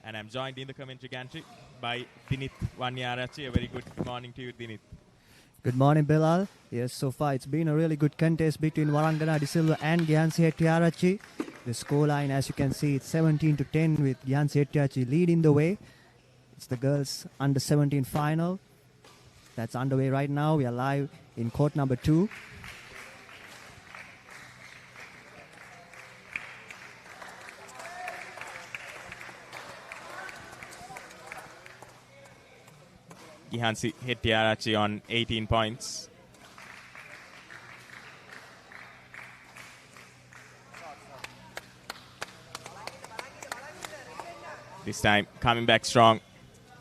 And I'm joined in the commentary gantry by Dinith Wanyarachi. A very good morning to you, Dinith. Good morning, Bilal. Yes, so far it's been a really good contest between Warangana De Silva and Gyansi Hettiarachchi. The scoreline, as you can see, it's 17-10 with Gyansi Hettiarachchi leading the way. It's the girls under 17 final. That's underway right now. We are live in court number 2. Gyansi Hettiarachchi on 18 points. This time coming back strong,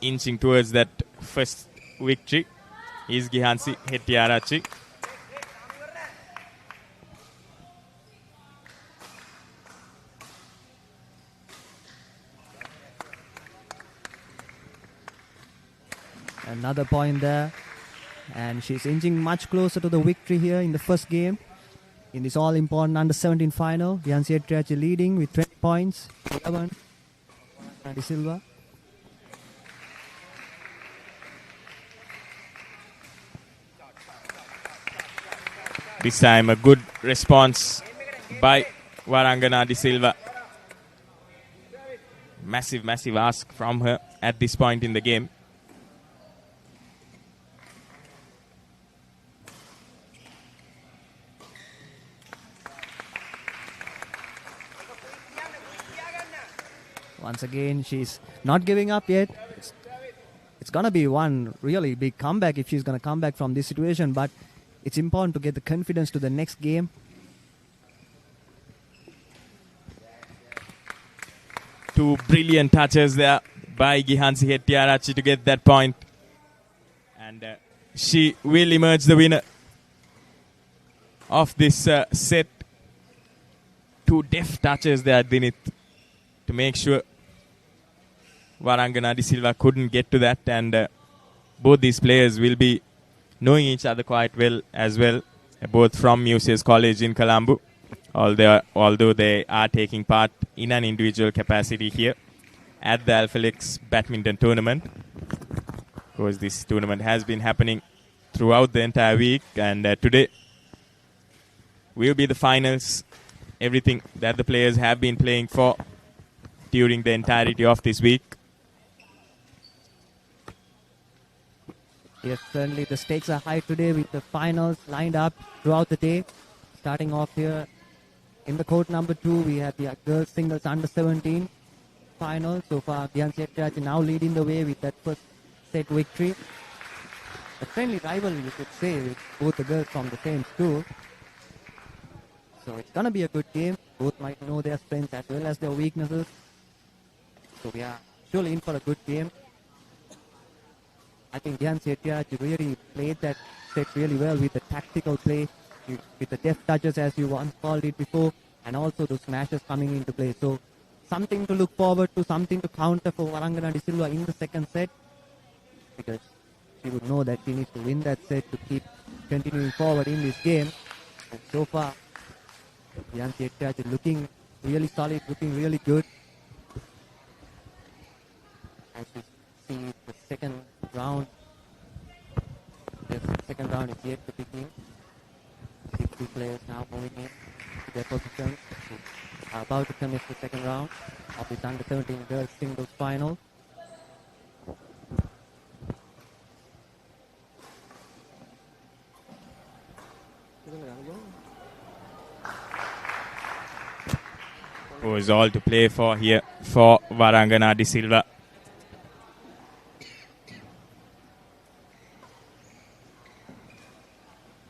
inching towards that first victory is Gyansi Hettiarachchi. Another point there, and she's inching much closer to the victory here in the first game in this all-important under-17 final. Gyansi Hettiarachchi leading with 20 points, 11 De Silva. This time a good response by Warangana De Silva. Massive ask from her at this point in the game. Once again, she's not giving up yet. It's going to be one really big comeback if she's going to come back from this situation, but it's important to get the confidence to the next game. Two brilliant touches there by Gyansi Hettiarachchi to get that point. And she will emerge the winner of this set. Two deft touches there, Dinith, to make sure Warangana De Silva couldn't get to that, and both these players will be knowing each other quite well as well, both from Musaeus College in Colombo, although they are taking part in an individual capacity here at the Alphalex Badminton Tournament. Of course, this tournament has been happening throughout the entire week, and today will be the finals, everything that the players have been playing for during the entirety of this week. Yes, certainly the stakes are high today with the finals lined up throughout the day. Starting off here in the court number 2, we have the girls singles under 17 final. So far, Gyansi Hettiarachchi now leading the way with that first set victory. A friendly rivalry, you could say, with both the girls from the same school. So it's going to be a good game. Both might know their strengths as well as their weaknesses. So we are surely in for a good game. I think Gyansi Hettiarachchi really played that set really well with the tactical play, with the deft touches as you once called it before, and also the smashes coming into play. So something to look forward to, something to counter for Warangana De Silva in the second set, because she would know that she needs to win that set to keep continuing forward in this game. And so far, Gyansi Hettiarachchi looking really solid, looking really good. As we see the second round, the second round is yet to begin. 60 players now moving in to their positions. Are about to finish the second round of this under 17 girls singles final. Who is all to play for here for Warangana De Silva.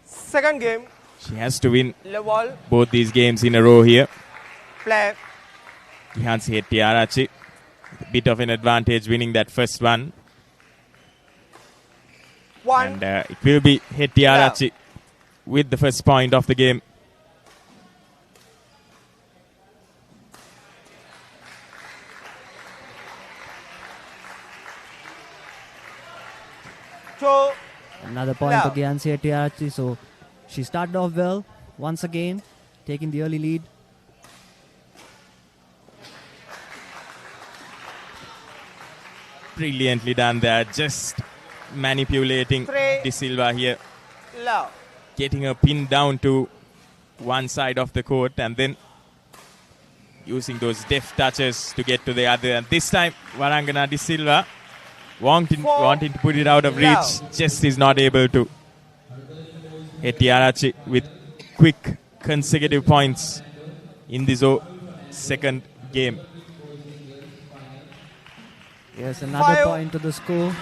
Second game. She has to win Level. both these games in a row here. Play. Gyansi Hettiarachchi, a bit of an advantage winning that first one. One. And it will be Hettiarachchi with the first point of the game. Two. Another point for Gyansi Hettiarachchi. So she started off well once again, taking the early lead. Brilliantly done there. Just manipulating Three. De Silva here. Love. Getting her pinned down to one side of the court and then using those deft touches to get to the other. And this time, Varangana De Silva wanting to put it out of reach, just is not able to. Hettiarachchi with quick consecutive points in this second game. Yes, another 5 point to the score.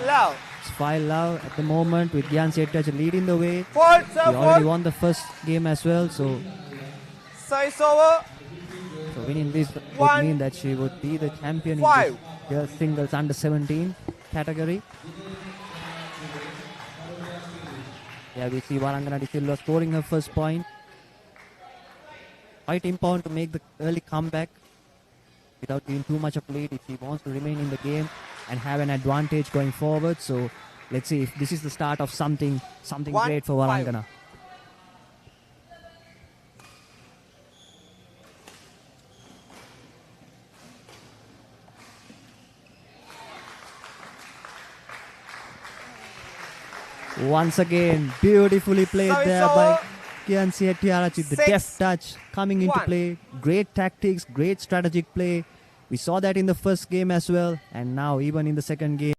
love. It's 5-love at the moment with Gyansi Hettiarachchi leading the way. Fault, He sir, already fault. won the first game as well, so Size over. winning this would 1, mean that she would be the champion 5. in this girls singles under 17 category. Yeah, we see Varangana De Silva scoring her first point. Quite important to make the early comeback without being too much of lead if she wants to remain in the game and have an advantage going forward. So let's see if this is the start of something 1, great for 5. Varangana. Once again, beautifully played Service there by over. Gyansi Hettiarachchi. The 6, deft touch coming into 1. play. Great tactics, great strategic play. We saw that in the first game as well, and now even in the second game.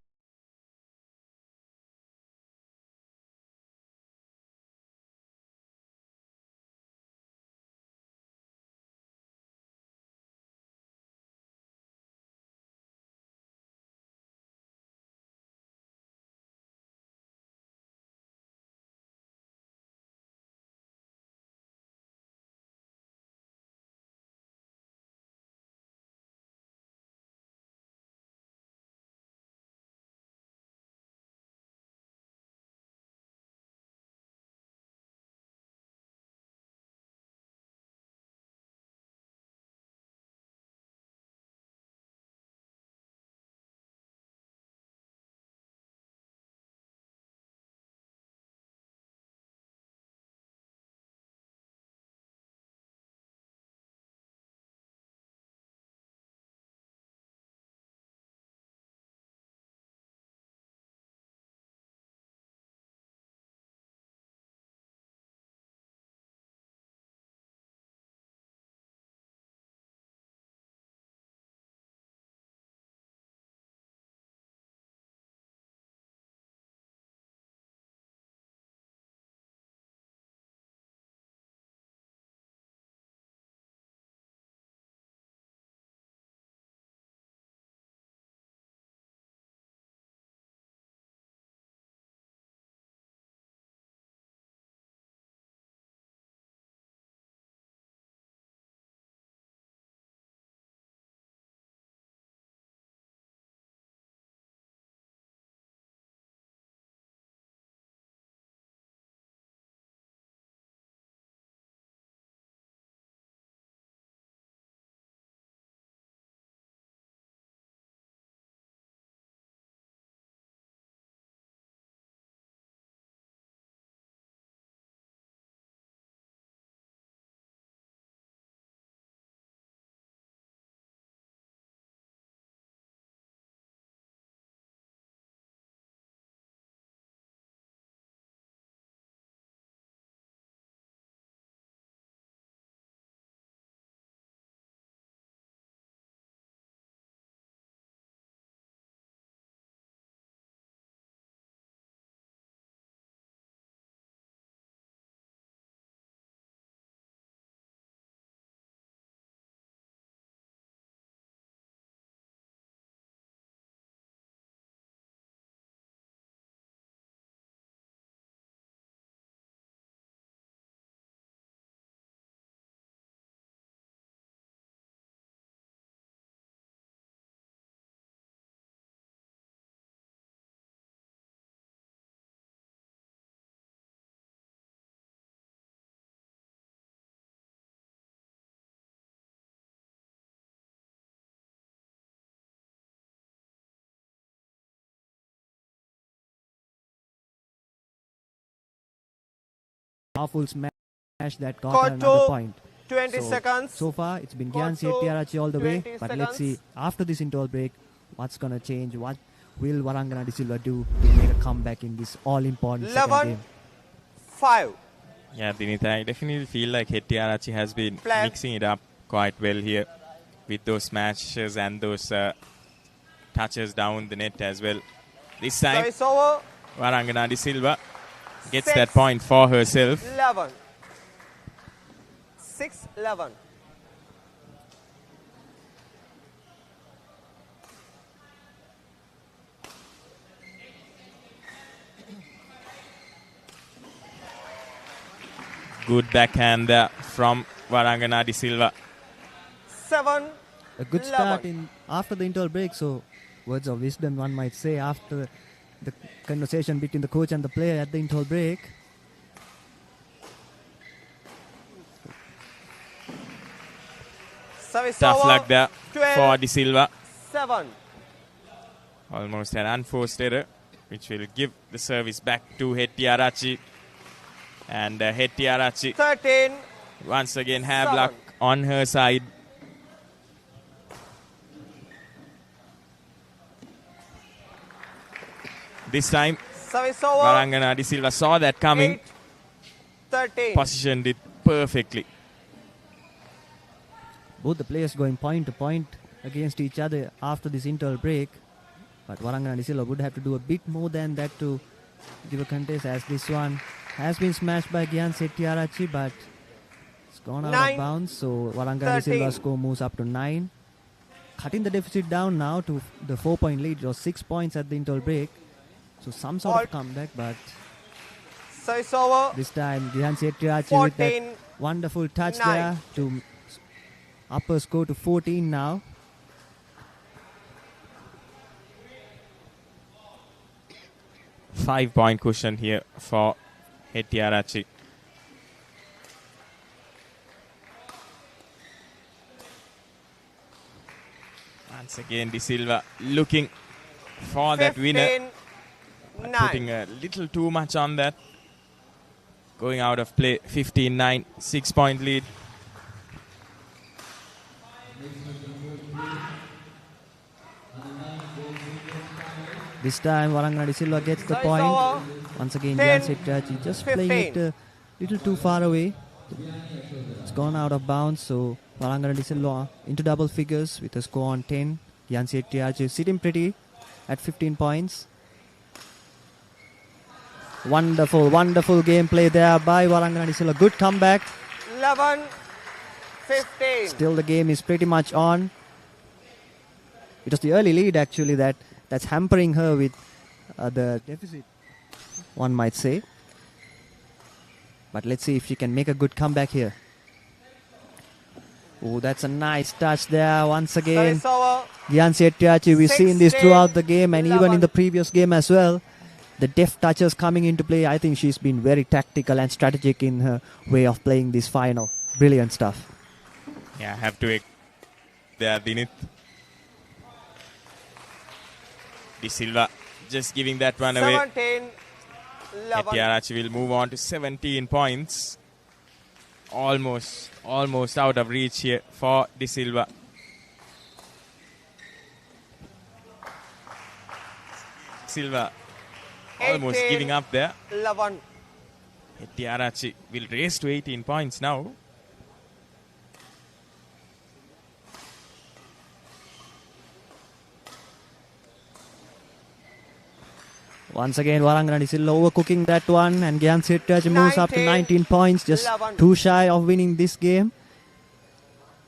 Powerful smash that got her Court another 2, point. 20 seconds. So far, it's been Court Gyansi 2, Hettiarachchi all the way. 20 But let's see, seconds. after this interval break, What's going to change? What will Warangana De Silva do to make a comeback in this all-important second 11, game? 5. Yeah, Dinith, I definitely feel like Hettiarachi has been Plan. mixing it up quite well here with those smashes and those touches down the net as well. This time, Service over. Warangana De Silva gets 6, that point for herself. 11. 6, 11. Good backhand from Warangana De Silva. 7. A good 11. start after the interval break. So, words of wisdom, one might say, after the conversation between the coach and the player at the interval break. Service Tough over. luck there 12, for De Silva. 7. Almost an unforced error, which will give the service back to Hettiarachi. And Hettiarachi 13. once again have 7. luck on her side. This time, Service over. Warangana De Silva saw that coming, 8. 13. positioned it perfectly. Both the players going point to point against each other after this interval break. But Warangana De Silva would have to do a bit more than that to give a contest, as this one has been smashed by Gyan Hettiarachi, but it's gone out 9, of bounds. So Warangana De 13. Silva's score moves up to 9. Cutting the deficit down now to the 4-point lead. It was 6 points at the interval break. So some sort All. of comeback, but Service over. this time Gyan Hettiarachi with that 14. wonderful touch 9. there to up her score to 14 now. Five-point cushion here for Hettiarachi. Once again, De Silva looking for that winner. 15. But 9. putting a little too much on that. Going out of play, 15-9, 6-point lead. This time Warangana De Silva gets the Service point. over. Once again, 10, Gyan Hettiarachi just playing it 15. a little too far away. It's gone out of bounds, so Warangana De Silva into double figures with a score on 10. Gyan Hettiarachi sitting pretty at 15 points. Wonderful, wonderful gameplay there by Warangana De Silva. Good comeback. 11. 15. Still the game is pretty much on. It was the early lead actually that's hampering her with the deficit, one might say. But let's see if she can make a good comeback here. Oh, that's a nice touch there once again. Service over. Gyan Hettiarachi, we've seen this 16, throughout the game and even 11. in the previous game as well. The deft touches coming into play. I think she's been very tactical and strategic in her way of playing this final. Brilliant stuff. Yeah, have to there, Dinith. De Silva just giving that one away. 17. 11. Hettiarachi will move on to 17 points. Almost out of reach here for De Silva. Silva almost 18, giving up there. 11. Hettiarachi will race to 18 points now. Once again, Warangana De Silva overcooking that one, and Gyan Hettiarachi moves up to 19 points, just 11. too shy of winning this game.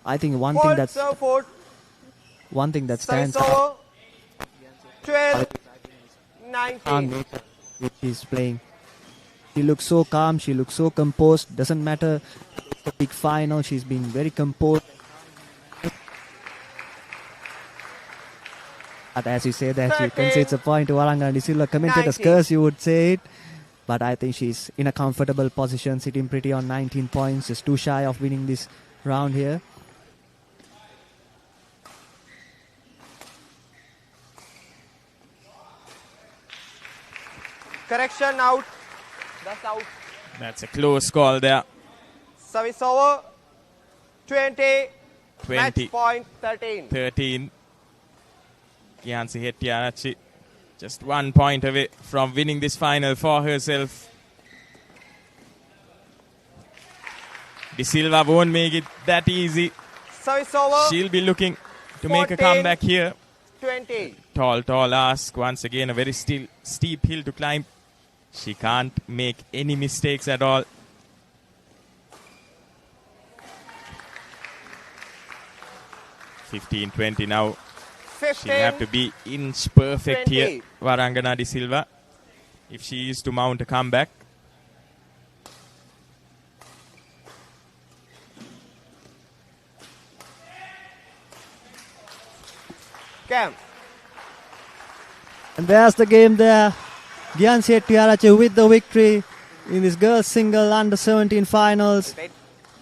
I think one thing that Serve forward. stands Service out over. 12. 19. with his playing. She looks so calm, she looks so composed. Doesn't matter the big final, she's been very composed. But as you say that, she 13, concedes a point to Warangana De Silva. Commentator's 19. curse, you would say it. But I think she's in a comfortable position, sitting pretty on 19 points, just too shy of winning this round here. Correction out. That's out. That's a close call there. Service over. 20. 20. Match point 13. 13. Gihansi Hettiarachchi just 1 point away from winning this final for herself. De Silva won't make it that easy. Service over. She'll be looking to make a comeback here. 20. Tall ask. Once again, a very steep hill to climb. She can't make any mistakes at all. (15-20) now. 15. She'll have to be inch perfect 20. here, Varangana De Silva, if she is to mount a comeback. Cam. And there's the game there. Gihansi Hettiarachchi with the victory in this girls single under 17 finals.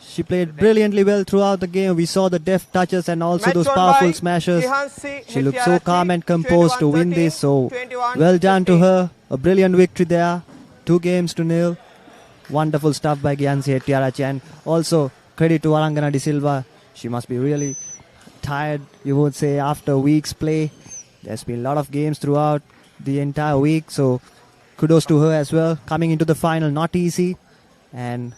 She played brilliantly well throughout the game. We saw the deft touches and also Match those won powerful by smashes. Gihansi She looked so Hettiarachchi, calm and composed to win 21-13, this. So 21-15. well done to her. A brilliant victory there. 2-0. Wonderful stuff by Gihansi Hettiarachchi. And also credit to Varangana De Silva. She must be really tired, you would say, after a week's play. There's been a lot of games throughout the entire week. So kudos to her as well. Coming into the final, not easy. And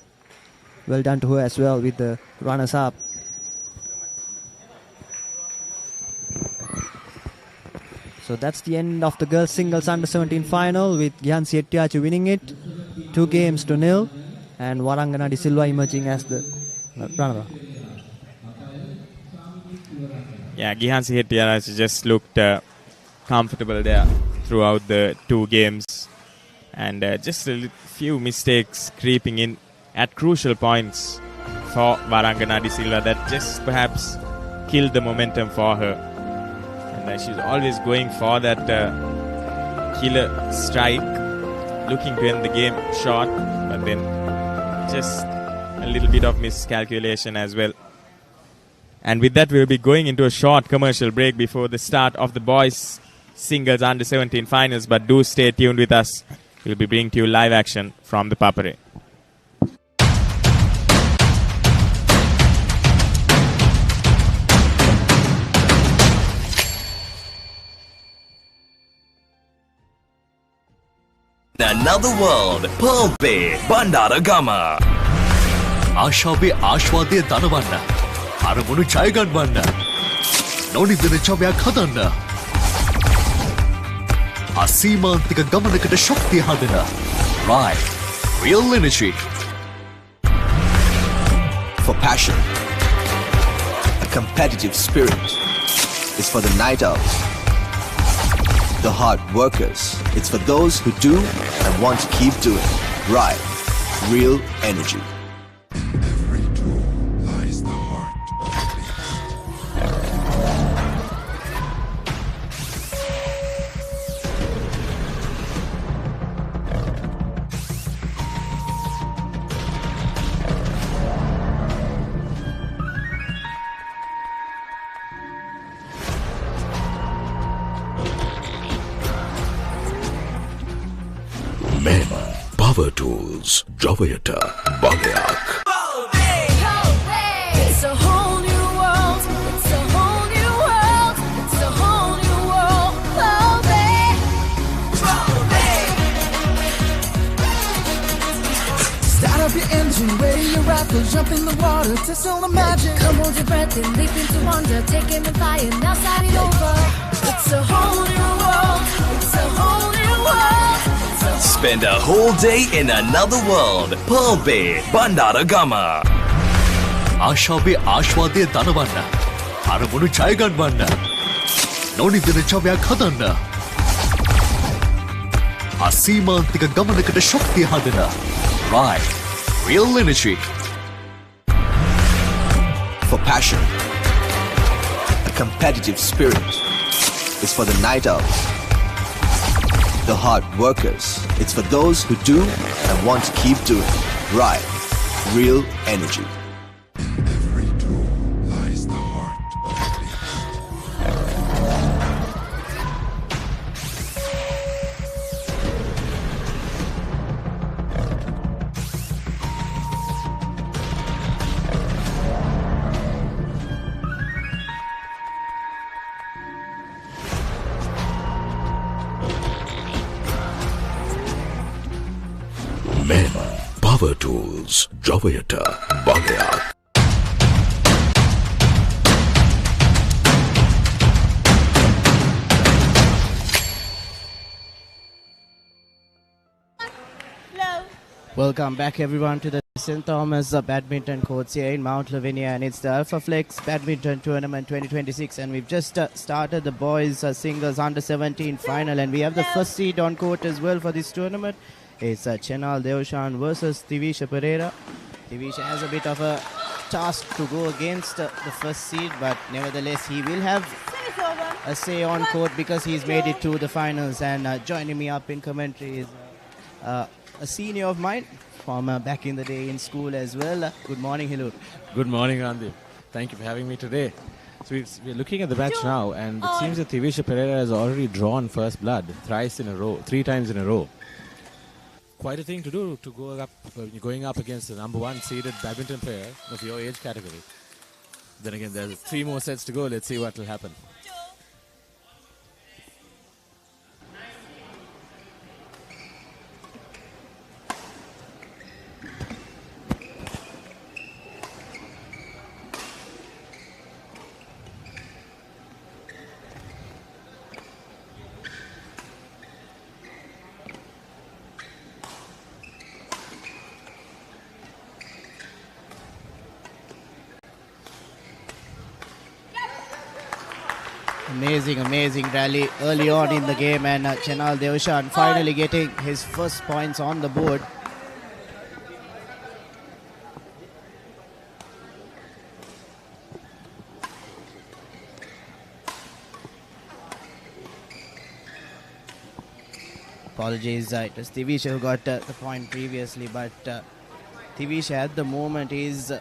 well done to her as well with the runners-up. So that's the end of the girls singles under 17 final with Gihansi Hettiarachchi winning it 2-0 and Varangana De Silva emerging as the runner-up. Yeah, Gihansi Hettiarachchi just looked comfortable there throughout the 2 games, and just a few mistakes creeping in at crucial points for Varangana De Silva that just perhaps killed the momentum for her. And she's always going for that killer strike, looking to end the game short, but then just a little bit of miscalculation as well. And with that, we'll be going into a short commercial break before the start of the boys singles under 17 finals, but do stay tuned with us. We'll be bringing to you live action from the Papare. Another world, Papare, Bandaragama. ආශාවේ ආශ්වාදය දනවන්න. අරමුණු ජය ගන්නවන්න. නොනිදෙන ජවයක් හදන්න. අසීමාන්තික ගමනකට ශක්තිය හදන. Right. Real energy. For passion, a competitive spirit. It's for the night owls, the hard workers. It's for those who do and want to keep doing. Right. Real energy. Every tool lies the heart of the මෙම Power Tools ජවයට බලයක්. It's a whole new world. It's a whole new world. It's a whole new world. Start up your engine, ready your rifle, jump in the water, test all the magic. Come hold your breath and leap into wonder. Take in the fire, now start it over. It's a whole new world. It's a whole new world. Spend a whole day in another world, Papare, Bandaragama. ආශාවේ ආශ්වාදය දනවන්න. අරමුණු ජය ගන්නවන්න. නොනිදෙන ජවයක් හදන්න. අසීමාන්තික ගමනකට ශක්තිය හදන. Right. Real energy. For passion, a competitive spirit. It's for the night owls, the hard workers. It's for those who do and want to keep doing. Right. Real energy. every tool lies the heart of the men. Power Tools Jovayata Balayak. Welcome back everyone to the St. Thomas Badminton Courts here in Mount Lavinia, and it's the Alphalex Badminton Tournament 2026, and we've just started the boys singles under 17 final, and we have the first seed on court as well for this tournament. It's Chenal Devshan versus Tivisha Pereira. Tivisha has a bit of a task to go against the first seed, but nevertheless he will have a say on court because he's made it to the finals. And joining me up in commentary is a senior of mine from back in the day in school as well. Good morning, Hilur. Good morning, Randy. Thank you for having me today. So we're looking at the match now, and it seems that Tivisha Pereira has already drawn first blood three times in a row. Quite a thing to do to go up, going up against the number one seeded badminton player of your age category. Then again, there's 3 more sets to go. Let's see what will happen. Amazing rally early on in the game, and Chenal Devshan finally getting his first points on the board. Apologies, it was Tivisha who got the point previously, but Tivisha at the moment is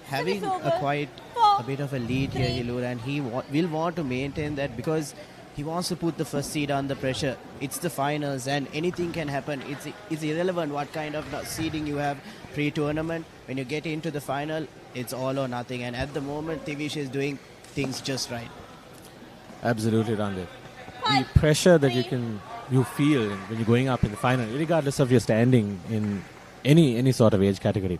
having a bit of a lead here, Hilur, and he will want to maintain that because he wants to put the first seed under pressure. It's the finals and anything can happen. It's irrelevant what kind of seeding you have pre-tournament. When you get into the final, it's all or nothing, and at the moment Tivisha is doing things just right. Absolutely, Randy. The pressure that you feel when you're going up in the final, regardless of your standing in any sort of age category,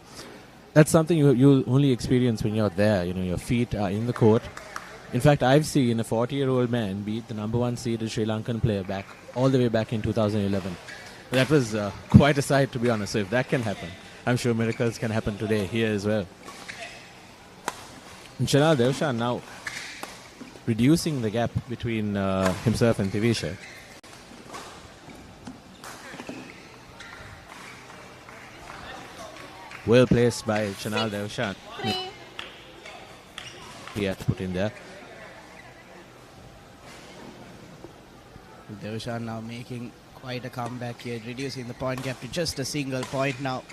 that's something you'll only experience when you're there. Your feet are in the court. In fact, I've seen a 40-year-old man beat the number one seeded Sri Lankan player all the way back in 2011. That was quite a sight, to be honest. So if that can happen, I'm sure miracles can happen today here as well. And Chenal Devshan now reducing the gap between himself and Tivisha. Well placed by Chenal Devshan. He had to put in there. Devshan now making quite a comeback here, reducing the point gap to just a single point now.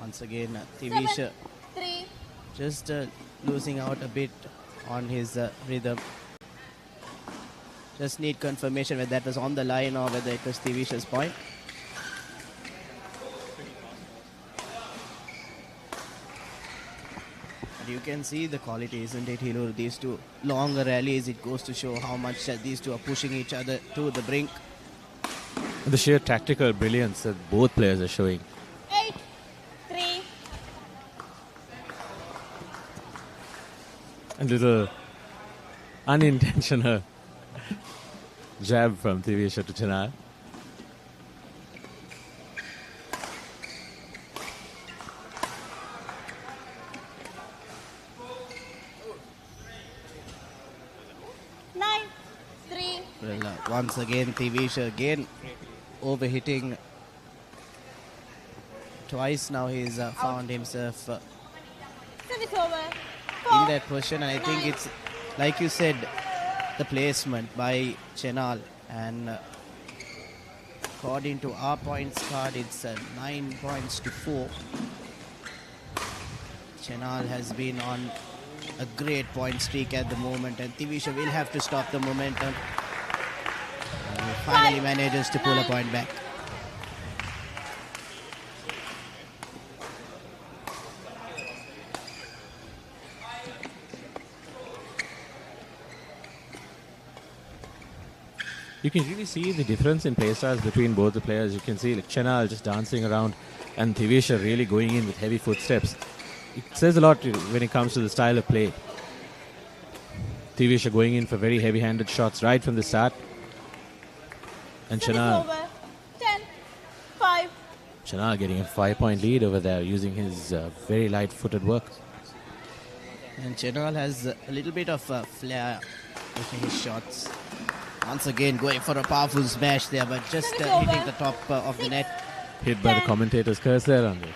Once again, Tivisha just losing out a bit on his rhythm. Just need confirmation whether that was on the line or whether it was Tivisha's point. You can see the quality, isn't it, Hilur? These two longer rallies, it goes to show how much these two are pushing each other to the brink. The sheer tactical brilliance that both players are showing. 8-3. A little unintentional jab from Tivisha to Chenal. Well, once again, Tivisha again overhitting. Twice now he's found himself in that position, and I think it's, like you said, the placement by Chenal, and according to our points card, it's 9 points to 4. Chenal has been on a great point streak at the moment, and Tivisha will have to stop the momentum. And he finally manages to pull a point back. you can really see the difference in play styles between both the players. You can see like Chenal just dancing around and Thivisha really going in with heavy footsteps. It says a lot when it comes to the style of play. Thivisha going in for very heavy-handed shots right from the start. And Chenal 10-5. Chenal getting a 5-point lead over there using his very light-footed work. And Chenal has a little bit of flair with his shots. Once again going for a powerful smash there, but just hitting the top of the net. Hit by the commentator's curse there, Andre.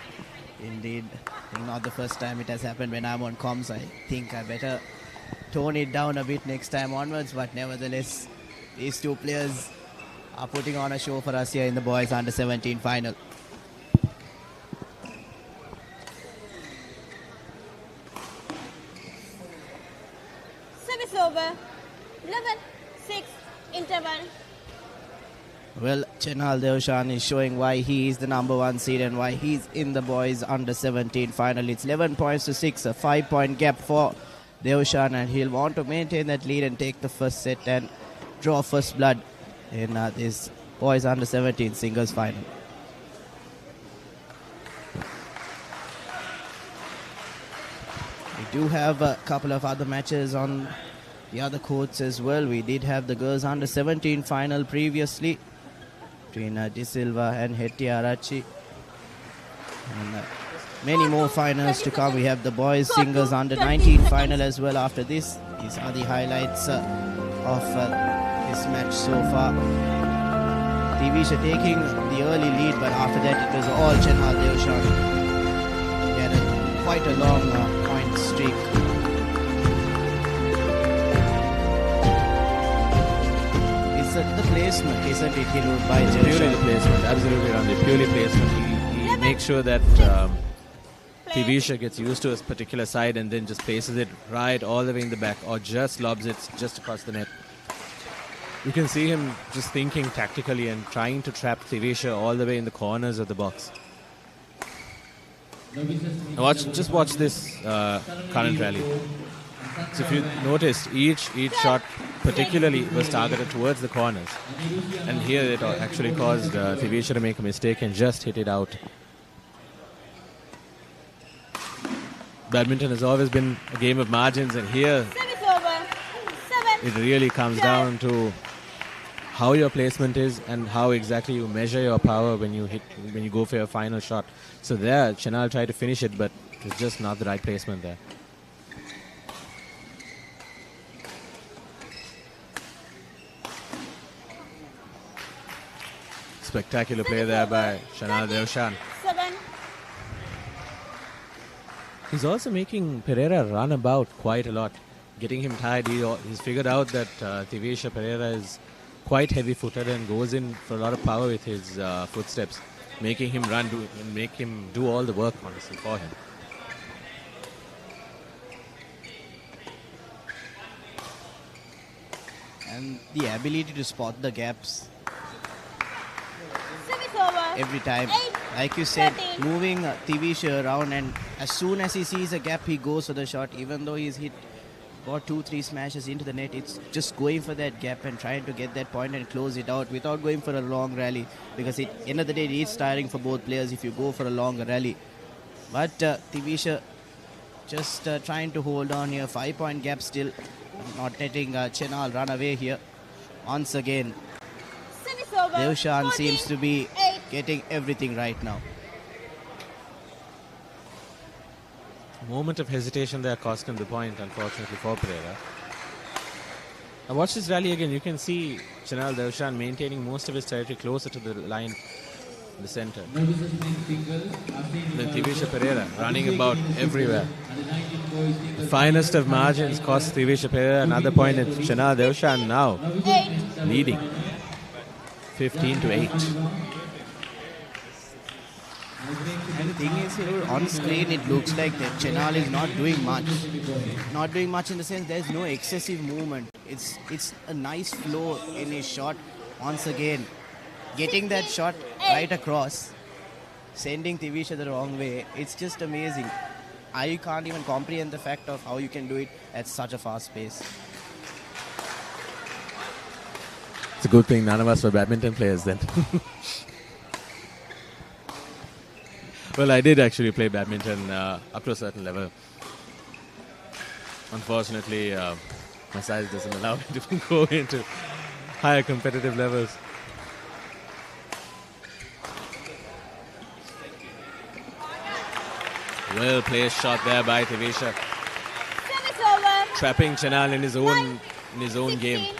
Indeed. Not the first time it has happened when I'm on comms. I think I better tone it down a bit next time onwards, but nevertheless, these two players are putting on a show for us here in the boys under 17 final. Service over. 11-6 interval. Well, Chenal Devshan is showing why he is the number 1 seed and why he's in the boys under 17 final. It's 11 points to 6, a 5-point gap for Devshan, and he'll want to maintain that lead and take the first set and draw first blood in this boys under 17 singles final. We do have a couple of other matches on the other courts as well. We did have the girls under 17 final previously between De Silva and Hetty Arachi. And many more finals to come. We have the boys singles under 19 final as well after this. These are the highlights of this match so far. Thivisha taking the early lead, but after that it was all Chenal Devshan. He had quite a long point streak. It's the placement, isn't it, Hirul, by Devshan? Purely the placement, absolutely, Randy. Purely placement. He makes sure that Thivisha gets used to a particular side and then just places it right all the way in the back, or just lobs it just across the net. You can see him just thinking tactically and trying to trap Thivisha all the way in the corners of the box. Now just watch this current rally. So if you noticed, each shot particularly was targeted towards the corners. And here it actually caused Thivisha to make a mistake and just hit it out. Badminton has always been a game of margins, and here it really comes down to how your placement is and how exactly you measure your power when you go for your final shot. So there, Chenal tried to finish it, but it was just not the right placement there. Spectacular play there by Chenal Devshan. He's also making Pereira run about quite a lot, getting him tired. He's figured out that Thivisha Pereira is quite heavy-footed and goes in for a lot of power with his footsteps, making him run and make him do all the work, honestly, for him. And the ability to spot the gaps every time. Like you said, moving Thivisha around, and as soon as he sees a gap, he goes for the shot. Even though he's hit got 2-3 smashes into the net, it's just going for that gap and trying to get that point and close it out without going for a long rally, because at the end of the day it is tiring for both players if you go for a longer rally. But Thivisha just trying to hold on here. 5-point gap still, not letting Chenal run away here. Once again, Devshan seems to be getting everything right now. Moment of hesitation there cost him the point, unfortunately, for Pereira. Now watch this rally again. You can see Chenal Devshan maintaining most of his territory closer to the line in the center. Then Thivisha Pereira running about everywhere. The finest of margins cost Thivisha Pereira another point, and Chenal Devshan now leading 15-8. And the thing is, on screen it looks like that Chenal is not doing much. Not doing much in the sense there's no excessive movement. It's a nice flow in his shot. Once again, getting that shot right across, sending Thivisha the wrong way. It's just amazing. I can't even comprehend the fact of how you can do it at such a fast pace. It's a a good thing none of us were badminton players then. Well, I did actually play badminton up to a certain level. Unfortunately, my size doesn't allow me to go into higher competitive levels. Well placed shot there by Tevisha. Service over. Trapping Chenal in his own game.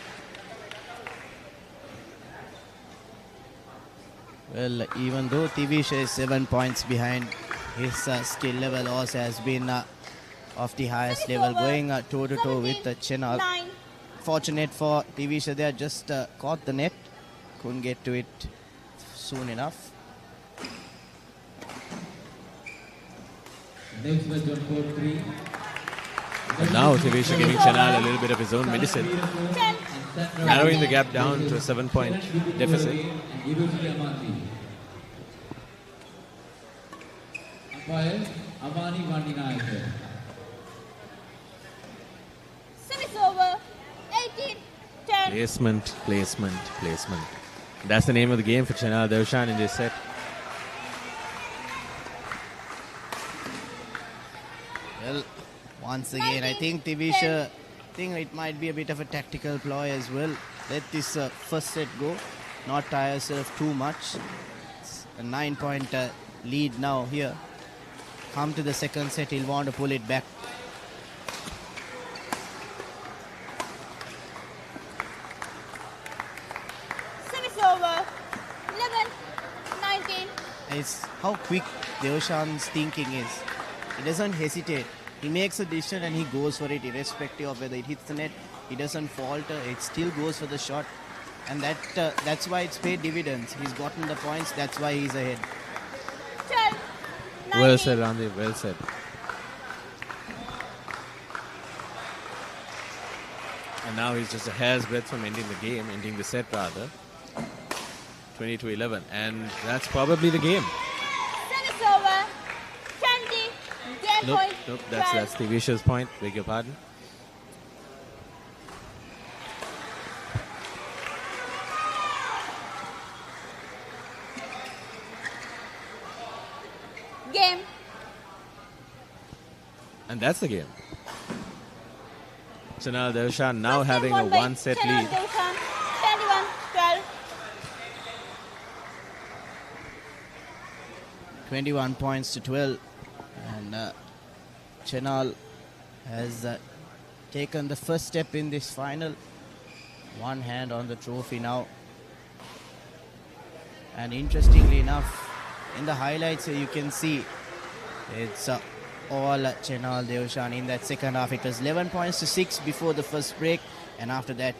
Well, even though Tevisha is 7 points behind, his skill level also has been of the highest level, going toe-to-toe with Chenal. Fortunate for Tevisha, they just caught the net, couldn't get to it soon enough. And now Tevisha giving Chenal a little bit of his own medicine, narrowing the gap down to a 7-point deficit. Service over. 18-10. Placement. That's the name of the game for Chenal Devshan in this set. Well, once again, I think Tevisha, it might be a bit of a tactical ploy as well. Let this first set go, not tire yourself too much. It's a 9-point lead now here. Come to the second set, he'll want to pull it back. Service over. 11-19. It's how quick Devshan's thinking is. He doesn't hesitate. He makes a decision and he goes for it irrespective of whether it hits the net. He doesn't falter. It still goes for the shot. And that's why it's paid dividends. He's gotten the points. That's why he's ahead. 12-19. Well said, Randeep. Well said. And now he's just a hair's breadth from ending the set rather. 20-11. And that's probably the game. Service over. 20. Game point. Nope. That's Tevisha's point. Beg your pardon. Game. And that's the game. Chenal Devshan now First game having a won by 1-set Chenal lead. Devshan, 21-12. 21 points to 12. And Chenal has taken the first step in this final. One hand on the trophy now. And interestingly enough, in the highlights you can see it's all Chenal Devshan in that second half. It was 11 points to 6 before the first break, and after that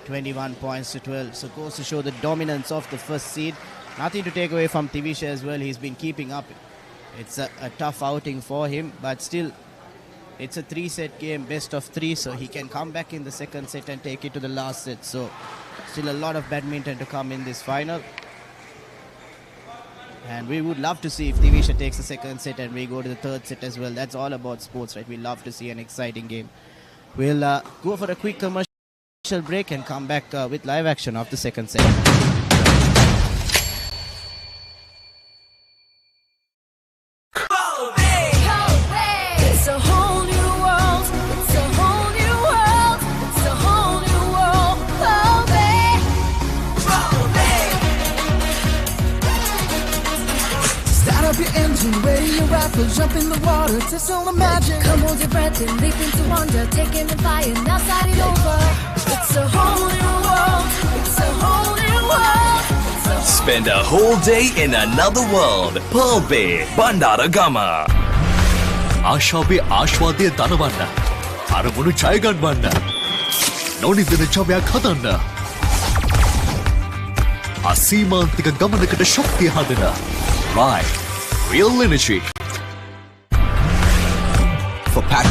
21 points to 12. So goes to show the dominance of the first seed. Nothing to take away from Tevisha as well. He's been keeping up. It's a tough outing for him, but still it's a 3-set game, best of 3, so he can come back in the second set and take it to the last set. So still a lot of badminton to come in this final. And we would love to see if Tevisha takes the second set and we go to the third set as well. That's all about sports, right? We love to see an exciting game. We'll go for a quick commercial break and come back with live action of the second set. It's a whole new world. It's a whole new world. It's a whole new world. Start up your engine, ready your rifle, jump in the water, taste all the magic. Come hold your breath and leap into wonder. Take aim and fire, now start it over. It's a whole new world. It's a whole new world. It's a Spend a whole day in another world. Pearl Bay, Bandaragama. ආශාවේ ආශ්වාදය දනවන්න. අරමුණු ජය ගන්නවන්න. නොනිවෙන ජවයක් හදන්න. අසීමාන්තික ගමනකට ශක්තිය හදන. Right. Real energy. For pack.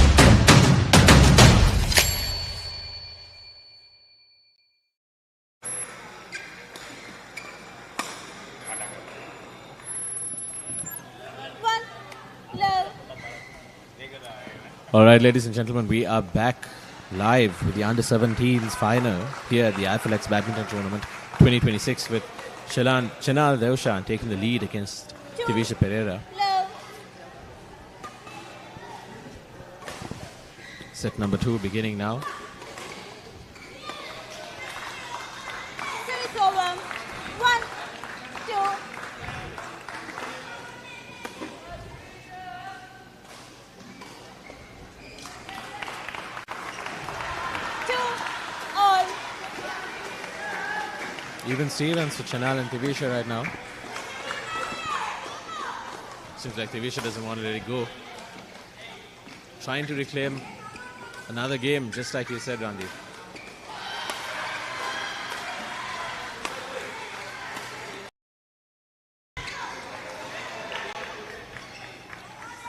All right, ladies and gentlemen, we are back live with the Under-17s final here at the Alphalex Badminton Tournament 2026 with Chenal Deushan taking the lead against Divisha Pereira. Love. Set number 2 beginning now. Service over. 1, 2. 2 all. Even Stevens for Chenal and Divisha right now. Seems like Divisha doesn't want to let it go. Trying to reclaim another game, just like you said, Randy.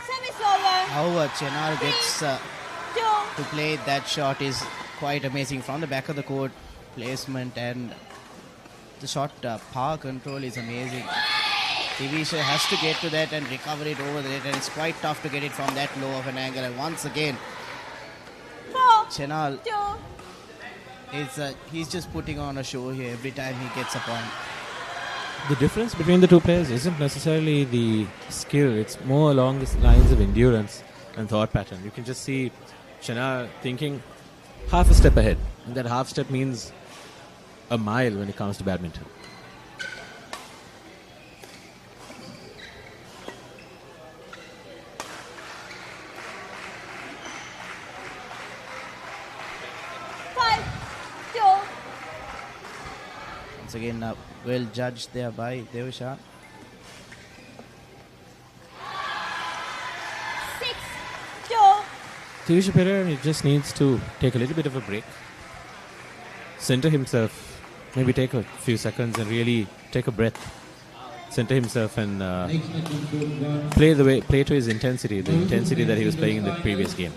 Service over. How Chenal gets 2. to play that shot is quite amazing. From the back of the court, placement and the shot power control is amazing. Divisha has to get to that and recover it over the net, and it's quite tough to get it from that low of an angle. And once again, 4, Chenal 2. is he's just putting on a show here every time he gets a point. The difference between the two players isn't necessarily the skill, it's more along the lines of endurance and thought pattern. You can just see Chenal thinking half a step ahead, and that half step means a mile when it comes to badminton. Once again, well judged there by Deushan. 6, 2. Divisha Pereira just needs to take a little bit of a break, center himself, maybe take a few seconds and really take a breath, center himself and play to his intensity, the intensity that he was playing in the previous game.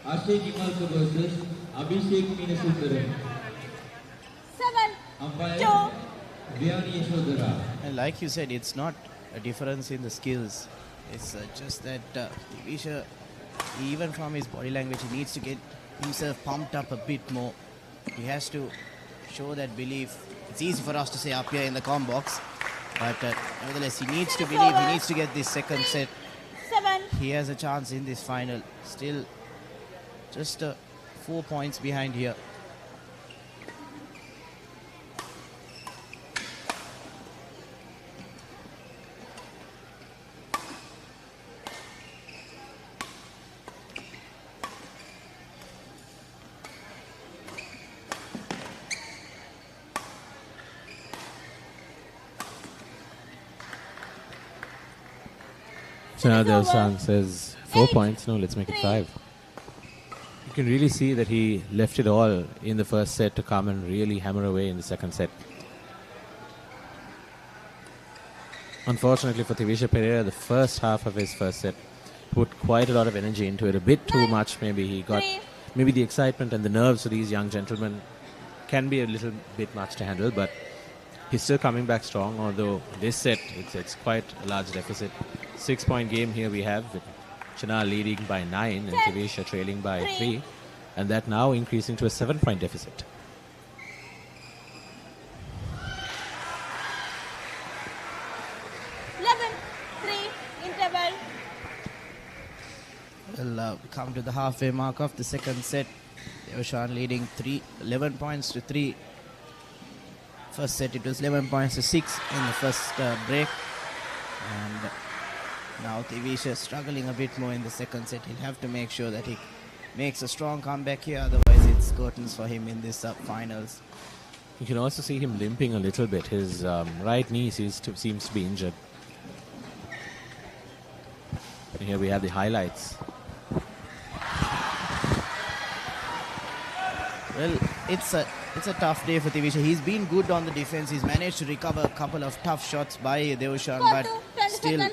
7, 2. And like you said, it's not a difference in the skills. It's just that Divisha, even from his body language, he needs to get himself pumped up a bit more. He has to show that belief. It's easy for us to say up here in the comm box, but nevertheless, he needs to believe. He needs to get this second set. 7. He has a chance in this final. Still just 4 points behind here. Chenal Deushan says 4 points. No, let's make it 5. You can really see that he left it all in the first set to come and really hammer away in the second set. Unfortunately for Divisha Pereira, the first half of his first set put quite a lot of energy into it. A bit too much, maybe. He got maybe the excitement and the nerves of these young gentlemen can be a little bit much to handle, but he's still coming back strong, although this set, it's quite a large deficit. 6-point game here we have, with Chenal leading by 9 and Divisha trailing by 3, and that now increasing to a 7-point deficit. Interval. Well, we come to the halfway mark of the second set. Deushan leading 11 points to 3. First set it was 11 points to 6 in the first break. And now Divisha struggling a bit more in the second set. He'll have to make sure that he makes a strong comeback here. Otherwise it's curtains for him in this finals. You can also see him limping a little bit. His right knee seems to be injured. And here we have the highlights. Well, it's a tough day for Divisha. He's been good on the defense. He's managed to recover a couple of tough shots by Deushan, but still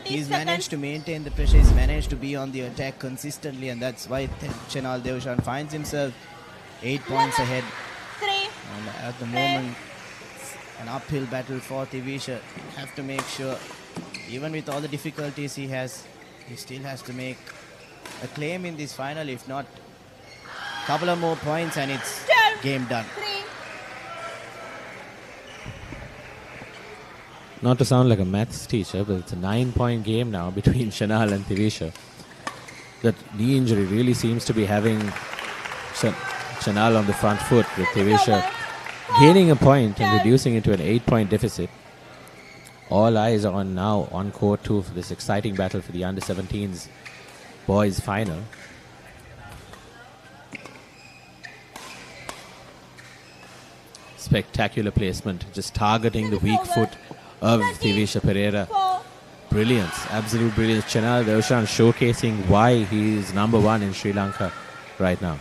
he's managed to maintain the pressure. He's managed to be on the attack consistently, and that's why Chenal Deushan finds himself 8 points ahead. And at the moment, an uphill battle for Divisha. Have to make sure, even with all the difficulties he has, he still has to make a claim in this final. If not, a couple of more points and it's game done. 3. Not to sound like a maths teacher, but it's a 9-point game now between Chanal and Tivisha. That knee injury really seems to be having Chanal on the front foot, with Tivisha gaining a point and reducing it to an 8-point deficit. All eyes are on now on court 2 for this exciting battle for the under-17s boys final. Spectacular placement, just targeting the weak foot of Tivisha Pereira. Brilliance, absolute brilliance. Chanal Devshan showcasing why he is number 1 in Sri Lanka right now.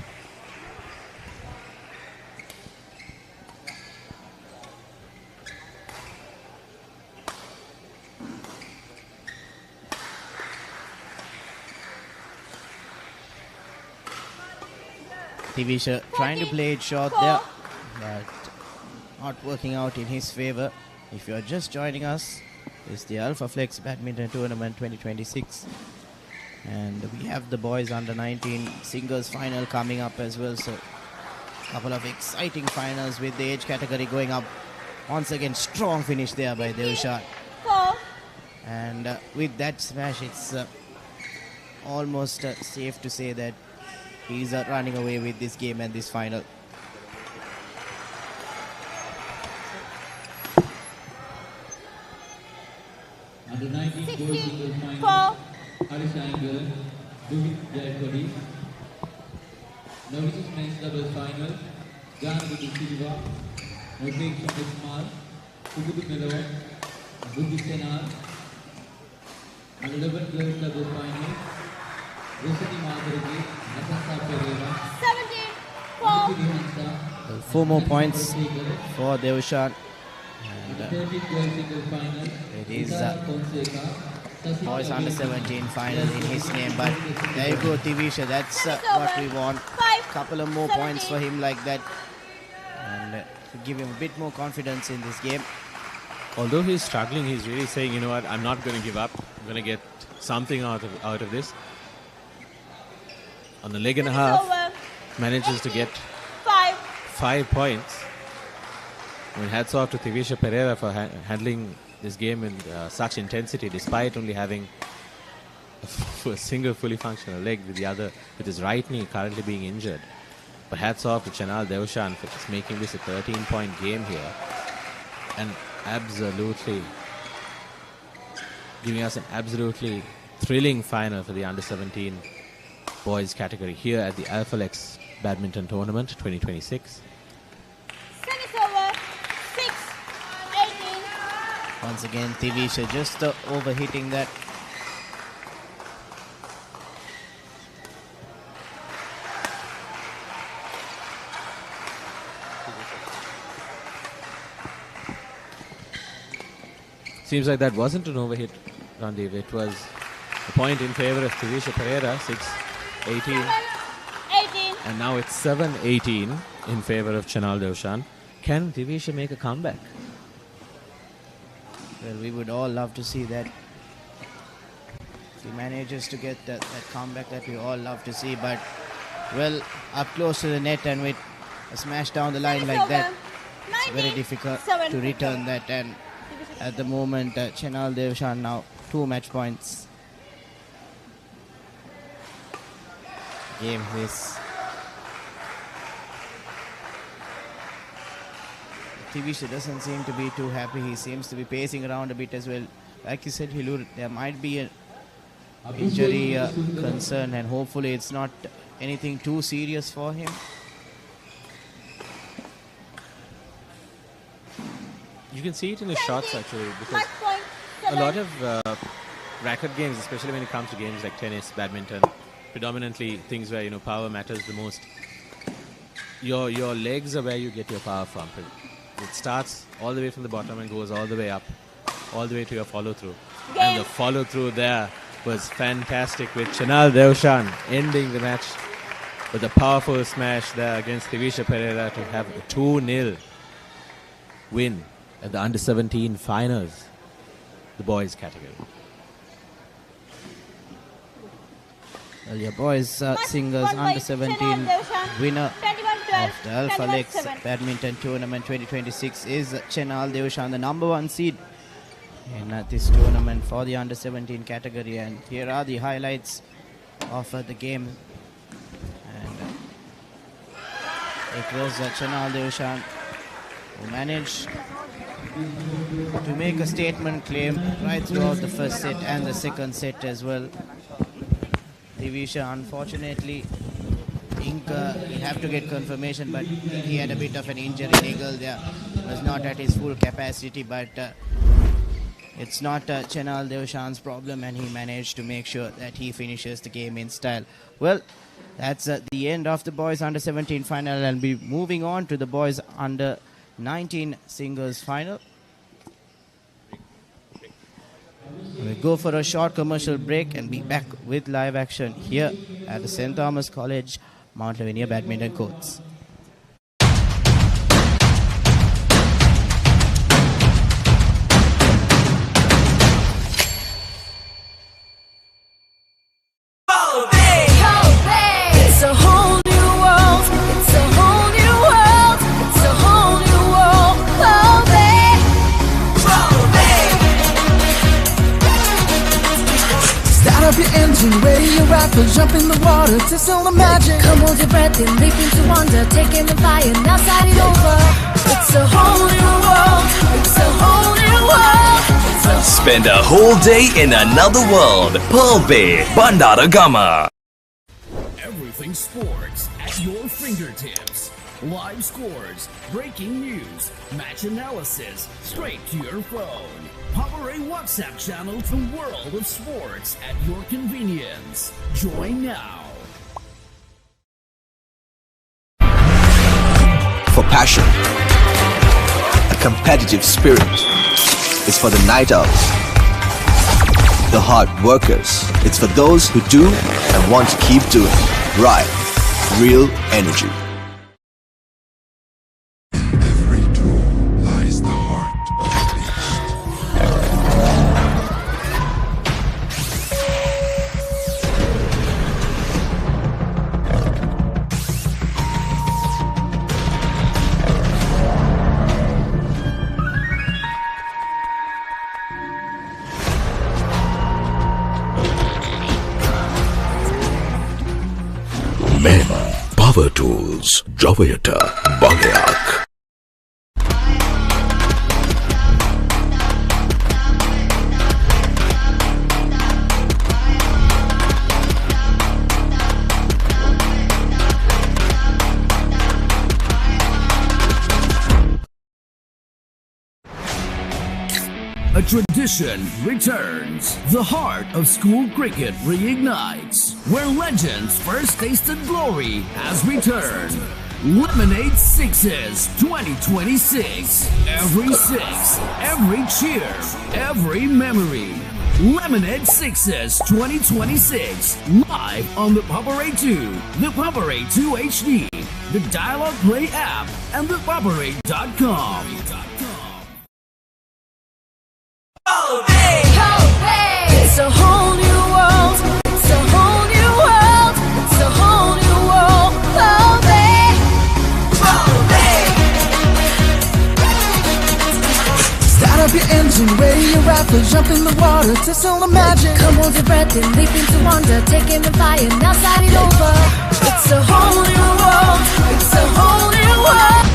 Tivisha trying to play it short there, but not working out in his favor. If you are just joining us, it's the Alphalex Badminton Tournament 2026, and we have the boys under 19 singles final coming up as well. So a couple of exciting finals with the age category going up. Once again, strong finish there by Devshan. And with that smash, it's almost safe to say that he's running away with this game and this final. Under 19 gold singles final, 4. Harish Angle, Duvik Jayapuri. Novices men's doubles final, Janagudi Silva, Nodrik Shandismal, Kubudu Melo, Buddhi Senar. Under 11 girls doubles final, Rosati Madhuri, Natasa Pereira, 17. 4. 4 more points for Devshan. And it is boys under 17 final in his name, but there you go, Tivisha, that's what we want. Couple of more points for him like that, and to give him a bit more confidence in this game. Although he's struggling, he's really saying, you know what, I'm not going to give up. I'm going to get something out of this. On the leg and a half, manages to get 5 points. I mean, hats off to Tivisha Pereira for handling this game in such intensity, despite only having a single fully functional leg, with the other, with his right knee currently being injured. But hats off to Chanal Devshan for just making this a 13-point game here, and absolutely giving us an absolutely thrilling final for the under-17 boys category here at the Alphalex Badminton Tournament 2026. Once again, Tivisha just overhitting that. Seems like that wasn't an overhit, Randeep. It was a point in favor of Tivisha Pereira, 6-18. 18. And now it's 7-18 in favor of Chanal Devshan. Can Tivisha make a comeback? Well, we would all love to see that. If he manages to get that comeback that we all love to see, but, well, up close to the net and with a smash down the line like that, it's very difficult to return that. And at the moment, Chanal Devshan now 2 match points. Game this. Tivisha doesn't seem to be too happy. He seems to be pacing around a bit as well. Like you said, Hilur, there might be an injury concern, and hopefully it's not anything too serious for him. You can see it in the shots actually, because a lot of racket games, especially when it comes to games like tennis, badminton, predominantly things where, you know, power matters the most. Your legs are where you get your power from. It starts all the way from the bottom and goes all the way up, all the way to your follow-through. And the follow-through there was fantastic, with Chanal Devshan ending the match with a powerful smash there against Tivisha Pereira to have a 2-0 win at the under-17 finals, the boys category. Your boys singles under 17 winner of the Alphalex Badminton Tournament 2026 is Chenal Devshan, the number 1 seed in this tournament for the under 17 category. And here are the highlights of the game. And it was Chenal Devshan who managed to make a statement claim right throughout the first set and the second set as well. Divisha, unfortunately, I think he'll have to get confirmation, but he had a bit of an injury. Nigel there was not at his full capacity, but it's not Chenal Devshan's problem, and he managed to make sure that he finishes the game in style. Well, that's the end of the boys under 17 final, and we'll be moving on to the boys under 19 singles final. We'll go for a short commercial break and be back with live action here at the St. Thomas College, Mount Lavinia Badminton Courts. It's a whole new world. It's a whole new world. It's a whole new world. Start up your engine, ready your rifle, jump in the water, taste all the magic. Come hold your breath and leap into wonder, taking the fire, now start it over. It's a whole new world. It's a whole new world. Spend a whole day in another world. Papare, Bandara Gama. Everything sports at your fingertips. Live scores, breaking news, match analysis, straight to your phone. Papare WhatsApp channel, the world of sports at your convenience. Join now. For passion, a competitive spirit is for the night owls, the hard workers. It's for those who do and want to keep doing. Right, real energy. Men, power tools, Javayata, Baleak. A tradition returns. The heart of school cricket reignites. Where legends first tasted glory has returned. Lemonade Sixes 2026. Every six, every cheer, every memory. Lemonade Sixes 2026. Live on the Papare 2, the Papare 2 HD, the Dialog Play app, and thepapare.com. It's a whole new world. It's a whole new world. It's a whole new world. Start up your engine, ready your rifle, jump in the water, taste all the magic. Come hold your breath and leap into wonder, taking the fire, now start it over. It's a whole new world. It's a whole new world.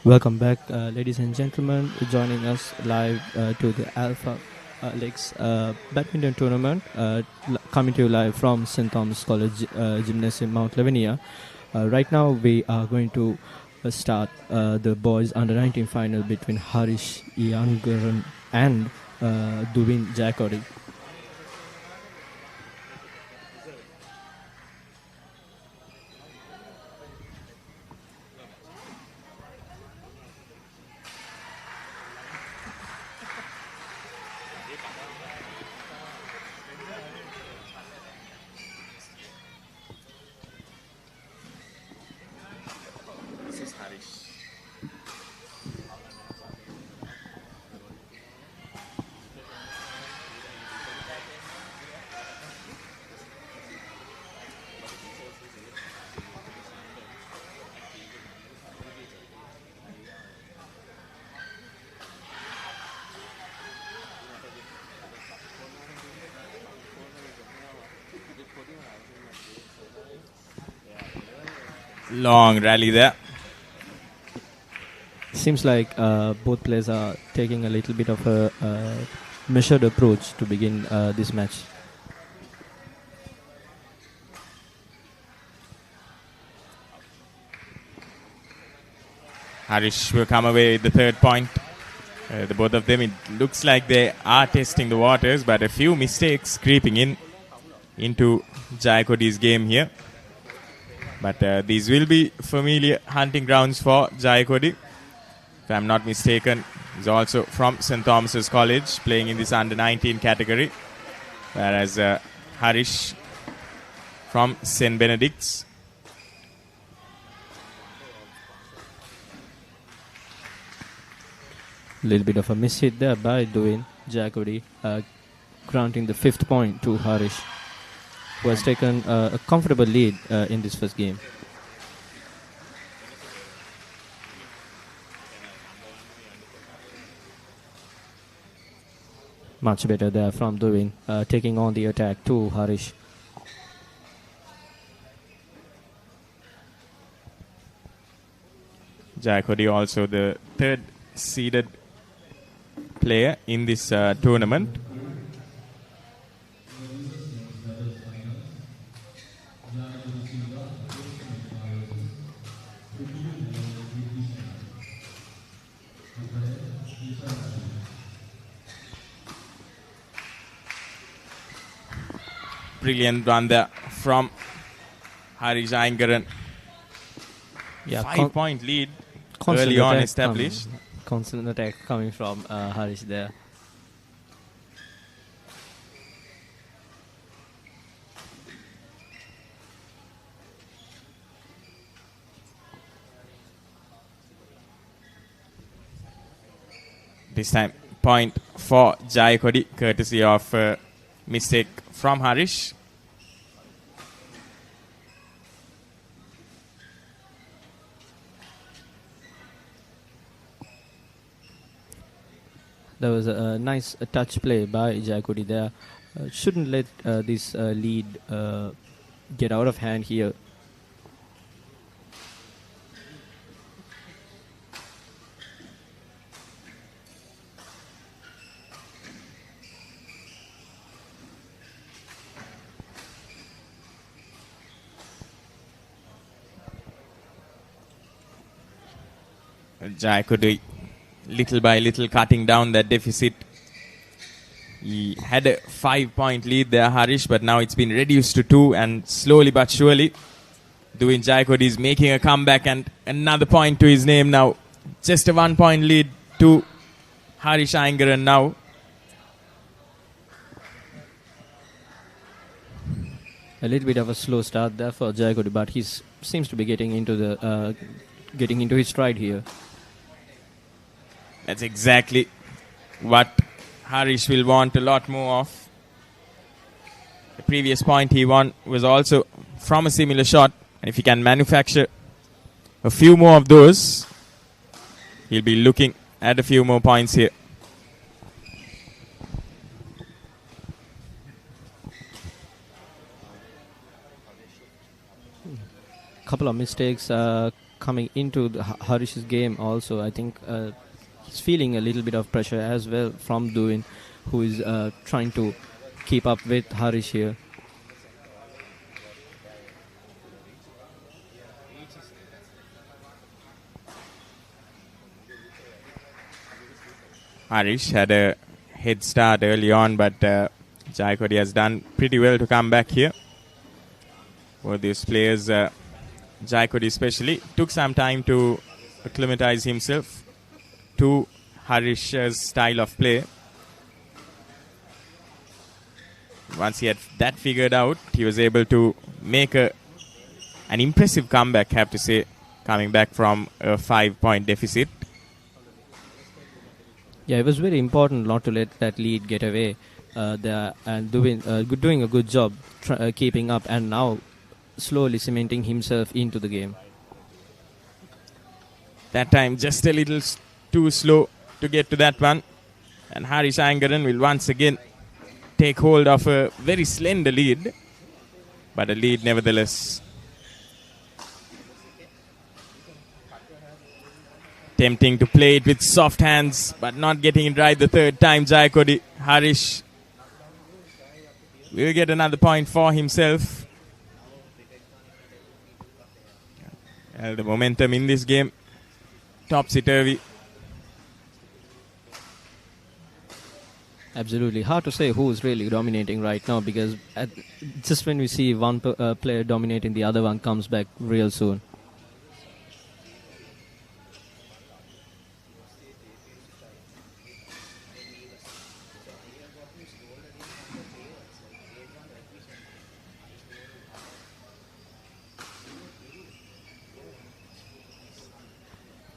Welcome back, ladies and gentlemen, joining us live to the Alphalex Badminton Tournament, coming to you live from St. Thomas College Gymnasium, Mount Lavinia. Right now, we are going to start the boys under 19 final between Harish Yangaran and Dubin Jakori. Long rally there. Seems like both players are taking a little bit of a measured approach to begin this match. Harish will come away with the third point. The both of them, it looks like they are testing the waters, but a few mistakes creeping into Jayakodi's game here. But these will be familiar hunting grounds for Jayakodi. If I'm not mistaken, he's also from St. Thomas's College, playing in this under-19 category. Whereas Harish from St. Benedict's. A little bit of a miss hit there by Dwayne Jayakodi, granting the 5th point to Harish, who has taken a comfortable lead in this first game. Much better there from Dwayne, taking on the attack to Harish. Jayakodi also the third seeded player in this tournament. Brilliant run there from Harish Aingaran. Yeah, 5-point lead early on established. Constant attack coming from Harish there. This time, point for Jayakodi, courtesy of mistake from Harish. There was a nice touch play by Jayakodi there. Shouldn't let this lead get out of hand here. Jayakodi, little by little, cutting down that deficit. He had a 5-point lead there, Harish, but now it's been reduced to 2, and slowly but surely, Dwayne Jayakodi is making a comeback, and another point to his name now. Just a 1-point lead to Harish Aingaran now. A little bit of a slow start there for Jayakodi, but he seems to be getting into his stride here. That's exactly what Harish will want a lot more of. The previous point he won was also from a similar shot. And if he can manufacture a few more of those, he'll be looking at a few more points here. Couple of mistakes coming into Harish's game also. I think he's feeling a little bit of pressure as well from Dwayne, who is trying to keep up with Harish here. Harish had a head start early on, but Jayakodi has done pretty well to come back here. For these players, Jayakodi especially took some time to acclimatize himself to Harish's style of play. Once he had that figured out, he was able to make an impressive comeback, I have to say, coming back from a 5-point deficit. Yeah, it was very important not to let that lead get away there, and doing a good job keeping up, and now slowly cementing himself into the game. That time just a little too slow to get to that one, and Harish Aingaran will once again take hold of a very slender lead, but a lead nevertheless. Attempting to play it with soft hands, but not getting it right the third time. Jayakodi. Harish will get another point for himself. The momentum in this game, topsy-turvy. Absolutely. Hard to say who's really dominating right now, because just when we see one player dominating, the other one comes back real soon.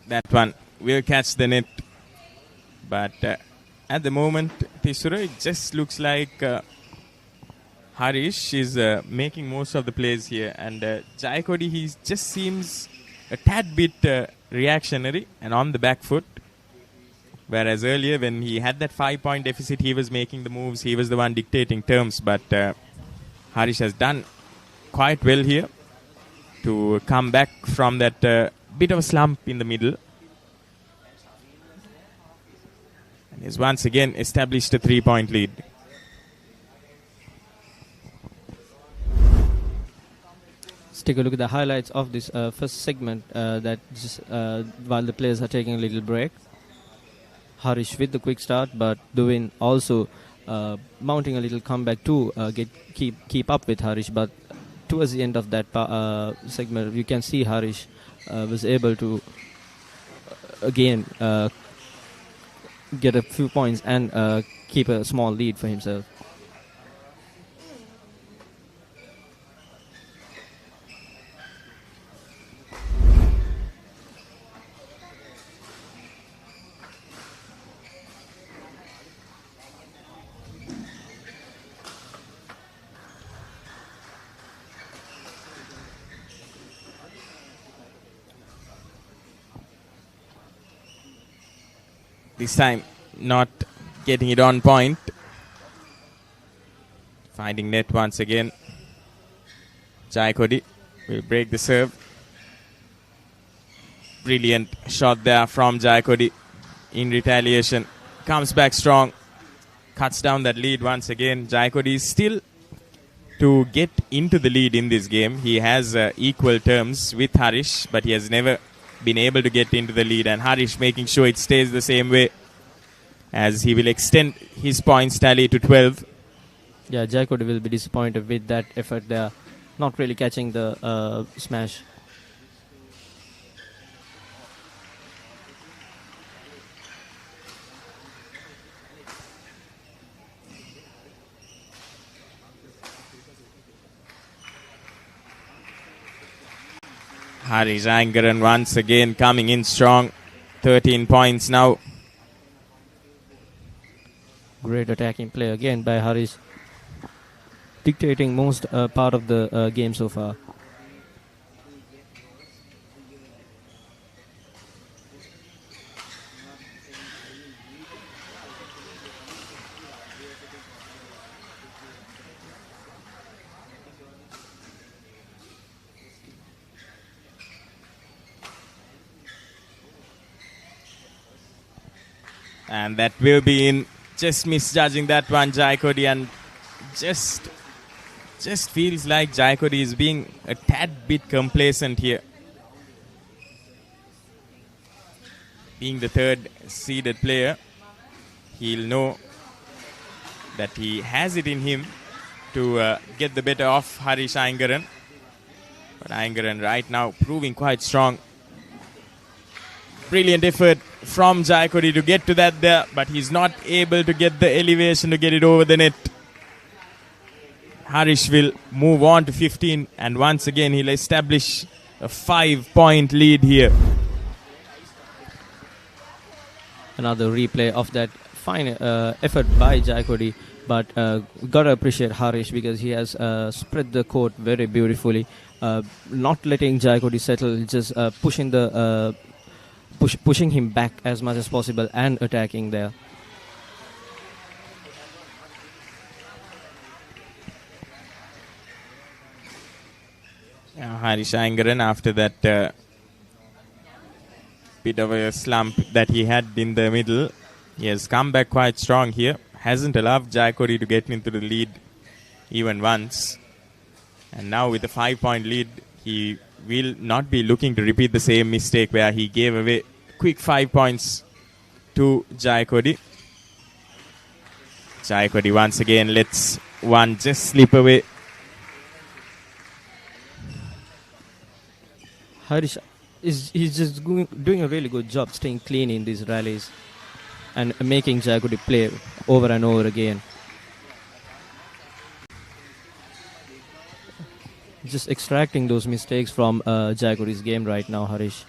That one will catch the net. But at the moment, Tisura, it just looks like Harish is making most of the plays here. And Jayakodi, he just seems a tad bit reactionary and on the back foot. Whereas earlier, when he had that 5-point deficit, he was making the moves. He was the one dictating terms. But Harish has done quite well here to come back from that bit of a slump in the middle. And has once again established a 3-point lead. Let's take a look at the highlights of this first segment. That just while the players are taking a little break, Harish with the quick start, but Duvin also mounting a little comeback to keep up with Harish. But towards the end of that segment, you can see Harish was able to again get a few points and keep a small lead for himself. This time, not getting it on point. Finding net once again. Jayakodi will break the serve. Brilliant shot there from Jayakodi in retaliation. Comes back strong. Cuts down that lead once again. Jayakodi is still to get into the lead in this game. He has equal terms with Harish, but he has never been able to get into the lead, and Harish making sure it stays the same way as he will extend his points tally to 12. Yeah, Jayakodi will be disappointed with that effort there, not really catching the smash. Harish Angaran once again coming in strong. 13 points now. Great attacking play again by Harish, dictating most part of the game so far. And that will be in. Just misjudging that one, Jayakodi, and just feels like Jayakodi is being a tad bit complacent here. Being the third seeded player, he'll know that he has it in him to get the better of Harish Angaran. But Angaran right now proving quite strong. Brilliant effort from Jayakodi to get to that there, but he's not able to get the elevation to get it over the net. Harish will move on to 15, and once again he'll establish a 5-point lead here. Another replay of that fine effort by Jayakodi, but gotta appreciate Harish because he has spread the court very beautifully, not letting Jayakodi settle, just pushing the pushing him back as much as possible and attacking there. Harish Angaran, after that bit of a slump that he had in the middle. He has come back quite strong here. Hasn't allowed Jayakody to get into the lead even once. And now with a 5-point lead, he will not be looking to repeat the same mistake where he gave away quick 5 points to Jayakody. Jayakody once again lets one just slip away. Harish he's just doing a really good job staying clean in these rallies and making Jayakody play over and over again. Just extracting those mistakes from Jayakody's game right now, Harish.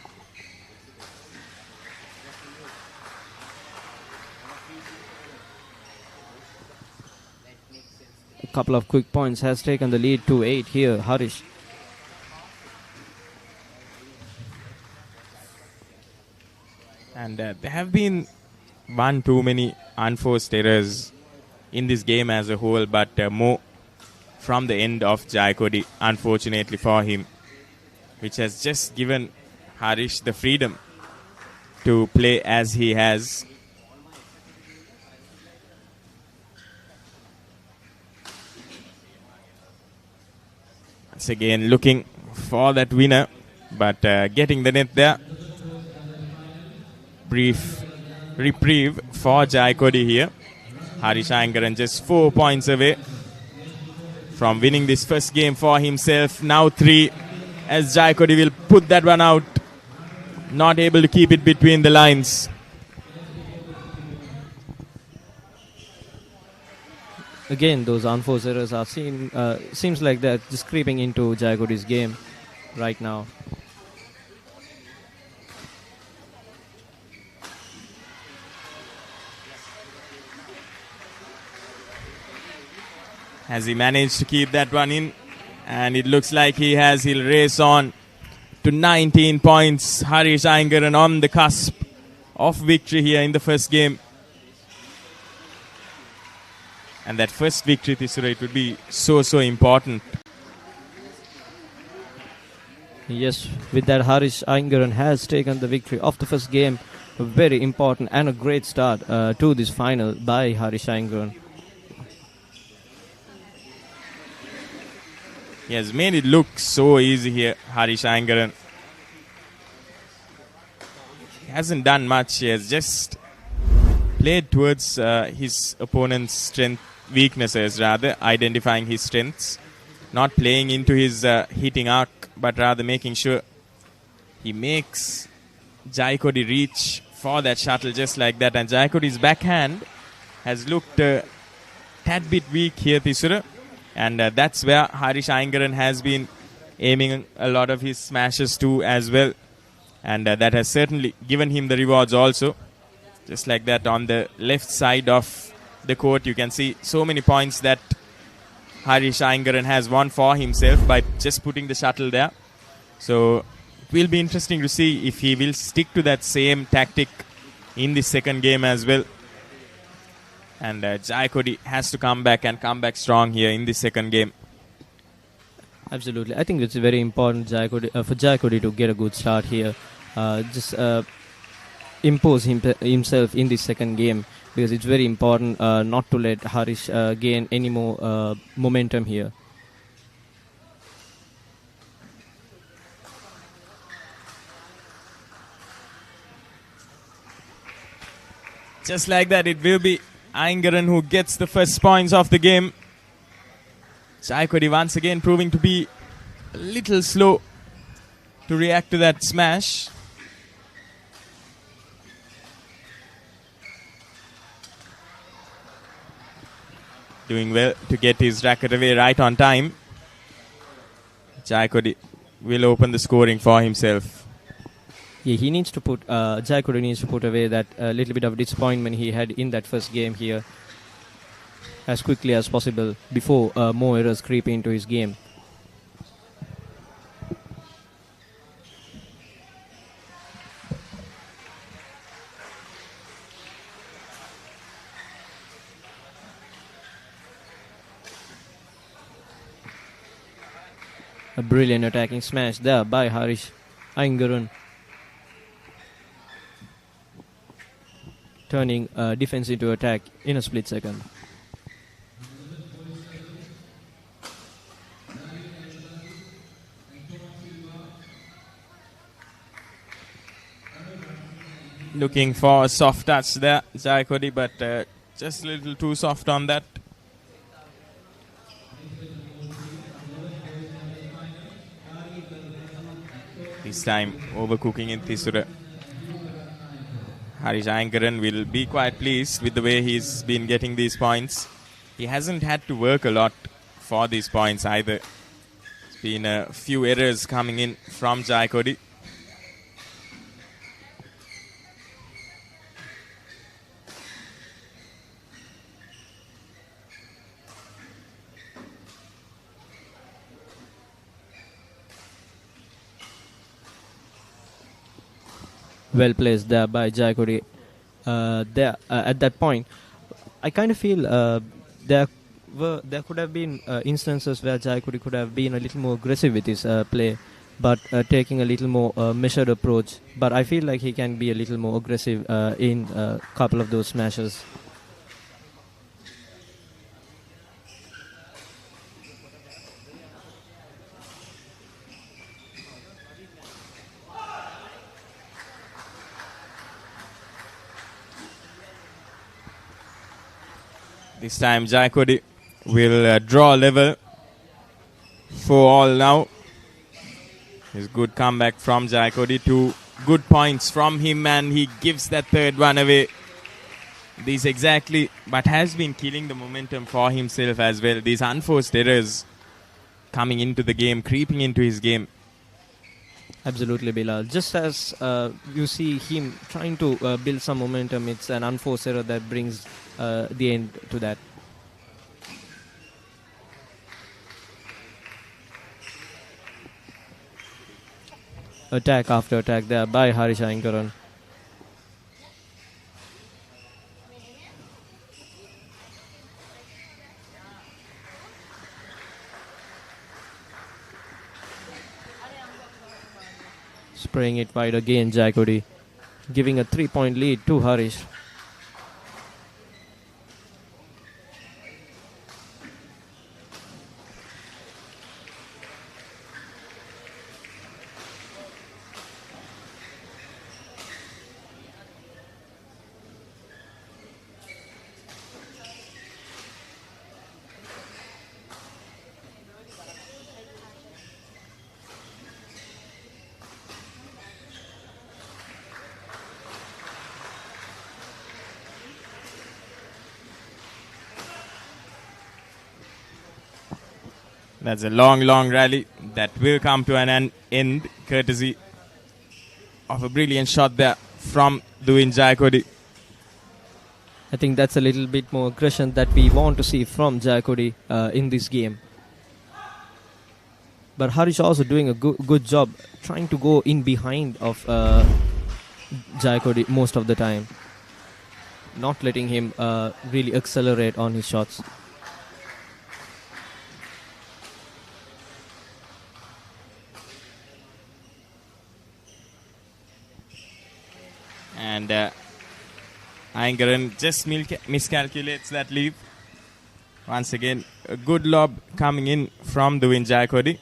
A couple of quick points has taken the lead to 8 here, Harish. And there have been one too many unforced errors in this game as a whole, but more from the end of Jayakody, unfortunately for him, which has just given Harish the freedom to play as he has. Once again looking for that winner, but getting the net there. Brief reprieve for Jayakody here. Harish Iyengaran just 4 points away from winning this first game for himself. Now 3 as Jayakody will put that one out. Not able to keep it between the lines. Again, those unforced errors are seems like they're just creeping into Jayakody's game right now. Has he managed to keep that one in? And it looks like he has. He'll race on to 19 points. Harish Iyengaran on the cusp of victory here in the first game. And that first victory, Thisura, it would be so important. Yes, with that Harish Iyengaran has taken the victory of the first game. A very important and a great start to this final by Harish Iyengaran. He has made it look so easy here, Harish Iyengaran. He hasn't done much. He has just played towards his opponent's weaknesses, rather, identifying his strengths. Not playing into his hitting arc, but rather making sure he makes Jayakody reach for that shuttle just like that. And Jayakody's backhand has looked a tad bit weak here, Thisura. And that's where Harish Iyengaran has been aiming a lot of his smashes to as well. And that has certainly given him the rewards also. Just like that on the left side of the court, you can see so many points that Harish Iyengaran has won for himself by just putting the shuttle there. So it will be interesting to see if he will stick to that same tactic in the second game as well. And Jayakody has to come back strong here in the second game. Absolutely. I think it's very important for Jayakody to get a good start here. Just impose himself in the second game, because it's very important not to let Harish gain any more momentum here. Just like that, it will be Iyengaran who gets the first points of the game. Jayakody once again proving to be a little slow to react to that smash. Doing well to get his racket away right on time. Jayakody will open the scoring for himself. Yeah, he needs to put Jayakody needs to put away that little bit of disappointment he had in that first game here as quickly as possible before more errors creep into his game. A brilliant attacking smash there by Harish Iyengaran. turning defense into attack in a split second. Looking for a soft touch there, Jayakodi, but just a little too soft on that. This time overcooking in Thisura. Harish Ayankaran will be quite pleased with the way he's been getting these points. He hasn't had to work a lot for these points either. It's been a few errors coming in from Jayakodi. Well placed there by Jayakodi. There at that point, I kind of feel there could have been instances where Jayakodi could have been a little more aggressive with his play, but taking a little more measured approach. But I feel like he can be a little more aggressive in a couple of those smashes. This time Jayakodi will draw level 4-all now. His good comeback from Jayakodi. 2 good points from him, and he gives that third one away. This exactly, but has been killing the momentum for himself as well. These unforced errors coming into the game, creeping into his game. Absolutely, Bilal. Just as you see him trying to build some momentum, it's an unforced error that brings the end to that. Attack after attack there by Harish Ayankaran. Spraying it wide again, Jayakodi, giving a 3-point lead to Harish. That's a long, long rally that will come to an end, courtesy of a brilliant shot there from Dwin Jayakodi. I think that's a little bit more aggression that we want to see from Jayakodi in this game. But Harish also doing a good job trying to go in behind of Jayakodi most of the time, not letting him really accelerate on his shots. And Ayankaran just miscalculates that leap. Once again, a good lob coming in from Dwin Jayakodi.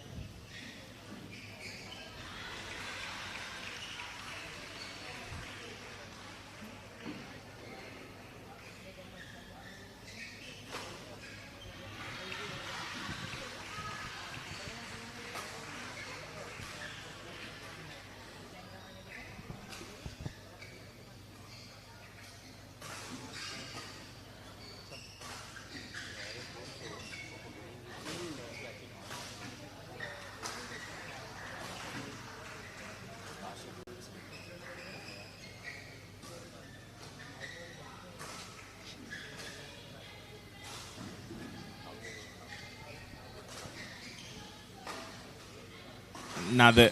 Another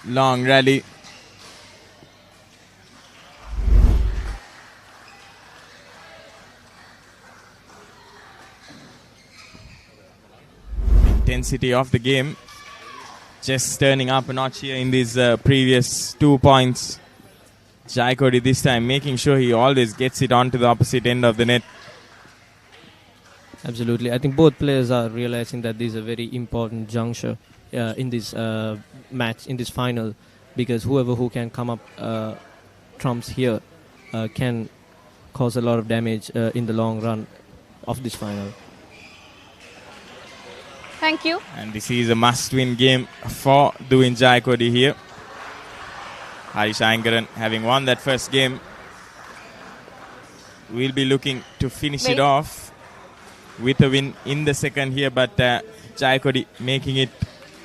long rally. Intensity of the game just turning up a notch here in these previous 2 points. Jayakody this time making sure he always gets it onto the opposite end of the net. Absolutely. I think both players are realizing that this is a very important juncture in this match, in this final, because whoever who can come up trumps here can cause a lot of damage in the long run of this final. Thank you. And this is a must-win game for Duvin Jayakody here. Harish Ayangaran, having won that first game, will be looking to finish it off with a win in the second here, but Jayakody making it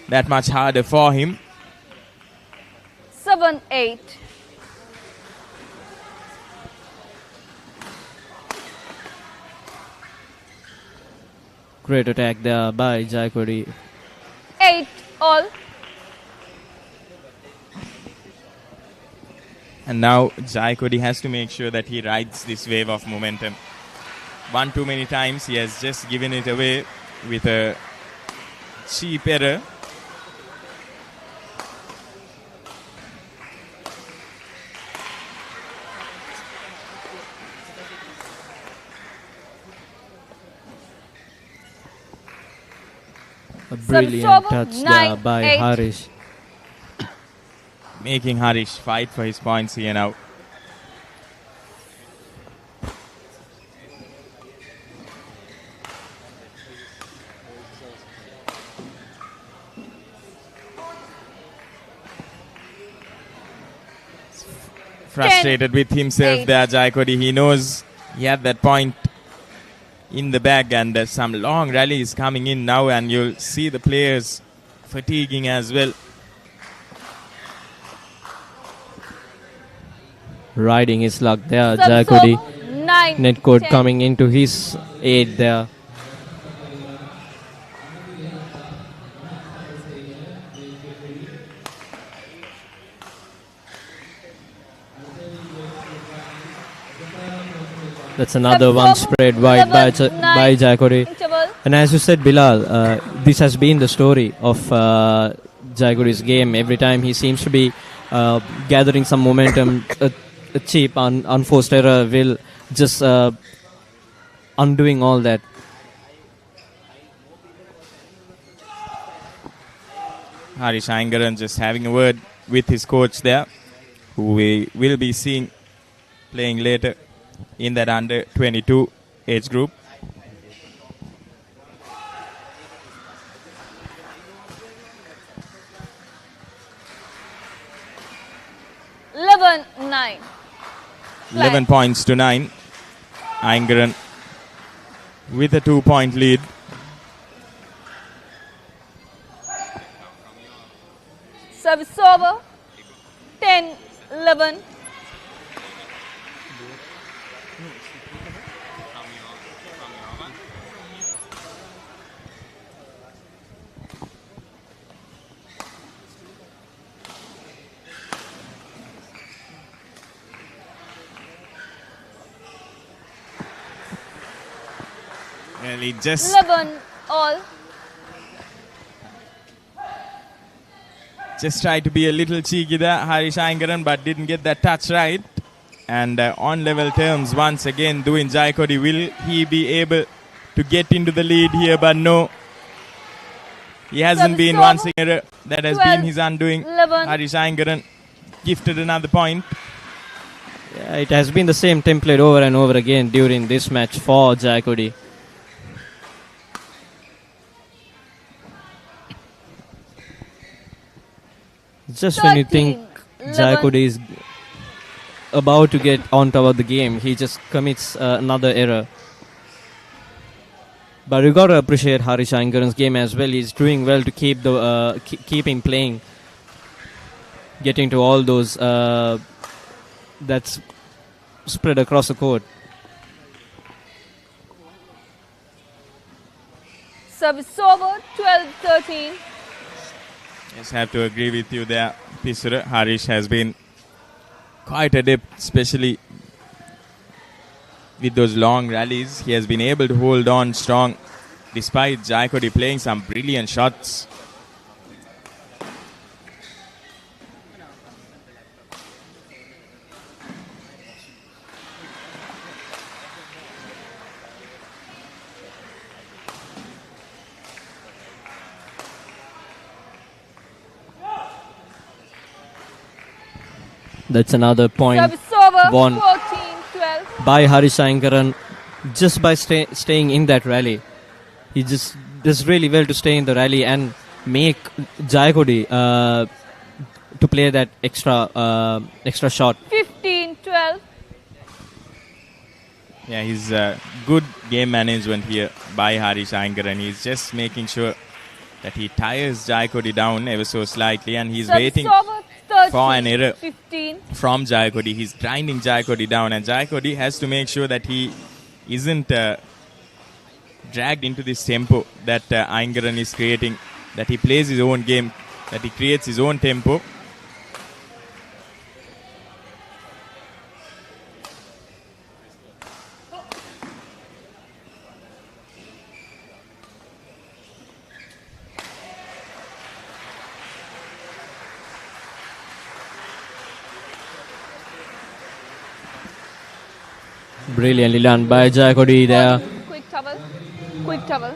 that much harder for him. 7-8. Great attack there by Jayakody. 8-all. And now Jayakody has to make sure that he rides this wave of momentum. One too many times he has just given it away with a cheap error. A brilliant touch there by Harish. Making Harish fight for his points here now. Frustrated with himself there, Jayakody. He knows he had that point in the bag, and some long rallies coming in now, and you'll see the players fatiguing as well. Riding his luck there, Jayakody. Netcourt coming into his aid there. That's another one spread wide by Jayakody. And as you said, Bilal, this has been the story of Jayakody's game. Every time he seems to be gathering some momentum, a cheap, unforced error will just undoing all that. Harish Ayangaran just having a word with his coach there, who we will be seeing playing later in that under 22 age group. Nine. 11 points to 9. Ayangaran with a 2-point lead. Service over. 10-11. Well, he just 11-all. Just tried to be a little cheeky there, Harish Ayangaran, but didn't get that touch right. And on level terms, once again, Duvin Jayakody, will he be able to get into the lead here? But no, he hasn't been. One error that has been his undoing. 11. Harish Ayangaran gifted another point. Yeah, it has been the same template over and over again during this match for Jayakody. Just when you think Jayakody is about to get on top of the game, he just commits another error. But you got to appreciate Harish Ayangaran's game as well. He's doing well to keep the keep him playing, getting to all those that's spread across the court. Service over. 12-13. Yes, have to agree with you there, Pisura. Harish has been quite adept, especially with those long rallies. He has been able to hold on strong despite Jayakody playing some brilliant shots. That's another point Service over. won 14-12. by Harishankaran just by staying in that rally. He just does really well to stay in the rally and make Jayakodi to play that extra shot. 15-12. Yeah, he's good game management here by Harishankaran. He's just making sure that he tires Jayakodi down ever so slightly, and he's Service waiting over. 13, for an error 15. from Jayakodi. He's grinding Jayakodi down, and Jayakodi has to make sure that he isn't dragged into this tempo that Iyengaran is creating, that he plays his own game, that he creates his own tempo. Brilliantly done by Jayakodi there. Quick towel. Quick towel.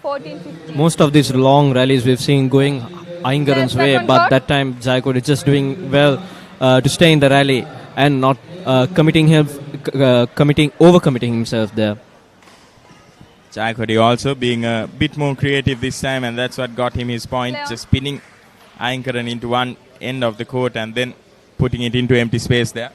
14-15. Most of these long rallies we've seen going Iyengaran's way, Second but shot. that time Jayakodi is just doing well to stay in the rally and not overcommitting himself there. Jayakodi also being a bit more creative this time, and that's what got him his point. Leon. Just spinning Iyengaran into one end of the court and then putting it into empty space there.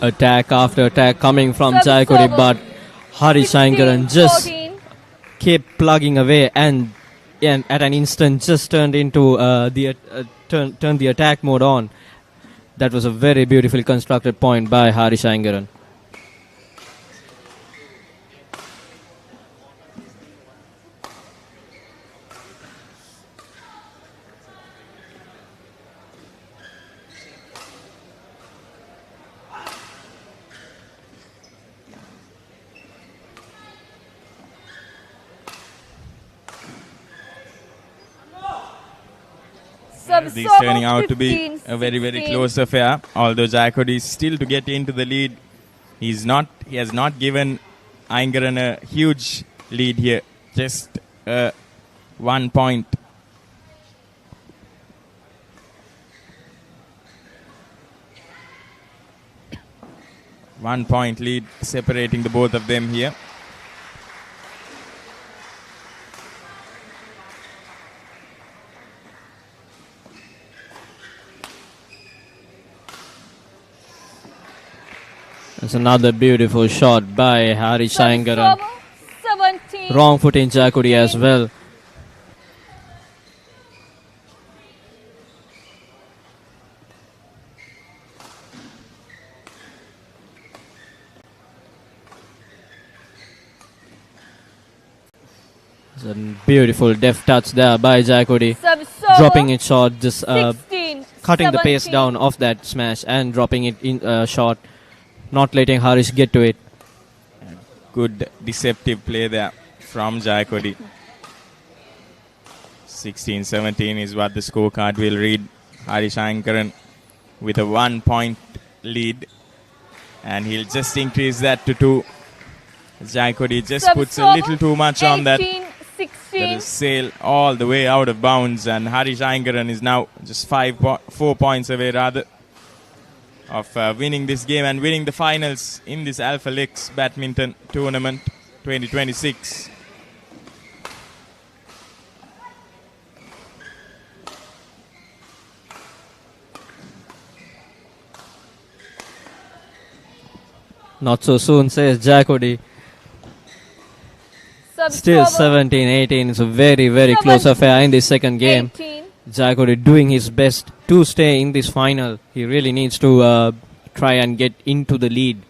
Attack after attack coming from Service Jayakodi, over. but Harishankaran just 14. kept plugging away and at an instant just turned into turned the attack mode on. That was a very beautifully constructed point by Harishankaran. Service This is over. turning out to be 15, a very, very 16. close affair. Although Jayakodi is still to get into the lead, he has not given Iyengaran a huge lead here. Just 1 point. One point lead separating the both of them here. That's another beautiful shot by Harishankaran. 17. Wrong foot in Jayakodi as well. It's a beautiful deft touch there by Jayakodi. Service over. Dropping it short, just 16, cutting the pace 17. down of that smash and dropping it in short. Not letting Harish get to it. Good deceptive play there from Jayakodi. 16-17 is what the scorecard will read. Harishankaran with a 1 point lead, and he'll just increase that to 2. Jayakodi just Service puts a over. little too much on that. 18, 16. That is sail all the way out of bounds, and Harishankaran is now just 4 points away rather of winning this game and winning the finals in this Alphalex Badminton Tournament 2026. Not so soon, says Jayakodi. Service Still over. 17-18. It's a very, very close affair in this second game. 18. Jayakodi doing his best to stay in this final. He really needs to try and get into the lead.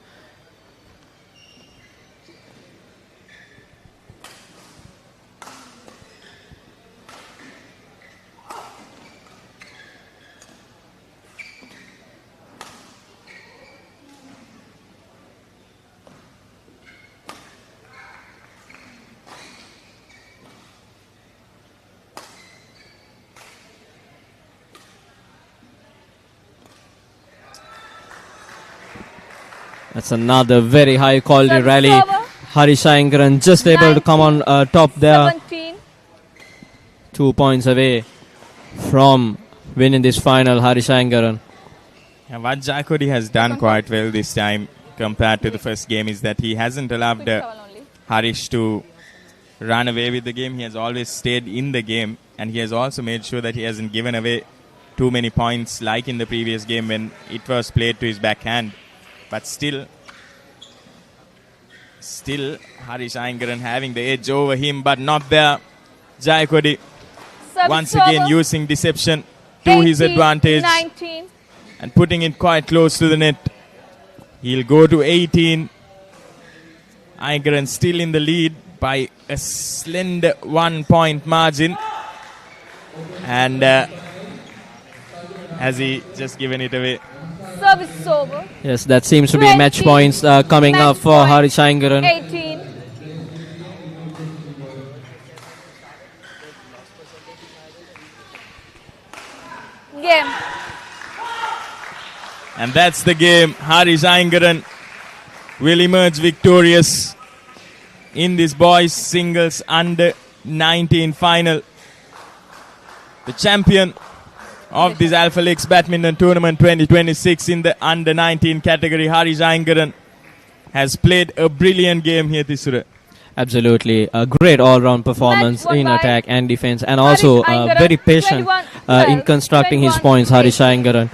That's another very high quality Service rally. over. Harish Ayangaran just able to come on top there. 17. 2 points away from winning this final, Harish Ayangaran. And what Jayakodi has done quite well this time compared to the first game is that he hasn't allowed Harish to run away with the game. He has always stayed in the game, and he has also made sure that he hasn't given away too many points like in the previous game when it was played to his backhand. But still Harish Ayangaran having the edge over him, but not there. Jayakodi once again using deception to his advantage 19. and putting it quite close to the net. He'll go to 18. Ayangaran still in the lead by a slender 1 point margin. And has he just given it away? Service over. Yes, that seems to be match points coming up for Harish Ayangaran. 18. Game. And that's the game. Harish Ayangaran will emerge victorious in this boys singles under 19 final. The champion of this Alphalex Badminton Tournament 2026 in the under 19 category, Harish Ayangaran, has played a brilliant game here, Tisura. Absolutely. A great all-round performance in attack and defense, and also very patient in constructing his points, Harish Ayangaran.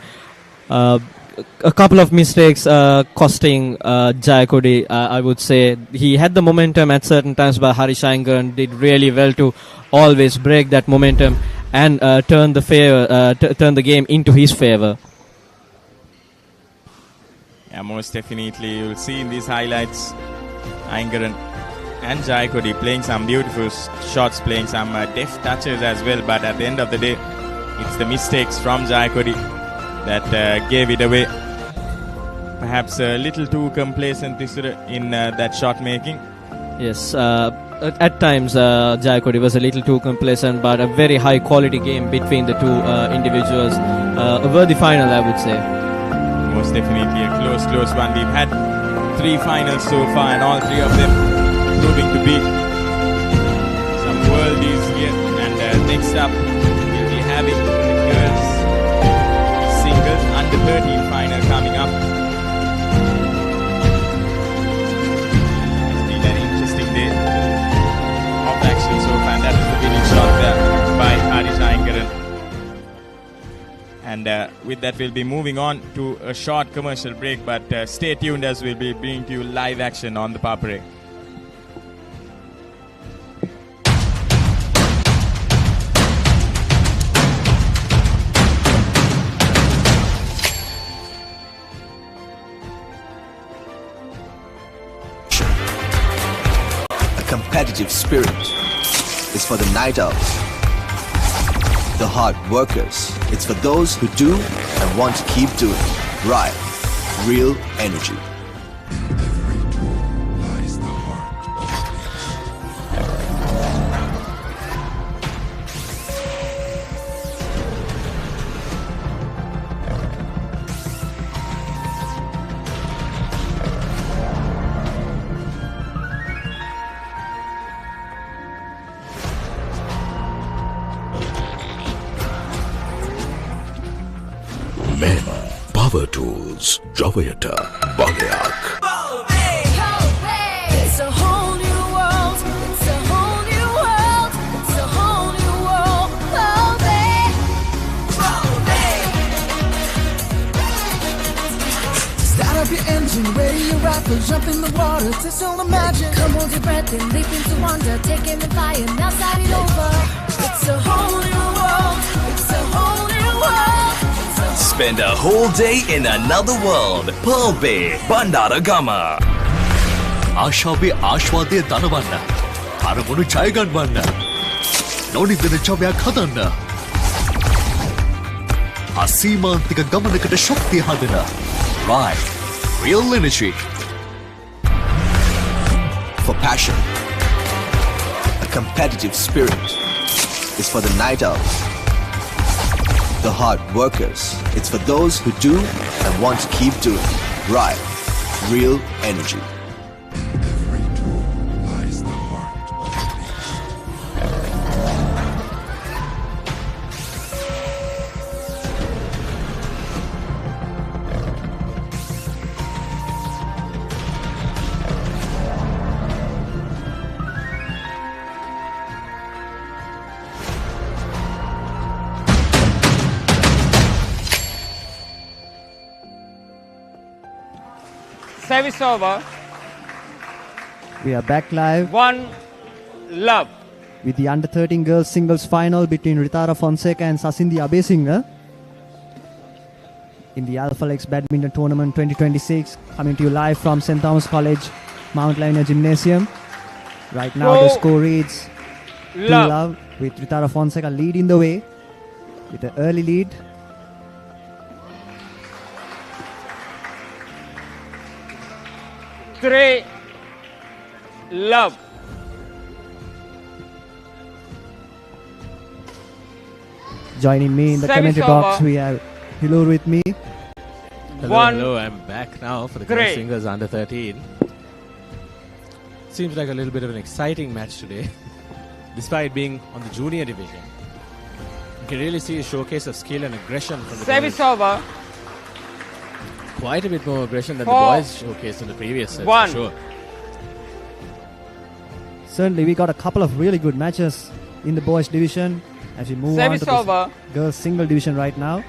A couple of mistakes costing Jayakodi, I would say. He had the momentum at certain times, but Harish Ayangaran did really well to always break that momentum and turn the game into his favor. Yeah, most definitely. You'll see in these highlights, Ayangaran and Jayakodi playing some beautiful shots, playing some deft touches as well. But at the end of the day, it's the mistakes from Jayakodi that gave it away. Perhaps a little too complacent in that shot making. Yes, at times Jayakodi was a little too complacent, but a very high quality game between the two individuals. A worthy final, I would say. Most definitely a close one. We've had 3 finals so far, and all 3 of them proving to be some worldies here. And next up, we'll be having the girls singles under 13 final coming up. It's been an interesting day of action so far, and that is the winning shot there by Harish Ayangaran. And with that, we'll be moving on to a short commercial break, but stay tuned as we'll be bringing to you live action on the Papare. A competitive spirit is for the night owls, the hard workers. It's for those who do and want to keep doing. Right. Real energy. Power Tools, Javayata, Baleak. It's a whole new world. It's a whole new world. It's a whole new world. Start up your engine, ready your rifle, jump in the water, taste all the magic. Come hold your breath and leap into wonder. Taking the fire, now start it over. It's a whole new world. It's a whole new world. Spend a whole day in another world. Papare, Bandara Gama. Ashabe Ashwade Danavanna. Aramunu Jayagandwanna. Nonidana Chavyak Hadanna. Asimantika Gamanakata Shakti Hadana. Right. Real energy. For passion. A competitive spirit is for the night owls, the hard workers. It's for those who do and want to keep doing. Right. real energy. Service over. We are back live 1-love. with the under 13 girls singles final between Ritara Fonseca and Sasindhi Abesinghe in the Alphalex Badminton Tournament 2026, coming to you live from St. Thomas College, Mount Lavinia Gymnasium. Right now the score reads 2-love with Ritara Fonseca leading the way with an early lead. Three love. Joining me in the Service commentary box, over. we have Hilur with me. Hello, I'm back now for the girls Three. singles under 13. Seems like a little bit of an exciting match today, despite being on the junior division. You can really see a showcase of skill and aggression from the Service girls. over. Quite a bit more aggression than the 4, boys showcased in the previous sets, 1. for sure. Certainly, we got a couple of really good matches in the boys division as we move Service on to over. the girls single division right now.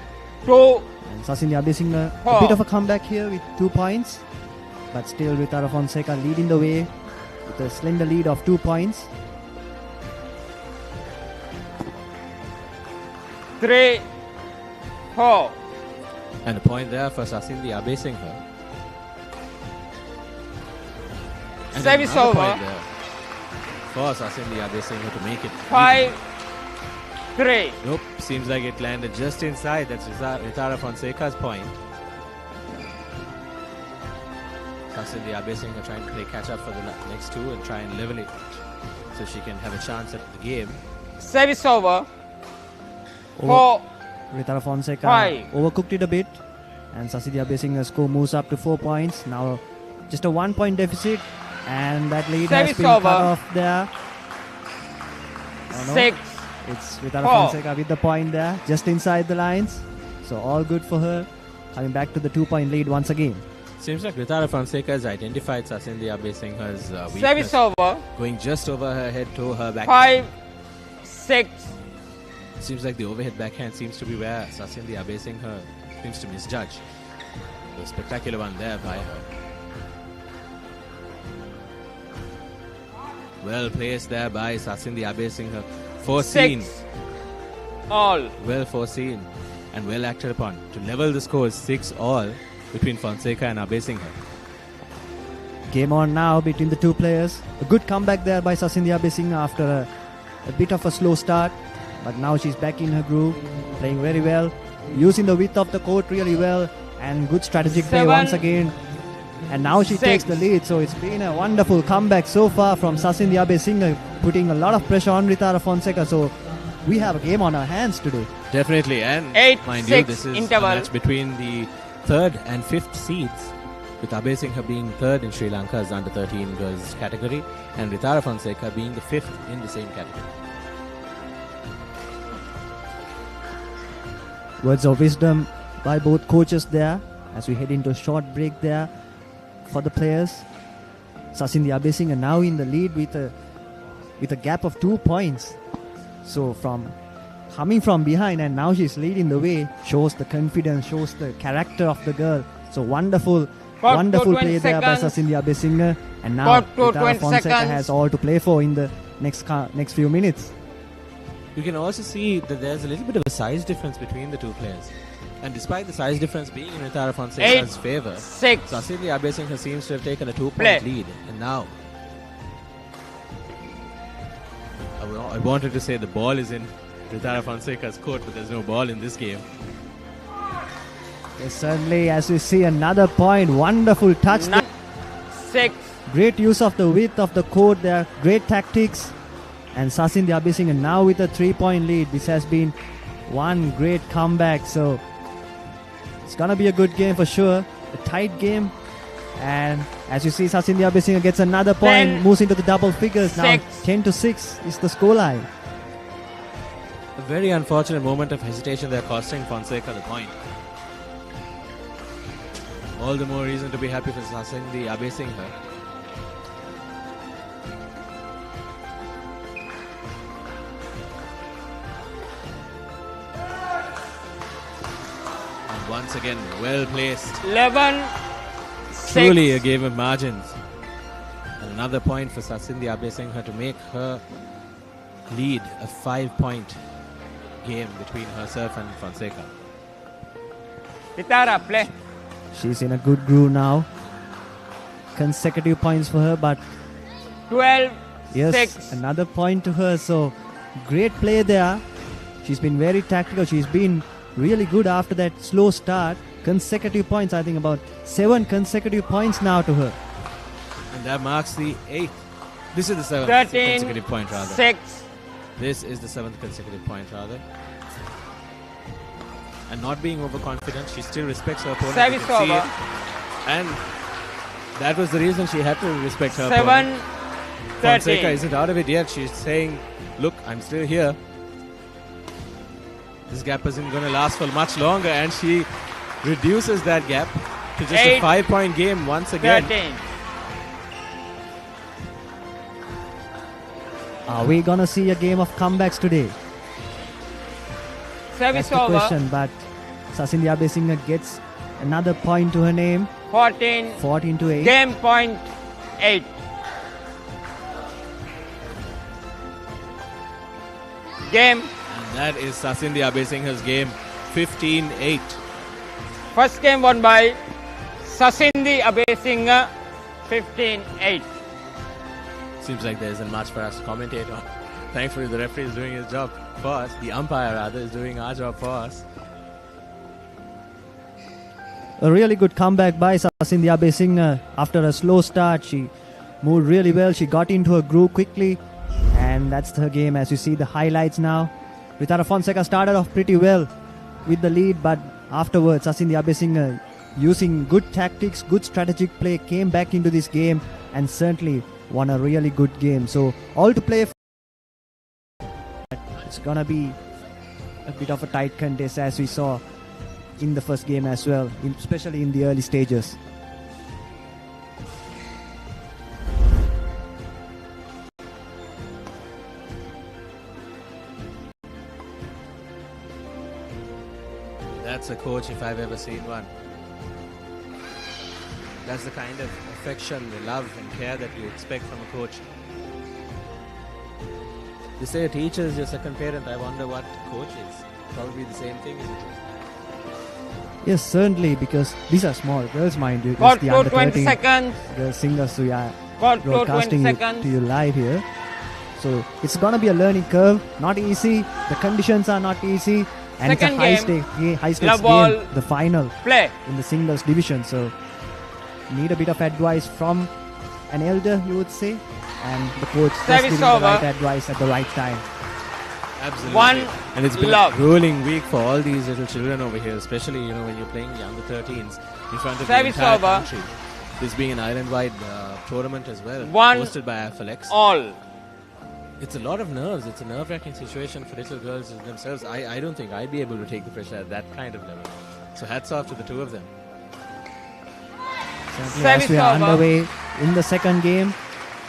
2. And Sasindhi Abesinghe, a 4. bit of a comeback here with 2 points, but still Ritara Fonseca leading the way with a slender lead of 2 points. 3, 4. And a point there for Sasindhi Abesinghe. And Service another over. point there for Sasindhi Abesinghe to make it 5, 3. Nope, seems like it landed just inside. That's Ritara Fonseca's point. Sasindhi Abesinghe trying to play catch up for the next 2 and try and level it so she can have a chance at the game. Service over. 4. Ritara Fonseca 5. overcooked it a bit, and Sasindhi Abesinghe's score moves up to 4 points. Now just a 1 point deficit, and that lead has Service been over. cut off there. Oh, no. 6. It's Ritara 4. Fonseca with the point there, just inside the lines. So all good for her, coming back to the 2 point lead once again. Seems like Ritara Fonseca has identified Sasindhi Abesinghe's weakness. Service over. Going just over her head to her back. 5, 6. Seems like the overhead backhand seems to be where Sasindhi Abesinghe seems to misjudge. The spectacular one there by her. Well placed there by Sasindhi Abesinghe. Foreseen. 6. All. Well foreseen and well acted upon to level the scores 6-all between Fonseca and Abesinghe. Game on now between the two players. A good comeback there by Sasindhi Abesinghe after a bit of a slow start. But now she's back in her groove, playing very well, using the width of the court really well, and good strategic play 7, once again. And now she 6. takes the lead, so it's been a wonderful comeback so far from Sasindhi Abesinghe, putting a lot of pressure on Ritara Fonseca. So we have a game on our hands today. Definitely, and 8, mind 6 you, this is interval. a match between the 3rd and 5th seeds, with Abesinghe being 3rd in Sri Lanka's under 13 girls category, and Ritara Fonseca being the 5th in the same category. Words of wisdom by both coaches there as we head into a short break there for the players. Sasindhi Abesinghe now in the lead with a gap of 2 points. So from coming from behind and now she's leading the way shows the confidence, shows the character of the girl. So wonderful play there by Sasindhi Abesinghe. And now Ritara Fonseca has all to play for in the next few minutes. You can also see that there's a little bit of a size difference between the two players. And despite the size difference being in Ritara Fonseca's favor, 6. Sasindhi Abesinghe seems to have taken a 2-point Play. lead. And now, I wanted to say the ball is in Ritara Fonseca's court, but there's no ball in this game. Yes, certainly, as we see another point, wonderful touch. 6. Great use of the width of the court there, great tactics. And Sasindhi Abesinghe now with a 3-point lead. This has been one great comeback. So it's gonna be a good game for sure. A tight game. And as you see, Sasindhya Abhisinga gets another point, 10, moves into the double figures. Now 6. 10-6 is the scoreline. A very unfortunate moment of hesitation there costing Fonseca the point. All the more reason to be happy for Sasindhya Abhisinga. And once again, well placed. 11, Truly 6. a game of margins. And another point for Sasindhya Abhisinga to make her lead a 5-point game between herself and Fonseca. Pitara, play. She's in a good groove now. Consecutive points for her, but 12, yes, 6. another point to her. So great play there. She's been very tactical. She's been really good after that slow start. Consecutive points, I think about 7 consecutive points now to her. And that marks the 8th. This is the 7th 13, consecutive point rather. 6. This is the 7th consecutive point rather. And not being overconfident, she still respects her opponent. You Service can see over. it. And that was the reason she had to respect her 7, opponent. 13. Fonseca isn't out of it yet. She's saying, look, I'm still here. This gap isn't going to last for much longer. And she reduces that gap to just 8, a 5-point game once again. 13. Are we gonna see a game of comebacks today? Service That's the over. question, but Sasindhya Abhisinga gets another point to her name. 14. 14-8. Game point 8. Game. And that is Sasindhya Abhisinga's game, 15-8. First game won by Sasindhya Abhisinga, 15-8. Seems like there isn't much for us to commentate on. Thankfully, the referee is doing his job for us. The umpire, rather, is doing our job for us. A really good comeback by Sasindhya Abhisinga. After a slow start, she moved really well. She got into her groove quickly. And that's her game as you see the highlights now. Ritara Fonseca started off pretty well with the lead, but afterwards, Sasindhya Abhisinga, using good tactics, good strategic play, came back into this game and certainly won a really good game. So all to play for. It's gonna be a bit of a tight contest as we saw in the first game as well, especially in the early stages. That's a coach if I've ever seen one. That's the kind of affection, the love and care that you expect from a coach. They say a teacher is your second parent. I wonder what coach is. Probably the same thing, isn't it? Yes, certainly, because these are small girls, mind you. Got It's the to under 20 13 seconds. girl singers who are Got to 20 broadcasting it seconds. to you live here. So it's gonna be a learning curve. Not easy. The conditions are not easy. And Second it's a game. high stakes Love game, the final Play. in the singles division. So need a bit of advice from an elder, you would say, and the coach just Service giving the over. right advice at the right time. Absolutely. One and it's been love. a grueling week for all these little children over here, especially when you're playing the under 13s in front of Service the entire over. country. This being an island-wide tournament as well, One hosted by Alphalex. all. It's a lot of nerves. It's a nerve-wracking situation for little girls themselves. I don't think I'd be able to take the pressure at that kind of level. So hats off to the two of them. Certainly, as we are over. underway in the second game,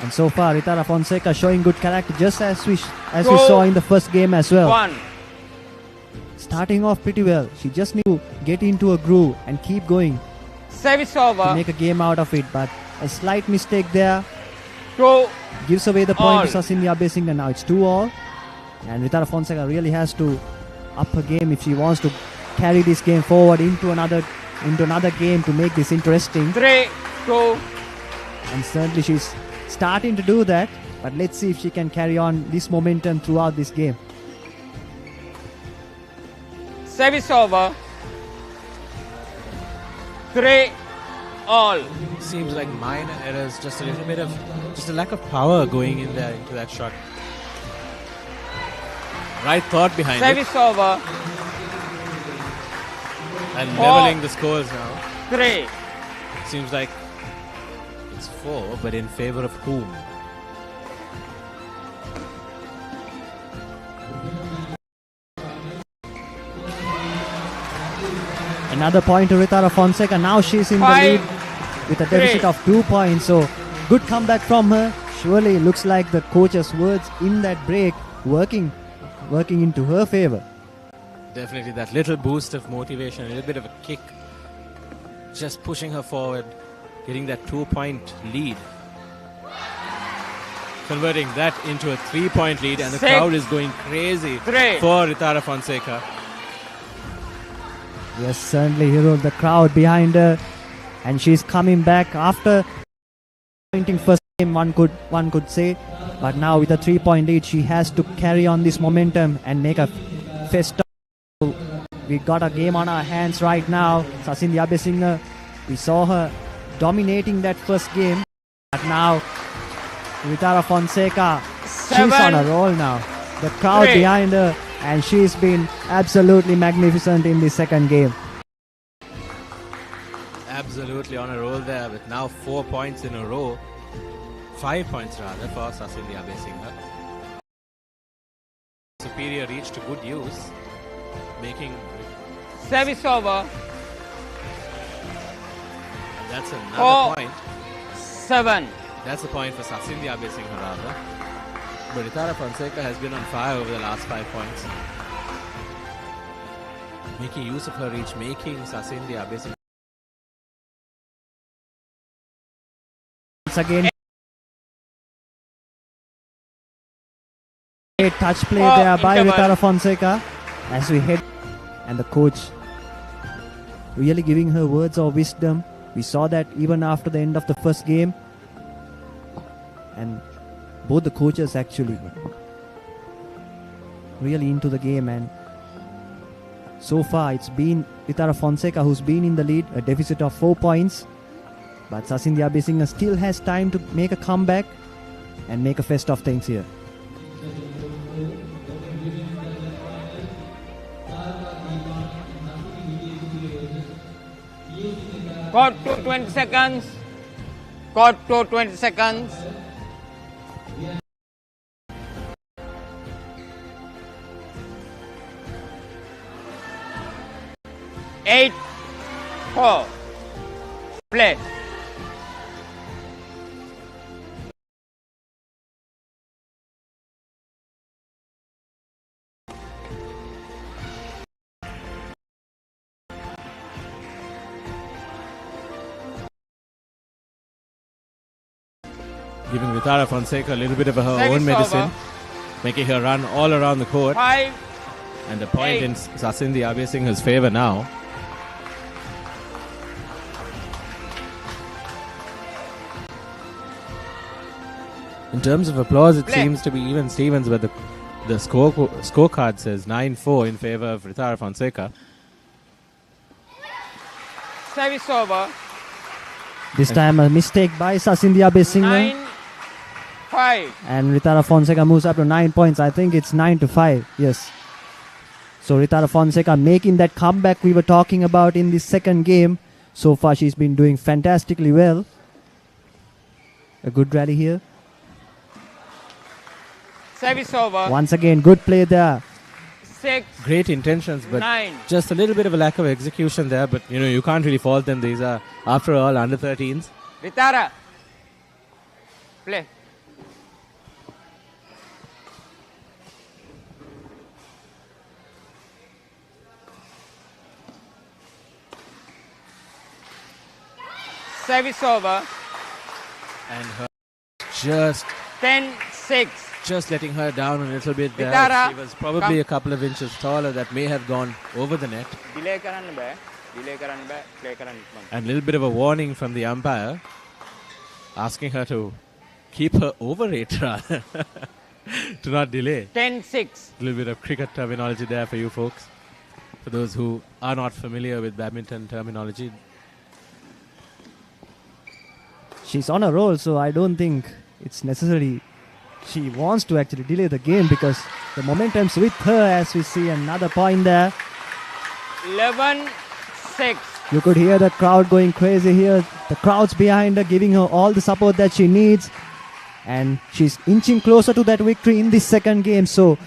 and so far Ritara Fonseca showing good character, just as we saw in the first game as well. 1. Starting off pretty well. She just need to get into a groove and keep going Service to over. make a game out of it. But a slight mistake there 2. gives away the point to All. Sasindhya Abhisinga. Now it's 2-all, and Ritara Fonseca really has to up her game if she wants to carry this game forward into another game to make this interesting. 3, 2. And certainly she's starting to do that, but let's see if she can carry on this momentum throughout this game. Service over. 3, all. Seems like minor errors, just a little bit of, just a lack of power going in there into that shot. Right thought behind Service it. over. And Four. leveling the scores now. 3. Seems like points for, but in favor of whom? Another point to Ritara Fonseca. Now she's in the lead with a deficit of 2 points. So good comeback from her. Surely looks like the coach's words in that break working into her favor. Definitely that little boost of motivation, a little bit of a kick, just pushing her forward, getting that 2-point lead. Converting that into a 3-point lead, and the crowd is going crazy for Ritara Fonseca. Yes, certainly, Hero. The crowd behind her, and she's coming back after pointing first game. One could say, but now with a 3-point lead, she has to carry on this momentum and make a fest. We got a game on our hands right now. Sasindhi Abesinghe, we saw her dominating that first game, but now Ritara Fonseca, she's on a roll now. The crowd behind her, and she's been absolutely magnificent in the second game. Absolutely on a roll there, with now 4 points in a row. 5 points rather for Sasindhi Abesinghe. Superior reach to good use, making service over. And that's another point. 7. That's a point for Sasindhi Abesinghe rather. But Ritara Fonseca has been on fire over the last 5 points. Making use of her reach, making Sasindhi Abesinghe. Once again, a touch play there by Ritara Fonseca as we head, and the coach really giving her words of wisdom. We saw that even after the end of the first game, and both the coaches actually really into the game, and so far it's been Ritara Fonseca who's been in the lead, a deficit of 4 points, but Sasindhi Abesinghe still has time to make a comeback and make a fest of things here. Got to 20 seconds. Got to 20 seconds. Eight, 4. Play. Giving Ritara Fonseca a little bit of her own medicine, making her run all around the court. 5. And the point in Sasindhi Abesinghe's favor now. In terms of applause, it seems to be even Stevens, but the scorecard says 9-4 in favor of Ritara Fonseca. Service over. This time a mistake by Sasindhi Abesinghe. 9-5. And Ritara Fonseca moves up to 9 points. I think it's 9-5. Yes. So Ritara Fonseca making that comeback we were talking about in the second game. So far she's been doing fantastically well. A good rally here. Service over. Once again, good play there. 6. Great intentions, but 9. just a little bit of a lack of execution there. But you can't really fault them. These are, after all, under 13s. Ritara. Play. Service over. And her just 10-6. Just letting her down a little bit there. Ritara, she was probably a couple of inches taller. That may have gone over the net. Delay karanna ba. Delay karanna ba. Play karanna. And a little bit of a warning from the umpire, asking her to keep her over it rather, to not delay. 10-6. A little bit of cricket terminology there for you folks. For those who are not familiar with badminton terminology. She's on a roll, so I don't think it's necessary. She wants to actually delay the game because the momentum's with her, as we see another point there. 11-6. You could hear the crowd going crazy here. The crowd's behind her, giving her all the support that she needs. And she's inching closer to that victory in this second game. So,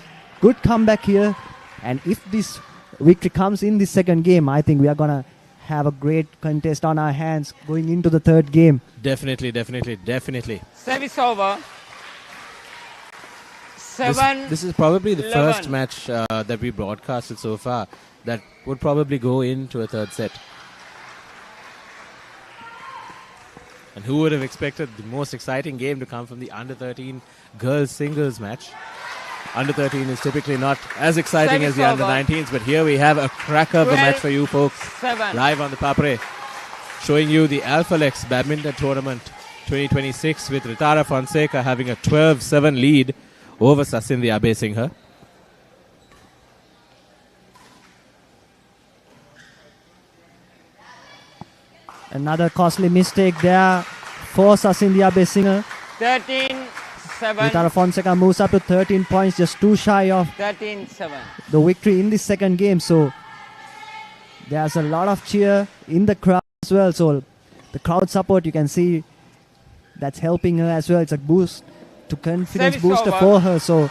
good comeback here. And if this victory comes in this second game, I think we are going to have a great contest on our hands going into the third game. Definitely. Service over. This is probably the 11. first match that we broadcasted so far that would probably go into a third set. And who would have expected the most exciting game to come from the under-13 girls singles match? Under-13 is typically not as exciting as the under-19s, but here we have a cracker of a match for you folks. 7. Live on the Papare, showing you the Alphalex Badminton Tournament 2026 with Ritara Fonseca having a 12-7 lead over Sasindhi Abesinghe. Another costly mistake there for Sasindhi Abesinghe. 13-7. Ritara Fonseca moves up to 13 points, just too shy of 13-7. the victory in this second game. So there's a lot of cheer in the crowd as well. So the crowd support, you can see that's helping her as well. It's a boost to confidence Service booster over. for her. So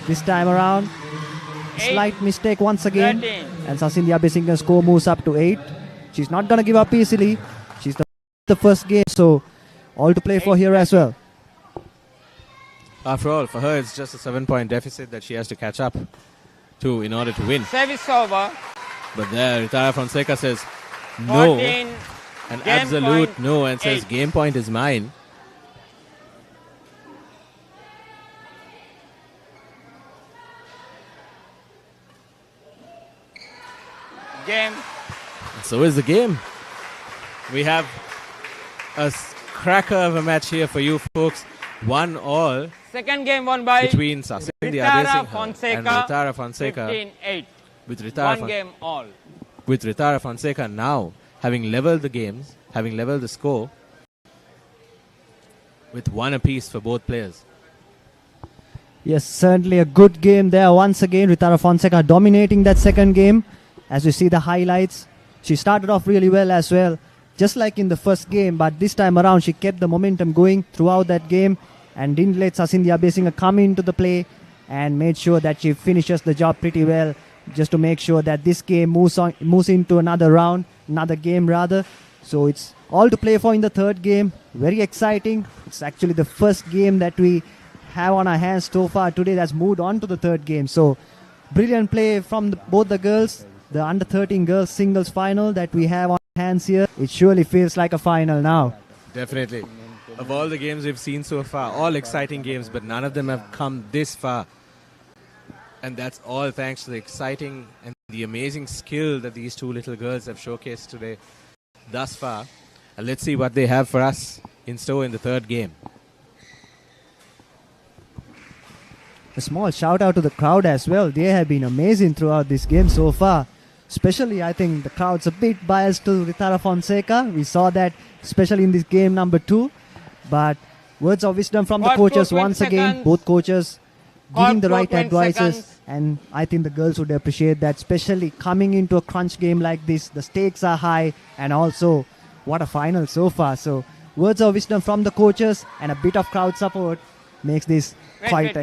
this time around, slight mistake once again. 13. And Sasindhi Abesinghe's score moves up to 8. She's not going to give up easily. She's the first game, so all to play for here as well. After all, for her, it's just a 7-point deficit that she has to catch up to in order to win. Service over. But there, Ritara Fonseca says no, 14. an Game absolute point, no, and says 8. game point is mine. Game. And so is the game. We have a cracker of a match here for you folks. 1-all Second game won by between Sasindhi Ritara Abesinghe Fonseca and Ritara Fonseca. 15-8. With Ritara One game all. With Ritara Fonseca now having leveled the games, having leveled the score with 1 apiece for both players. Yes, certainly a good game there. Once again, Ritara Fonseca dominating that second game. As you see the highlights, she started off really well as well, just like in the first game. But this time around, she kept the momentum going throughout that game and didn't let Sasindhi Abesinghe come into the play and made sure that she finishes the job pretty well, just to make sure that this game moves into another round, another game rather. So it's all to play for in the third game. Very exciting. It's actually the first game that we have on our hands so far today that's moved on to the third game. So brilliant play from both the girls. The under-13 girls singles final that we have on our hands here. It surely feels like a final now. Definitely. Of all the games we've seen so far, all exciting games, but none of them have come this far. And that's all thanks to the exciting and the amazing skill that these two little girls have showcased today thus far. And let's see what they have for us in store in the third game. A small shout out to the crowd as well. They have been amazing throughout this game so far. Especially, I think the crowd's a bit biased to Ritara Fonseca. We saw that especially in this game number 2. But words of wisdom from the coaches once again. Both coaches giving the right advices. And I think the girls would appreciate that, especially coming into a crunch game like this. The stakes are high, and also what a final so far. So words of wisdom from the coaches and a bit of crowd support makes this quite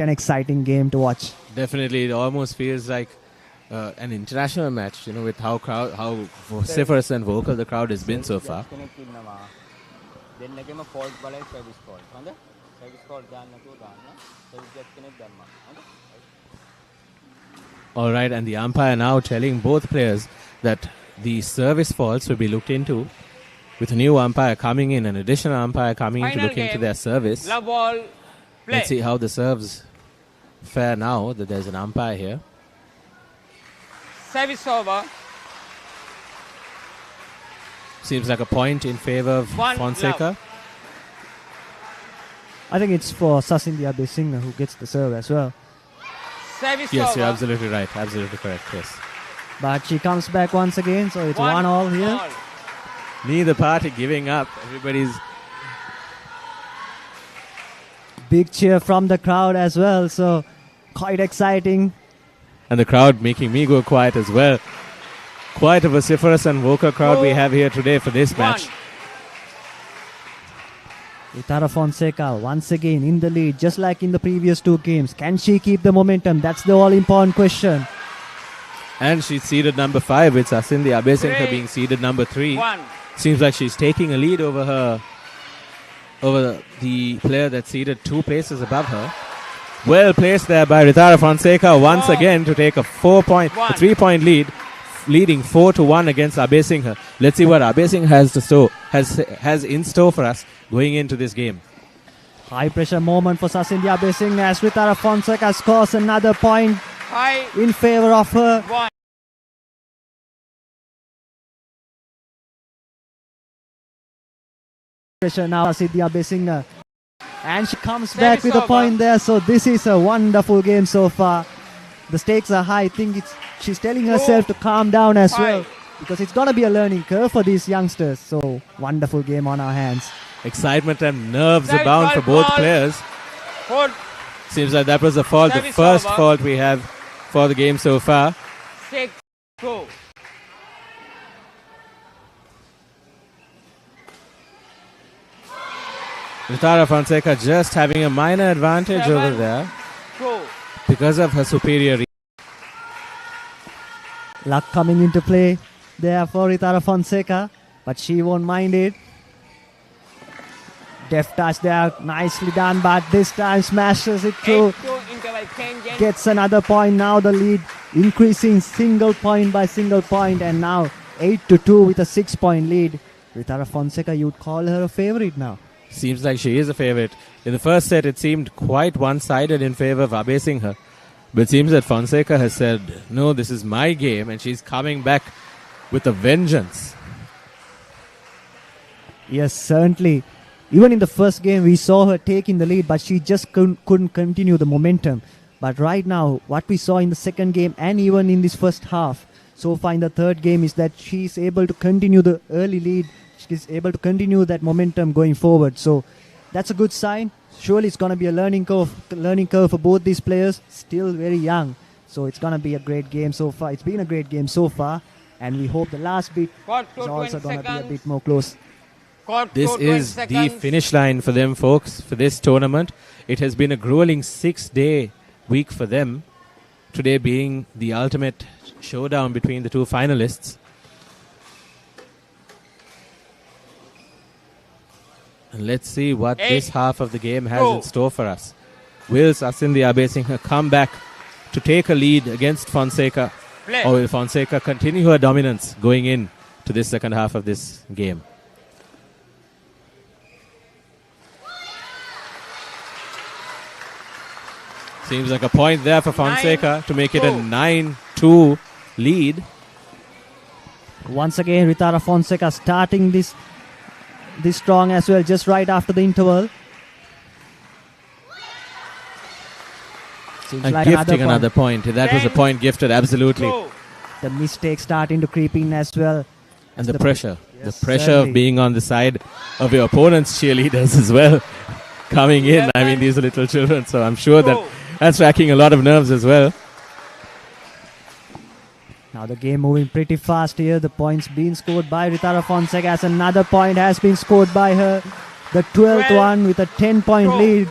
an exciting game to watch. Definitely, it almost feels like an international match, with how vociferous and vocal the crowd has been so far. All right, and the umpire now telling both players that the service faults will be looked into, with a new umpire coming in, an additional umpire coming in to look into their service. Love ball. Play. Let's see how the serves fare now that there's an umpire here. Service over. Seems like a point in favor of Fonseca. Love. I think it's for Sasindhi Abesinghe who gets the serve as well. Service yes, over. you're absolutely right. Absolutely correct, yes. But she comes back once again, so it's 1-all here. All. Neither party giving up. Everybody's... Big cheer from the crowd as well, so quite exciting. And the crowd making me go quiet as well. Quite a vociferous and vocal crowd we have here today for this match. Ritara Fonseca once again in the lead, just like in the previous two games. Can she keep the momentum? That's the all-important question. And she's seeded number 5 with Sasindhi Abesinghe being seeded number 3. Seems like she's taking a lead over the player that's seated 2 places above her. Well placed there by Ritara Fonseca once again to take a 3-point lead, leading 4-1 against Abesinghe. Let's see what Abesinghe has in store for us going into this game. High pressure moment for Sasindhi Abesinghe as Ritara Fonseca scores another point in favor of her. Pressure now Sasindhi Abesinghe. And she comes back with a point there. So this is a wonderful game so far. The stakes are high. I think she's telling herself to calm down as well, because it's going to be a learning curve for these youngsters. So wonderful game on our hands. Excitement and nerves abound for both players. Seems like that was the fault, the first fault we have for the game so far. 6, go. Ritara Fonseca just having a minor advantage over there because of her superior reach. Luck coming into play there for Ritara Fonseca, but she won't mind it. Deft touch there, nicely done, but this time smashes it through. Gets another point. Now the lead increasing single point by single point, and now 8-2 with a 6-point lead. Ritara Fonseca, you'd call her a favorite now. Seems like she is a favorite. In the first set, it seemed quite one-sided in favor of Abesinghe. But it seems that Fonseca has said, no, this is my game, and she's coming back with a vengeance. Yes, certainly. Even in the first game, we saw her taking the lead, but she just couldn't continue the momentum. But right now, what we saw in the second game and even in this first half, so far in the third game, is that she's able to continue the early lead. She's able to continue that momentum going forward. So that's a good sign. Surely it's going to be a learning curve for both these players. Still very young. So it's going to be a great game so far. It's been a great game so far. And we hope the last bit is also going to be a bit more close. This is the finish line for them, folks, for this tournament. It has been a grueling 6-day week for them. Today being the ultimate showdown between the two finalists. And let's see what this half of the game has in store for us. Will Sasindhi Abesinghe come back to take a lead against Fonseca? Or will Fonseca continue her dominance going in to this second half of this game? Seems like a point there for Fonseca to make it a 9-2 lead. Once again, Ritara Fonseca starting this strong as well, just right after the interval. Seems and like gifting another point. That was a point gifted, absolutely. The mistakes starting to creep in as well. And the pressure. Yes, the pressure of being on the side of your opponent's cheerleaders as well. Coming in. I mean, these are little children, so I'm sure that's racking a lot of nerves as well. Now the game moving pretty fast here. The points being scored by Ritara Fonseca as another point has been scored by her. The 12th one with a 10-point lead.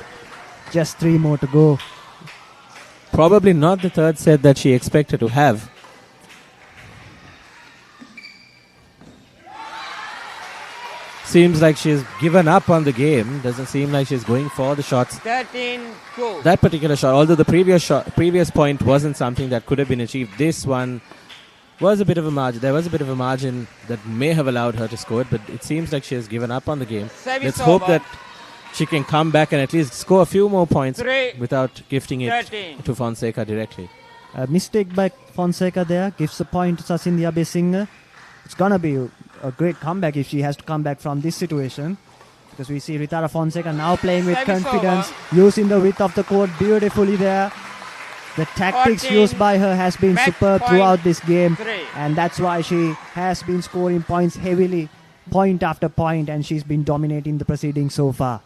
Just 3 more to go. Probably not the third set that she expected to have. Seems like she's given up on the game. Doesn't seem like she's going for the shots. 13-2. That particular shot, although the previous point wasn't something that could have been achieved, this one was a bit of a margin. There was a bit of a margin that may have allowed her to score it, but it seems like she has given up on the game. Let's hope that she can come back and at least score a few more points without gifting it to Fonseca directly. A mistake by Fonseca there gives a point to Sasindhi Abesinghe. It's going to be a great comeback if she has to come back from this situation, because we see Ritara Fonseca now playing with confidence, using the width of the court beautifully there. The tactics used by her has been superb throughout this game, and that's why she has been scoring points heavily, point after point, and she's been dominating the proceedings so far.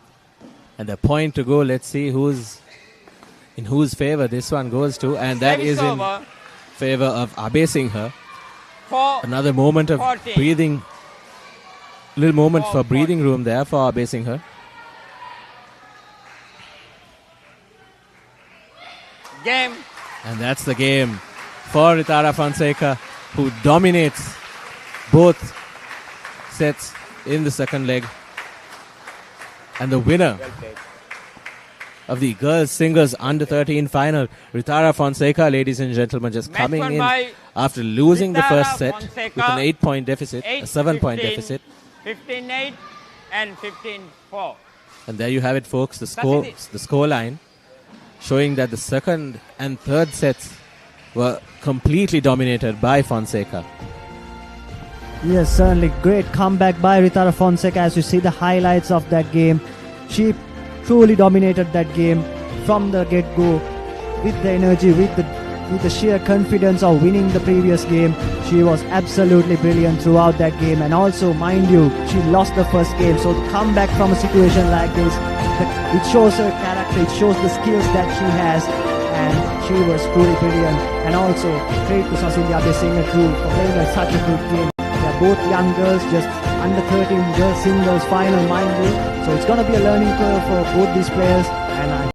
And the point to go, let's see in whose favor this one goes to, and that is in favor of Abesinghe. Another moment of 14. breathing. Little moment for breathing room there for Basinger. Game. And that's the game for Ritara Fonseca, who dominates both sets in the second leg. And the winner of the girls singles under 13 final, Ritara Fonseca, ladies and gentlemen, just coming in after losing the first set with an 8-point deficit, a 7-point deficit. 15-8 and 15-4. And there you have it, folks, the score line showing that the second and third sets were completely dominated by Fonseca. Yes, certainly great comeback by Ritara Fonseca. As you see the highlights of that game, she truly dominated that game from the get-go with the energy, with the sheer confidence of winning the previous game. She was absolutely brilliant throughout that game, and also, mind you, she lost the first game. So to come back from a situation like this, it shows her character, it shows the skills that she has, and she was truly brilliant. And also, great to Cecilia Basinger too for playing such a good game. They're both young girls, just under 13 girls singles final, mind you. So it's going to be a learning curve for both these players, and I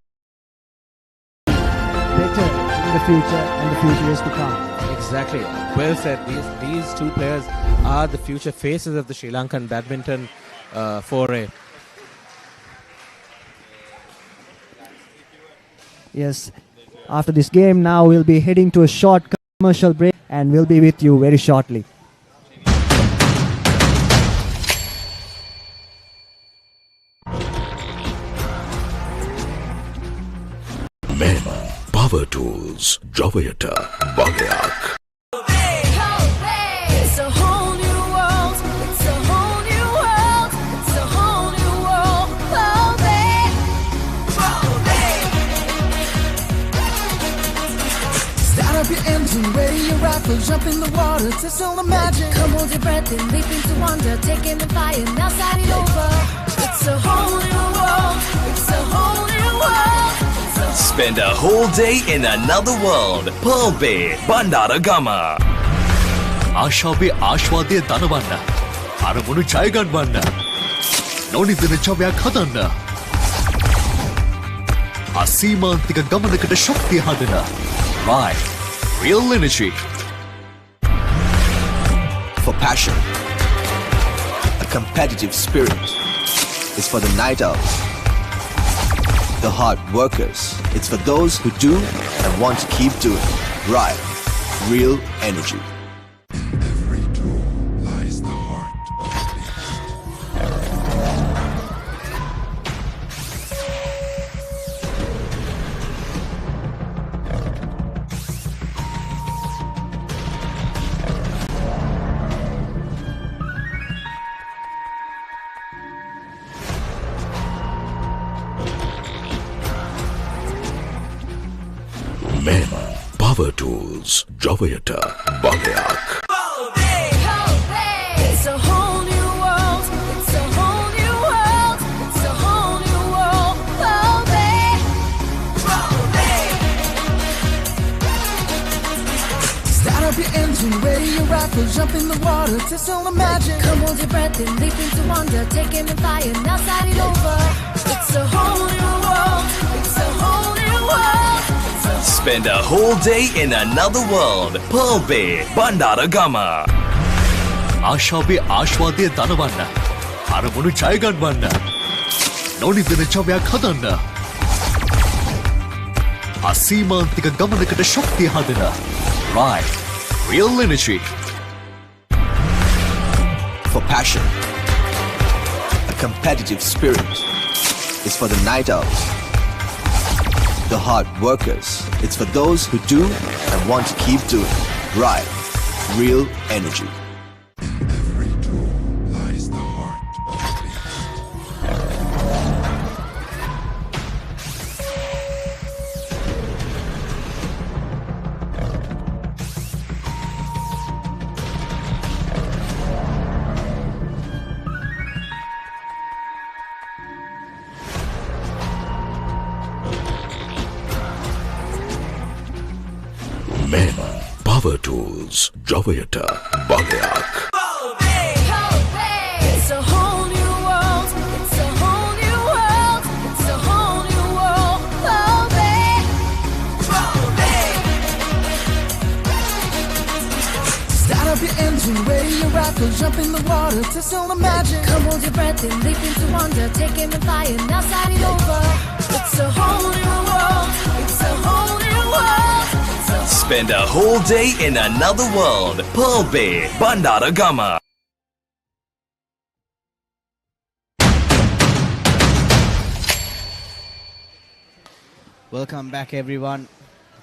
better in the future and the future years to come. Exactly. Well said. These two players are the future faces of the Sri Lankan badminton foray. Yes. After this game, now we'll be heading to a short commercial break, and we'll be with you very shortly. Mema, Power Tools, Javayata, Bagayak. It's a whole new world. It's a whole new world. It's a whole new world. Start up your engine, ready your rifle, jump in the water, test all the magic. Come hold your breath and leap into wonder, taking the fire, now start it over. It's a whole new world. It's a whole new world. Spend a whole day in another world. Pearl Bay, Bandara Gama. ආශාවේ ආශ්වාදය දනවන්න. අරමුණු ජය ගන්නවන්න. නොනිදෙන ජවයක් හදන්න. අසීමාන්තික ගමනකට ශක්තිය හදන. Ride. Real energy. For passion, a competitive spirit is for the night owls, the hard workers. It's for those who do and want to keep doing. Right. Real energy. Mema, Power Tools, Javayata, Bagayak. It's a whole new world. It's a whole new world. It's a whole new world. Start up your engine, ready your rifle, jump in the water, test all the magic. Come hold your breath and leap into wonder, taking the fire, now start it over. It's a whole new world. It's a whole new world. Spend a whole day in another world. Pearl Bay, Bandara Gama. ආශාවේ ආශ්වාදය දනවන්න. අරමුණු ජය ගන්නවන්න. නොනිදෙන ජවයක් හදන්න. අසීමාන්තික ගමනකට ශක්තිය හදන. Ride. Real energy. For passion, a competitive spirit is for the night owls, the hard workers. It's for those who do and want to keep doing. Right. Real energy. Power Tools, Javayata, Balayak. It's a whole new world. It's a whole new world. It's a whole new world. Start up your engine, ready your rocker, jump in the water, test all the magic. Come hold your breath and leap into wonder. Take in the fire, now start it over. It's a whole new world. It's a whole new world. Spend a whole day in another world. Pearl Bay, Bandara Gama. Welcome back, everyone,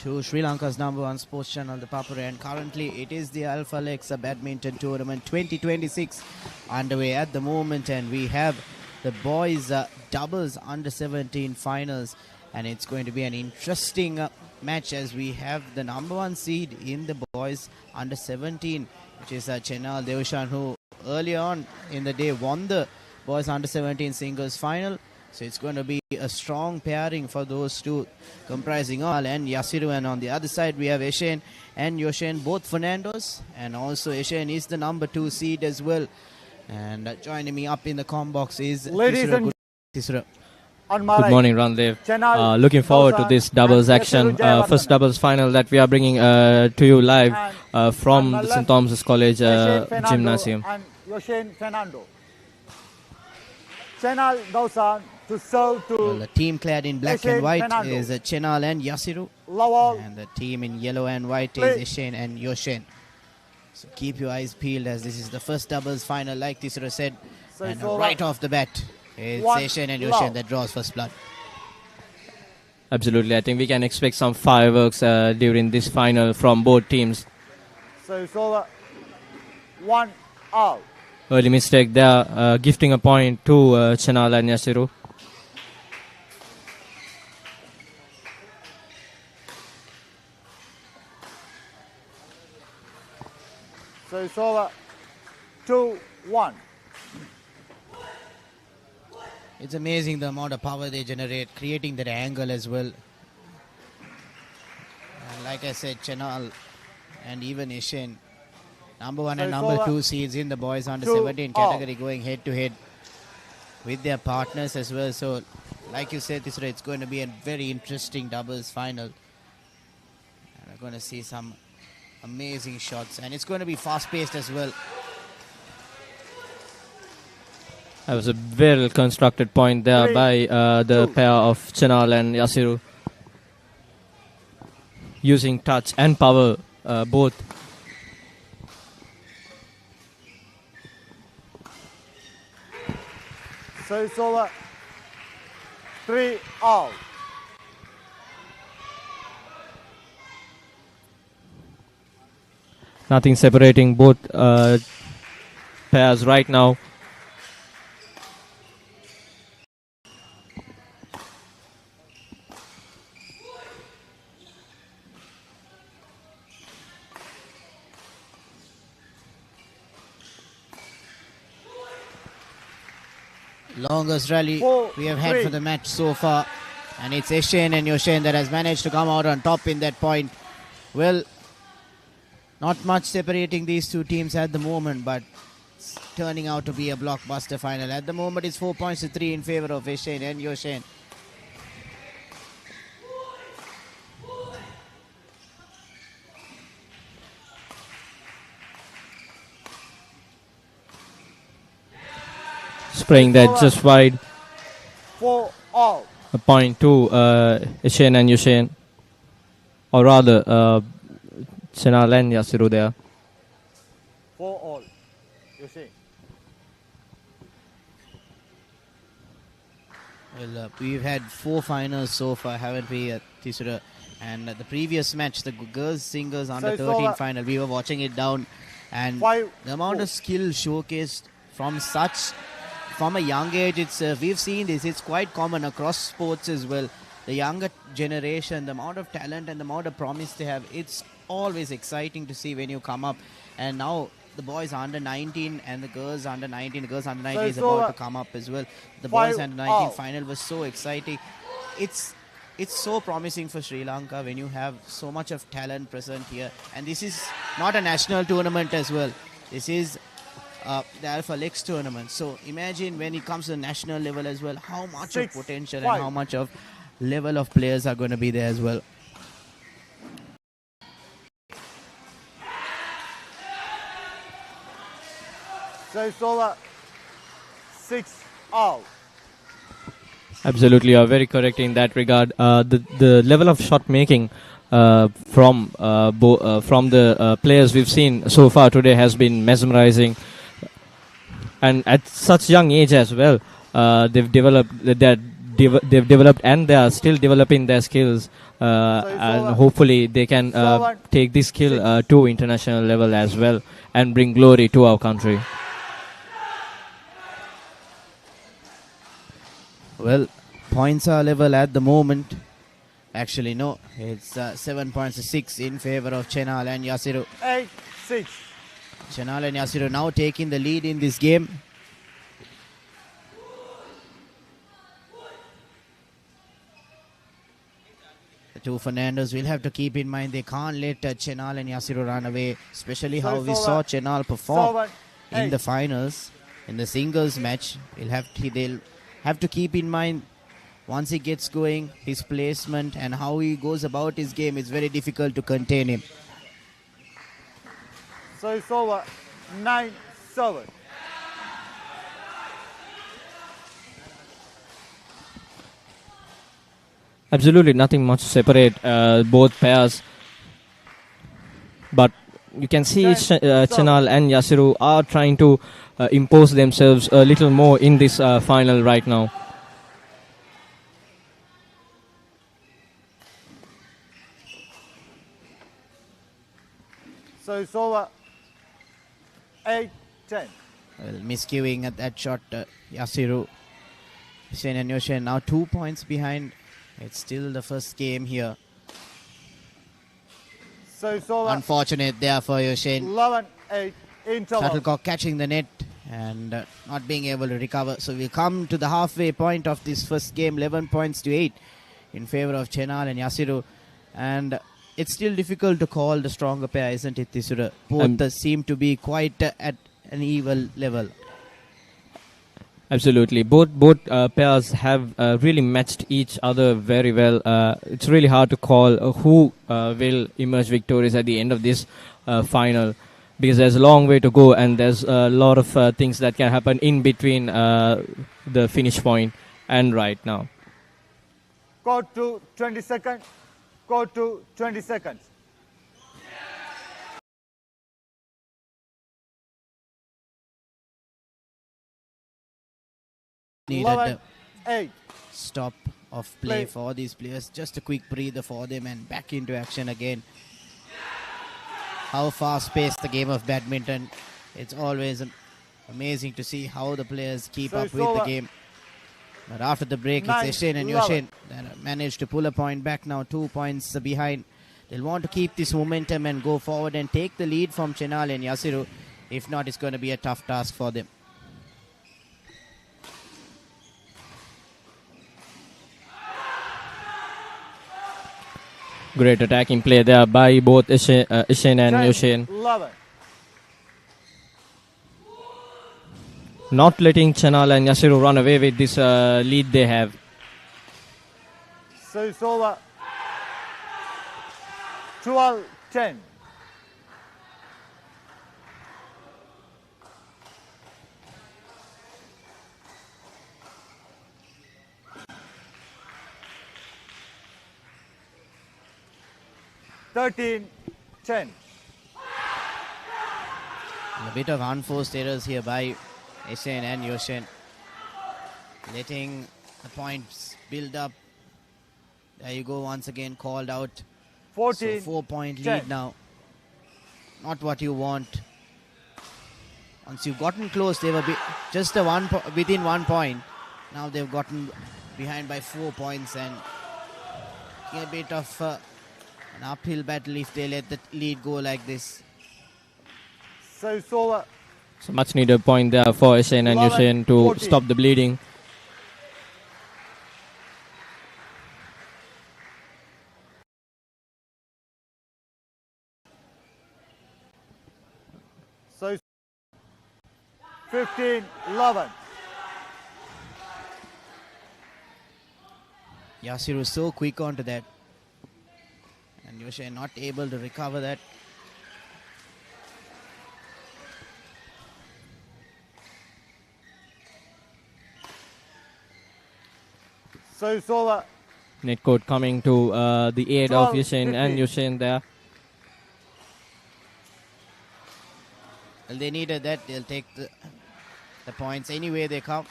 to Sri Lanka's #1 sports channel, the Papare, and currently it is the Alphalex Badminton Tournament 2026 underway at the moment, and we have the boys doubles under 17 finals, and it's going to be an interesting match as we have the #1 seed in the boys under 17, which is Chenal Devshan, who earlier on in the day won the boys under 17 singles final. So it's going to be a strong pairing for those two, comprising Al and Yasiru. And on the other side, we have Eshen and Yoshen, both Fernandos. And also Eshen is the #2 seed as well. And joining me up in the comm box is Tisra. Good morning, Randev. Looking forward to this doubles action. First doubles final that we are bringing to you live from the St. Thomas's College Gymnasium. And Yoshen Fernando. Chenal Gausan to serve to... Well, the team clad in black and white Fernando. is Chenal and Yasiru. Lawal. And the team in yellow and white is Eshen and Yoshen. So keep your eyes peeled as this is the first doubles final, like Tisra said. So and it's right off the bat, it's One Eshen and Yoshen love. that draws first blood. Absolutely. I think we can expect some fireworks during this final from both teams. So it's over 1 out. Early mistake there, gifting a point to Chenal and Yasiru. So it's over 2-1. It's amazing the amount of power they generate, creating that angle as well. And like I said, Chenal and even Eshen, #1 and #2 seeds in the boys under 17 category, going head to head with their partners as well. So, like you said, Tisra, it's going to be a very interesting doubles final. And we're going to see some amazing shots, and it's going to be fast-paced as well. That was a well constructed point there by the pair of Chenal and Yasiru, using touch and power both. So it's over 3 out. Nothing separating both pairs right now. Longest rally we have had for the match so far, and it's Eshen and Yoshen that has managed to come out on top in that point. Well, not much separating these two teams at the moment, but it's turning out to be a blockbuster final. At the moment, it's 4 points to 3 in favor of Eshen and Yoshen. Spraying that just wide. 4 all. A point to Eshen and Yoshen, or rather Chenal and Yasiru there. 4 all. You see. Well, we've had 4 finals so far, haven't we, Tisura? And the previous match, the girls singles under 13 final, we were watching it down, and the amount of skill showcased from a young age itself, we've seen this, it's quite common across sports as well. The younger generation, the amount of talent and the amount of promise they have, it's always exciting to see when you come up. And now the boys are under 19 and the girls under 19. The girls under 19 is about to come up as well. The boys under 19 final was so exciting. It's it's so promising for Sri Lanka when you have so much of talent present here. And this is not a national tournament as well. This is the Alphalex tournament. So imagine when it comes to the national level as well, how much of potential and how much of level of players are going to be there as well. So it's over. 6 all. Absolutely, you are very correct in that regard. The level of shot making from the players we've seen so far today has been mesmerizing, and at such young age as well, they've developed and they are still developing their skills, and hopefully they can take this skill to international level as well and bring glory to our country. Well, points are level at the moment. Actually, no. It's 7 points to 6 in favor of Chenal and Yasiru. 8-6. Chenal and Yasiru now taking the lead in this game. The two Fernandos will have to keep in mind they can't let Chenal and Yasiru run away, especially how we saw Chenal perform in the finals, in the singles match. They'll have to keep in mind once he gets going, his placement and how he goes about his game, it's very difficult to contain him. So it's over. 9-7. Absolutely nothing much to separate both pairs, but you can see Chenal and Yasiru are trying to impose themselves a little more in this final right now. So it's over. 8-10. Well, miscuing at that shot, Yasiru. Hussein and Yoshin now 2 points behind. It's still the first game here. So it's over. Unfortunate there for Yoshin. 11-8 interval. Shuttlecock catching the net and not being able to recover. So we come to the halfway point of this first game, 11 points to 8 in favor of Chenal and Yasiru. And it's still difficult to call the stronger pair, isn't it, Tisura? Both seem to be quite at an equal level. Absolutely. Both pairs have really matched each other very well. It's really hard to call who will emerge victorious at the end of this final, because there's a long way to go and there's a lot of things that can happen in between the finish point and right now. Go to 20 seconds. Go to 20 seconds. Needed a stop of play for these players. Just a quick breather for them and back into action again. How fast-paced the game of badminton. It's always amazing to see how the players keep up with the game. But after the break, it's Eshin and Yoshin that managed to pull a point back now, 2 points behind. They'll want to keep this momentum and go forward and take the lead from Chenal and Yasiru. If not, it's going to be a tough task for them. Great attacking play there by both Ishin and Yoshin. 11. Not letting Chenal and Yasiru run away with this lead they have. So it's over. 12-10. A bit of unforced errors here by Eshin and Yoshin. Letting the points build up. There you go, once again called out. 14, so 4-point lead 10. now. Not what you want. Once you've gotten close, they were just within 1 point. Now they've gotten behind by 4 points and a bit of an uphill battle if they let the lead go like this. So it's over. So much needed point there for Eshin and Yoshin to 14. stop the bleeding. 15-11. Yasiru so quick onto that. And Yoshin not able to recover that. So it's over. Net court coming to the aid of 12, Yushin and 15. Yushin there. Well, they needed that. They'll take the points any way they come.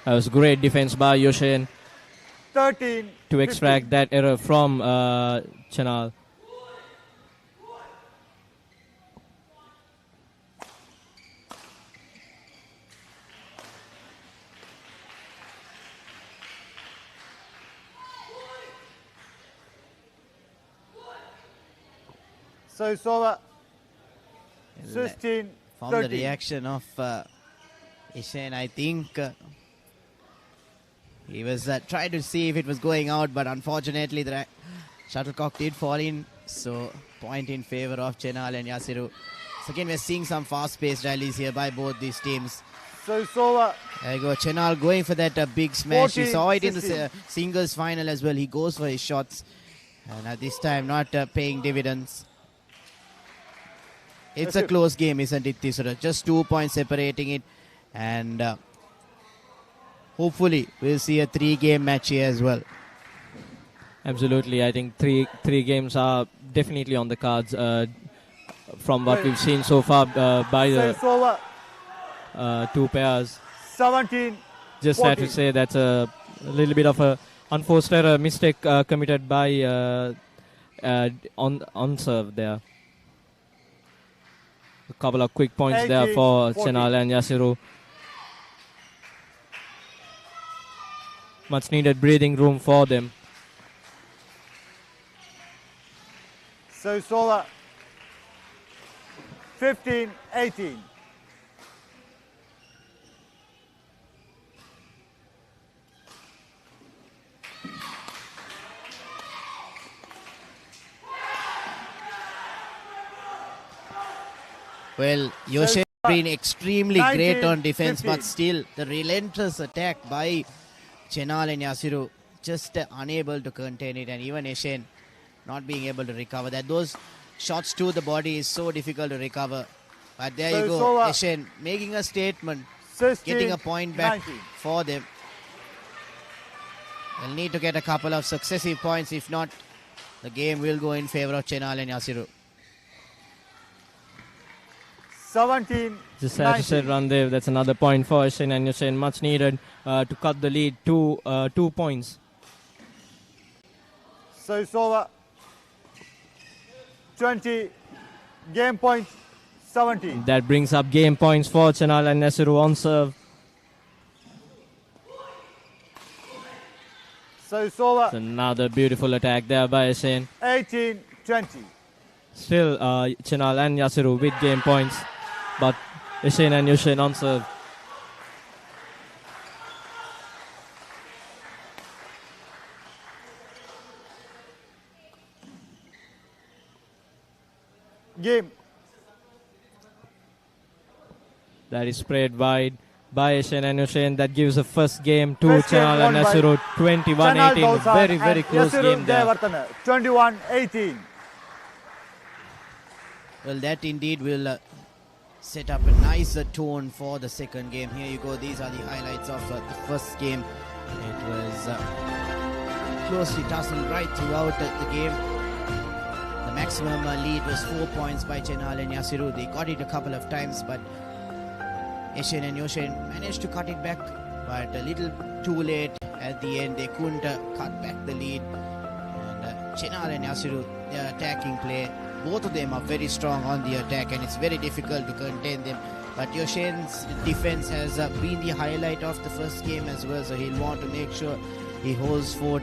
That was great defense by Yushin 13 to extract that error from Chanal. So it's over. 16-13. From the reaction of Ishan, I think he was trying to see if it was going out, but unfortunately the shuttlecock did fall in. So point in favor of Chenal and Yasiru. So again, we're seeing some fast-paced rallies here by both these teams. So it's over. There you go, Chenal going for that big smash. We saw it in the 14-16. singles final as well. He goes for his shots, and at this time not paying dividends. It's a close game, isn't it, Tisura? Just 2 points separating it. And hopefully we'll see a 3-game match here as well. Absolutely. I think three games are definitely on the cards from what we've seen so far by So the it's over. two pairs. 17. Just had to say that's a little bit of a unforced error mistake committed by on serve there. A couple of quick points there for 18-14. Chenal and Yasiru. Much needed breathing room for them. So it's over. 15-18. Well, Yoshe has been extremely great on defense, 19-15. but still the relentless attack by Chenal and Yasiru just unable to contain it, and even Yoshe not being able to recover that. Those shots to the body is so difficult to recover. But there So you it's go, over. Yoshe making a statement, 16, getting a point back 19. for them. They'll need to get a couple of successive points. If not, the game will go in favor of Chenal and Yasiru. 17. Just had to say, Randev, that's another point for Yushin and Yushin. Much needed to cut the lead to 2 points. So it's over. 20. Game point 17. That brings up game points for Chenal and Yasiru on serve. So it's over. It's another beautiful attack there by Yushin. 18-20. Still Chenal and Yasiru with game points, but Yushin and Yushin on serve. Game. That is sprayed wide by Yushin and Yushin. That gives the first game to First game Chenal and won by Yasiru. Chanal 21-18. Bausar Very, very and close Yasiru game there. Devartana. 21-18. Well, that indeed will set up a nice tone for the second game. Here you go. These are the highlights of the first game. It was closely tussled right throughout the game. The maximum lead was 4 points by Chenal and Yasiru. They got it a couple of times, but Yushin and Yoshin managed to cut it back, but a little too late at the end. They couldn't cut back the lead. And Chenal and Yasiru, their attacking play, both of them are very strong on the attack, and it's very difficult to contain them. But Yoshin's defense has been the highlight of the first game as well, so he'll want to make sure he holds fort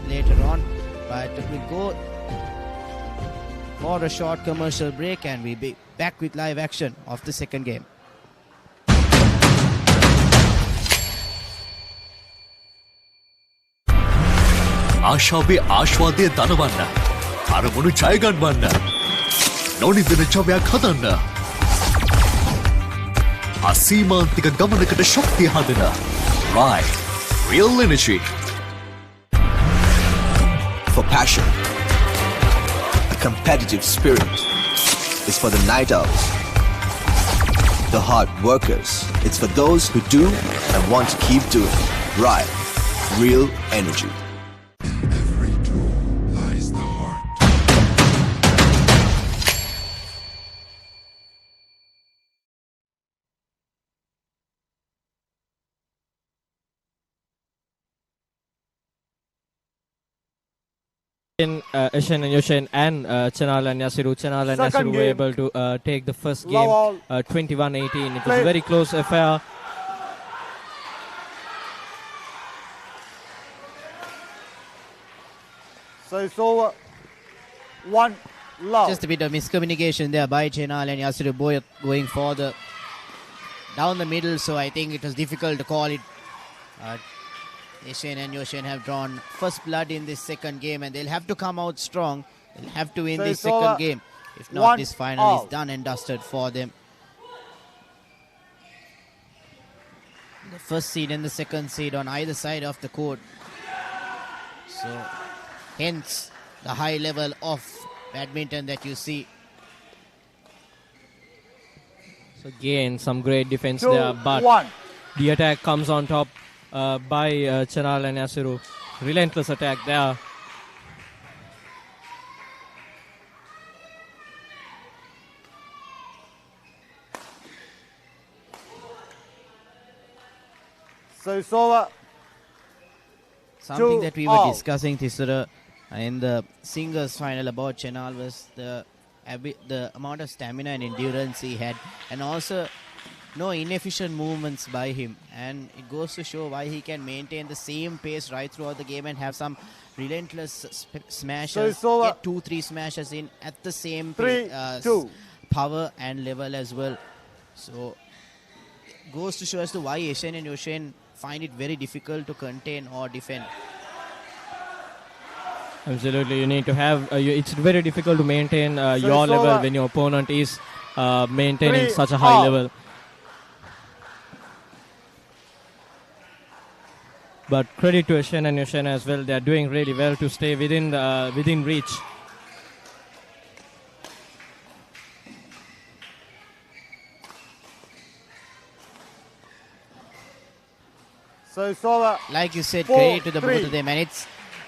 later on. But we'll go for a short commercial break, and we'll be back with live action of the second game. ආශාවේ ආශ්වාදය දනවන්න. අරමුණු ජය ගන්නවන්න. නොනිදෙන ජවයක් හදන්න. අසීමාන්තික ගමනකට ශක්තිය හදන. Right. Real energy. For passion, a competitive spirit is for the night owls, the hard workers. It's for those who do and want to keep doing. Right. Real energy. Eshen and Yoshen and Chanal and Yasiru. Chanal and Second Yasiru were game. able to take the first Love game all. 21-18. It was Play. a very close affair. So it's over. 1 love. Just a bit of miscommunication there by Chenal and Yasiru both going for the down the middle, so I think it was difficult to call it. Eshen and Yoshen have drawn first blood in this second game, and they'll have to come out strong. They'll have to win So this it's second over. game. If not, 1 this final is all. done and dusted for them. The first seed and the second seed on either side of the court. So, hence the high level of badminton that you see. So again, some great defense 2, there, but 1. the attack comes on top by Chanal and Yasiru. Relentless attack there. So it's over. Something 2 that we were all. discussing, Tisura, in the singles final about Chenal was the amount of stamina and endurance he had, and also no inefficient movements by him. And it goes to show why he can maintain the same pace right throughout the game and have some relentless smashes, it's over. get 2-3 smashes in at the same 3, 2. power and level as well. So goes to show as to why Eshen and Yoshen find it very difficult to contain or defend. Absolutely, you need to have. It's very difficult to maintain your it's level over. when your opponent is maintaining 3 such a high all. level. But credit to Eshen and Yoshen as well. They are doing really well to stay within reach. So it's over. Like you said, 4, credit to the 3. both of them, and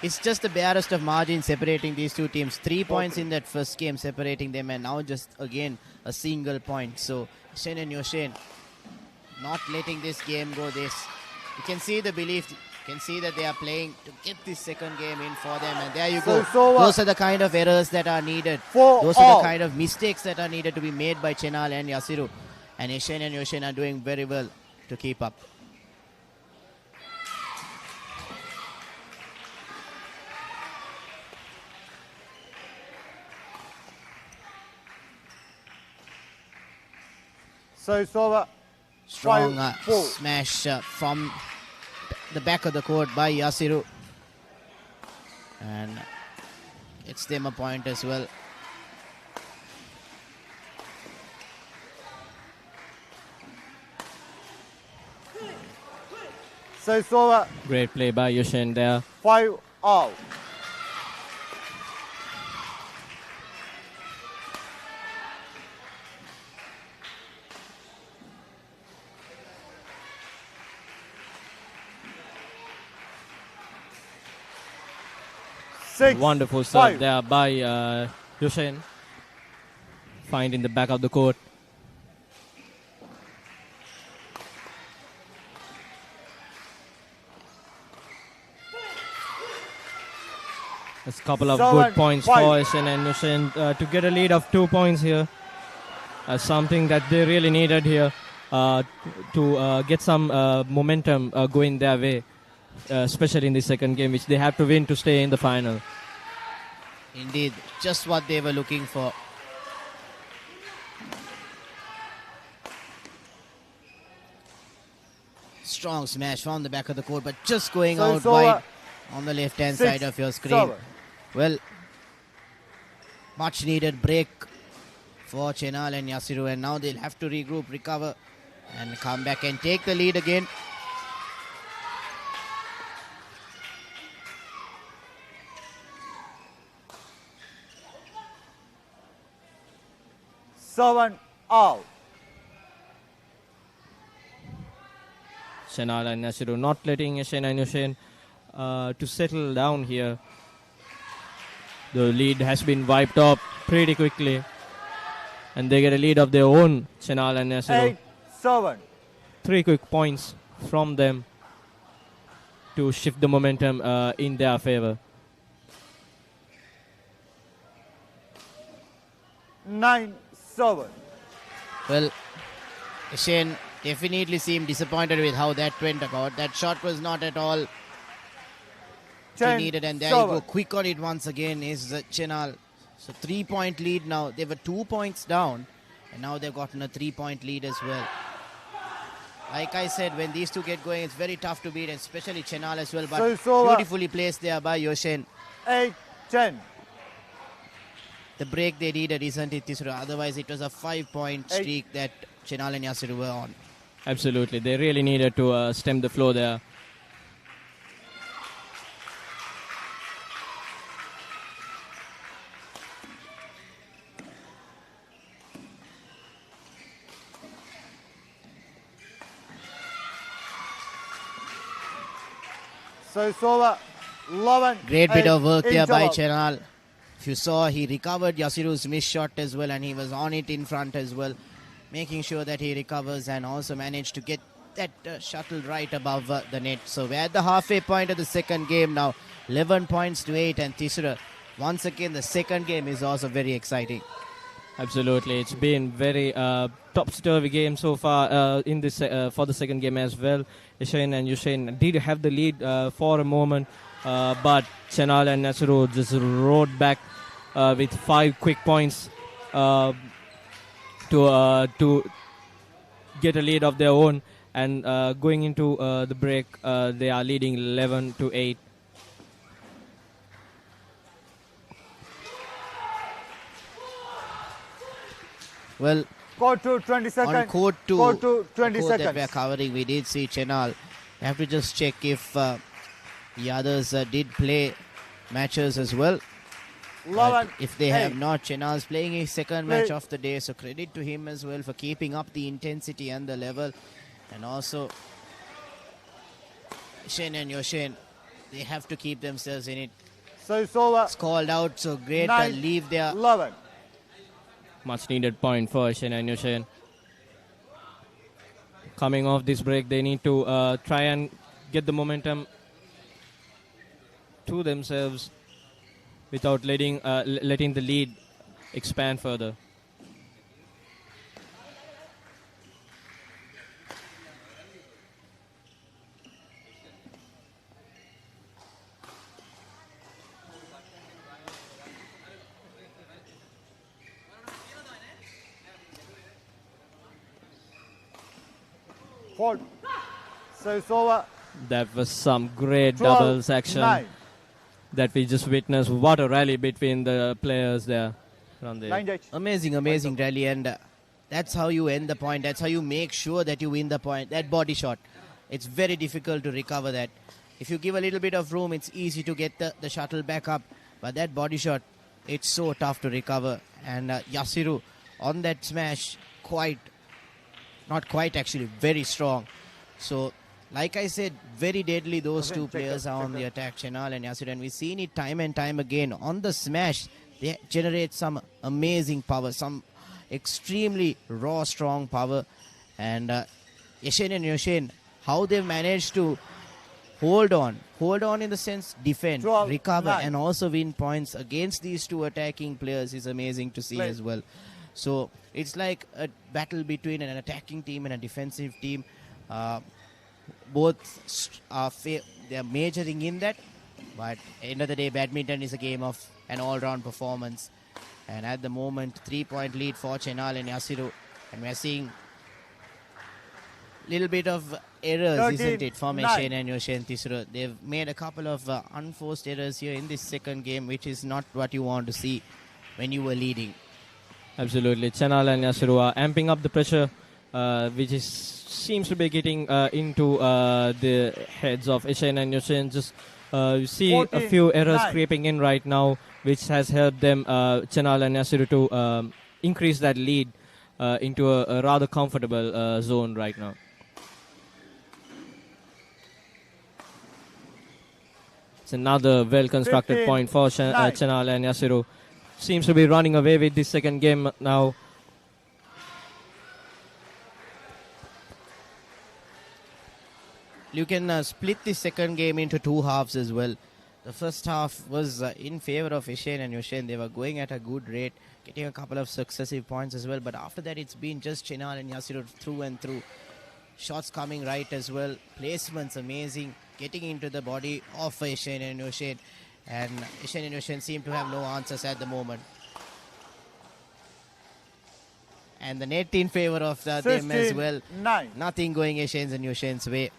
it's just the barest of margin separating these two teams. 3 points in that first game separating them, and now just again a single point. So Shen and Yoshen not letting this game go. You can see the belief. You can see that they are playing to get this second game in for them, and there you So go. it's over. Those are the kind of errors that are needed. 4 Those are all. the kind of mistakes that are needed to be made by Chenal and Yasiru, and Eshen and Yoshen are doing very well to keep up. So it's over. Strong 5, 4. smash from the back of the court by Yasiru. And it's them a point as well. So it's over. Great play by Yoshen there. 5 all. Wonderful serve 5. there by Yoshen. Finding the back of the court. There's a couple of 7, good points 5. for Eshen and Yoshen to get a lead of 2 points here. Something that they really needed here to get some momentum going their way, especially in the second game, which they have to win to stay in the final. Indeed, just what they were looking for. Strong smash from the back of the court, but just going So out it's wide. over. on the left-hand 6, side of your screen. 7. Well, much needed break for Chenal and Yasiru, and now they'll have to regroup, recover, and come back and take the lead again. Seven out. Chenal and Yasiru not letting Yashin and Yushin to settle down here. The lead has been wiped off pretty quickly. And they get a lead of their own, Chenal and Yasiru. 8-7. 3 quick points from them to shift the momentum in their favor. 9-7. Well, Shane definitely seemed disappointed with how that went about. That shot was not at all needed, and there you go, quick on it once again is Chenal. So 3-point lead now. They were 2 points down, and now they've gotten a 3-point lead as well. Like I said, when these two get going, it's very tough to beat, especially Chenal as well. But beautifully placed there by Yoshin. 8-10. The break they needed, isn't it, Tisura? Otherwise, it was a 5-point streak that Chenal and Yasiru were on. Absolutely. They really needed to stem the flow there. So it's over. 11. Great bit of work there by Chenal. If you saw, he recovered Yasiru's missed shot as well, and he was on it in front as well, making sure that he recovers and also managed to get that shuttle right above the net. So we're at the halfway point of the second game now. 11 points to 8, and Tisura, once again, the second game is also very exciting. Absolutely. It's been very topsy-turvy game so far in this for the second game as well. Yashin and Yushin did have the lead for a moment, but Chenal and Yasiru just rode back with 5 quick points to get a lead of their own. And going into the break, they are leading 11-8. Well, court to 20 seconds. On court to 20 seconds. That we are covering, we did see Chenal. We have to just check if the others did play matches as well. If they have not, Chenal's playing his second match of the day, so credit to him as well for keeping up the intensity and the level. And also, Shen and Yoshin, they have to keep themselves in it. So it's over. It's called out, so great leave there. 11. Much needed point for Shen and Yoshin. Coming off this break, they need to try and get the momentum to themselves without letting the lead expand further. So it's over. That was some great 12, doubles action 9. that we just witnessed. What a rally between the players there. Amazing rally, and that's how you end the point. That's how you make sure that you win the point. That body shot, it's very difficult to recover that. If you give a little bit of room, it's easy to get the shuttle back up. But that body shot, it's so tough to recover. And Yasiru on that smash, not quite actually, very strong. So, like I said, very deadly those two players are on the attack, Chenal and Yasiru. And we've seen it time and time again. On the smash, they generate some amazing power, some extremely raw, strong power. And Yashin and Yoshin, how they've managed to hold on in the sense defend, 12, recover, 9. and also win points against these two attacking players is amazing to see as well. So it's like a battle between an attacking team and a defensive team. Both are they're majoring in that, but at the end of the day, badminton is a game of an all-round performance. And at the moment, 3-point lead for Chenal and Yasiru, and we're seeing little bit of errors, 13, isn't it, for 9. Yoshen and Yoshen Tisura? They've made a couple of unforced errors here in this second game, which is not what you want to see when you were leading. Absolutely. Chanal and Yasiru are amping up the pressure, which seems to be getting into the heads of Yoshen and Yoshen. Just you see 14, a few errors 9. creeping in right now, which has helped them, Chanal and Yasiru, to increase that lead into a rather comfortable zone right now. It's another well-constructed 15, point for 9. Chanal and Yasiru. Seems to be running away with this second game now. You can split the second game into two halves as well. The first half was in favor of Yoshen and Yoshen. They were going at a good rate, getting a couple of successive points as well. But after that, it's been just Chinal and Yasiru through and through. Shots coming right as well. Placements amazing. Getting into the body of Yoshen and Yoshen. And Yoshen and Yoshen seem to have no answers at the moment. And the net in favor of them as 16, well. 9. Nothing going Yoshen's and Yoshen's way.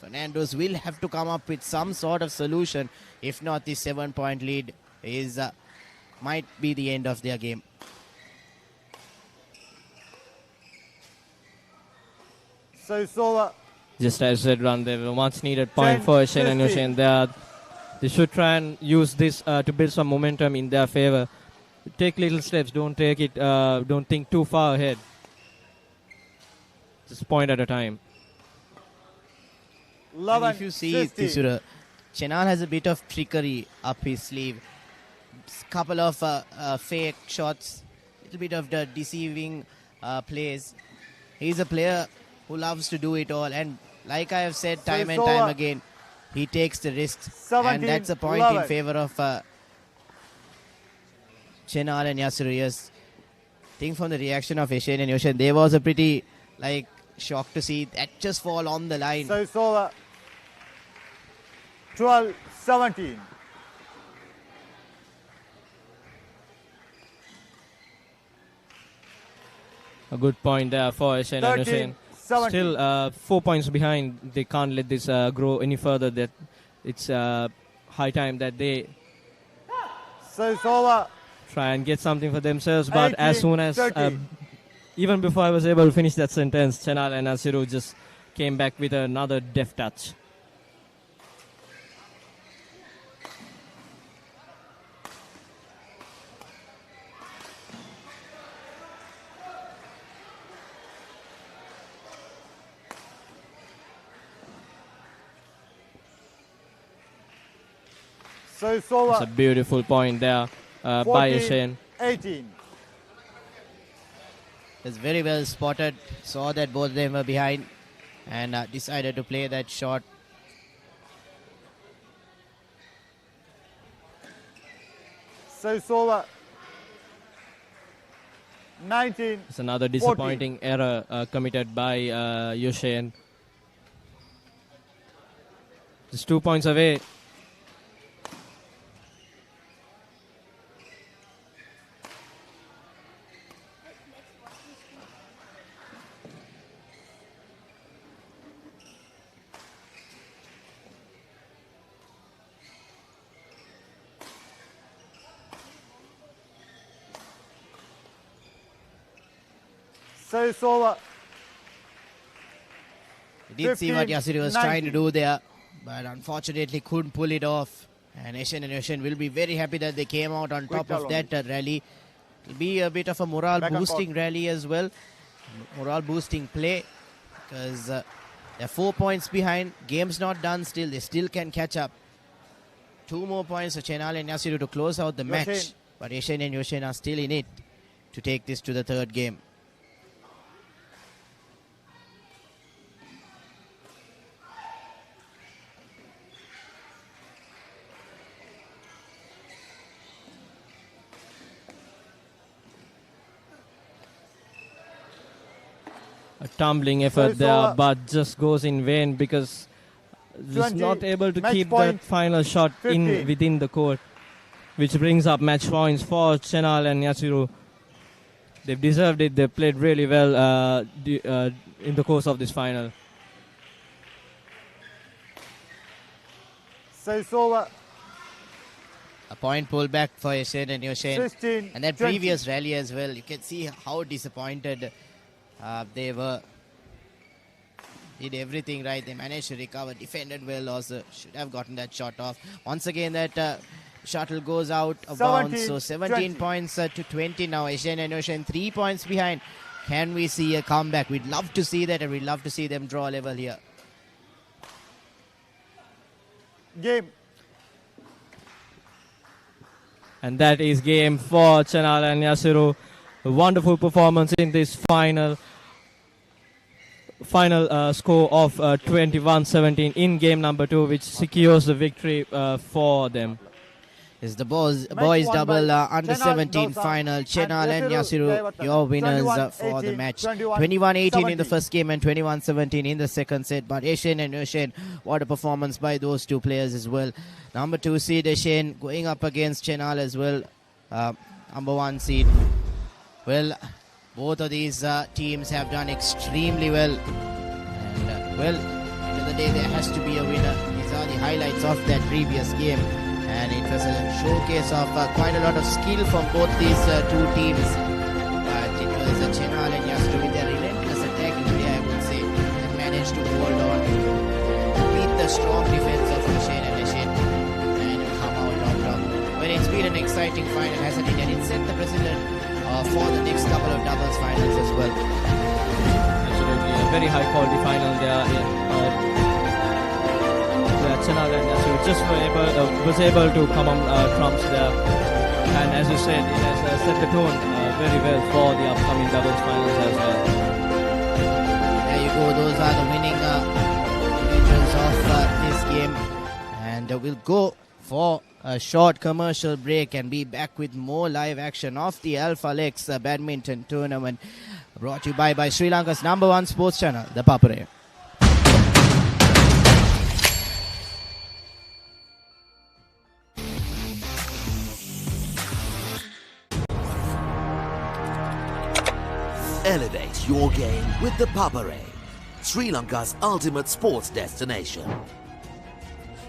Fernandes will have to come up with some sort of solution. If not, this 7-point lead is might be the end of their game. So it's over. Just as said, run there, a much needed point 10, for Yoshen and 15. Yoshen. They should try and use this to build some momentum in their favor. Take little steps. Don't take it. Don't think too far ahead. Just point at a time. 11, And if you see 15. Tisura, Chenal has a bit of trickery up his sleeve. Couple of fake shots, little bit of the deceiving plays. He's a player who loves to do it all, and like I have said time and time again, he takes the risks, 17, and that's a point 11. in favor of Chenal and Yasiru. Yes, I think from the reaction of Yoshen and Yoshen, they was a pretty shocked to see that just fall on the line. So it's over. 12, 17. A good point there for Yoshen and 13, Yoshen. 17. Still 4 points behind. They can't let this grow any further. That it's high time that they So it's over. try and get something for themselves. But as 18, soon as 30. even before I was able to finish that sentence, Chenal and Yasiru just came back with another deft touch. So it's over. It's a beautiful point there by 14, Yoshen. 18. It's very well spotted. Saw that both of them were behind and decided to play that shot. So it's over. 19. It's another disappointing error committed by Yoshen. Just 2 points away. So it's over. He did see what 15, Yasiru was 19. trying to do there, but unfortunately couldn't pull it off. And Yoshen and Yoshen will be very happy that they came out on top of that rally. It'll be a bit of a morale Back and boosting forth. rally as well. Morale boosting play, because they're 4 points behind. Game's not done still. They still can catch up. 2 more points for Chenal and Yasiru to close out the match. Yoshen. But Yoshen and Yoshen are still in it to take this to the third game. A tumbling effort it's there, over. but just goes in vain because just 20, not able to match keep point, that final shot 15. within the court, which brings up match points for Chenal and Yasiru. They've deserved it. They played really well in the course of this final. So it's over. A point pull back for Yashin and Yoshin. 16, And that 20. previous rally as well, you can see how disappointed they were. Did everything right. They managed to recover, defended well also. Should have gotten that shot off. Once again, that shuttle goes out of bounds. So 17 points to 20 now. Yashin and Yoshin 3 points behind. Can we see a comeback? We'd love to see that, and we'd love to see them draw level here. Game. And that is game for Chenal and Yasiru. A wonderful performance in this final score of 21-17 in game number 2, which secures the victory for them. Is the boys double under 17 final. Chenal and Yasiru, your winners for the match. 21-18 in the first game and 21-17 in the second set. But Yashin and Yoshin, what a performance by those two players as well. Number 2 seed Yashin going up against Chenal as well. Number 1 seed. Well, both of these teams have done extremely well. And well, end of the day there has to be a winner. These are the highlights of that previous game. And it was a showcase of quite a lot of skill from both these two teams. But it was Chenal and Yasiru with their relentless attacking play, I would say, that managed to hold on, beat the strong defense of Yashin and Yashin, and come out on top. But it's been an exciting final, hasn't it? And it set the precedent for the next couple of doubles finals as well. Absolutely, a very high quality final there. Chenal and Yasiru just was able to come on trumps there, and as you said, it has set the tone very well for the upcoming doubles finals as well. There you go, those are the winning individuals of this game, and we'll go for a short commercial break and be back with more live action of the Alphalex Badminton Tournament, brought to you by Sri Lanka's #1 sports channel, ThePapare. Elevate your game with the Papare, Sri Lanka's ultimate sports destination.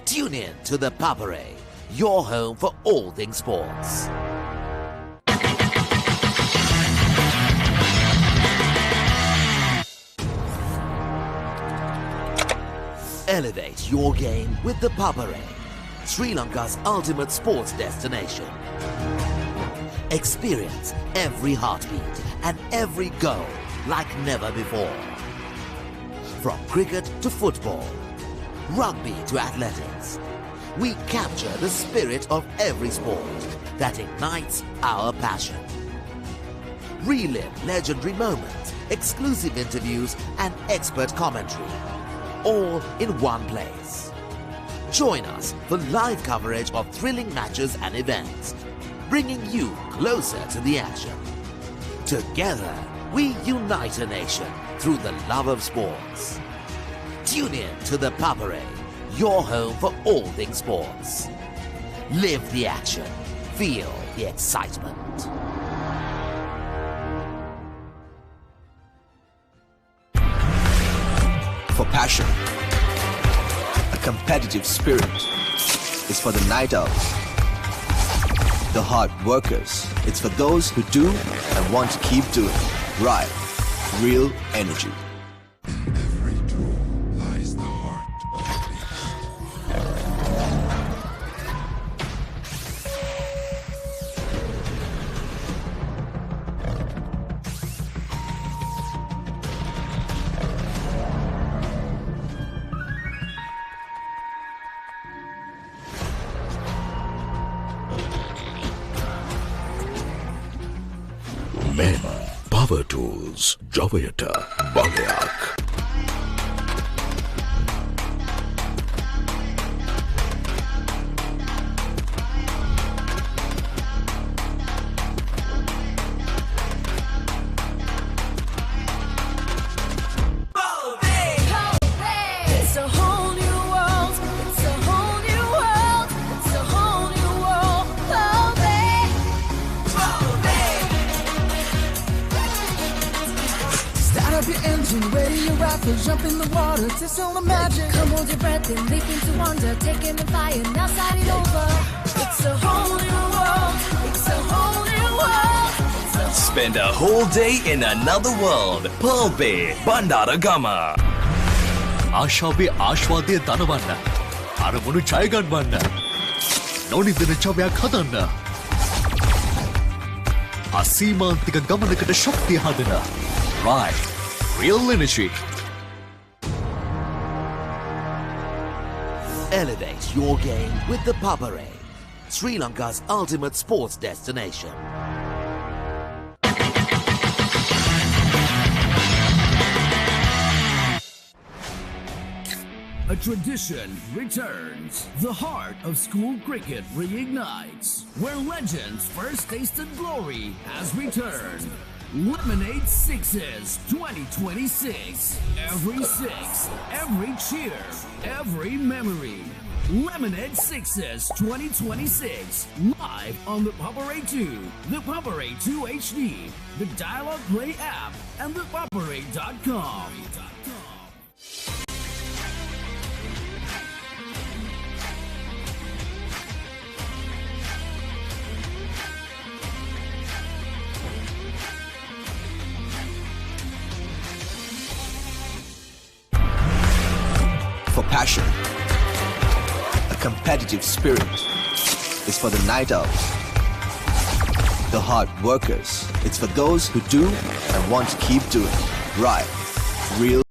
Tune in to the Papare, your home for all things sports. Elevate your game with the Papare, Sri Lanka's ultimate sports destination. Experience every heartbeat and every goal like never before. From cricket to football, rugby to athletics, we capture the spirit of every sport that ignites our passion. Relive legendary moments, exclusive interviews and expert commentary, all in one place. Join us for live coverage of thrilling matches and events, bringing you closer to the action. Together, we unite a nation through the love of sports. Tune in to the Papare, your home for all things sports. Live the action. Feel the excitement. For passion, a competitive spirit is for the night owls, the hard workers. It's for those who do and want to keep doing. Right, real energy. Men, power tools, Javayata, Balayak. It's a whole new world. It's a whole new world. It's a whole new world. Start up your engine, ready your raffles, jump in the water, taste all the magic. Come hold your breath and leap into wonder, taking the fire, now start it over. It's a whole new world, it's a whole new world. Spend a whole day in another world. Papare Bandara Gama. ආශාවේ ආශ්වාදය දනවන්න. අරමුණු ජය ගන්නවන්න. නොනිදන ජවයක් හදන්න. අසීමාන්තික ගමනකට ශක්තිය හදන. Right. Real energy. Elevate your game with the Papare, Sri Lanka's ultimate sports destination. A tradition returns. The heart of school cricket reignites. Where legends first tasted glory has returned. Lemonade Sixes 2026. Every six, every cheer, every memory. Lemonade Sixes 2026. Live on the Papare 2, the Papare 2 HD, the Dialog Play app, and thepapare.com. For passion, a competitive spirit is for the night owls, the hard workers. It's for those who do and want to keep doing. Right. Real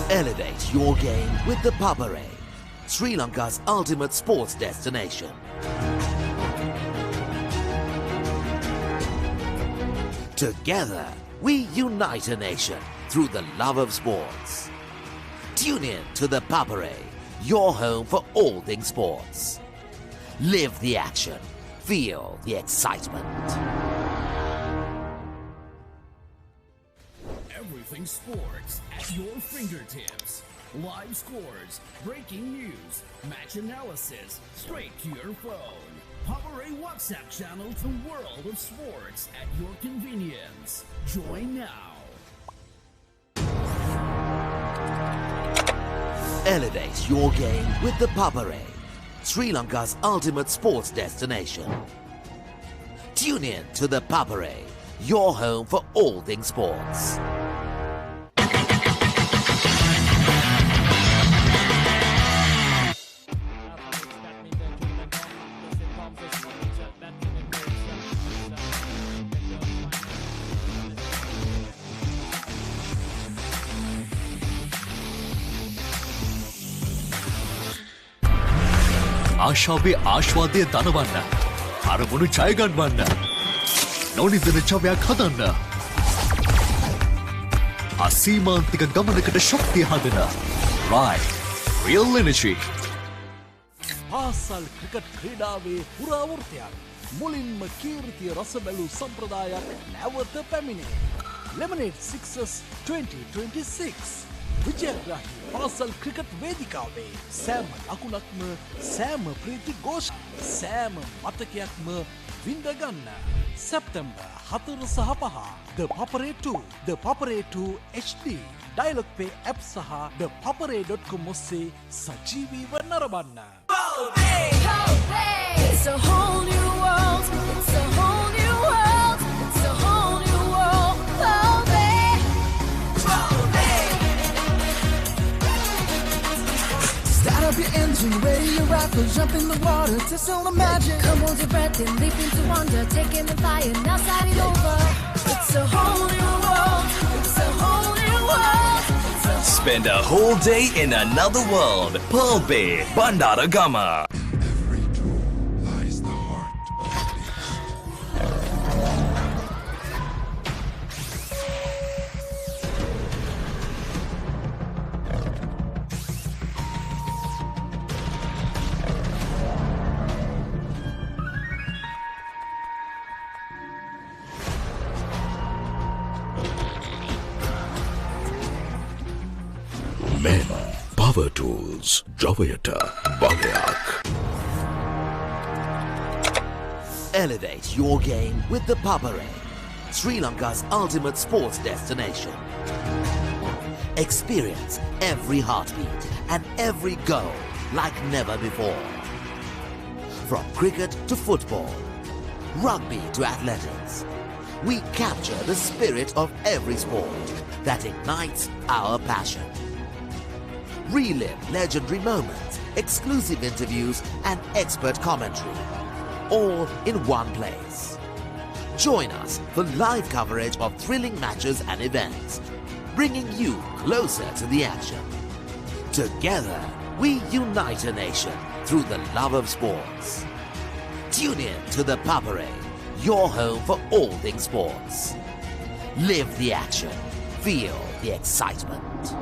Elevate your game with the Papare, Sri Lanka's ultimate sports destination. Together, we unite a nation through the love of sports. Tune in to the Papare, your home for all things sports. Live the action. Feel the excitement. Everything sports at your fingertips. Live scores, breaking news, match analysis, straight to your phone. Papare WhatsApp channel, the world of sports at your convenience. Join now. Elevate your game with the Papare, Sri Lanka's ultimate sports destination. Tune in to the Papare, your home for all things sports. ආශාවේ ආශ්වාදය දනවන්න. අරමුණු ජයගන්වන්න. නොනිදන ජවයක් හදන්න. අසීමාන්තික ගමනකට ශක්තිය හදන. Right. Real energy. පාසල් cricket ක්‍රීඩාවේ පුරාවෘත්තයක්. මුලින්ම කීර්තිය රස බැලූ සම්ප්‍රදායක් නැවත පැමිණේ. Lemonade Sixers 2026. විජයග්‍රාහී පාසල් ක්‍රිකට් වේදිකාවේ සෑම ලකුණක්ම සෑම ප්‍රීති ഘോഷ සෑම මතකයක්ම විඳගන්න. සැප්තැම්බර් 4 සහ 5 The Papare 2 The Papare 2 HD Dialog Pay app සහ thepapare.com ඔස්සේ සජීවීව නරඹන්න. It's a whole new world. It's a whole new world. It's a whole new world. Start up your engine, ready your rifle, jump in the water to feel the magic. Come hold your breath and leap into wonder, taking the fire, now start it over. It's a whole new world. It's a whole new world. Spend a whole day in another world. Pearl Bay, Bandara Gama. Men, power tools, ජවයට බලයක්. Elevate your game with the Papare, Sri Lanka's ultimate sports destination. Experience every heartbeat and every goal like never before. From cricket to football, rugby to athletics, we capture the spirit of every sport that ignites our passion. Relive legendary moments, exclusive interviews, and expert commentary, all in one place. Join us for live coverage of thrilling matches and events, bringing you closer to the action. Together, we unite a nation through the love of sports. Tune in to the Papare, your home for all things sports. Live the action. Feel the excitement.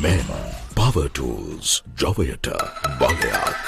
Men, power tools, ජවයට බලයක්.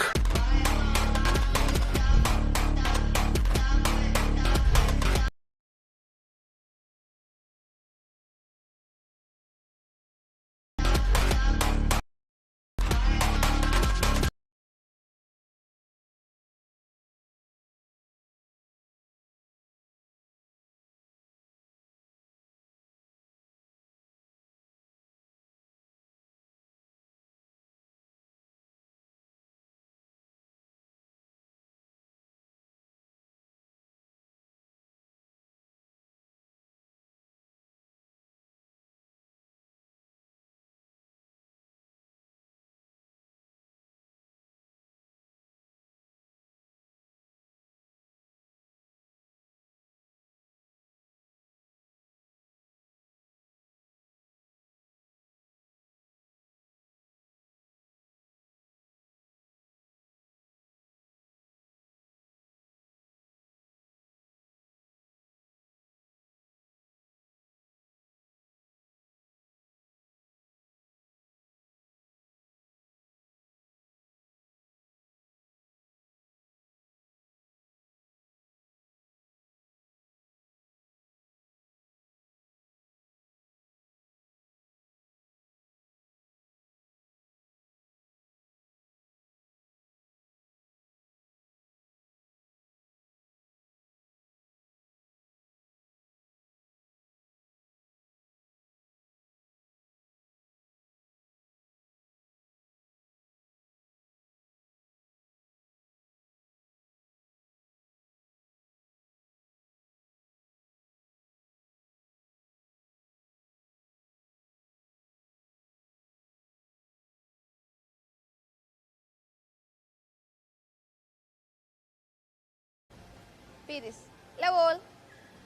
Pires. Level.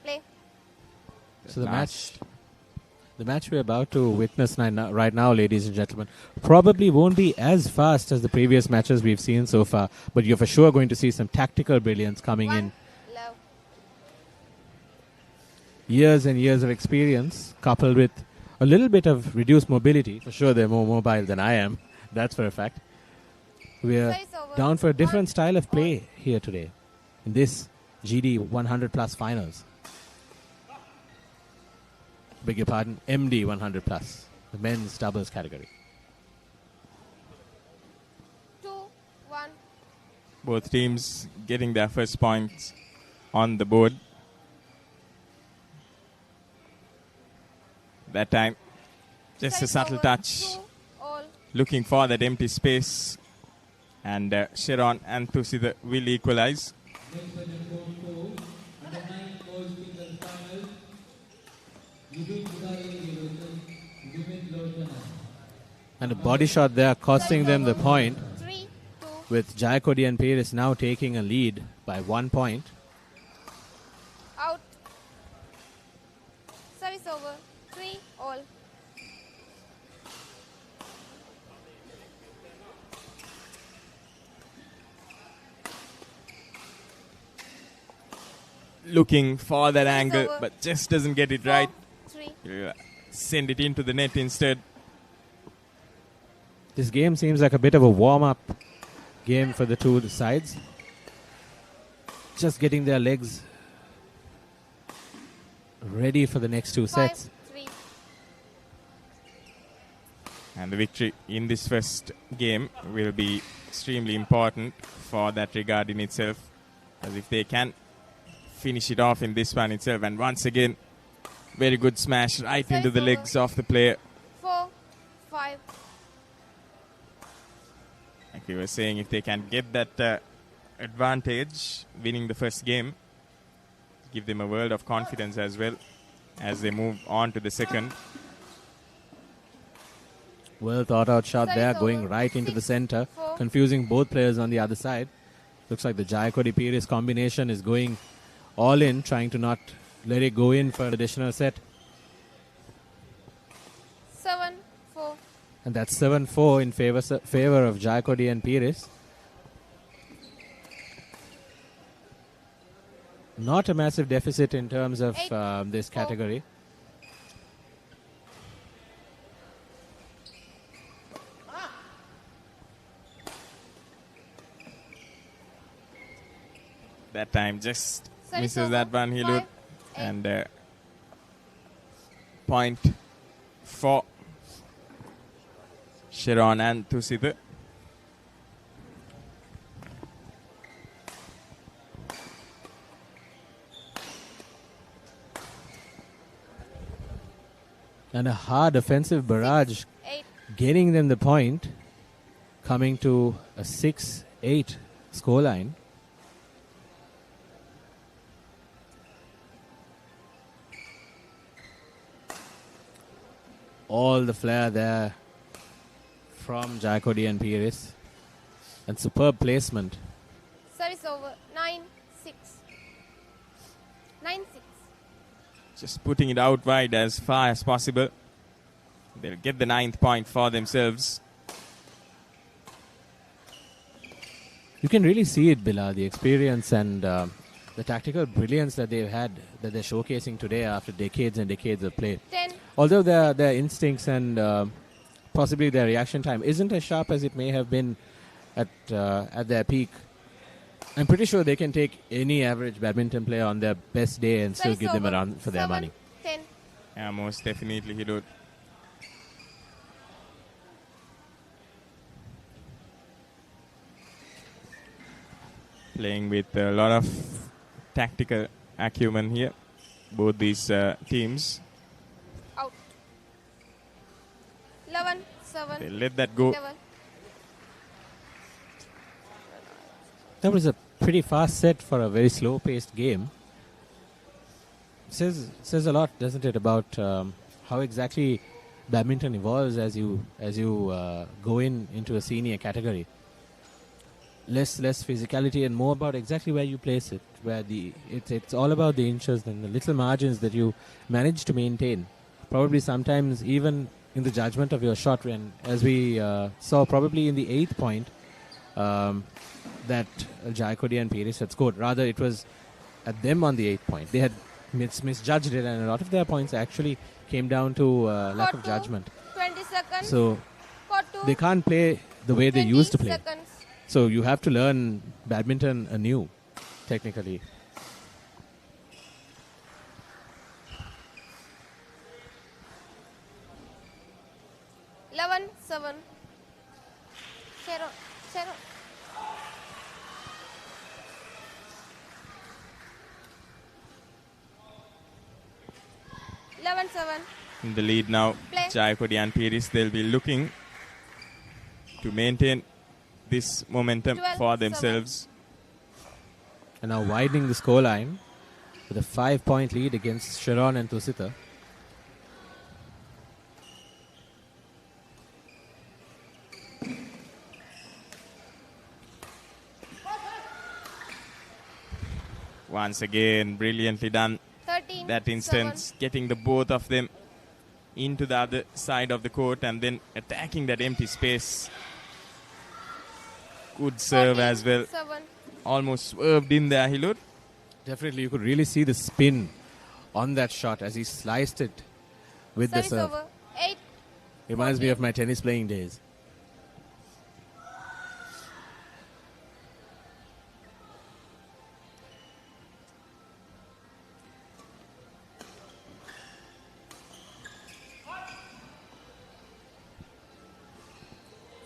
Play. So the match we're about to witness right now, ladies and gentlemen, probably won't be as fast as the previous matches we've seen so far, but you're for sure going to see some tactical brilliance coming in. Love. Years and years of experience coupled with a little bit of reduced mobility. For sure they're more mobile than I am. That's for a fact. We're down for a different style of play here today in this GD 100 plus finals. Beg your pardon, MD 100 plus, the men's doubles category. 2-1. Both teams getting their first points on the board. That time, just a subtle touch. Looking for that empty space. And Sharon and Tusida will equalize. And a body shot there costing them the point, with Jayakodi and Paris now taking a lead by 1 point. Out. Service over. 3-all. Looking for that angle, over. but just doesn't get it 4, right. 3. Send it into the net instead. This game seems like a bit of a warm-up game for the two sides. Just getting their legs ready for the next two sets. 5-3. And the victory in this first game will be extremely important for that regard in itself. As if they can finish it off in this one itself. And once again, very good smash right into the legs of the player. 4-5. Like we were saying, if they can get that advantage, winning the first game, give them a world of confidence as well as they move on to the second. Well thought out shot there, going right into the center, confusing both players on the other side. Looks like the Jayakodi Pires combination is going all in, trying to not let it go in for an additional set. 7-4. And that's 7-4 in favor of Jayakodi and Pires. Not a massive deficit in terms of this category. That time just misses that one, Hilud. And point for Sharon and Tusida. And a hard offensive barrage, getting them the point, coming to a 6-8 scoreline. All the flair there from Jayakodi and Pires. And superb placement. Service over. 9-6. 9-6. Just putting it out wide as far as possible. They'll get the 9th point for themselves. You can really see it, Bila, the experience and the tactical brilliance that they've had, that they're showcasing today after decades and decades of play. 10. Although their instincts and possibly their reaction time isn't as sharp as it may have been at their peak, I'm pretty sure they can take any average badminton player on their best day and still give them a run for their money. 10. Yeah, most definitely, Hilud. Playing with a lot of tactical acumen here, both these teams. Out. 11-7. They let that go. 11. That was a pretty fast set for a very slow-paced game. Says a lot, doesn't it, about how exactly badminton evolves as you go into a senior category. Less physicality and more about exactly where you place it. where it's all about the inches and the little margins that you manage to maintain. Probably sometimes even in the judgment of your shot, when, as we saw probably in the 8th point, that Jayakodi and Pires had scored. Rather, it was at them on the 8th point. They had misjudged it, and a lot of their points actually came down to lack of judgment. 20 seconds. So Court 2. they can't play the way they 20 used to play. seconds. So you have to learn badminton anew, technically. Eleven, 7. Zero. 11-7. In the lead now, Play. Jayakodi and Pires, they'll be looking to maintain this momentum 12-7. for themselves. And now widening the scoreline with a 5-point lead against Sharon and Tusita. Once again, brilliantly done. 13, That instance, getting the both of them into the other side of the court and then attacking that empty space. Good serve 14, as well. 7. Almost swerved in there, Hilur. Definitely, you could really see the spin on that shot as he sliced it with the Service serve. over. 8. Reminds me of my tennis playing days.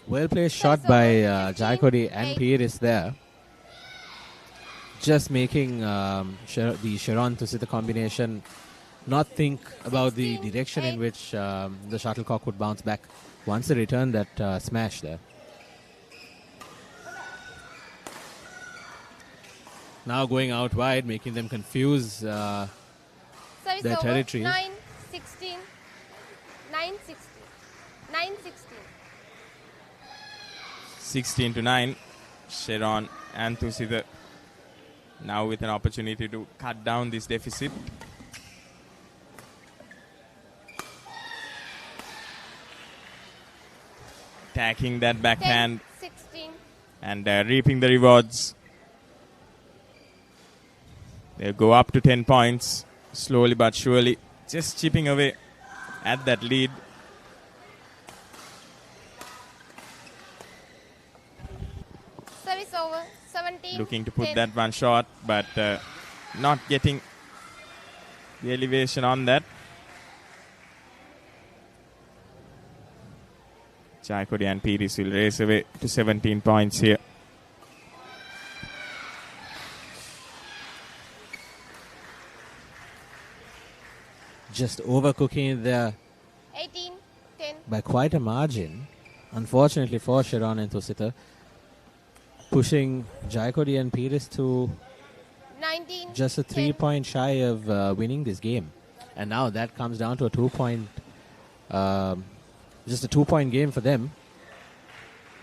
Well placed shot by Jayakodi and Pires there. Just making the Sharon Tusita combination not think about the direction in which the shuttlecock would bounce back once they return that smash there. Now going out wide, making them confuse their territory. 9-16. 9-16. 9-16. 16-9. Sharon and Tusita now with an opportunity to cut down this deficit. Attacking that backhand 16. and reaping the rewards. They'll go up to 10 points, slowly but surely, just chipping away at that lead. Service over. 17. Looking to put 10. that one short, but not getting the elevation on that. Jayakodi and Pires will race away to 17 points here. Just overcooking it there 18. 10. by quite a margin. Unfortunately for Sharon and Tusita, pushing Jayakodi and Pires to 19. just a 3-point shy of winning this game. And now that comes down to a 2-point, just a 2-point game for them.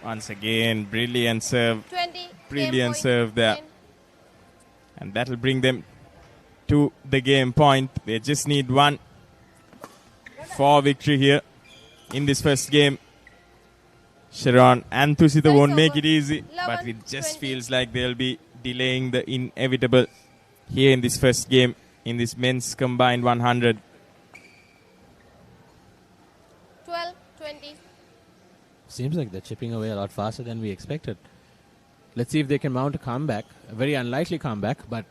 Once again, brilliant serve. 20. Brilliant serve there. And that'll bring them to the game point. They just need one for victory here in this first game. Sharon and Tusita won't make it easy, but it just feels like they'll be delaying the inevitable here in this first game in this men's combined 100. 12. 20. Seems like they're chipping away a lot faster than we expected. Let's see if they can mount a comeback. A very unlikely comeback, but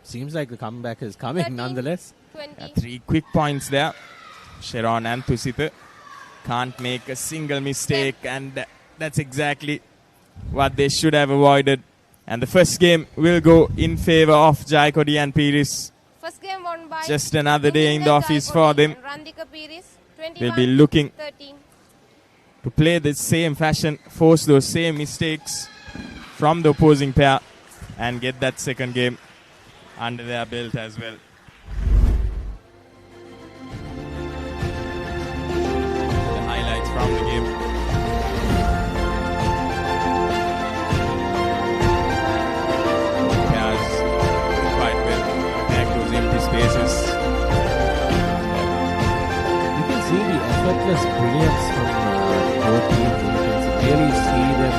seems like the comeback is coming 13, nonetheless. 20. 3 quick points there. Sharon and Tusita can't make a single mistake, and that's exactly what they should have avoided. And the first game will go in favor of Jayakodi and Pires. First game won by Just another day in the office for them. Randika Pires. 21. They'll be looking 13. to play the same fashion, force those same mistakes from the opposing pair, and get that second game under their belt as well. The highlights from the game. Pairs see the effortless brilliance from both teams. You can really see them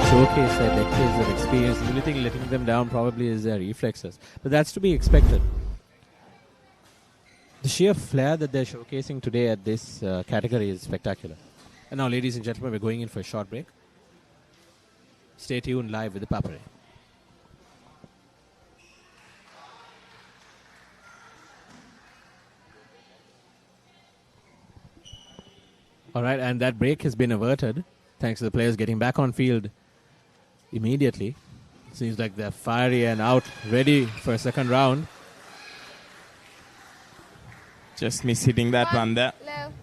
showcase their decades of experience. The only thing letting them down probably is their reflexes. But that's to be expected. The sheer flair that they're showcasing today at this category is spectacular. And now, ladies and gentlemen, we're going in for a short break. Stay tuned live with the Papare. All right, and that break has been averted thanks to the players getting back on field immediately. It seems like they're fiery and out, ready for a second round. Just miss hitting that one there. Low.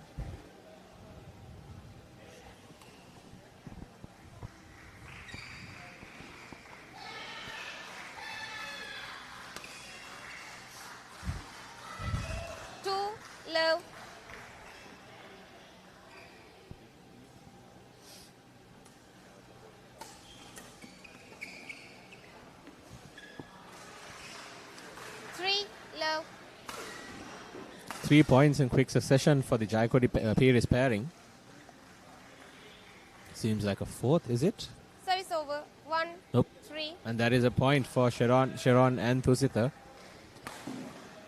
Low. Three low. 3 points in quick succession for the Jayakodi Pires pairing. Seems like a fourth, is it? Service over. 1, Nope. 3. And that is a point for Sharon and Thusita.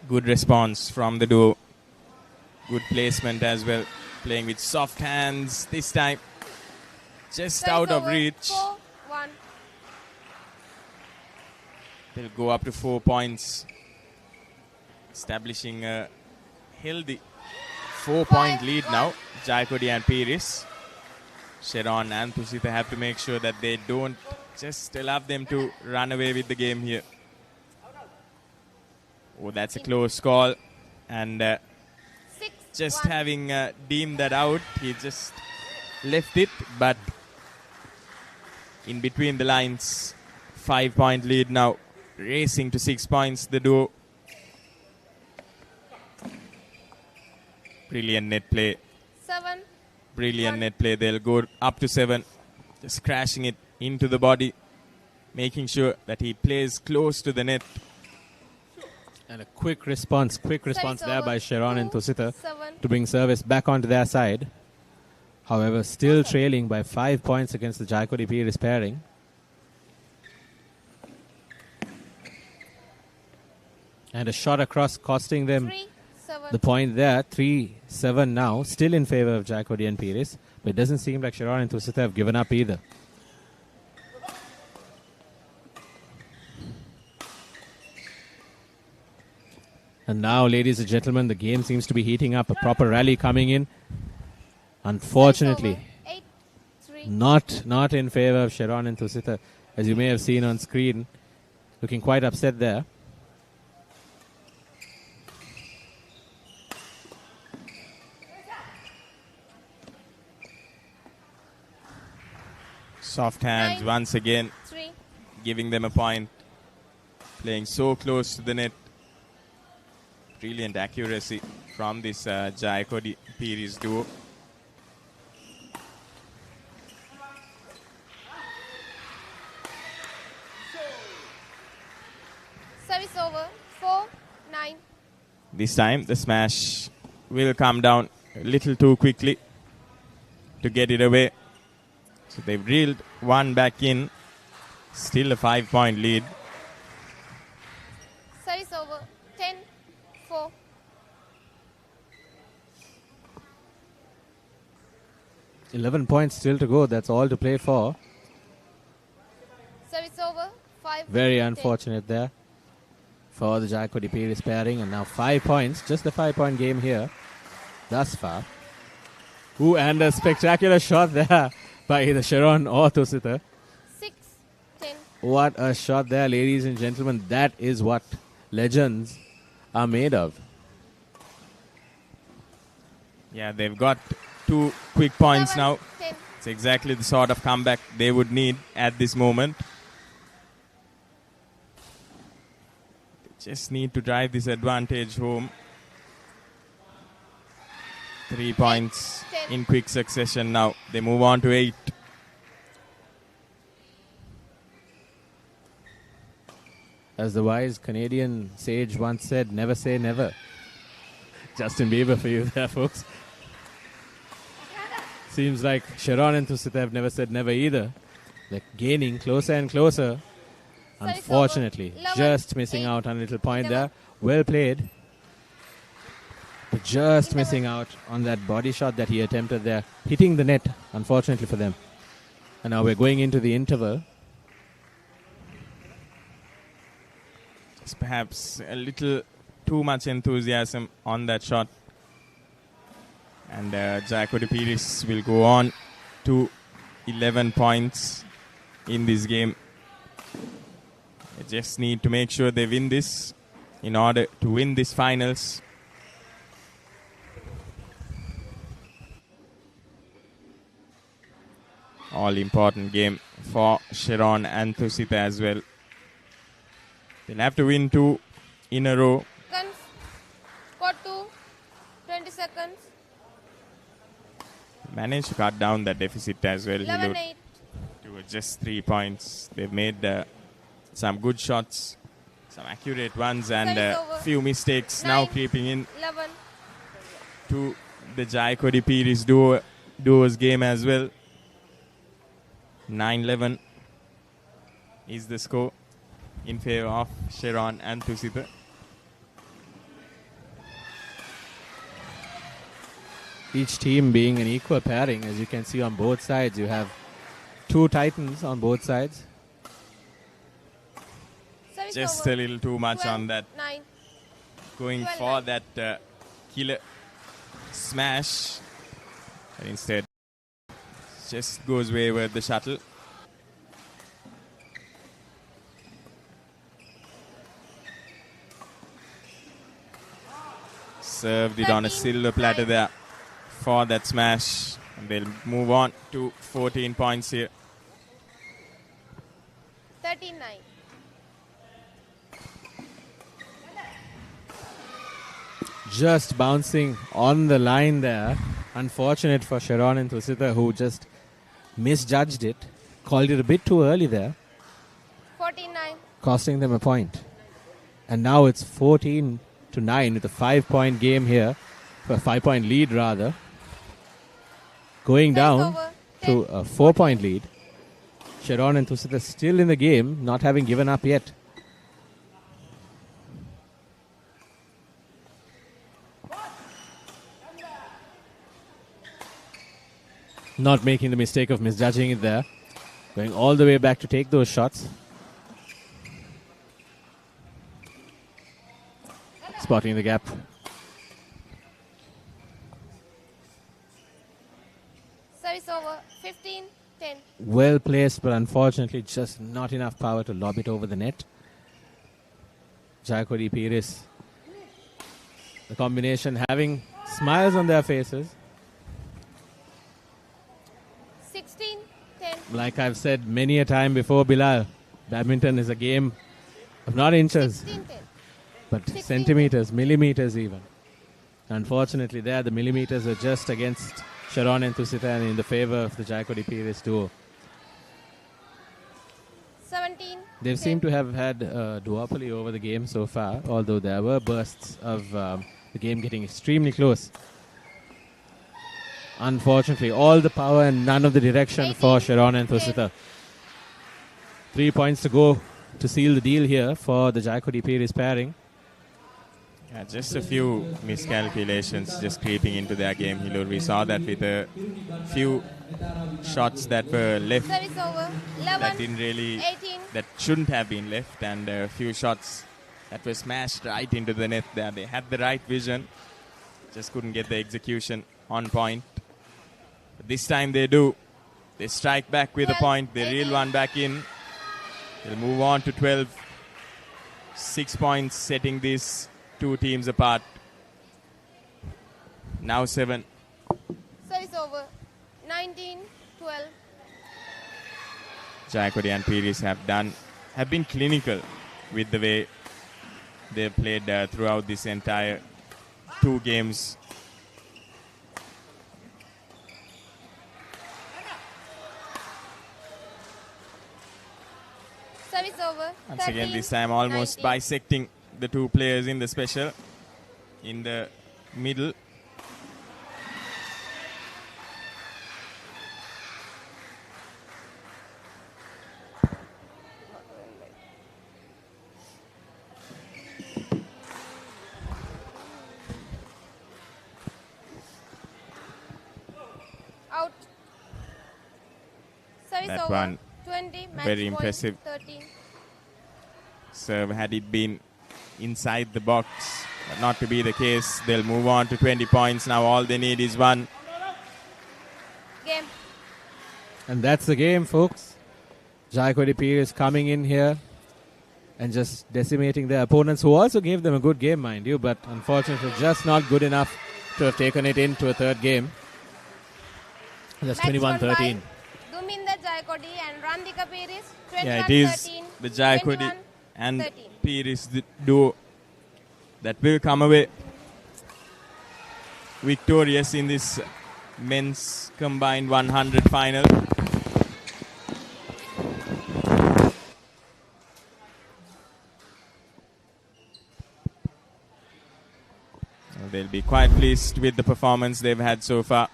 Good response from the duo. Good placement as well. Playing with soft hands this time. Just Service out of over. reach. 4, 1. They'll go up to 4 points. Establishing a healthy 4-point lead now. Jayakodi and Pires. Sharon and Thusita have to make sure that they don't just allow them to run away with the game here. Oh, that's a close call. And just having deemed that out, he just left it. But in between the lines, 5-point lead now. Racing to 6 points, the duo. Brilliant net play. 7. Brilliant net play. They'll go up to 7. Just crashing it into the body. Making sure that he plays close to the net. And a quick response there by Sharon and Thusita 7. to bring service back onto their side. However, still trailing by 5 points against the Jayakodi Pires pairing. And a shot across costing them 3, 7. the point there. 3-7 now. Still in favor of Jayakodi and Pires. But it doesn't seem like Sharon and Thusita have given up either. And now, ladies and gentlemen, the game seems to be heating up. A proper rally coming in. Unfortunately, 8, 3. not in favor of Sharon and Thusita, as you may have seen on screen. Looking quite upset there. Soft hands 9, once again. 3. Giving them a point. Playing so close to the net. Brilliant accuracy from this Jayakodi Pires duo. Service over. 4, 9. This time the smash will come down a little too quickly to get it away. So they've reeled one back in. Still a 5-point lead. Service over. 10, 4. $11 points still to go. That's all to play for. Service over. 5. Very 10. unfortunate there for the Jayakodi Pires pairing. And now 5 points. Just a 5-point game here thus far. Ooh, and a spectacular shot there by either Sharon or Thusita. 6, 10. What a shot there, ladies and gentlemen. That is what legends are made of. Yeah, they've got 2 quick points 7, now. 10. It's exactly the sort of comeback they would need at this moment. They just need to drive this advantage home. 3 points 10. in quick succession now. They move on to 8. As the wise Canadian sage once said, never say never. Justin Bieber for you there, folks. Seems like Sharon and Tusita have never said never either. They're gaining closer and closer. Unfortunately, just missing out on a little point there. Well played. But just missing out on that body shot that he attempted there. Hitting the net, unfortunately for them. And now we're going into the interval. It's perhaps a little too much enthusiasm on that shot. And Jaco de Pires will go on to 11 points in this game. They just need to make sure they win this in order to win this finals. All important game for Sharon and Tusita as well. They'll have to win 2 in a row. Seconds. Court 2. 20 seconds. Managed to cut down that deficit as well. 11-8. To just 3 points. They've made some good shots, some accurate ones, and a few mistakes 9, now creeping in 11. to the Jaco de Pires duo's game as well. 9-11 is the score in favor of Sharon and Tusita. Each team being an equal pairing, as you can see on both sides. You have 2 titans on both sides. Just a little too much 12, on that. 9. Going 12, for that killer smash. And instead, just goes wayward the shuttle. Served it on a silver platter there for that smash. And they'll move on to 14 points here. 13-9. Just bouncing on the line there. Unfortunate for Sharon and Tusita, who just misjudged it. Called it a bit too early there. 14-9. Costing them a point. And now it's 14-9 with a 5-point game here. A 5-point lead rather. Going down to a 4-point lead. Sharon and Tusita still in the game, not having given up yet. Not making the mistake of misjudging it there. Going all the way back to take those shots. Spotting the gap. Service over. 15-10. Well placed, but unfortunately just not enough power to lob it over the net. Jaco de Pires. The combination having smiles on their faces. 16-10. Like I've said many a time before, Bilal, badminton is a game of not inches, 16-10. but centimeters, millimeters even. Unfortunately there, the millimeters are just against Sharon and Tusita and in the favor of the Jaco de Pires duo. 17. They seem to have had a duopoly over the game so far, although there were bursts of the game getting extremely close. Unfortunately, all the power and none of the direction for Sharon and Tusita. 3 points to go to seal the deal here for the Jaco de Pires pairing. Yeah, just a few miscalculations just creeping into their game, Hilur. We saw that with a few shots that were left Service over. 11. that didn't really, 18. that shouldn't have been left, and a few shots that were smashed right into the net there. They had the right vision, just couldn't get the execution on point. But this time they do. They strike back with a point. They reel one back in. They'll move on to 12. 6 points setting these two teams apart. Now 7. Service over. 19-12. Jaco and Pires have been clinical with the way they've played throughout this entire 2 games. Service over. Once again, this time almost bisecting the 2 players in the special. In the middle. is That over. one 20. Match very point, impressive. 13. Serve had it been inside the box, but not to be the case. They'll move on to 20 points now. All they need is one. Game. And that's the game, folks. Jayakodi Pir is coming in here and just decimating their opponents, who also gave them a good game, mind you, but unfortunately just not good enough to have taken it into a third game. That's 21-13. Duminda Jayakodi and Randika Piris. 21-13. Yeah, it is the Jayakodi and 13. Pir is the duo that will come away victorious in this men's combined 100 final. They'll be quite pleased with the performance they've had so far.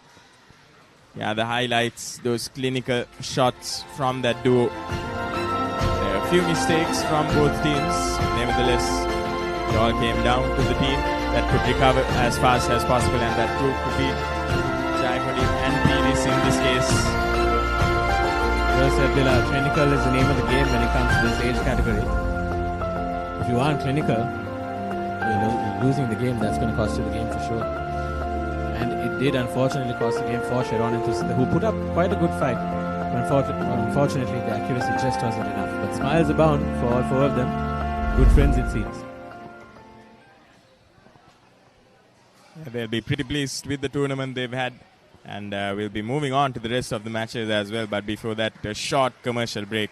Yeah, the highlights, those clinical shots from that duo. There are a few mistakes from both teams. Nevertheless, it all came down to the team that could recover as fast as possible, and that proved to be Jayakodi and Piris in this case. Well said, Bila. Clinical is the name of the game when it comes to this age category. If you aren't clinical, you're losing the game. That's going to cost you the game for sure. And it did unfortunately cost the game for Sharon and Tusita, who put up quite a good fight. Unfortunately, the accuracy just wasn't enough. But smiles abound for all four of them. Good friends, it seems. They'll be pretty pleased with the tournament they've had, and we'll be moving on to the rest of the matches as well. But before that, a short commercial break.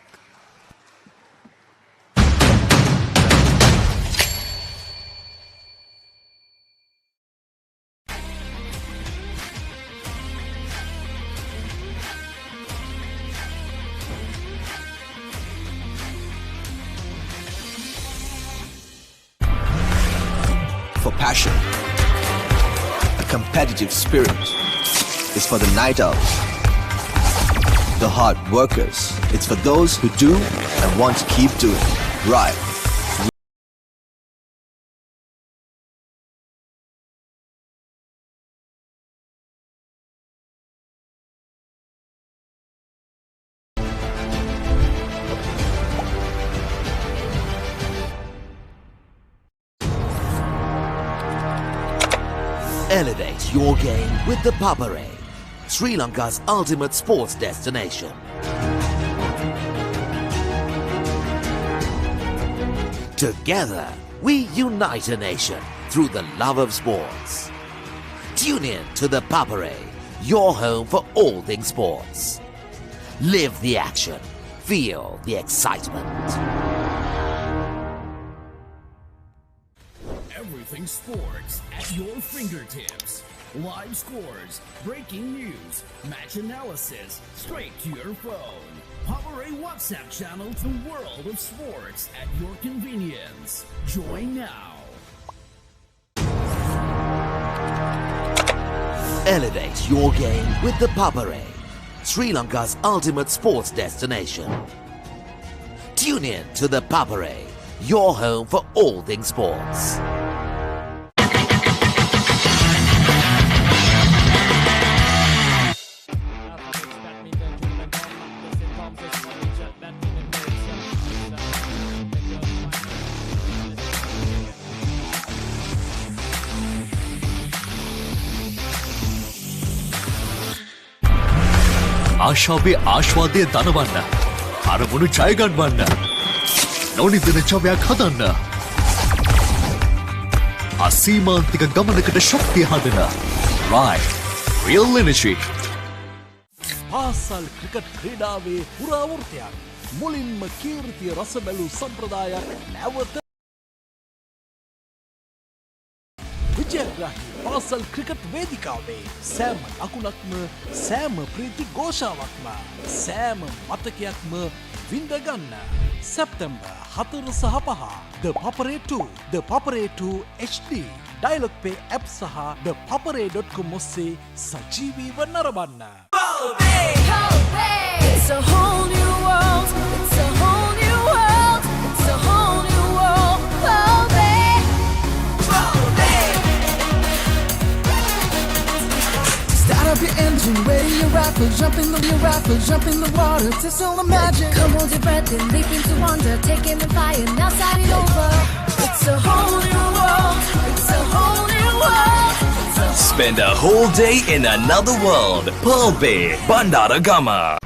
For passion, a competitive spirit is for the night owls, the hard workers. It's for those who do and want to keep doing. Right. Elevate your game with the Papare, Sri Lanka's ultimate sports destination. Together, we unite a nation through the love of sports. Tune in to the Papare, your home for all things sports. Live the action, feel the excitement. Everything sports at your fingertips. Live scores, breaking news, match analysis, straight to your phone. Papare WhatsApp channel to World of Sports at your convenience. Join now. Elevate your game with the Papare, Sri Lanka's ultimate sports destination. Tune in to the Papare, your home for all things sports. ආශාවේ ආශ්වාදය දනවන්න. අරමුණු ජයගන්වන්න. නොනිදන ජවයක් හදන්න. අසීමාන්තික ගමනකට ශක්තිය හදන. Right. Real energy. පාසල් cricket ක්‍රීඩාවේ පුරාවෘත්තයක්. මුලින්ම කීර්තිය රස බැලූ සම්ප්‍රදායක් නැවත විජයග්‍රාහී පාසල් ක්‍රිකට් වේදිකාවේ සෑම ලකුණක්ම සෑම ප්‍රීති ഘോഷාවක්ම සෑම මතකයක්ම විඳගන්න. සැප්තැම්බර් 4 සහ 5 The Papare 2 The Papare 2 HD Dialog Pay app සහ thepapare.com ඔස්සේ සජීවීව නරඹන්න. It's a whole new world. It's a whole new world. It's a whole new world. Start up your engine, ready your rifle, jump in the water, taste all the magic. Come hold your breath and leap into wonder, taking the fire, now start it over. It's a whole new world, it's a whole new world. Spend a whole day in another world. Papare, Bandara Gama.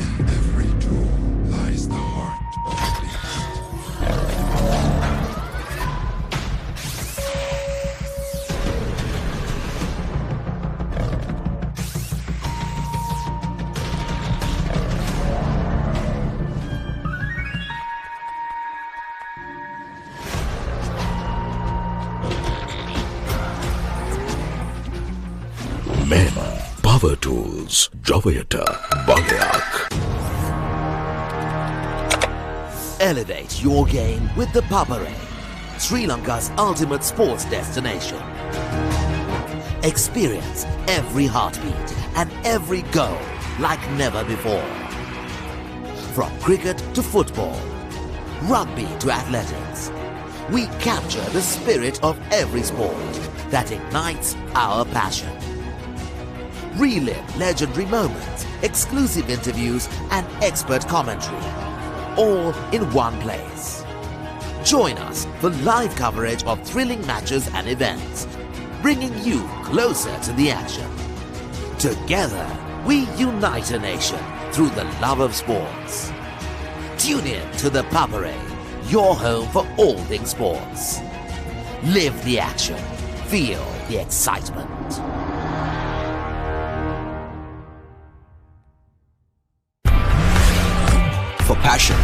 Men, power tools, Jovayata, Baleak. Elevate your game with the Papare, Sri Lanka's ultimate sports destination. Experience every heartbeat and every goal like never before. From cricket to football, rugby to athletics, we capture the spirit of every sport that ignites our passion. Relive legendary moments, exclusive interviews and expert commentary, all in one place. Join us for live coverage of thrilling matches and events, bringing you closer to the action. Together, we unite a nation through the love of sports. Tune in to the Papare, your home for all things sports. Live the action. Feel the excitement. For passion,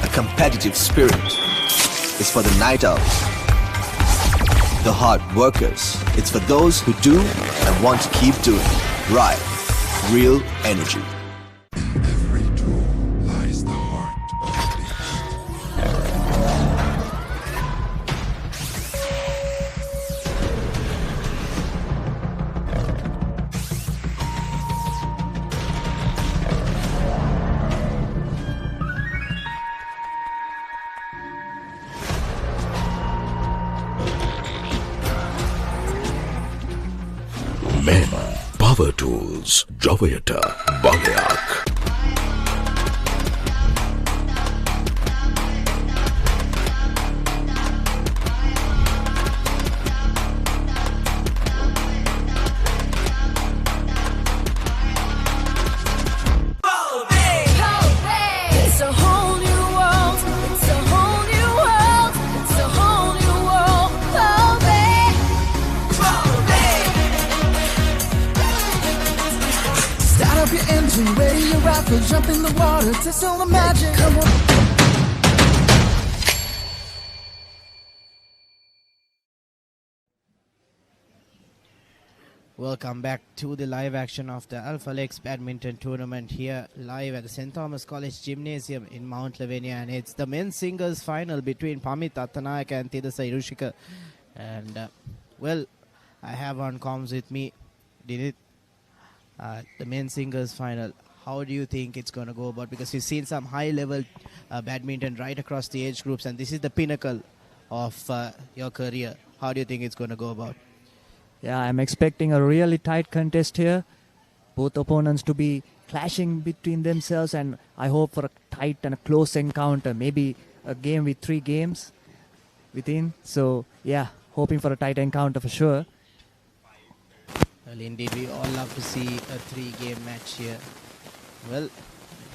a competitive spirit is for the night owls, the hard workers. It's for those who do and want to keep doing. Right, real energy. Men, power tools, Jovayata, Baleak. It's a whole new world, it's a whole new world, it's a whole new world. Start up your engine, ready your rifle, jump in the water, taste all the magic. Come on. Welcome back to the live action of the Alphalex Badminton Tournament here live at the St. Thomas College Gymnasium in Mount Lavinia, and it's the men's singles final between Pamit Attanayak and Thidasa Irushika. And well, I have on comms with me Dinit, the men's singles final. How do you think it's going to go about? Because you've seen some high level badminton right across the age groups, and this is the pinnacle of your career. How do you think it's going to go about? Yeah, I'm expecting a really tight contest here. Both opponents to be clashing between themselves, and I hope for a tight and a close encounter. Maybe a game with 3 games within. So, yeah, hoping for a tight encounter for sure. Well, indeed, we all love to see a 3-game match here. Well,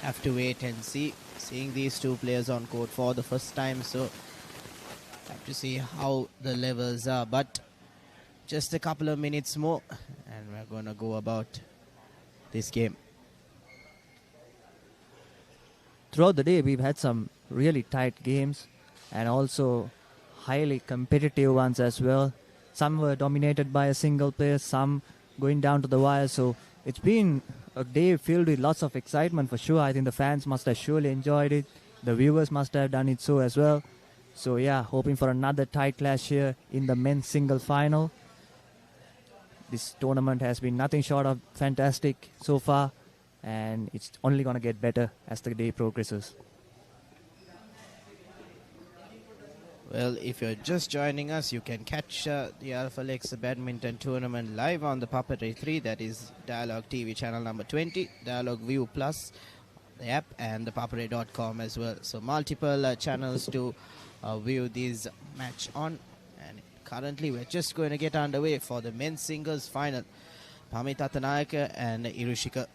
have to wait and see. Seeing these two players on court for the first time, so have to see how the levels are. But just a couple of minutes more and we're going to go about this game. Throughout the day, we've had some really tight games and also highly competitive ones as well. Some were dominated by a single player, some going down to the wire. So it's been a day filled with lots of excitement for sure. I think the fans must have surely enjoyed it. The viewers must have done it so as well. So yeah, hoping for another tight clash here in the men's single final. This tournament has been nothing short of fantastic so far, and it's only going to get better as the day progresses. Well, if you're just joining us, you can catch the Alphalex Badminton Tournament live on the Papare 3, that is Dialog TV channel number 20, Dialog View Plus, the app, and the papare.com as well. So multiple channels to view this match on. And currently we're just going to get underway for the men's singles final. Pamit Attanayaka and Irushika.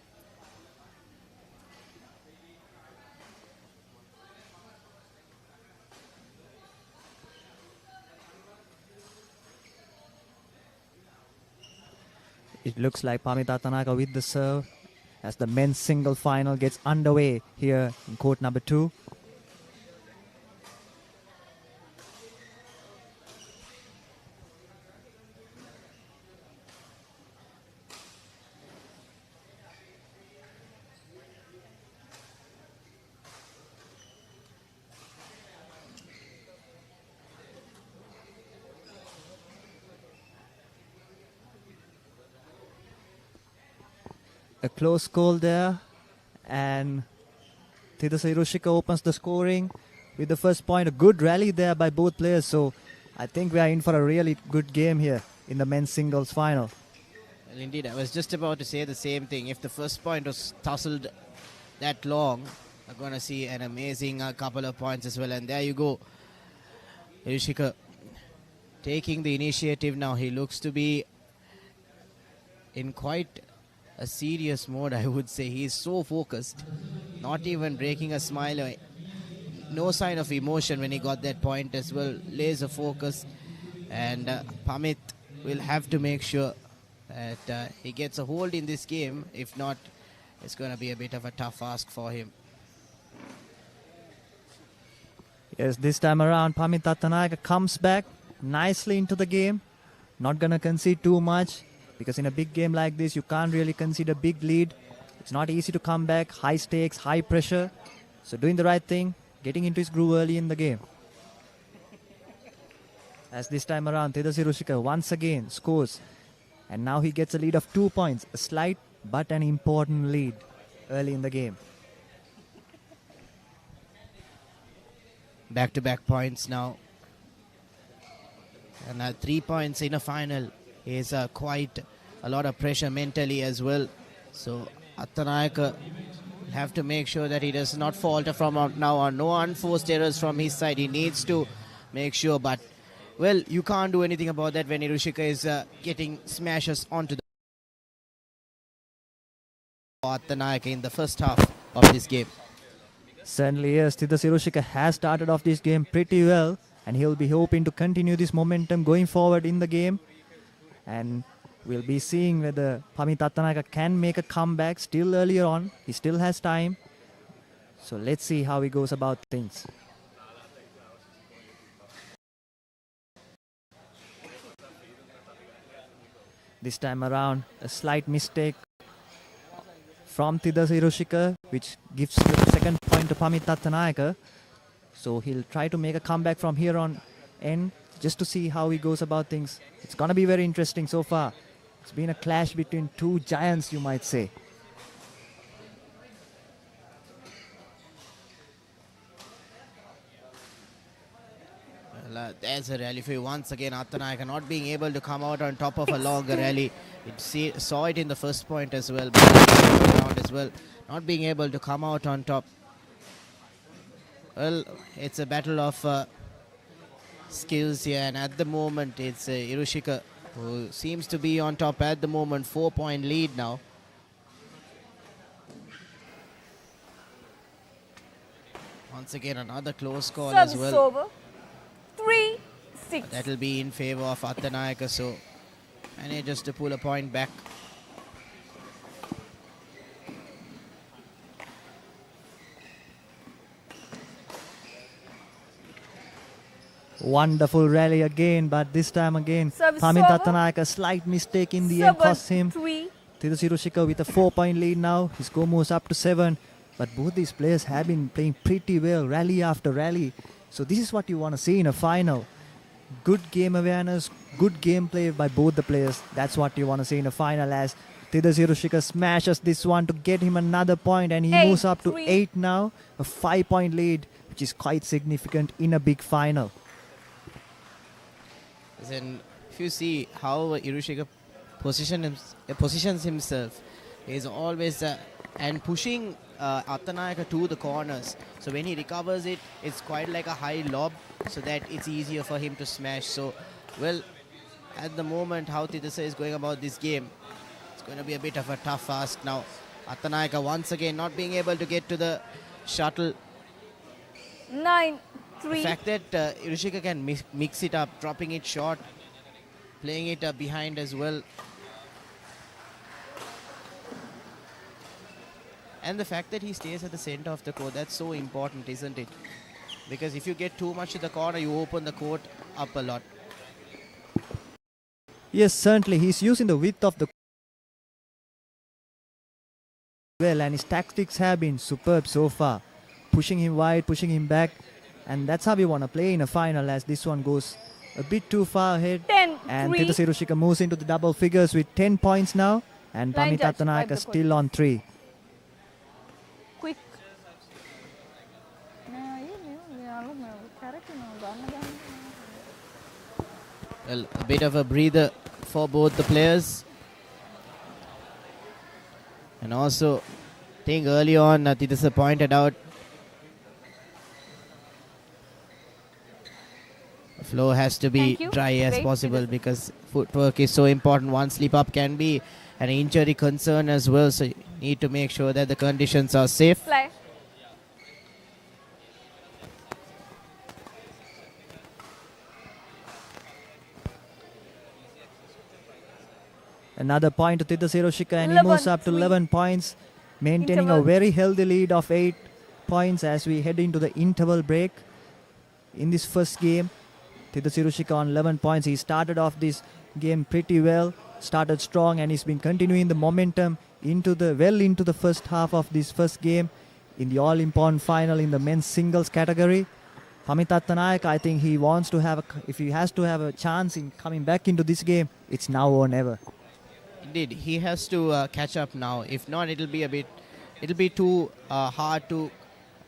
It looks like Pamit Attanayaka with the serve as the men's single final gets underway here in court number 2. A close goal there, and Thidasa Hiroshika opens the scoring with the first point. A good rally there by both players, so I think we are in for a really good game here in the men's singles final. Well, indeed, I was just about to say the same thing. If the first point was tussled that long, we're going to see an amazing couple of points as well. And there you go, Hiroshika taking the initiative now. He looks to be in quite a serious mode, I would say. He's so focused, not even breaking a smile, no sign of emotion when he got that point as well. Laser focus, and Pamit will have to make sure that he gets a hold in this game. If not, it's going to be a bit of a tough ask for him. Yes, this time around Pamit Attanayaka comes back nicely into the game, not going to concede too much. Because in a big game like this, you can't really concede a big lead. It's not easy to come back, high stakes, high pressure. So doing the right thing, getting into his groove early in the game. As this time around, Thidasa Hiroshika once again scores. And now he gets a lead of 2 points. A slight but an important lead early in the game. Back-to-back points now. And 3 points in a final is quite a lot of pressure mentally as well. So Attanayaka will have to make sure that he does not falter from now on. No unforced errors from his side. He needs to make sure, but well, you can't do anything about that when Hiroshika is getting smashes onto the Attanayaka in the first half of this game. Certainly yes, Thidasa Hiroshika has started off this game pretty well, and he'll be hoping to continue this momentum going forward in the game. And we'll be seeing whether Pamit Attanayaka can make a comeback still earlier on. He still has time. So let's see how he goes about things. This time around, a slight mistake from Thidasa Hiroshika, which gives the second point to Pamit Attanayaka. So he'll try to make a comeback from here on end, just to see how he goes about things. It's going to be very interesting so far. It's been a clash between two giants, you might say. Well, there's a rally for you once again. Attanayaka not being able to come out on top of a longer rally. Saw it in the first point as well, but not being able to come out on top. Well, it's a battle of skills here, and at the moment it's Hiroshika who seems to be on top at the moment. 4-point lead now. Once again another close call as well. Over. 3-6. That'll be in favor of Attanayaka, so manages to pull a point back. Wonderful rally again, but this time again, Pamit Attanayaka, a slight mistake in the end cost him. Thidasa Hiroshika with a 4-point lead now. His score moves up to 7. But both these players have been playing pretty well, rally after rally. So this is what you want to see in a final. Good game awareness, good gameplay by both the players. That's what you want to see in a final, as Thidasa Hiroshika smashes this one to get him another point, and he moves up to 8 now. A 5-point lead, which is quite significant in a big final. Then if you see how Hiroshige positions himself, he's always and pushing Attanayaka to the corners. So when he recovers it, it's quite like a high lob, so that it's easier for him to smash. So, well, at the moment, how Tidasa is going about this game, it's going to be a bit of a tough ask now. Attanayaka once again not being able to get to the shuttle. 9-3. The fact that Hiroshige can mix it up, dropping it short, playing it behind as well. And the fact that he stays at the center of the court, that's so important, isn't it? Because if you get too much to the corner, you open the court up a lot. Yes, certainly. He's using the width of the well, and his tactics have been superb so far. Pushing him wide, pushing him back. And that's how we want to play in a final, as this one goes a bit too far ahead. 10-3. And Tidasa Hiroshige moves into the double figures with 10 points now. And Line Pamit judge, Attanayaka wipe the still on 3. Quick. Well, a bit of a breather for both the players. And also, I think early on, Tidasa pointed out, the floor has to be dry as possible, because footwork is so important. One slip up can be an injury concern as well, so you need to make sure that the conditions are safe. Fly. Another point to Tidasa Hiroshige, and he moves up to 11 points, maintaining a very healthy lead of 8 points as we head into the interval break. In this first game, Tidasa Hiroshige on 11 points. He started off this game pretty well, started strong, and he's been continuing the momentum into the first half of this first game in the all-important final in the men's singles category. Pamit Attanayaka, I think he wants to have, if he has to have a chance in coming back into this game, it's now or never. Indeed, he has to catch up now. If not, it'll be too hard to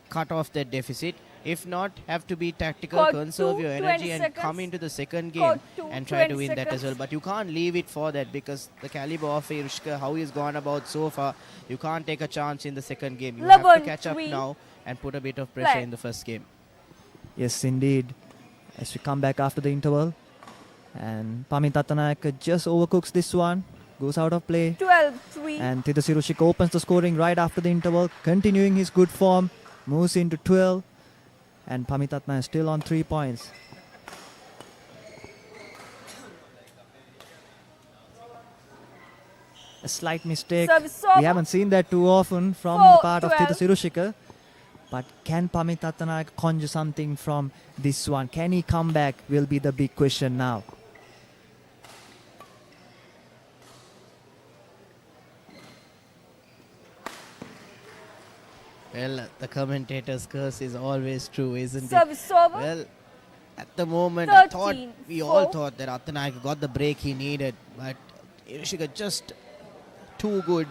cut off that deficit. If not, have to be tactical, Court conserve your 20 energy and seconds. come into the second game Court and try to 20 win that as well. seconds. But you can't leave it for that, because the caliber of Hiroshige, how he's gone about so far, you can't take a chance in the second game. You have to catch up 11-3. now and put a bit of pressure Play. in the first game. Yes, indeed. As we come back after the interval, and Pamit Attanayaka just overcooks this one, goes out of play. 12-3. And Tidasa Hiroshige opens the scoring right after the interval, continuing his good form, moves into 12. And Pamit Attanayaka still on 3 points. A slight mistake. Service over. We haven't seen that too often from the part of 4-12. Tidasa Hiroshige. But can Pamit Attanayaka conjure something from this one? Can he come back? Will be the big question now. Well, the commentator's curse is always true, isn't Service it? over. Well, at the moment, 13, we all 4. thought that Attanayaka got the break he needed, but Hiroshige just too good,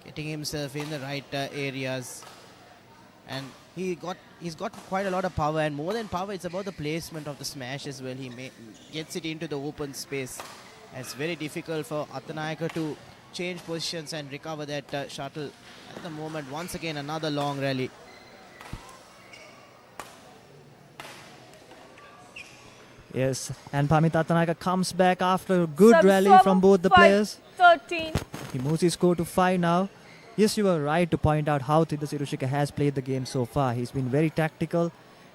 getting himself in the right areas, and he's got quite a lot of power, and more than power, it's about the placement of the smash as well. He gets it into the open space. It's very difficult for Attanayaka to change positions and recover that shuttle. At the moment, once again, another long rally. Yes, and Pamit Attanayaka comes back after a good Service rally over. from both the 5, players. 13. He moves his score to 5 now. Yes, you were right to point out how Tidasa Hiroshige has played the game so far. He's been very tactical,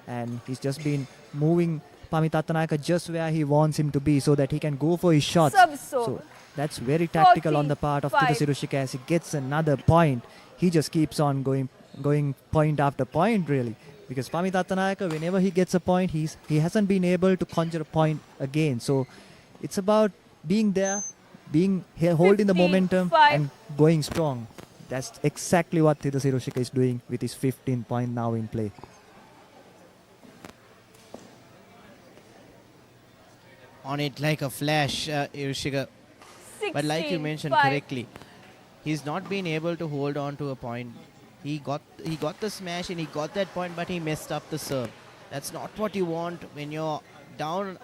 and he's just been moving Pamit Attanayaka just where he wants him to be so that he can go for his shots. Service over. So that's very tactical on the part of 14-5. Tidasa Hiroshige as he gets another point. He just keeps on going point after point, really. Because Pamit Attanayaka, whenever he gets a point, he hasn't been able to conjure a point again. So it's about being there, holding the momentum 15-5. and going strong. That's exactly what Tidasa Hiroshige is doing with his 15 point now in play. On it like a flash, Hiroshige. But like you mentioned 16-5. correctly, he's not been able to hold on to a point. He got the smash and he got that point, but he messed up the serve. That's not what you want when you're down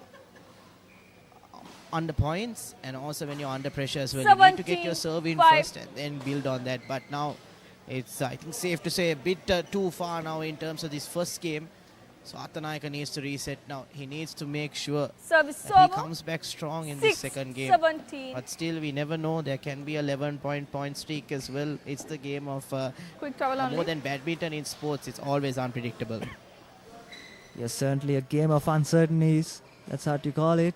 under points and also when you're under pressure as well. You need to get your serve in 17-5. first and then build on that. But now it's, I think, safe to say a bit too far now in terms of this first game. So Attanayaka needs to reset now. He needs to make sure Service that he over. comes back strong in this second game. 6-17. But still, we never know. There can be a 11-point streak as well. It's the game of Quick travel only. more than badminton in sports. It's always unpredictable. Yes, certainly a game of uncertainties. That's how you call it.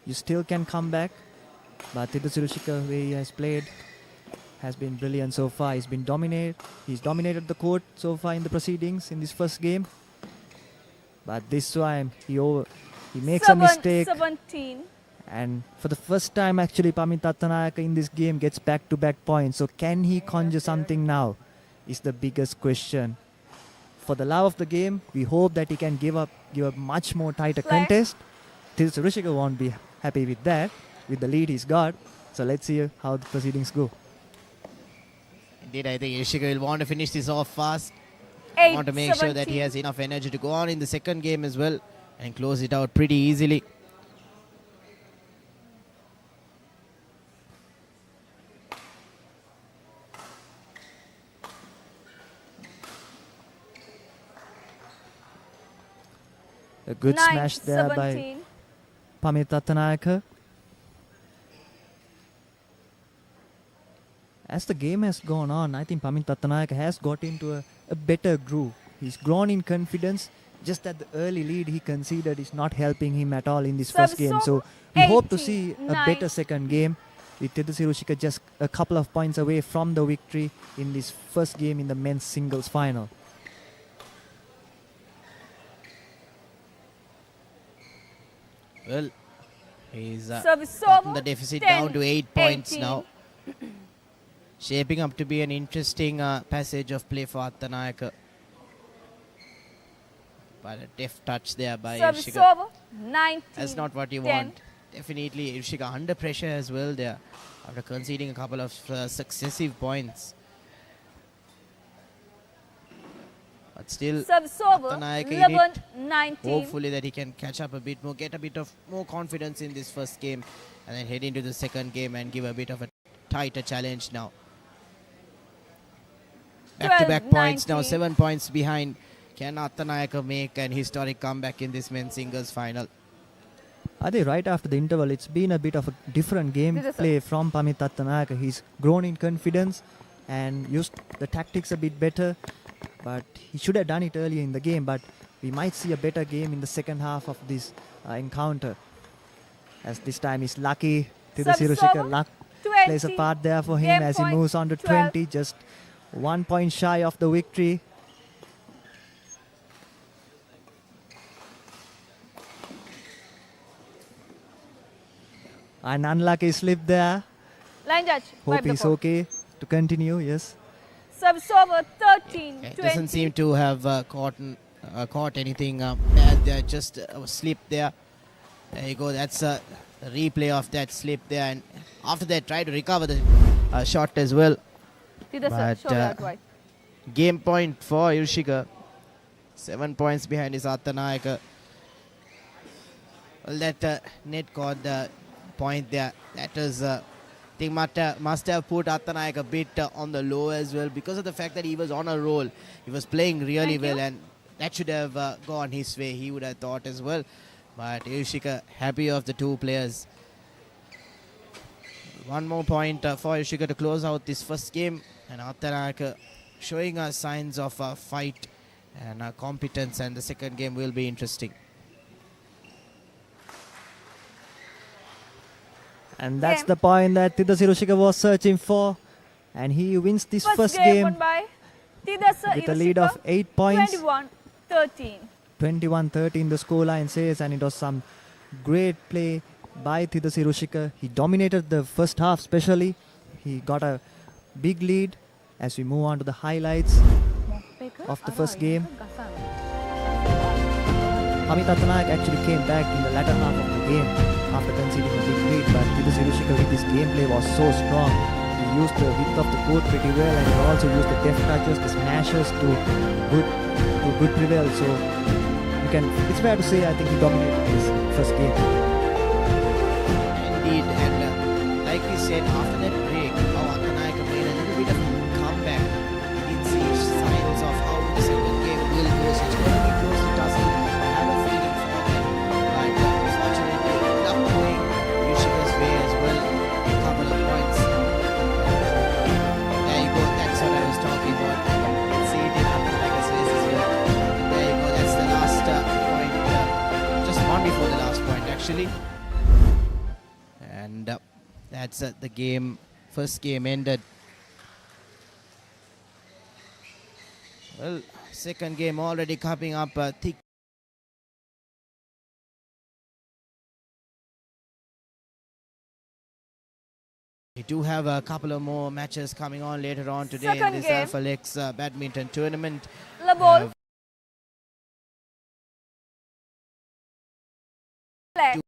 You still can come back. But Thidasa Rushika, the way he has played, has been brilliant so far. He's dominated the court so far in the proceedings in this first game. But this time he makes a mistake. 17. And for the first time actually Pamit Attanayaka in this game gets back-to-back points. So can he conjure something now is the biggest question. For the love of the game, we hope that he can give a much more tighter contest. Thidasa Rushika won't be happy with that, with the lead he's got. So let's see how the proceedings go. Indeed, I think Yushika will want to finish this off fast. 8, Want to make sure that he has enough energy to go on in the second game as well and close it out pretty easily. A good 9, smash there 17. by Pamit Attanayaka. As the game has gone on, I think Pamit Attanayaka has got into a better groove. He's grown in confidence. Just that the early lead he conceded is not helping him at all in this first game. So we hope to see a better second game with Thidasa Rushika just a couple of points away from the victory in this first game in the men's singles final. Well, he's Service gotten over. the deficit 10, down to 8 points 18. now. Shaping up to be an interesting passage of play for Attanayaka. But a deft touch there by Service Yushika. over. 19. That's not what you 10. want. Definitely Yushika under pressure as well there after conceding a couple of successive points. But still, Service over. Attanayaka in 11, it. 19. Hopefully that he can catch up a bit more, get a bit of more confidence in this first game and then head into the second game and give a bit of a tighter challenge now. Back-to-back 12, points now, 19. 7 points behind. Can Attanayaka make an historic comeback in this men's singles final? I think right after the interval, it's been a bit of a different gameplay from Pamit Attanayaka. He's grown in confidence and used the tactics a bit better. But he should have done it earlier in the game. But we might see a better game in the second half of this encounter. As this time is lucky. Thidasa Rushika luck plays a part there for him as he moves on to 20. Just 1 point shy of the victory. An unlucky slip there. Line judge. Hope wipe the he's court. okay to continue, yes. Service over. 13, It 20. doesn't seem to have caught anything bad there, just a slip there. There you go, that's a replay of that slip there. And after that, try to recover the shot as well. Thidasa, But show that wide. game point for Yushika. 7 points behind is Attanayaka. Well, that net caught the point there. That is, I think must have put Attanayaka a bit on the low as well because of the fact that he was on a roll. He was playing really well and that should have gone his way, he would have thought as well. But Yushika happy of the two players. One more point for Yushika to close out this first game. And Attanayaka showing us signs of fight and competence, and the second game will be interesting. And that's the point that Thidasa Rushika was searching for. And he wins this first game won by Thidasa with a lead of 8 points. 21-13. 21-13 the scoreline says, and it was some great play by Thidasa Rushika. He dominated the first half especially. He got a big lead as we move on to the highlights of the first game. Pamit Attanayaka actually came back in the latter half of the game after conceding a big lead, but Thidasa Rushika with his gameplay was so strong. He used the width of the court pretty well, and he also used the deft touches, the smashes to good prevail. So it's fair to say I think he dominated this first game. said after that break, how Athanayaka made a little bit of comeback. We did see signs of how the second game will go. So it's going to be close to tussle. I have a feeling for that. But unfortunately, it ended up going Yushika's way as well. A couple of points. There you go. That's what I was talking about. You can see it in Athanayaka's face as well. There you go. That's the last point. Just one before the last point, actually. And that's the game. First game ended. Well, second game already coming up thick. We do have a couple of more matches coming on later on today Second in this game. Alphalex Badminton Tournament. La ball. Play.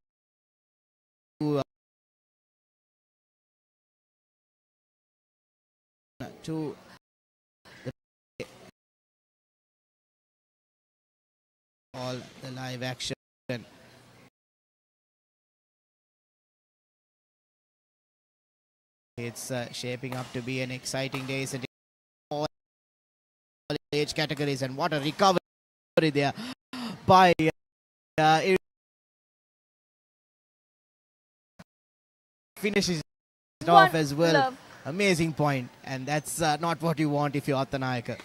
To all the live action. It's shaping up to be an exciting day, isn't it? All age categories, and what a recovery there by finishes it off as well. Love. Amazing point, and that's not what you want if you're Athanayaka.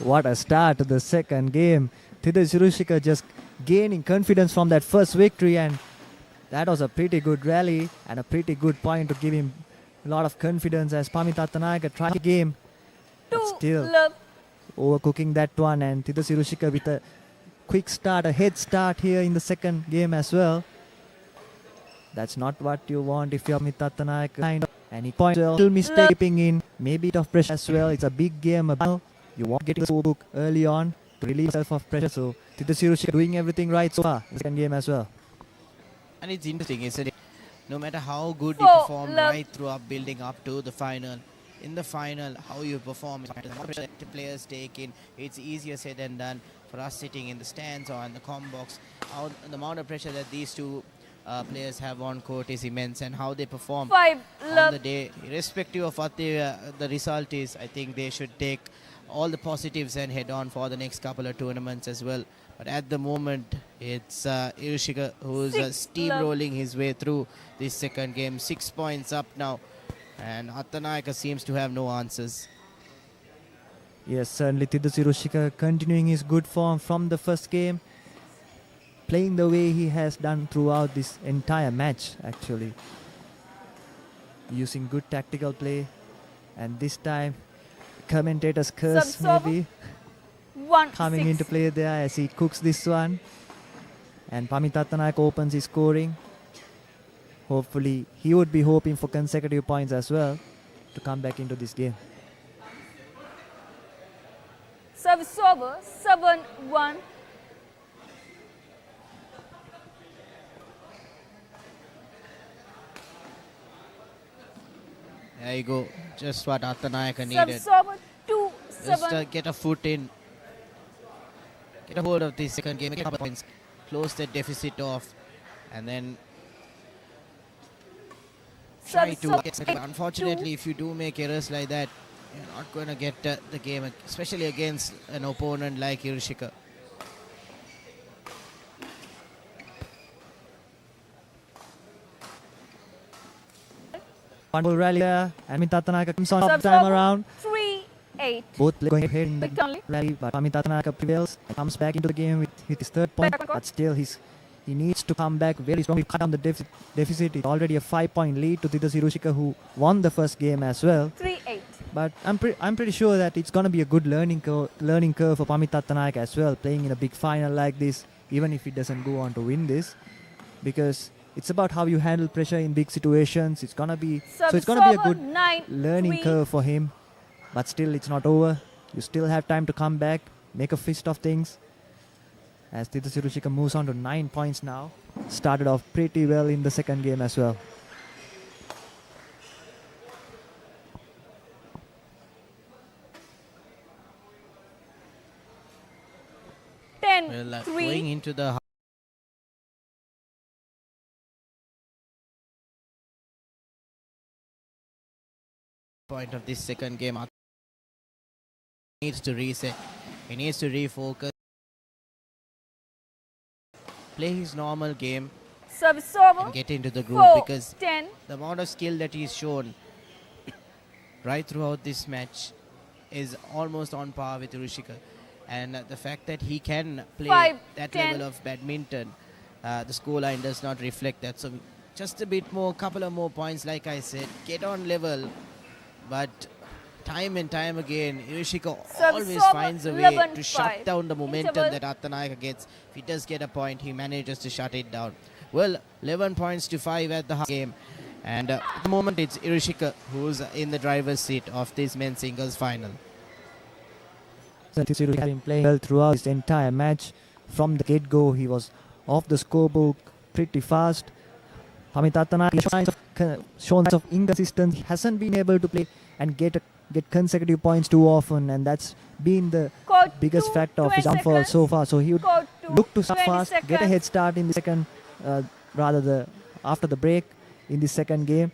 What a start to the second game. Thida Hiroshika just gaining confidence from that first victory, and that was a pretty good rally and a pretty good point to give him a lot of confidence as Pamita Athanayaka tried the game. But still overcooking that one, and Thida Hiroshika with a quick start, a head start here in the second game as well. That's not what you want if you're Pamita Athanayaka. And he points well, still mistaking in, maybe bit of pressure as well. It's a big game, a battle. You want to get in the scorebook early on to relieve yourself of pressure. So Thida Hiroshika doing everything right so far in the second game as well. And it's interesting, isn't it? No matter how good you perform right throughout building up to the final, in the final, how you perform, the more pressure that the players take in, it's easier said than done. For us sitting in the stands or in the comm box, the amount of pressure that these two players have on court is immense, and how they perform on the day, irrespective of what the result is. I think they should take all the positives and head on for the next couple of tournaments as well. But at the moment, it's Hiroshika who's steamrolling his way through this second game. 6 points up now, and Athanayaka seems to have no answers. Yes, certainly Thida Hiroshika continuing his good form from the first game, playing the way he has done throughout this entire match, actually. Using good tactical play, and this time commentator's curse maybe coming into play there as he cooks this one. And Pamita Athanayaka opens his scoring. Hopefully he would be hoping for consecutive points as well to come back into this game. Service over, 7-1. There you go, just what Athanayaka needed. Service over, 2-7. Just get a foot in, get a hold of this second game, get a couple points, close the deficit off, and then try to get second. Unfortunately, if you do make errors like that, you're not going to get the game, especially against an opponent like Hiroshika. Wonderful rally there, and Pamita Athanayaka comes on top time around. 3-8. Both going ahead in the rally, but Pamita Athanayaka prevails and comes back into the game with his third point. But still, he needs to come back very strongly, cut down the deficit. It's already a 5-point lead to Thida Hiroshika, who won the first game as well. 3-8. But I'm pretty sure that it's gonna be a good learning curve for Pamita Athanayaka as well, playing in a big final like this, even if he doesn't go on to win this, because it's about how you handle pressure in big situations. It's gonna be a good learning curve for him. But still, it's not over. You still have time to come back, make a fist of things. As Thida Hiroshika moves on to 9 points now. Started off pretty well in the second game as well. Well, going into the Point of this second game. He needs to reset. He needs to refocus. Play his normal game. Service over. And get into the groove 4, because 10. the amount of skill that he's shown right throughout this match is almost on par with Irushika. And the fact that he can play 5, that 10. level of badminton, the scoreline does not reflect that. So just a bit more, couple of more points, like I said, get on level. But time and time again, Irushika always finds a way to shut down the momentum that Attanayaka gets. If he does get a point, he manages to shut it down. Well, 11 points to 5 at the half game. And at the moment, it's Irushika who's in the driver's seat of this men's singles final. Irushika has been playing well throughout this entire match. From the get-go, he was off the scoreboard pretty fast. Pamit Attanayaka has shown signs of inconsistency. He hasn't been able to play and get consecutive points too often, and that's been the biggest factor of his downfall so far. So he would look to start fast, get a head start in the second, after the break in the second game.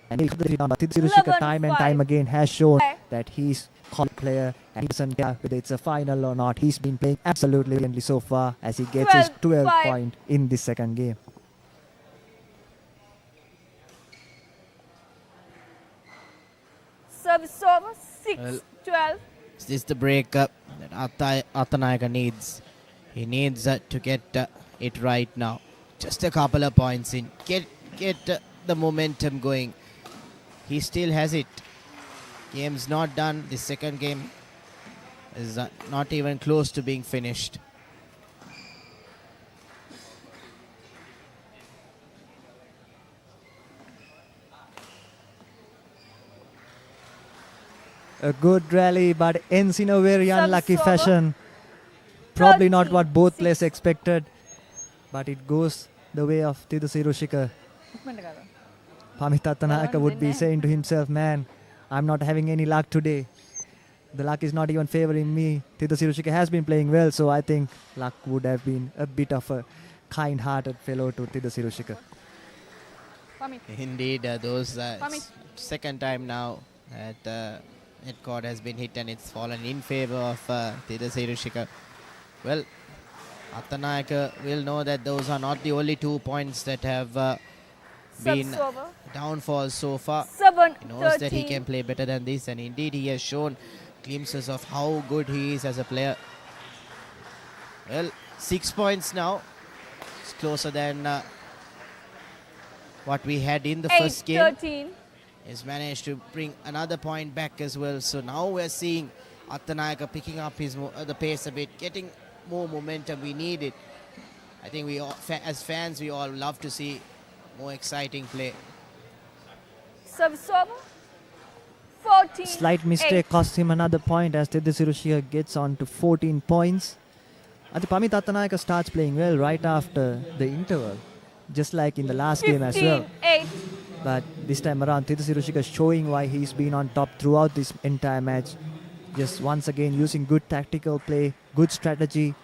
And Irushika time and time again has shown that he's a college player and he doesn't care whether it's a final or not. He's been playing absolutely brilliantly so far as he gets his 12th point in the second game. Service over. 6, 12. This is the breakup that Attanayaka needs. He needs to get it right now. Just a couple of points in. Get the momentum going. He still has it. Game's not done. The second game is not even close to being finished. A good rally, but ends in a very unlucky fashion. Probably not what both players expected, but it goes the way of Irushika. Pamit Attanayaka would be saying to himself, man, I'm not having any luck today. The luck is not even favoring me. Irushika has been playing well, so I think luck would have been a bit of a kind-hearted fellow to Irushika. Indeed, those second time now that net cord has been hit and it's fallen in favor of Irushika. Well, Attanayaka will know that those are not the only 2 points that have been downfalls so far. 7, he knows 13. that he can play better than this, and indeed he has shown glimpses of how good he is as a player. Well, 6 points now. It's closer than what we had in the 8, first game. 13. He's managed to bring another point back as well. So now we're seeing Attanayaka picking up his the pace a bit, getting more momentum. We need it. I think we all, as fans, we all love to see more exciting play. Service over. 14. Slight mistake cost him another point as Irushika gets on to 14 points. I think Pamit Attanayaka starts playing well right after the interval, just like in the last game as well. 8. But this time around, Irushika is showing why he's been on top throughout this entire match. Just once again using good tactical play, good strategy,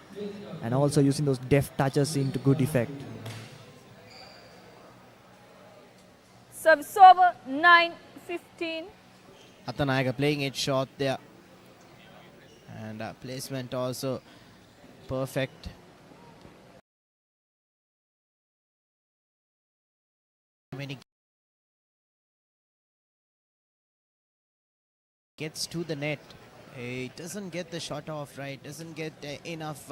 and also using those deft touches into good effect. Service over. 9, 15. Attanayaka playing it short there. And placement also perfect. When he gets to the net, he doesn't get the shot off right, doesn't get enough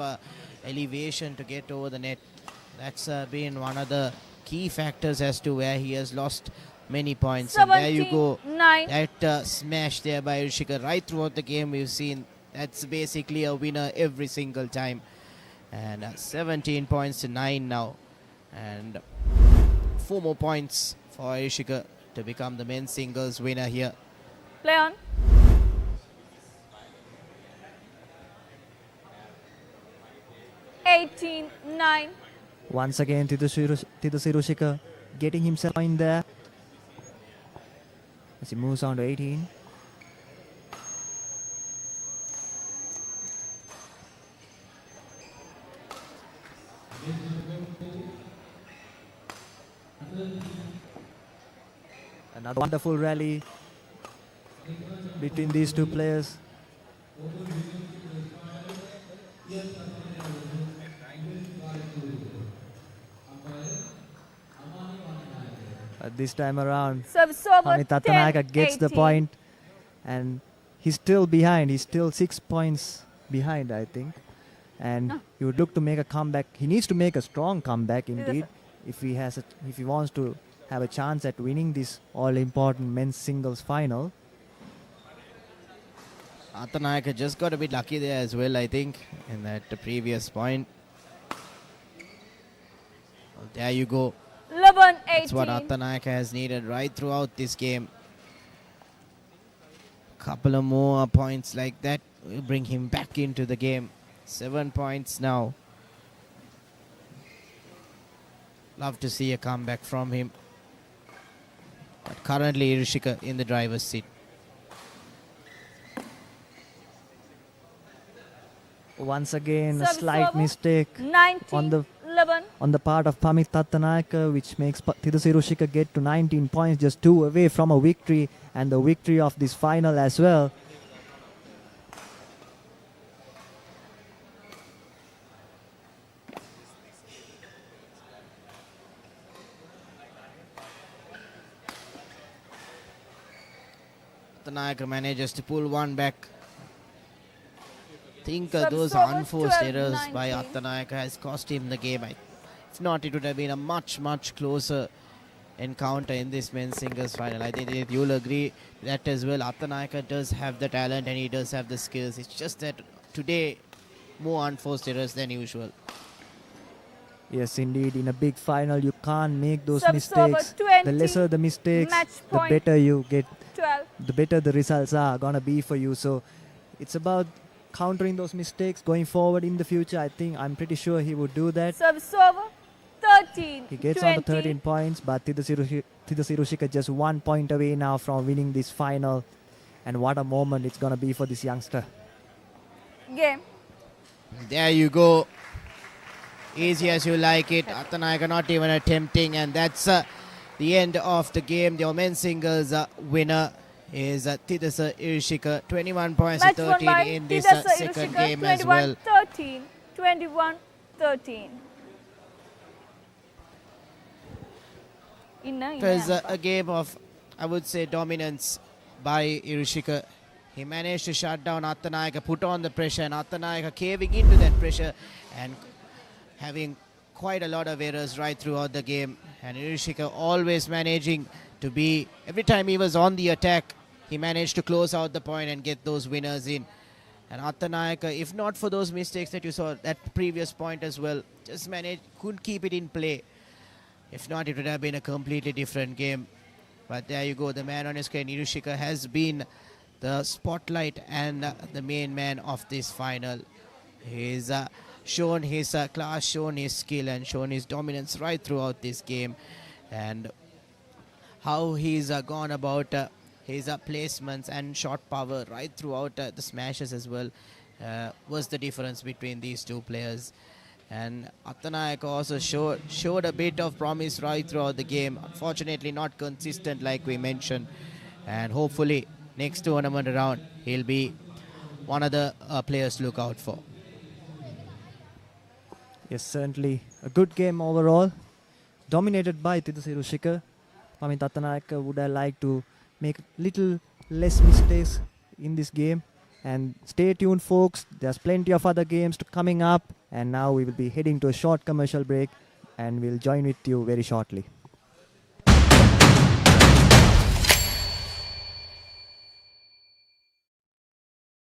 elevation to get over the net. That's been one of the key factors as to where he has lost many points. 17, and there you go. 9. That smash there by Irushika right throughout the game we've seen. That's basically a winner every single time. And 17 points to 9 now. And 4 more points for Irushika to become the men's singles winner here. Play on. (18-9). Once again, Irushika getting himself in there as he moves on to 18. Another wonderful rally between these two players. This time around, Service over, Pamit Attanayaka 10, gets the 18. point, and he's still behind. He's still 6 points behind, I think. And he would look to make a comeback. He needs to make a strong comeback indeed if he wants to have a chance at winning this all-important men's singles final. Attanayaka just got a bit lucky there as well, I think, in that previous point. Well, there you go. 11, 18. That's what Attanayaka has needed right throughout this game. Couple of more points like that will bring him back into the game. 7 points now. Love to see a comeback from him. But currently Irushika in the driver's seat. Once again, a Service slight over, mistake 19, 11. on the part of Pamit Attanayaka, which makes Thidasa Irushika get to 19 points, just 2 away from a victory, and the victory of this final as well. Attanayaka manages to pull one back. I think those Service over, unforced 12, errors 19. by Attanayaka has cost him the game. If not, it would have been a much, much closer encounter in this men's singles final. I think you'll agree that as well. Attanayaka does have the talent and he does have the skills. It's just that today, more unforced errors than usual. Yes, indeed. In a big final, you can't make those Service over, mistakes. 20. The lesser the mistakes, Match the point. better you get. 12. The better the results are gonna be for you. So it's about countering those mistakes going forward in the future. I'm pretty sure he would do that. Service over, 13, He gets 20. on to 13 points, but Thidasa Irushika just 1 point away now from winning this final. And what a moment it's gonna be for this youngster. Game. There you go. Easy as you like it. Attanayaka not even attempting, and that's the end of the game. The men's singles winner is Thidasa Irushika. 21 points Match to won 13 by in this Thidasa second Irushika, game as well. 21-13. 21-13. It was a game of, I would say, dominance by Irushika. He managed to shut down Attanayaka, put on the pressure, and Attanayaka caving into that pressure and having quite a lot of errors right throughout the game. And Irushika always managing to be, every time he was on the attack, he managed to close out the point and get those winners in. And Attanayaka, if not for those mistakes that you saw that previous point as well, just couldn't keep it in play. If not, it would have been a completely different game. But there you go, the man on his screen, Irushika, has been the spotlight and the main man of this final. He's shown his class, shown his skill, and shown his dominance right throughout this game. And how he's gone about his placements and shot power right throughout the smashes as well was the difference between these two players. And Attanayaka also showed a bit of promise right throughout the game. Unfortunately, not consistent like we mentioned. And hopefully, next tournament around, he'll be one of the players to look out for. Yes, certainly. A good game overall. Dominated by Thidasa Irushika. Pamit Attanayaka would have liked to make little less mistakes in this game. And stay tuned, folks. There's plenty of other games coming up. And now we will be heading to a short commercial break. And we'll join with you very shortly.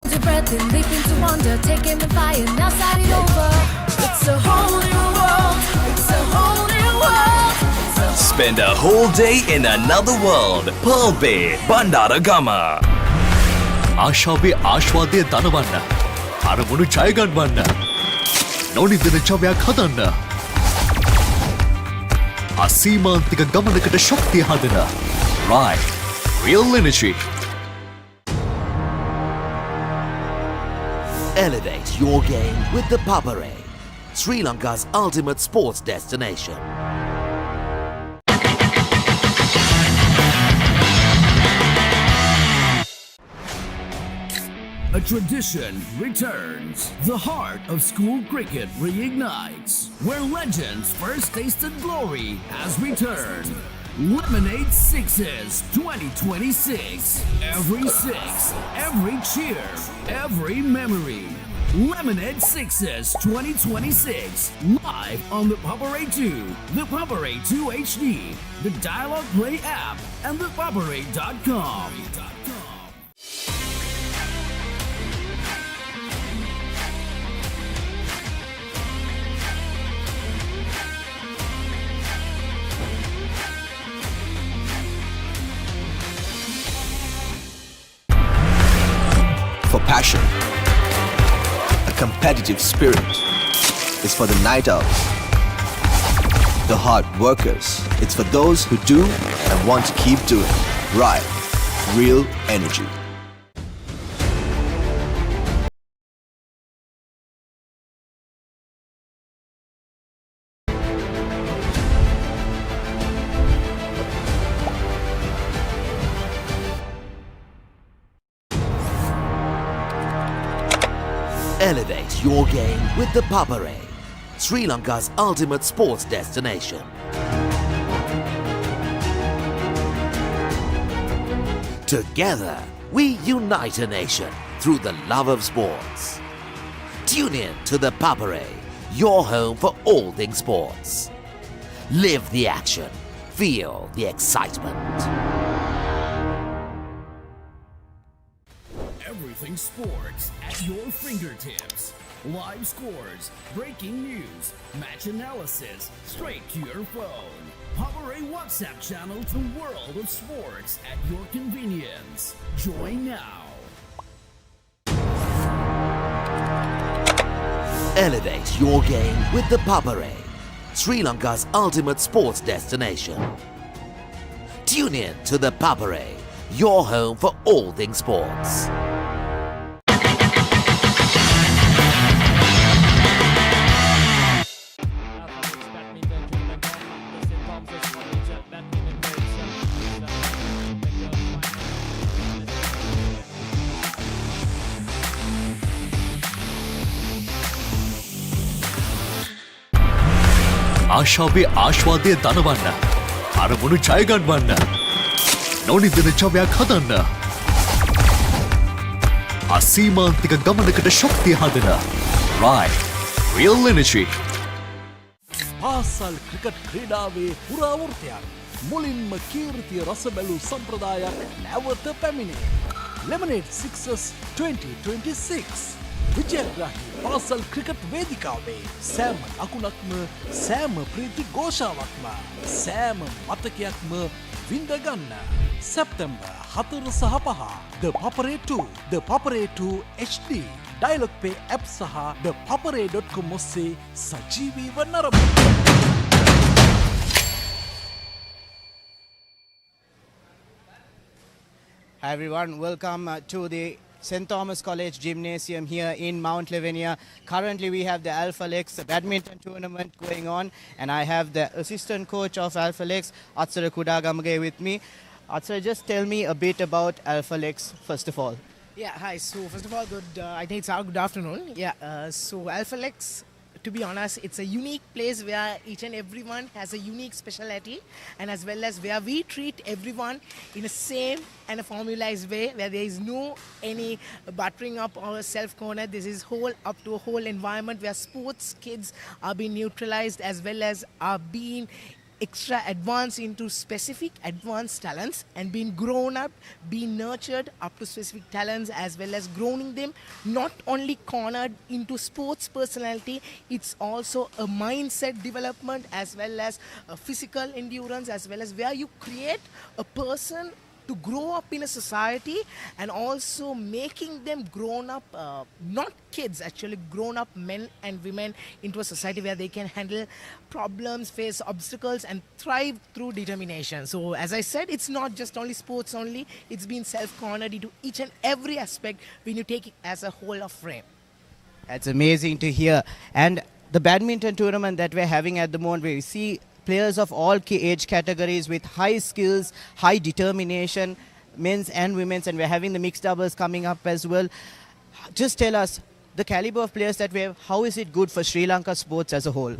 Your breath and leap into wonder, taking the fire, now start it over. It's a whole new world. It's a whole new world. Spend a whole day in another world. Papare Bandara Gama. ආශාවේ ආශ්වාදය දනවන්න. අරමුණු ජය ගන්නවන්න. නොනිදන ජවයක් හදන්න. අසීමාන්තික ගමනකට ශක්තිය හදන. Right. Real energy. Elevate your game with the Papare, Sri Lanka's ultimate sports destination. A tradition returns. The heart of school cricket reignites. Where legends first tasted glory has returned. Lemonade Sixes 2026. Every six, every cheer, every memory. Lemonade Sixes 2026. Live on the Papare 2, the Papare 2 HD, the Dialog Play app, and thepapare.com. For passion, a competitive spirit is for the night owls, the hard workers. It's for those who do and want to keep doing. Right, real energy. Elevate your game with the Papare, Sri Lanka's ultimate sports destination. Together, we unite a nation through the love of sports. Tune in to the Papare, your home for all things sports. Live the action, feel the excitement. Everything sports at your fingertips. Live scores, breaking news, match analysis, straight to your phone. Papare WhatsApp channel to World of Sports at your convenience. Join now. Elevate your game with the Papare, Sri Lanka's ultimate sports destination. Tune in to the Papare, your home for all things sports. ආශාවේ ආශ්වාදය දනවන්න. අරමුණු ජයගන්වන්න. නොනිදන ජවයක් හදන්න. අසීමාන්තික ගමනකට ශක්තිය හදන. Right, real energy. පාසල් cricket ක්‍රීඩාවේ පුරාවෘතයක්. මුලින්ම කීර්තිය රස බැලූ සම්ප්‍රදායක් නැවත පැමිණේ. Lemonade Sixes 2026. විජයග්‍රාහී පාසල් ක්‍රිකට් වේදිකාවේ සෑම අකුණක්ම සෑම ප්‍රීති ഘോഷාවක්ම සෑම මතකයක්ම විඳගන්න. සැප්තැම්බර් 4 සහ 5 The Papare 2, The Papare 2 HD, Dialog Pay app සහ thepapare.com ඔස්සේ සජීවීව නරඹන්න. Hi everyone, welcome to the St. Thomas College Gymnasium here in Mount Lavinia. Currently we have the Alphalex Badminton Tournament going on, and I have the assistant coach of Alphalex, Atsara Kudagamage, with me. Atsara, just tell me a bit about Alphalex first of all. Yeah, hi. So first of all, I think it's our good afternoon. Yeah, so Alphalex, to be honest, it's a unique place where each and everyone has a unique specialty, and as well as where we treat everyone in the same and a formalized way, where there is no any buttering up or self-corner. This is whole up to a whole environment where sports kids are being neutralized as well as are being extra advanced into specific advanced talents and being grown up, being nurtured up to specific talents as well as growing them, not only cornered into sports personality, it's also a mindset development as well as a physical endurance, as well as where you create a person to grow up in a society and also making them grown up, not kids, actually grown up men and women into a society where they can handle problems, face obstacles and thrive through determination. So as I said, it's not just only sports only, it's been self-cornered into each and every aspect when you take it as a whole of frame. That's amazing to hear. And the badminton tournament that we're having at the moment, we see players of all age categories with high skills, high determination, men's and women's, and we're having the mixed doubles coming up as well. just tell us the caliber of players that we have. How is it good for Sri Lanka sports as a whole?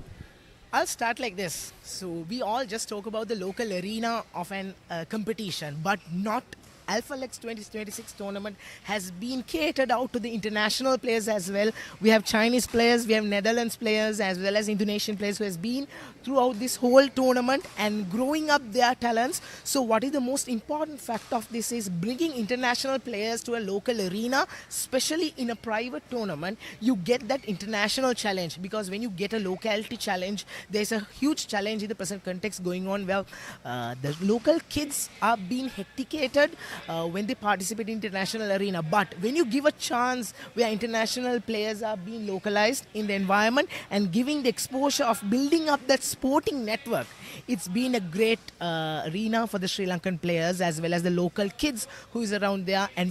I'll start like this. So we all just talk about the local arena of an competition, but not Alphalex 2026 tournament has been catered out to the international players as well. We have Chinese players, we have Netherlands players, as well as Indonesian players who has been throughout this whole tournament and growing up their talents. So what is the most important fact of this is bringing international players to a local arena, especially in a private tournament. You get that international challenge, because when you get a locality challenge, there's a huge challenge in the present context going on where the local kids are being hecticated when they participate in international arena. But when you give a chance where international players are being localized in the environment and giving the exposure of building up that sporting network, it's been a great arena for the Sri Lankan players as well as the local kids who is around there. And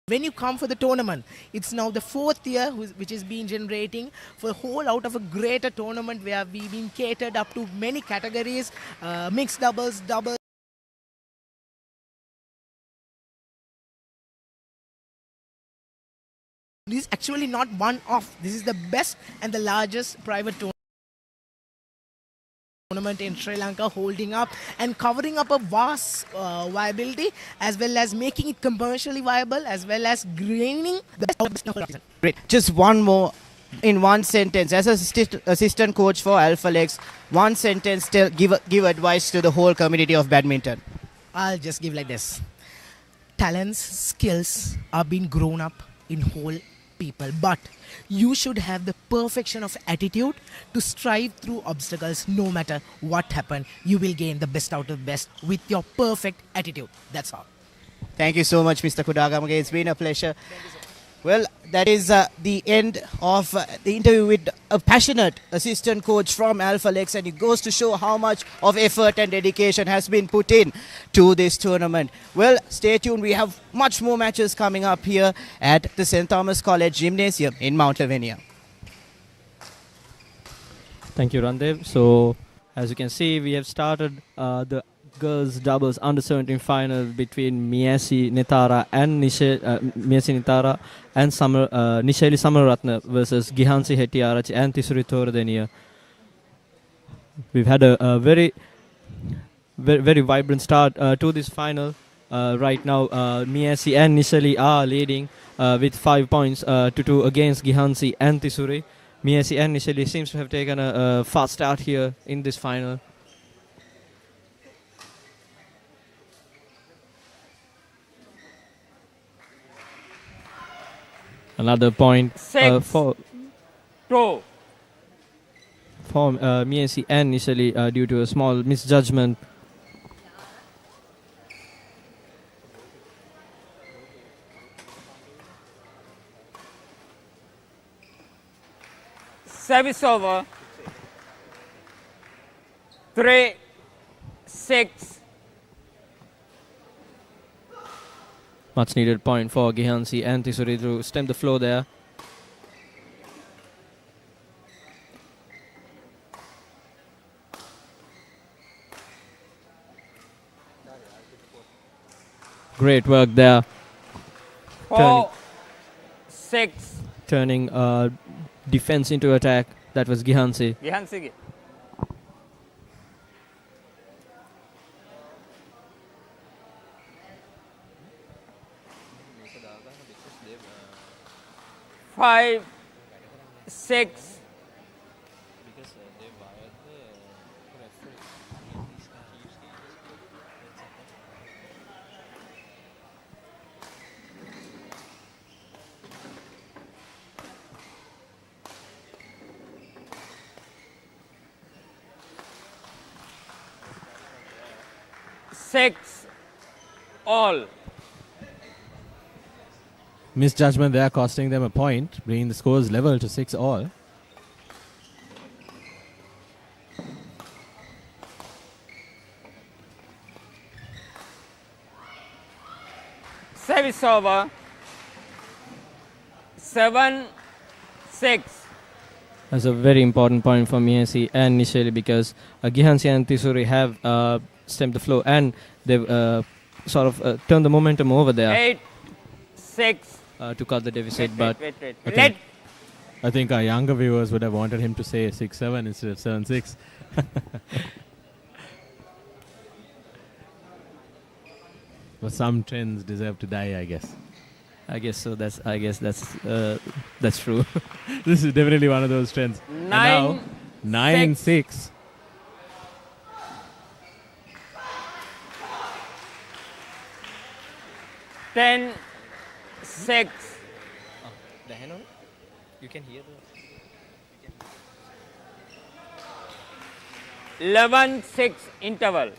when you come for the tournament, it's now the 4th year which has been generating for a whole out of a greater tournament where we've been catered up to many categories, mixed doubles, doubles. This is actually not one-off. This is the best and the largest private tournament in Sri Lanka, holding up and covering up a vast viability, as well as making it commercially viable, as well as gaining the best. Great. Just one more in one sentence. As assistant coach for Alphalex, one sentence, give advice to the whole community of badminton. I'll just give like this. Talents, skills are being grown up in whole people, but you should have the perfection of attitude to strive through obstacles. No matter what happens, you will gain the best out of the best with your perfect attitude. That's all. Thank you so much, Mr. Kudagamage. It's been a pleasure. Well, that is the end of the interview with a passionate assistant coach from Alphalex, and it goes to show how much of effort and dedication has been put in to this tournament. Well, stay tuned. We have much more matches coming up here at the St. Thomas College Gymnasium in Mount Lavinia. Thank you, Randev. So, as you can see, we have started the girls doubles under 17 final between Miyasi Nitara and Nisheli Samaratna versus Gihansi Hettiarachchi and Tisuri Thoradeniya. We've had a very vibrant start to this final. Right now, Miyasi and Nisheli are leading with 5 points to 2 against Gihansi and Tisuri. Miyasi and Nisheli seems to have taken a fast start here in this final. Another point for Miyasi and Nisheli due to a small misjudgment. Service over. 3-6. Much needed point for Gihansi and Tisuri to stem the flow there. Great work there. 4-6. Turning defense into attack. That was Gihansi. Gihansi. 5-6. Six all. Misjudgment there costing them a point, bringing the scores level to 6 all. Service over. 7-6. That's a very important point for Miyasi and Nisheli, because Gihansi and Tisuri have stemmed the flow and they've sort of turned the momentum over there. 8-6. to cut the deficit. Wait. I think our younger viewers would have wanted him to say 6-7 instead of 7-6. But some trends deserve to die, I guess. I guess so. That's true. This is definitely one of those trends. 9-6. Ten, 6. The hand on it? You can hear the... 11-6 interval.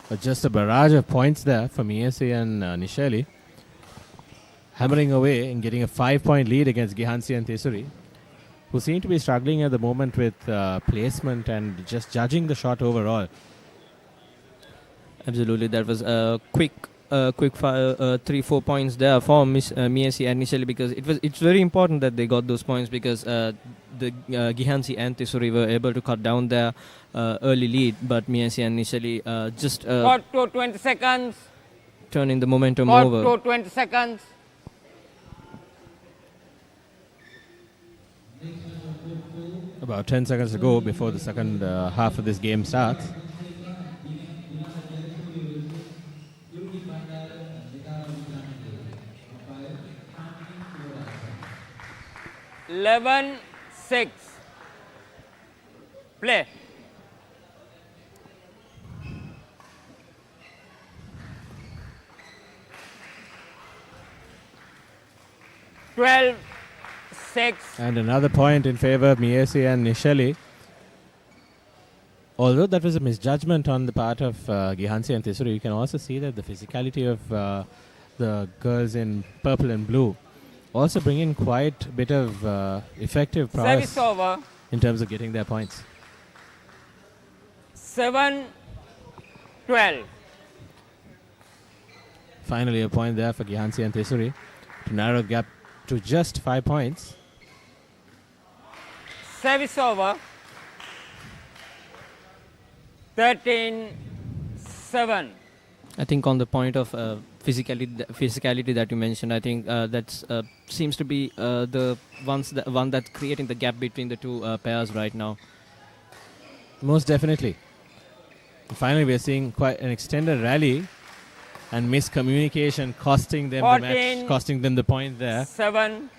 But just a barrage of points there for Miesi and Nishali. Hammering away and getting a 5-point lead against Gihansi and Tesuri, who seem to be struggling at the moment with placement and just judging the shot overall. Absolutely, that was a quick 3-4 points there for Miesi initially, because it's very important that they got those points, because the Gihansi and Tesuri were able to cut down their early lead, but Miesi initially just Got to 20 seconds. turning the momentum Got over. to 20 seconds. About 10 seconds to go before the second half of this game starts. Eleven, 6. Play. Twelve, 6. And another point in favor of Miesi and Nishali. Although that was a misjudgment on the part of Gihansi and Tesuri, you can also see that the physicality of the girls in purple and blue also bring in quite a bit of effective prowess Service over. in terms of getting their points. 7, 12. Finally, a point there for Gihansi and Tesuri to narrow the gap to just 5 points. Service over. 13, 7. I think on the point of physicality that you mentioned, I think that seems to be the one that's creating the gap between the two pairs right now. Most definitely. And finally, we are seeing quite an extended rally and miscommunication costing them 14, the match, costing them the point there. 7.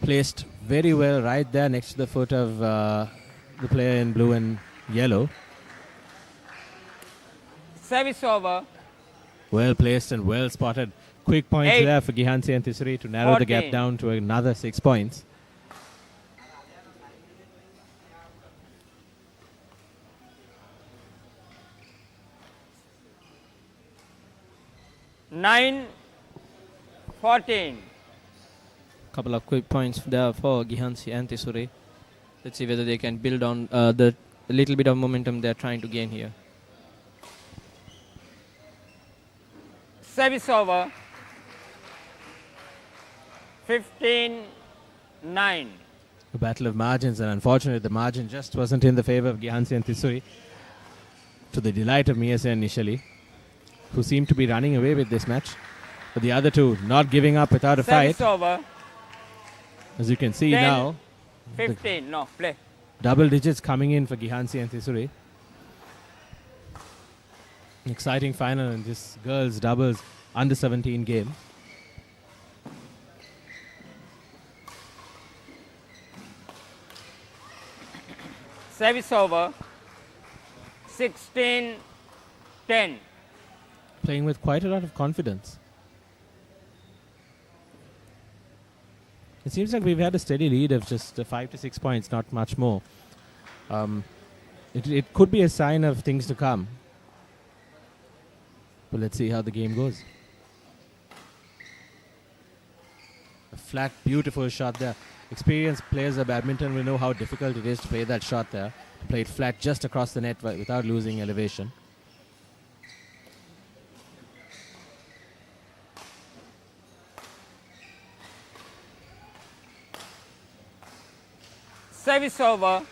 Placed very well right there next to the foot of the player in blue and yellow. Service over. Well placed and well spotted. Quick points 8, there for Gihansi and Tesuri to narrow the gap 14. down to another 6 points. Nine, 14. Couple of quick points there for Gihansi and Tesuri. Let's see whether they can build on the little bit of momentum they're trying to gain here. Service over. 15, 9. A battle of margins, and unfortunately the margin just wasn't in the favor of Gihansi and Tesuri, to the delight of Miesi and Nishali, who seem to be running away with this match. But the other two not giving up without a Service fight. over. As you can see 10, now, 15. No, play. double digits coming in for Gihansi and Tesuri. Exciting final in this girls doubles under 17 game. Service over. 16, 10. Playing with quite a lot of confidence. It seems like we've had a steady lead of just 5 to 6 points, not much more. It could be a sign of things to come. But let's see how the game goes. A flat, beautiful shot there. Experienced players of badminton will know how difficult it is to play that shot there. To play it flat just across the net without losing elevation. Service over.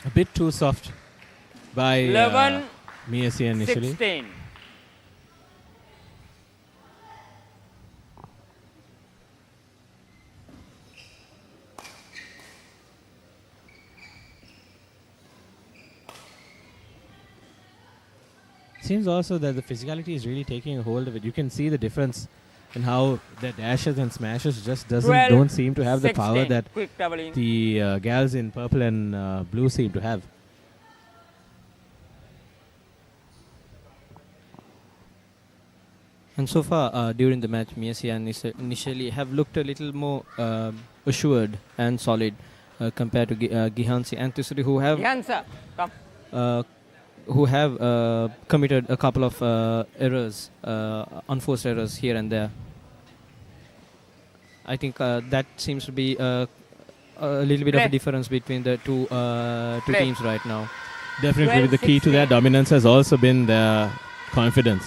A bit too soft by 11, Miesi initially. 16. seems also that the physicality is really taking a hold of it. You can see the difference in how their dashes and smashes just don't seem to have the power that the gals in purple and blue seem to have. And so far during the match, Miyasi and initially have looked a little more assured and solid compared to Gihansi and Tisuri, who have committed a couple of errors, unforced errors here and there. I think that seems to be a little bit of a difference between the two teams right now. Definitely, the key to their dominance has also been their confidence.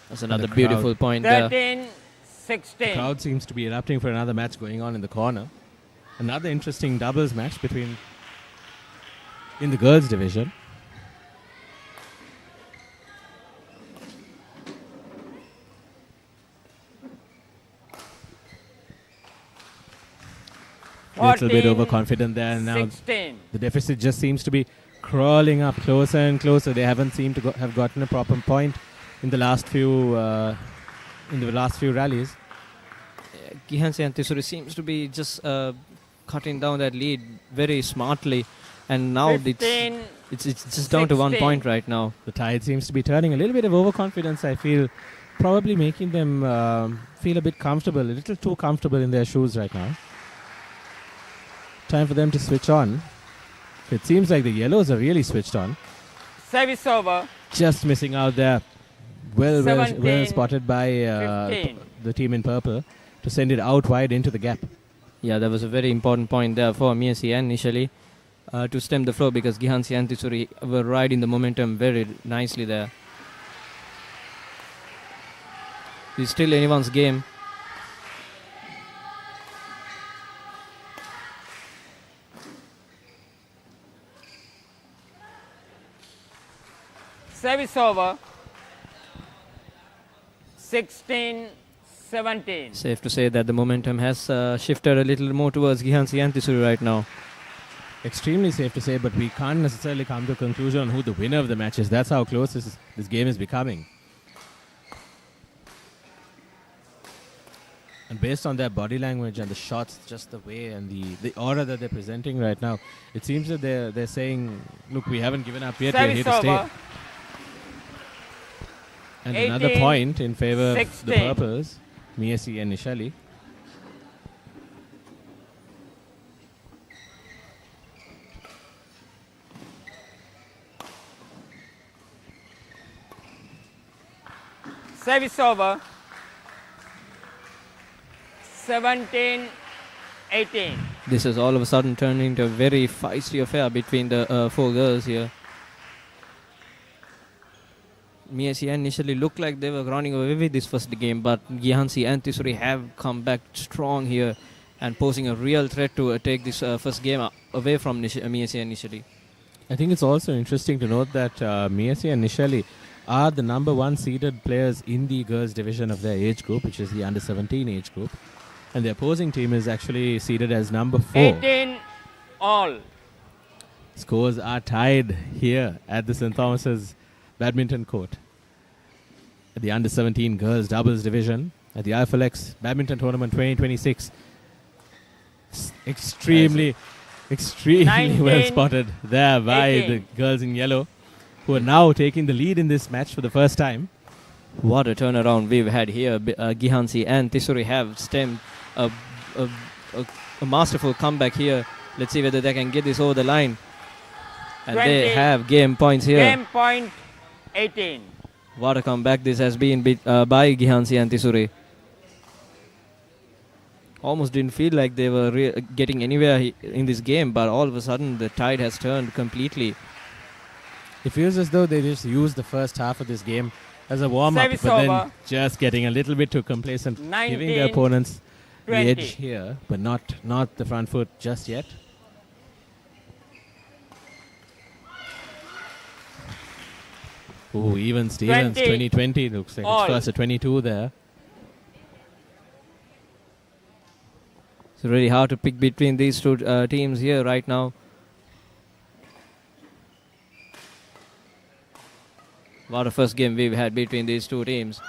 That's another beautiful point 13, there. 16. The crowd seems to be erupting for another match going on in the corner. Another interesting doubles match in the girls division. A little bit overconfident there. Now 16. The deficit just seems to be crawling up closer and closer. They haven't seemed to have gotten a proper point in the last few rallies. Gihansi and Tisuri seems to be just cutting down that lead very smartly, and now 15, it's just down to 1 point right now. The tide seems to be turning. A little bit of overconfidence, I feel, probably making them feel a bit comfortable, a little too comfortable in their shoes right now. Time for them to switch on. It seems like the yellows are really switched on. Service over. Just missing out there. Well spotted by the team in purple to send it out wide into the gap. Yeah, that was a very important point there for Miyasi initially to stem the flow, because Gihansi and Tisuri were riding the momentum very nicely there. It's still anyone's game. Service over. 16, 17. Safe to say that the momentum has shifted a little more towards Gihansi and Tisuri right now. Extremely safe to say, but we can't necessarily come to a conclusion on who the winner of the match is. That's how close this game is becoming. And based on their body language and the shots, just the way and the aura that they're presenting right now, it seems that they're saying, look, we haven't given up yet, we're here to stay. And 18, another point in favor 16. Of the purples, Miyasi and Nishali. Service over. 17, 18. This has all of a sudden turned into a very feisty affair between the four girls here. Miyasi initially looked like they were running away with this first game, but Gihansi and Tisuri have come back strong here and posing a real threat to take this first game away from Miyasi initially. I think it's also interesting to note that Miyasi and Nishali are the number one seeded players in the girls division of their age group, which is the under 17 age group. And the opposing team is actually seeded as number 4. 18 all. Scores are tied here at the St. Thomas's Badminton Court. At the under 17 girls doubles division at the Alphalex Badminton Tournament 2026. Extremely well spotted there by 18. The girls in yellow, who are now taking the lead in this match for the first time. What a turnaround we've had here. Gihansi and Tisuri have stemmed a masterful comeback here. Let's see whether they can get this over the line. And 20. They have game points here. Game point 18. What a comeback this has been by Gihansi and Tisuri. Almost didn't feel like they were getting anywhere in this game, but all of a sudden the tide has turned completely. It feels as though they just used the first half of this game as a warm-up, Service but over. Then just getting a little bit too complacent, 19, giving their opponents 20. the edge here, but not the front foot just yet. Oh, even Stevens, 2020 looks like it's first at 22 there. It's really hard to pick between these two teams here right now. What a first game we've had between these two teams.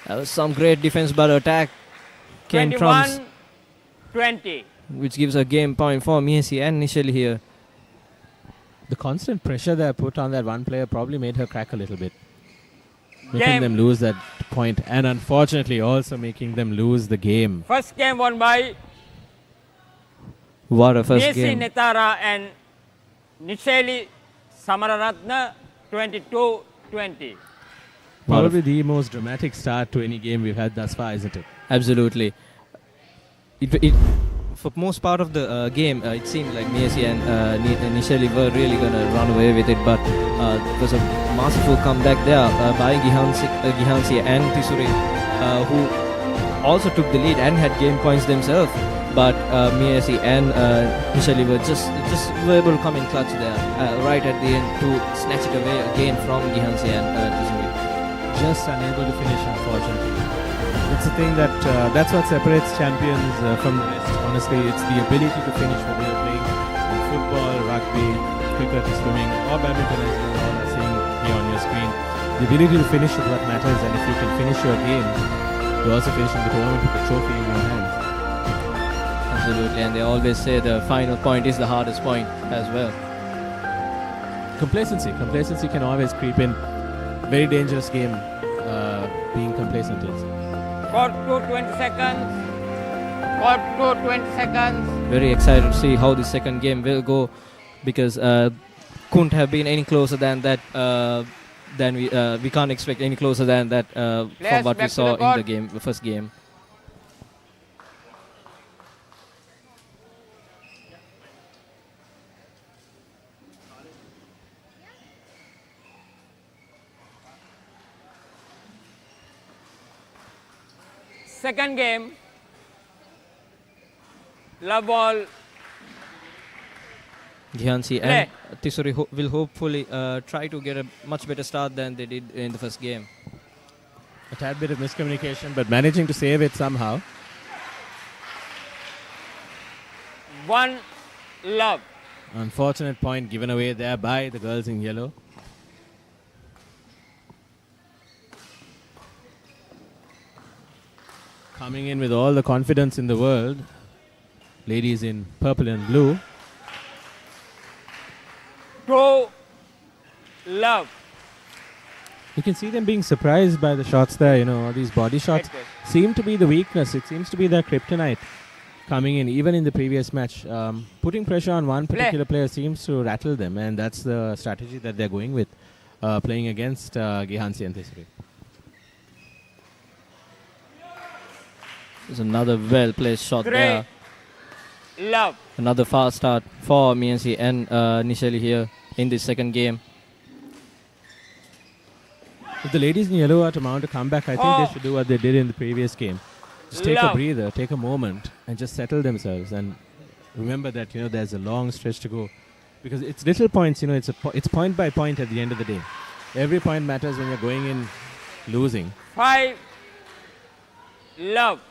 That was some great defense, but attack came from 21-20. which gives a game point for Messi and Nishali here. The constant pressure that I put on that one player probably made her crack a little bit. Making Game. them lose that point, and unfortunately also making them lose the game. First game won by What a first Messi game. Netara and Nishali Samararatna 22-20. Probably the most dramatic start to any game we've had thus far, isn't it? Absolutely. For most part of the game, it seemed like Messi and Nishali were really going to run away with it, but it was a masterful comeback there by Gihansi and Tisuri, who also took the lead and had game points themselves. But Messi and Nishali were just were able to come in clutch there, right at the end to snatch it away again from Gihansi and Tisuri. Just unable to finish, unfortunately. It's the thing that's what separates champions from the rest. Honestly, it's the ability to finish what we are playing in football, rugby, cricket, swimming, or badminton, as you all are seeing here on your screen. The ability to finish is what matters, and if you can finish your game, you're also finishing the tournament with the trophy in your hands. Absolutely, and they always say the final point is the hardest point as well. Complacency can always creep in. Very dangerous game, being complacent is. Court 20 seconds. Court 20 seconds. Very excited to see how the second game will go, because couldn't have been any closer than that. We can't expect any closer than that from what we saw in the first game. Second game, love ball. Gihansi and Tisuri will hopefully try to get a much better start than they did in the first game. A tad bit of miscommunication, but managing to save it somehow. One love. Unfortunate point given away there by the girls in yellow. Coming in with all the confidence in the world, ladies in purple and blue. Two love. You can see them being surprised by the shots there, all these body shots seem to be the weakness. It seems to be their kryptonite coming in, even in the previous match. Putting pressure on one particular player seems to rattle them, and that's the strategy that they're going with, playing against Gihansi and Tisuri. There's another well-placed shot there. Love. Another fast start for Messi and Nishali here in this second game. If the ladies in yellow are to mount a comeback, I think they should do what they did in the previous game. Just take a breather, take a moment, and just settle themselves. And remember that there's a long stretch to go, because it's little points. It's point by point at the end of the day. Every point matters when you're going in losing. 5 love.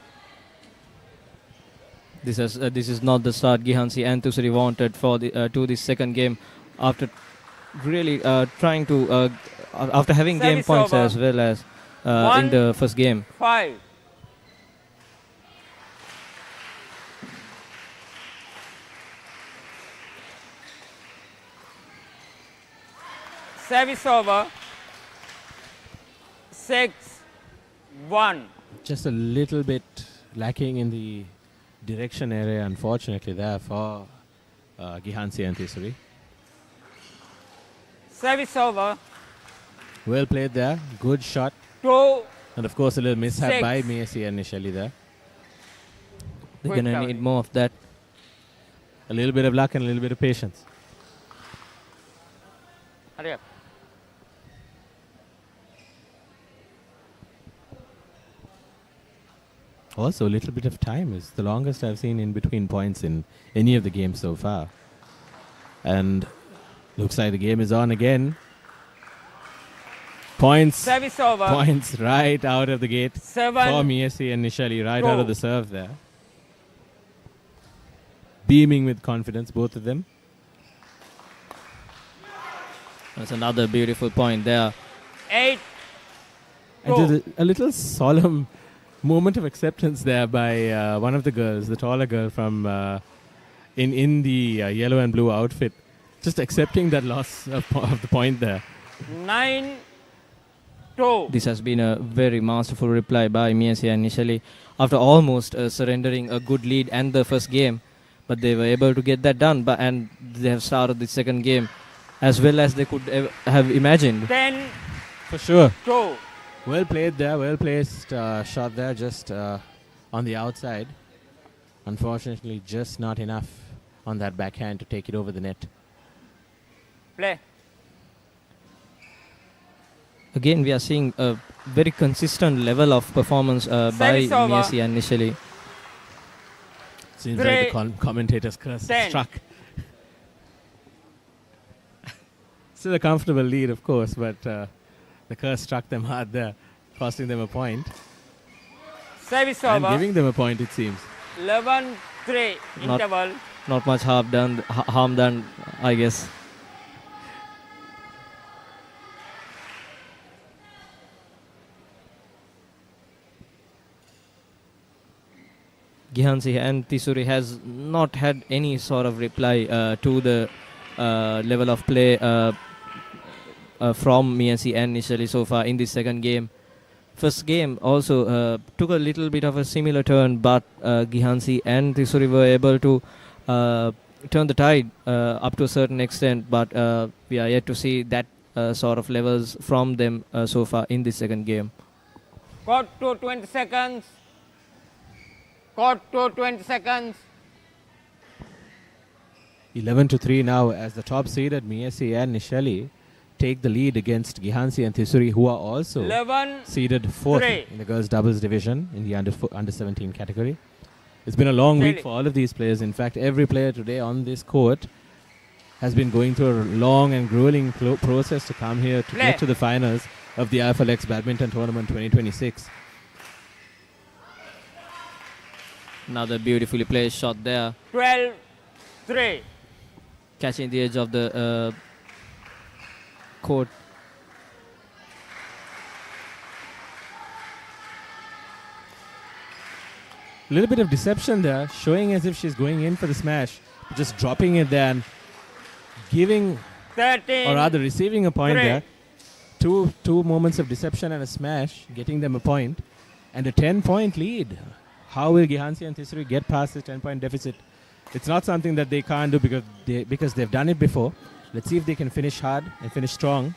This is not the start Gihansi and Tisuri wanted for the second game, after really trying to after having Service game points over. as well as in the first game. 5. Service over. 6-1. Just a little bit lacking in the direction area, unfortunately, there for Gihansi and Tisuri. Service over. Well played there. Good shot. 2. And of course, a little mishap 6. by Messi and Nishali there. They're going to need more of that. A little bit of luck and a little bit of patience. Hurry up. Also, a little bit of time is the longest I've seen in between points in any of the games so far. And looks like the game is on again. Points. Service over. Points right out of the gate 7. for Messi and Nishali, right out of the serve there. Beaming with confidence, both of them. That's another beautiful point there 8. And there's a little solemn moment of acceptance there by one of the girls, the taller girl from in the yellow and blue outfit, just accepting that loss of the point there. 9-2. This has been a very masterful reply by Miesia initially after almost surrendering a good lead and the first game, but they were able to get that done. And they have started the second game as well as they could have imagined. 10. For sure. 2. Well played there, well placed shot there, just on the outside. Unfortunately, just not enough on that backhand to take it over the net. Play. Again, we are seeing a very consistent level of performance by Miesia initially. Seems like the commentator's curse struck. Still a comfortable lead, of course, but the curse struck them hard there, costing them a point. Service and over. Giving them a point, it seems. 11-3 interval. Not much harm done, I guess. Gihansi and Tisuri has not had any sort of reply to the level of play from Miesia initially so far in this second game. First game also took a little bit of a similar turn, but Gihansi and Tisuri were able to turn the tide up to a certain extent, but we are yet to see that sort of levels from them so far in this second game. Court to 20 seconds. Court to 20 seconds. 11-3 now as the top seeded Miesia and Nishali take the lead against Gihansi and Thisuri, who are also seeded fourth in the girls doubles division in the under 17 category. It's been a long week for all of these players. In fact, every player today on this court has been going through a long and grueling process to come here to get to the finals of the Alphalex Badminton Tournament 2026. Another beautifully placed shot there. 12-3. Catching the edge of the court. A little bit of deception there, showing as if she's going in for the smash, just dropping it there and giving, 13, or rather receiving a point 3. there. Two moments of deception and a smash, getting them a point, and a 10-point lead. How will Gihansi and Thisuri get past this 10-point deficit? It's not something that they can't do because they've done it before. Let's see if they can finish hard and finish strong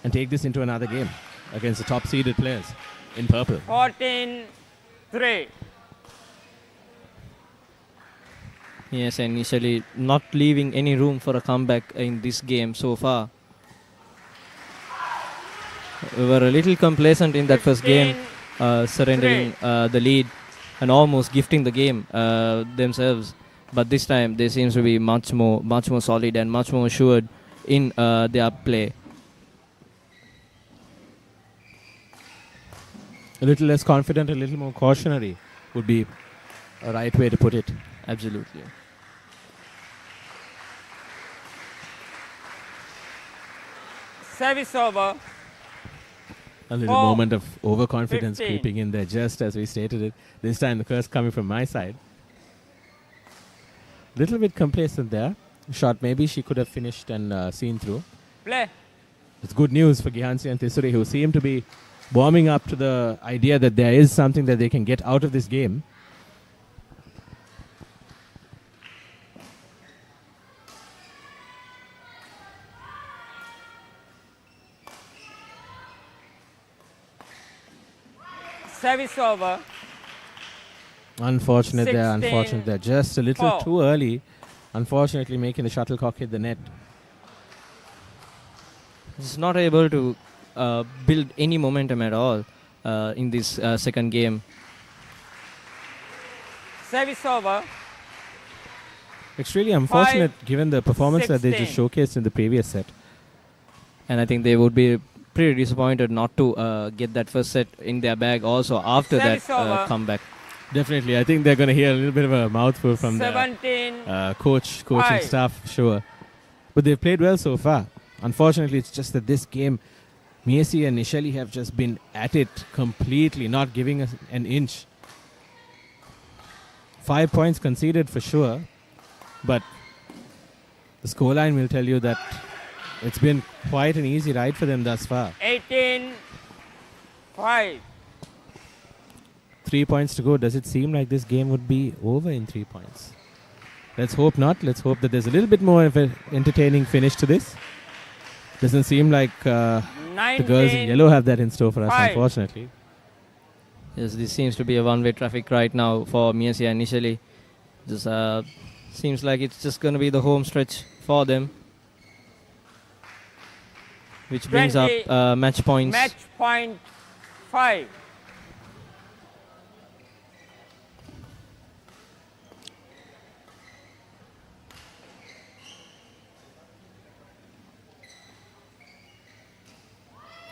and take this into another game against the top-seeded players in purple. 14-3. Yes, initially not leaving any room for a comeback in this game so far. We were a little complacent in that first game, surrendering the lead and almost gifting the game themselves. But this time they seem to be much more solid and much more assured in their play. A little less confident, a little more cautionary would be a right way to put it. Absolutely. Service over. A little moment of overconfidence creeping in there, just as we stated it. This time the curse coming from my side. Little bit complacent there. Shot maybe she could have finished and seen through. Play. It's good news for Gihansi and Thisuri, who seem to be warming up to the idea that there is something that they can get out of this game. Service over. Unfortunate there. Just a little too early. Unfortunately, making the shuttlecock hit the net. It's not able to build any momentum at all in this second game. Service over. It's really unfortunate given the performance that they just showcased in the previous set. And I think they would be pretty disappointed not to get that first set in their bag also after that comeback. Definitely. I think they're going to hear a little bit of a mouthful from the coaching staff, sure. But they've played well so far. Unfortunately, it's just that this game Miesi and Nishali have just been at it completely, not giving us an inch. 5 points conceded for sure, but the scoreline will tell you that it's been quite an easy ride for them thus far. 18-5. 3 points to go. Does it seem like this game would be over in 3 points? Let's hope not. Let's hope that there's a little bit more of an entertaining finish to this. Doesn't seem like the girls in yellow have that in store for us, unfortunately. Yes, this seems to be a one-way traffic right now for Miesi initially. Just seems like it's just going to be the home stretch for them, which brings up match points. Match point 5.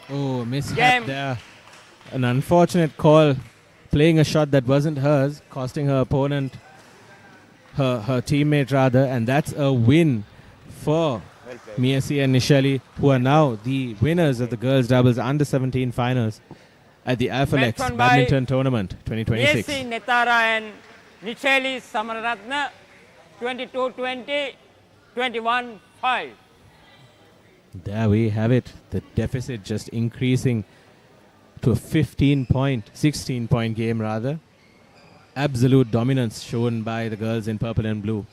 Oh, mishap there. An unfortunate call, playing a shot that wasn't hers, costing her opponent, her teammate rather, and that's a win for Miesi and Nishali, who are now the winners of the girls' doubles under-17 finals at the Alphalex Badminton Tournament 2026. Miesi Netara and Nishali Samaratna, 22-20, 21-5. There we have it. The deficit just increasing to a 16-point game rather. Absolute dominance shown by the girls in purple and blue.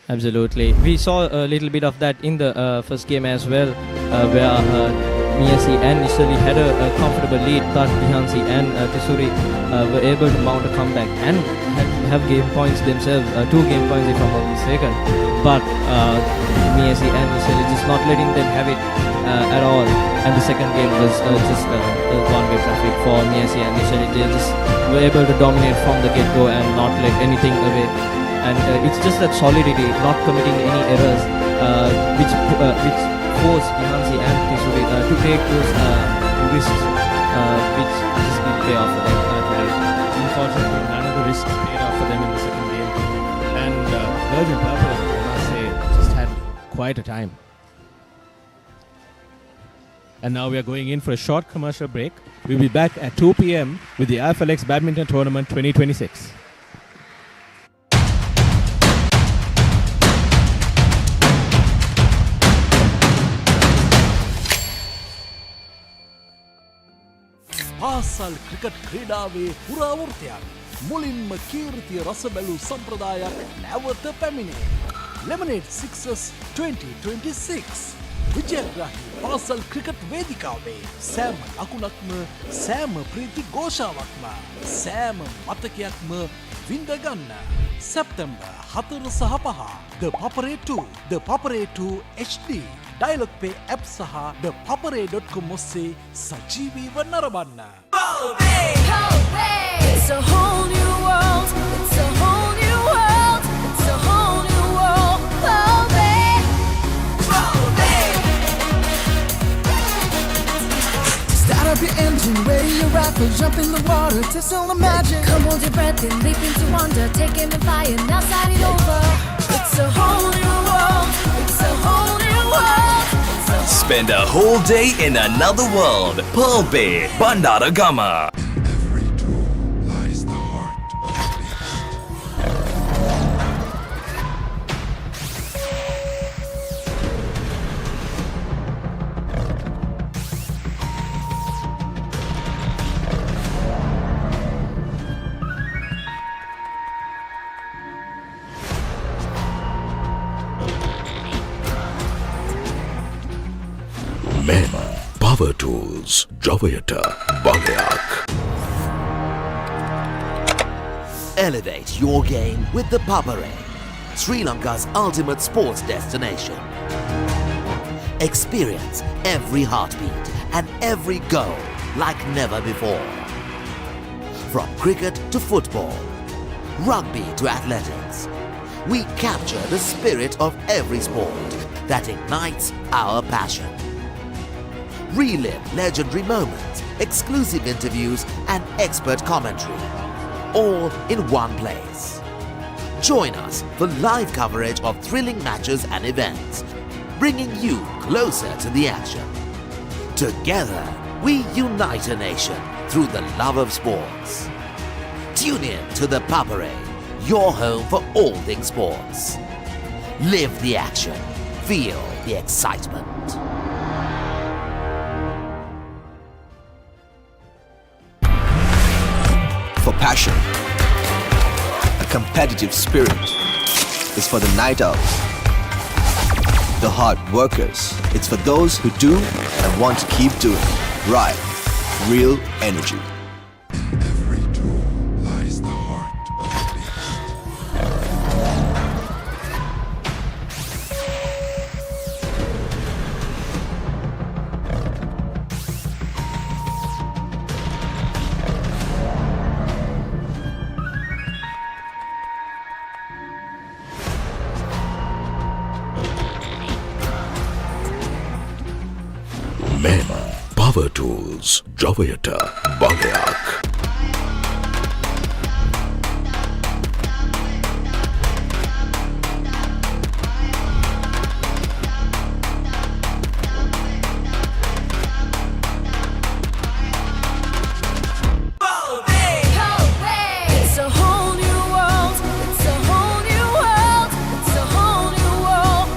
Absolutely. We saw a little bit of that in the first game as well, where Miesi and Nishali had a comfortable lead, but Bihansi and Tisuri were able to mount a comeback and have game points themselves, 2 game points if I'm not mistaken. But Miesi and Nishali just not letting them have it at all. And the second game was just a one-way traffic for Miesi and Nishali. They just were able to dominate from the get-go and not let anything away. And it's just that solidity, not committing any errors, which force Bihansi and Tisuri to take those risks, which just didn't pay off for them today. Unfortunately, none of the risks paid off for them in the second game. And girls in purple, I must say, just had quite a time. And now we are going in for a short commercial break. We'll be back at 2 p.m. with the Alphalex Badminton Tournament 2026. පාසල් cricket ක්‍රීඩාවේ පුරාවෘත්තයක් මුලින්ම කීර්තිය රස බැලූ සම්ප්‍රදායක් නැවත පැමිණේ. Lemonade Sixers 2026 විජයග්‍රාහී පාසල් cricket වේදිකාවේ සෑම ලකුණක්ම සෑම ප්‍රීති ഘോഷාවක්ම සෑම මතකයක්ම විඳගන්න. සැප්තැම්බර් 4 සහ 5 The Papare 2 The Papare 2 HD Dialog Pay app සහ thepapare.com ඔස්සේ සජීවීව නරඹන්න. It's a whole new world. It's a whole new world. It's a whole new world. Start up your engine, ready your rifle, jump in the water, test all the magic. Come hold your breath and leap into wonder. Take aim and fire, now start it over. It's a whole new world. It's a whole new world. Spend a whole day in another world. Pearl Bay, Bandara Gama. Men, power tools, Jovayata, Baleak. Elevate your game with the Papare, Sri Lanka's ultimate sports destination. Experience every heartbeat and every goal like never before. From cricket to football, rugby to athletics, we capture the spirit of every sport that ignites our passion. Relive legendary moments, exclusive interviews and expert commentary, all in one place. Join us for live coverage of thrilling matches and events, bringing you closer to the action. Together, we unite a nation through the love of sports. Tune in to the Papare, your home for all things sports. Live the action. Feel the excitement. For passion, a competitive spirit is for the night owls, the hard workers. It's for those who do and want to keep doing. Right, real energy. Men, power tools, Javayata, Baleak. It's a whole new world. It's a whole new world. It's a whole new world.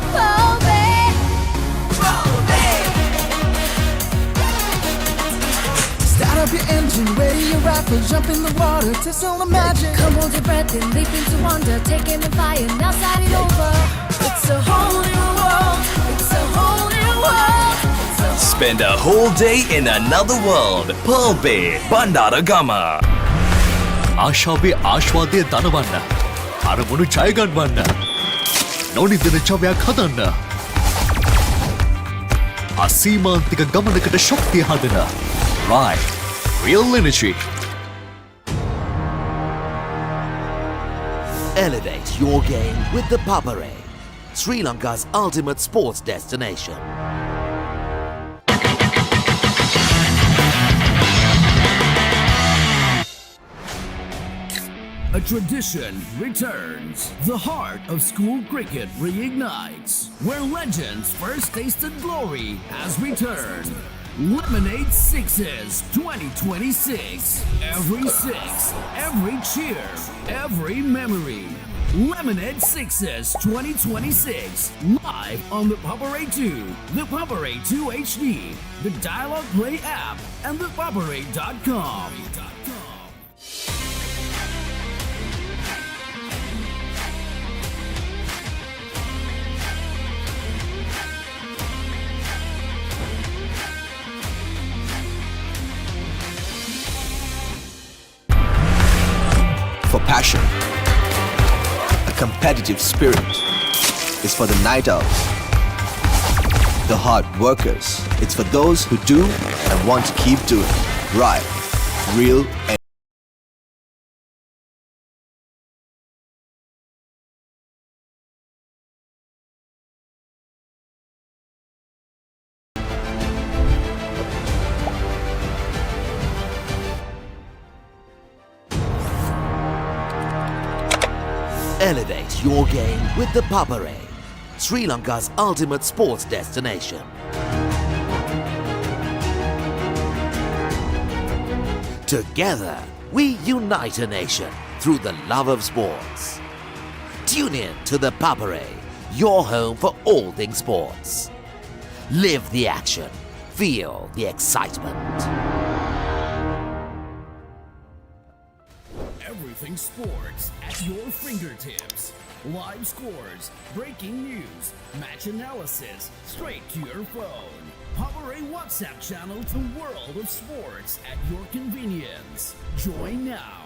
Start up your engine, ready your rifle, jump in the water, taste all the magic. Come hold your breath and leap into wonder. Take aim and fire, now start it over. It's a whole new world. It's a whole new world. It's a Spend a whole day in another world. Papare Bandara Gama. ආශාවේ ආශ්වාදය දනවන්න. අරමුණු ජය ගන්නවන්න. නොනිදෙන ජවයක් හදන්න. අසීමාන්තික ගමනකට ශක්තිය හදන. Right. Real energy. Elevate your game with the Papare, Sri Lanka's ultimate sports destination. A tradition returns. The heart of school cricket reignites. Where legends first tasted glory has returned. Lemonade Sixes 2026. Every six, every cheer, every memory. Lemonade Sixes 2026. Live on the Papare 2, the Papare 2 HD, the Dialog Play app, and thepapare.com. For passion, a competitive spirit is for the night owls, the hard workers. It's for those who do and want to keep doing. Right, real energy. Elevate your game with the Papare, Sri Lanka's ultimate sports destination. Together, we unite a nation through the love of sports. Tune in to the Papare, your home for all things sports. Live the action. Feel the excitement. Everything sports at your fingertips. Live scores, breaking news, match analysis, straight to your phone. Papare WhatsApp channel to World of Sports at your convenience. Join now.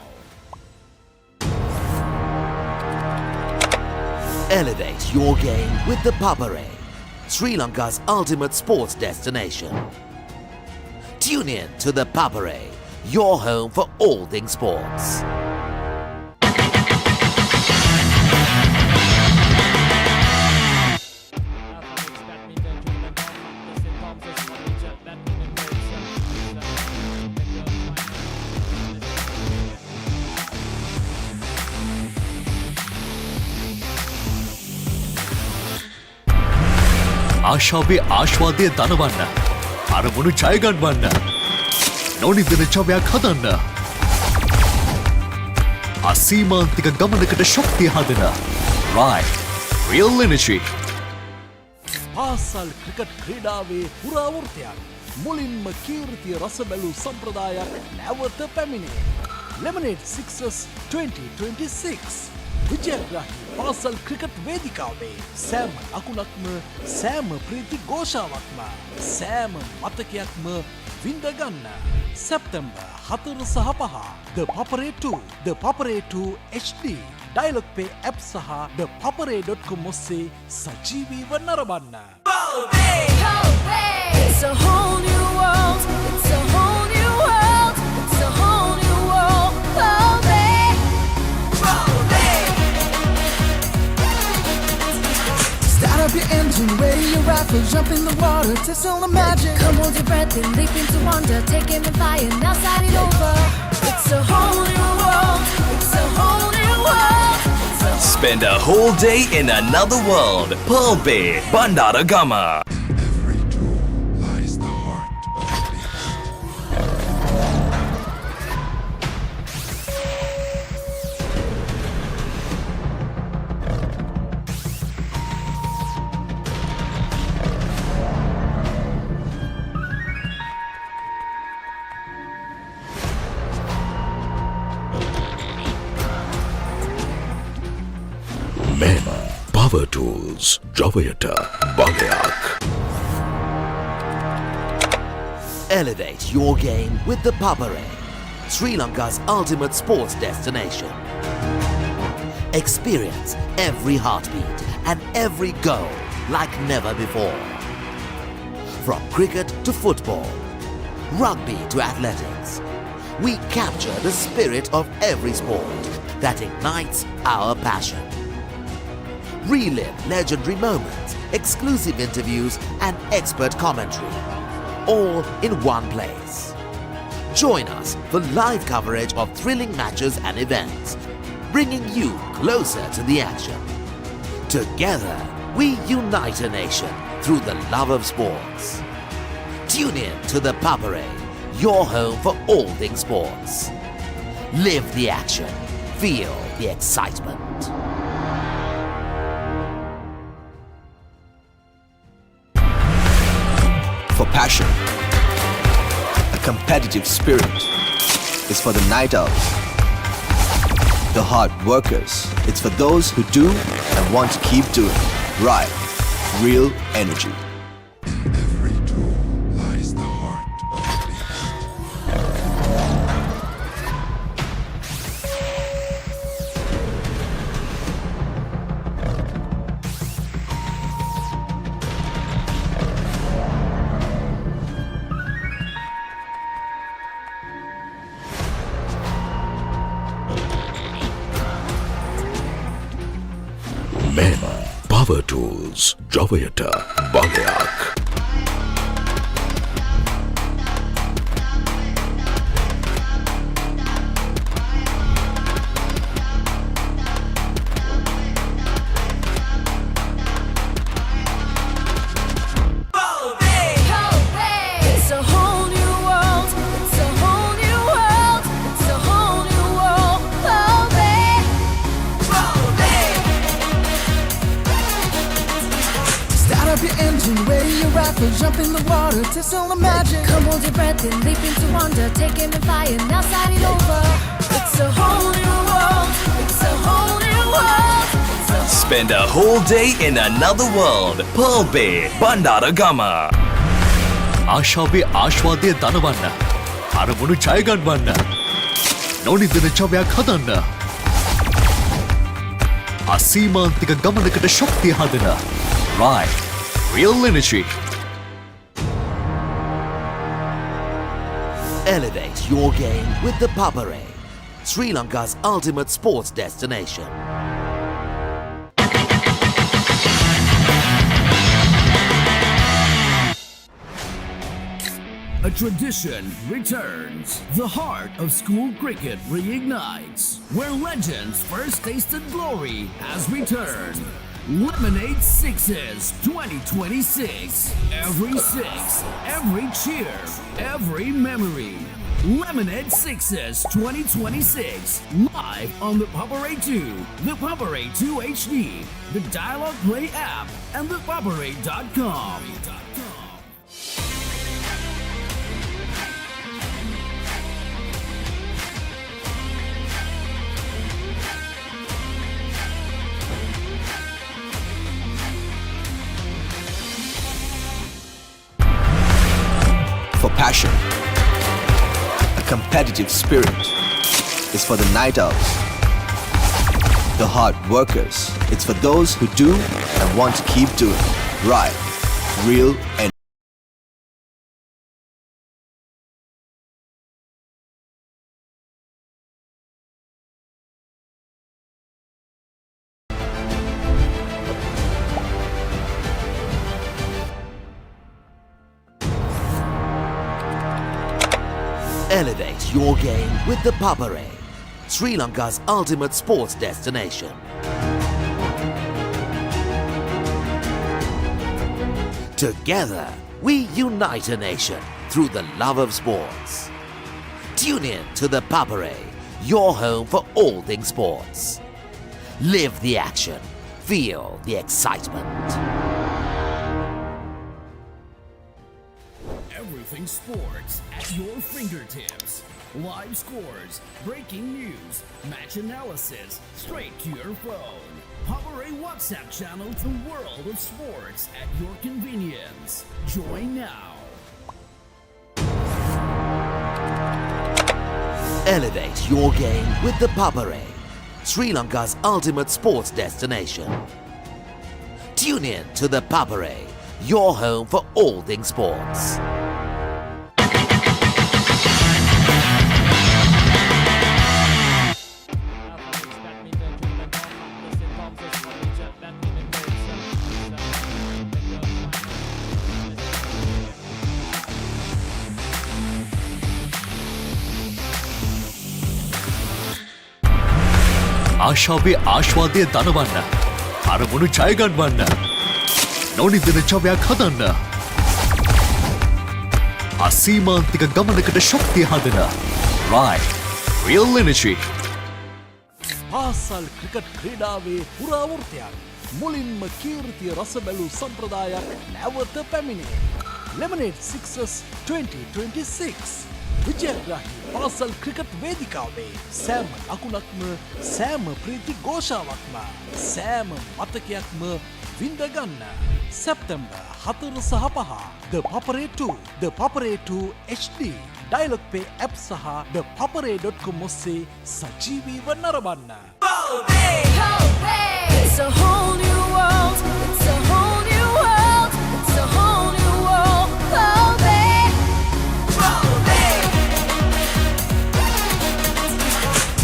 Elevate your game with the Papare, Sri Lanka's ultimate sports destination. Tune in to the Papare, your home for all things sports. ආශාවේ ආශ්වාදය දනවන්න. අරමුණු ජය ගන්නවන්න. නොනිදෙන චවයක් හදන්න. අසීමාන්තික ගමනකට ශක්තිය හදන. Right. Real energy. පාසල් cricket ක්‍රීඩාවේ පුරාවෘත්තයක්. මුලින්ම කීර්තිය රස බැලූ සම්ප්‍රදායක් නැවත පැමිණේ. Lemonade Sixers 2026 විජයග්‍රාහී පාසල් ක්‍රිකට් වේදිකාවේ සෑම අකුණක්ම සෑම ප්‍රීති ഘോഷාවක්ම සෑම මතකයක්ම විඳගන්න. සැප්තැම්බර් 4 සහ 5 The Papare 2 The Papare 2 HD Dialog Pay app සහ thepapare.com ඔස්සේ සජීවීව නරඹන්න. It's a whole new world. It's a whole new world. It's a whole new world. Start up your engine, ready your rifle, jump in the water, taste all the magic. Come hold your breath and leap into wonder. Take aim and fire, now start it over. It's a whole new world. It's a whole new world. Spend a whole day in another world. Pearl Bay, Bandara Gama. Mema Power Tools Javayata Balayak. Elevate your game with the Papare, Sri Lanka's ultimate sports destination. Experience every heartbeat and every goal like never before. From cricket to football, rugby to athletics, we capture the spirit of every sport that ignites our passion. Relive legendary moments, exclusive interviews and expert commentary, all in one place. Join us for live coverage of thrilling matches and events, bringing you closer to the action. Together, we unite a nation through the love of sports. Tune in to the Papare, your home for all things sports. Live the action, feel the excitement. For passion, a competitive spirit is for the night owls, the hard workers. It's for those who do and want to keep doing. Right, real energy. Mema Power Tools Javayata Balayak. It's a whole new world. It's a whole new world. It's a whole new world. Start up your engine, ready your rifle, jump in the water, taste all the magic. Come hold your breath and leap into wonder. Take aim and fire, now start it over. It's a whole new world. It's a whole new world. Spend a whole day in another world. Pearl Bay, Bandara Gama. ආශාවේ ආශ්වාදය දනවන්න. අරමුණු ජය ගන්නවන්න. නොනිදෙන චවයක් හදන්න. අසීමාන්තික ගමනකට ශක්තිය හදන. Right. Real energy. Elevate your game with the Papare, Sri Lanka's ultimate sports destination. A tradition returns. The heart of school cricket reignites. Where legends first tasted glory has returned. Lemonade Sixes 2026. Every six, every cheer, every memory. Lemonade Sixes 2026. Live on the Papare 2, the Papare 2 HD, the Dialog Play app, and ThePapare.com. For passion, a competitive spirit is for the night owls, the hard workers. It's for those who do and want to keep doing. Right, real and Elevate your game with the Papare, Sri Lanka's ultimate sports destination. Together, we unite a nation through the love of sports. Tune in to the Papare, your home for all things sports. Live the action, feel the excitement. Everything sports at your fingertips. Live scores, breaking news, match analysis, straight to your phone. Papare WhatsApp channel, the world of sports at your convenience. Join now. Elevate your game with the Papare, Sri Lanka's ultimate sports destination. Tune in to the Papare, your home for all things sports. ආශාවේ ආශ්වාදය දනවන්න. අරමුණු ජයගන්වන්න. නොනිදන ජවයක් හදන්න. අසීමාන්තික ගමනකට ශක්තිය හදන. Right, real energy. පාසල් cricket ක්‍රීඩාවේ පුරාවෘත්තයක්. මුලින්ම කීර්තිය රස බැලූ සම්ප්‍රදායක් නැවත පැමිණේ. Lemonade Sixes 2026. විජයග්‍රාහී පාසල් ක්‍රිකට් වේදිකාවේ සෑම ලකුණක්ම සෑම ප්‍රීති ഘോഷාවක්ම සෑම මතකයක්ම විඳගන්න. සැප්තැම්බර් 4 සහ 5 The Papare 2, The Papare 2 HD, Dialog Pay app සහ thepapare.com ඔස්සේ සජීවීව නරඹන්න. It's a whole new world. It's a whole new world. It's a whole new world.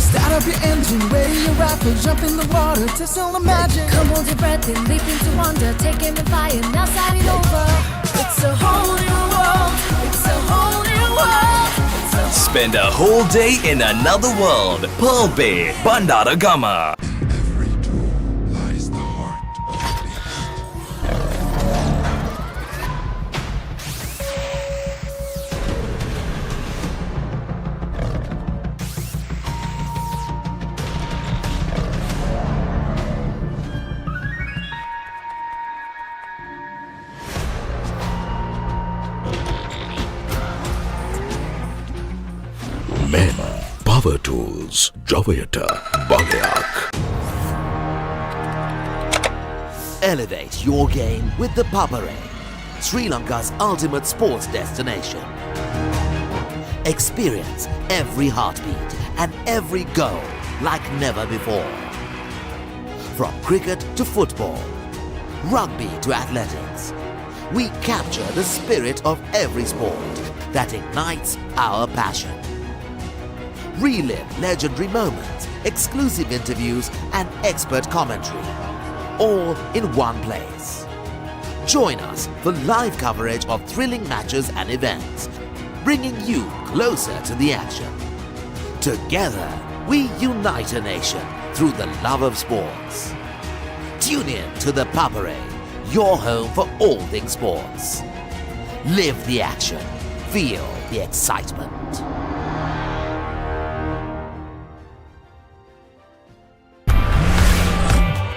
Start up your engine, ready your rifle, jump in the water, test all the magic. Come hold your breath and leap into wonder. Take aim and fire, now start it over. It's a whole new world. It's a whole new world. Spend a whole day in another world. Pearl Bay, Bandara Gama. Men, power tools, ජවයට බලයක්. Elevate your game with the Papare, Sri Lanka's ultimate sports destination. Experience every heartbeat and every goal like never before. From cricket to football, rugby to athletics, we capture the spirit of every sport that ignites our passion. Relive legendary moments, exclusive interviews, and expert commentary, all in one place. Join us for live coverage of thrilling matches and events, bringing you closer to the action. Together, we unite a nation through the love of sports. Tune in to the Papare, your home for all things sports. Live the action. Feel the excitement.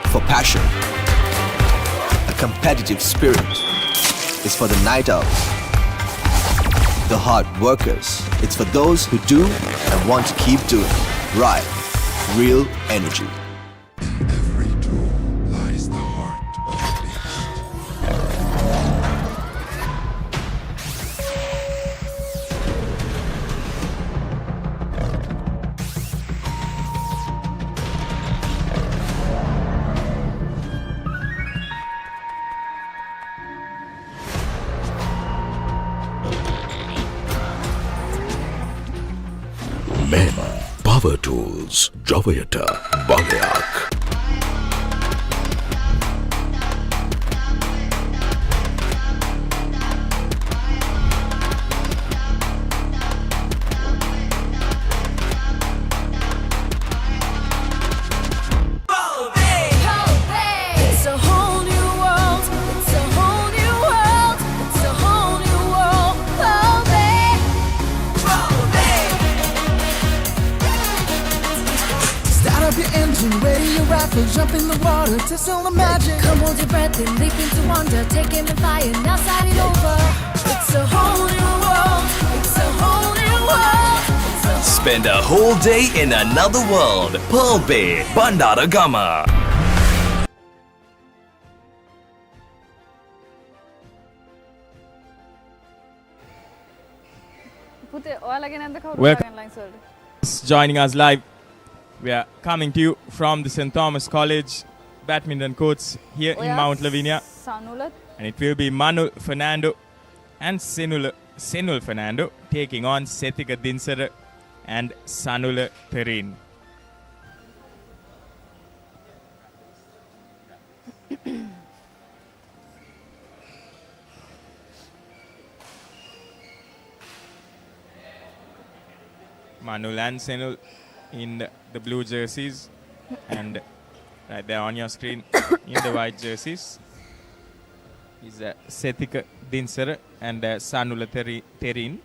For passion, a competitive spirit is for the night owls, the hard workers. It's for those who do and want to keep doing. Right, real energy. Men, power tools, Javayata, Bagayak. It's a whole new world. It's a whole new world. It's a whole new world. Start up your engine, ready your rifle, jump in the water, test all the magic. Come hold your breath and leap into wonder. Take aim and fire, now start it over. It's a whole new world. It's a whole new world. It's a Spend a whole day in another world. Pearl Bay, Bandara Gama. පුතේ ඔයාලගේ නැද්ද කවුරු Welcome. ලායින් වලට? Joining us live, we are coming to you from the St. Thomas College Badminton Courts here in Mount Lavinia. සනුලත් And it will be Manu Fernando and Senul Fernando taking on Sethika Dinsara and Sanula Perin. Manul and Senul in the blue jerseys and right there on your screen in the white jerseys is Sethika Dinsara and Sanula Terin.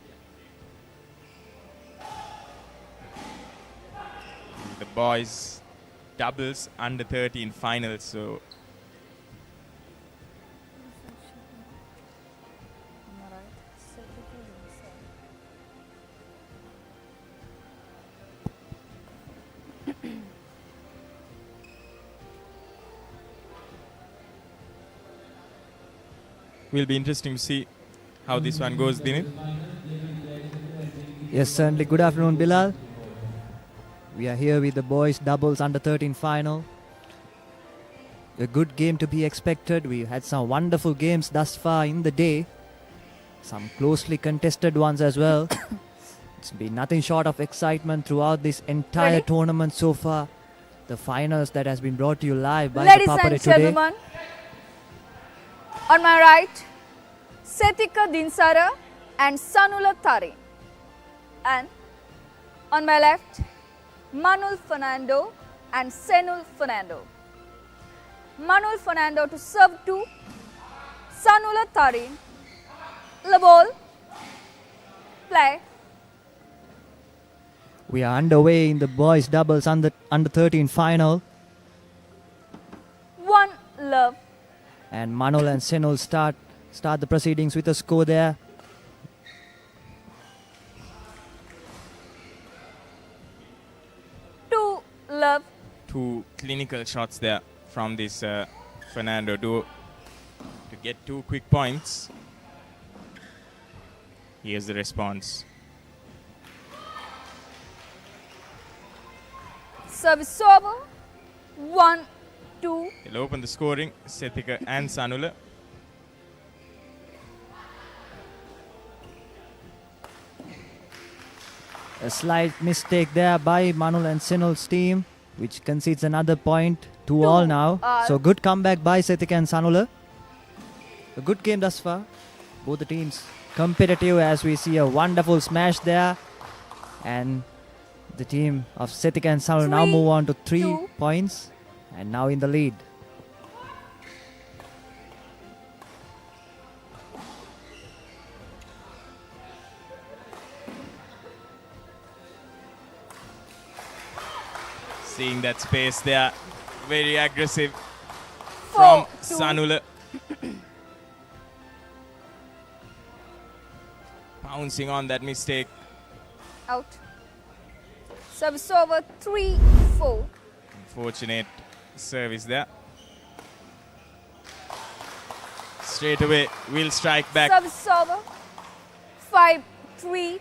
The boys doubles under 13 finals, so will be interesting to see how this one goes, Dinit. Yes, certainly. Good afternoon, Bilal. We are here with the boys doubles under 13 final. A good game to be expected. We had some wonderful games thus far in the day. Some closely contested ones as well. It's been nothing short of excitement throughout this entire tournament so far. The finals that has been brought to you live by Ladies the Papare and today. gentlemen, on my right, Sethika Dinsara and Sanula Tari. And on my left, Manul Fernando and Senul Fernando. Manul Fernando to serve to Sanula Tari. The ball, play. We are underway in the boys doubles under 13 final. 1-love. And Manul and Senul start the proceedings with a score there. Love. Two clinical shots there from this Fernando duo to get 2 quick points. Here's the response. Service over. 1-2. They'll open the scoring, Sethika and Sanula. A slight mistake there by Manul and Senul's team, which concedes another point. 2-all now. So good comeback by Sethika and Sanula. A good game thus far. Both the teams competitive as we see a wonderful smash there. And the team of Sethika and Sanula now move on to 3 points and now in the lead. Seeing that space there, very aggressive from 4-2. Sanula. Pouncing on that mistake. Out. Service over 3-4. Unfortunate service there. Straight away, will strike back. Service over 5-3.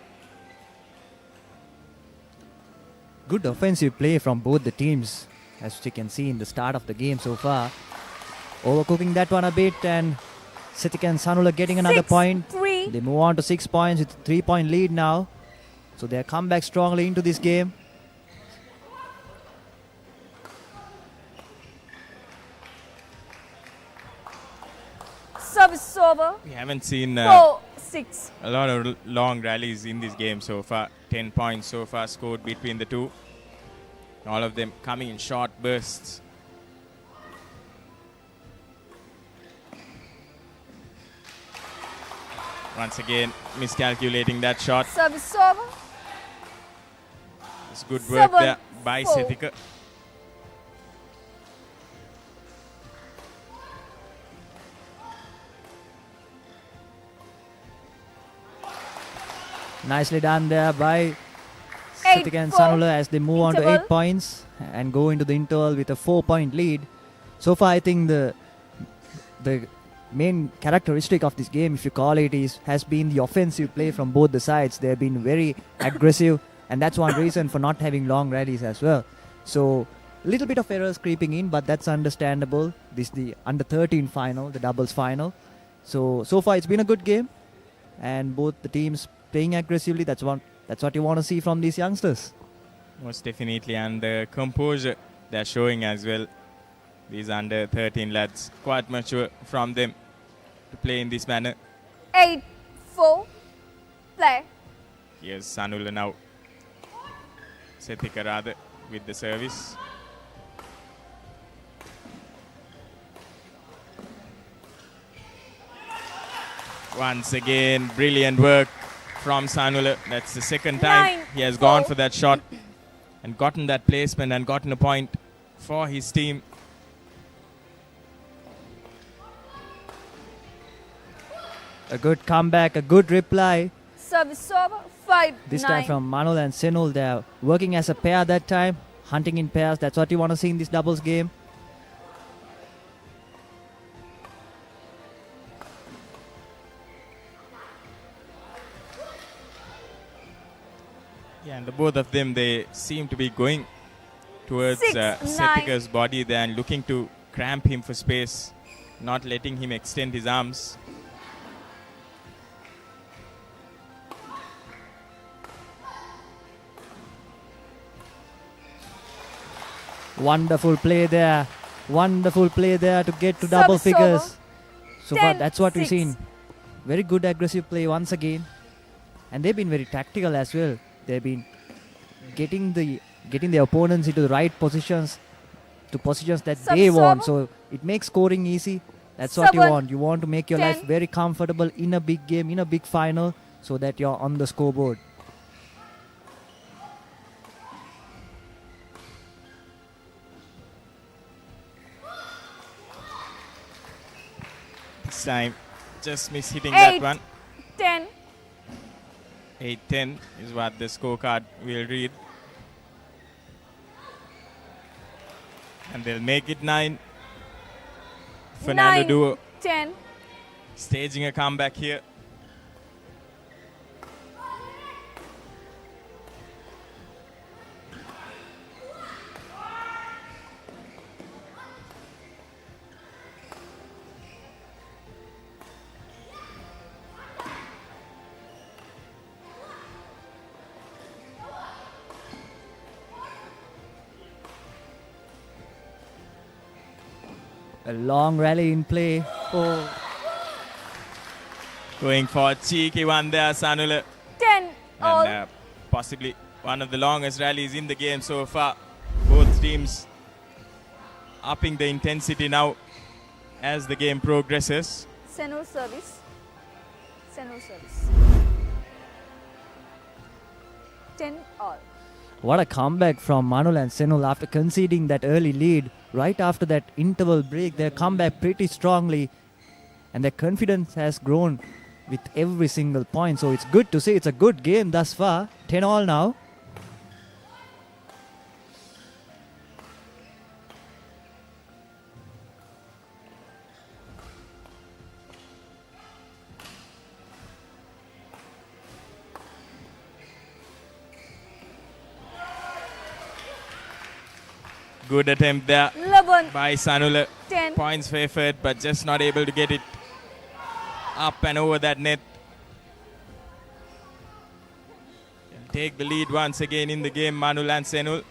Good offensive play from both the teams, as you can see in the start of the game so far. Overcooking that one a bit, and Sitika and Sanula getting another point. 6-3. They move on to 6 points with a 3-point lead now. So they come back strongly into this game. Service over We haven't seen 4-6. a lot of long rallies in this game so far. 10 points so far scored between the two. All of them coming in short bursts. Once again, miscalculating that shot. Service over It's good work there 7-4. by Setika. Nicely done there by 8-4. Sitika and Sanula as they move on to 8 Interval. points and go into the interval with a 4-point lead. So far, I think the main characteristic of this game, if you call it, has been the offensive play from both the sides. They have been very aggressive, and that's one reason for not having long rallies as well. So a little bit of errors creeping in, but that's understandable. This is the under 13 final, the doubles final. So far it's been a good game, and both the teams playing aggressively. That's what you want to see from these youngsters. Most definitely, and the composure they're showing as well. These under 13 lads, quite mature from them to play in this manner. 8-4. Play. Here's Sanula now. Setika rather with the service. Once again, brilliant work from Sanula. That's the second time he has gone for that shot and gotten that placement and gotten a point for his team. A good comeback, a good reply. Service over 5-9. This time from Manul and Senul. They're working as a pair that time, hunting in pairs. That's what you want to see in this doubles game. Yeah, and the both of them, they seem to be going towards 6-9. Setika's body there and looking to cramp him for space, not letting him extend his arms. Wonderful play there. Wonderful play there to get to double Service figures. over. So far, 10-6. that's what we've seen. Very good aggressive play once again. And they've been very tactical as well. They've been getting the opponents into the right positions, to positions that they Service want. over. So it makes scoring easy. That's what you 7, want. You want to make your 10. life very comfortable in a big game, in a big final, so that you're on the scoreboard. This time, just miss hitting that one. 8-10. 8-10 is what the scorecard will read. And they'll make it 9. Fernando Duo 9-10. staging a comeback here. A long rally in play. Oh. Going for a cheeky one there, Sanula. 10 all. And possibly one of the longest rallies in the game so far. Both teams upping the intensity now as the game progresses. Senul service. Senul service. 10 all. What a comeback from Manul and Senul after conceding that early lead. Right after that interval break, they come back pretty strongly, and their confidence has grown with every single point. So it's good to see. It's a good game thus far. 10-all now. Good attempt there 11, by Sanula. 10. Points for effort, but just not able to get it up and over that net. Can take the lead once again in the game, Manul and Senul.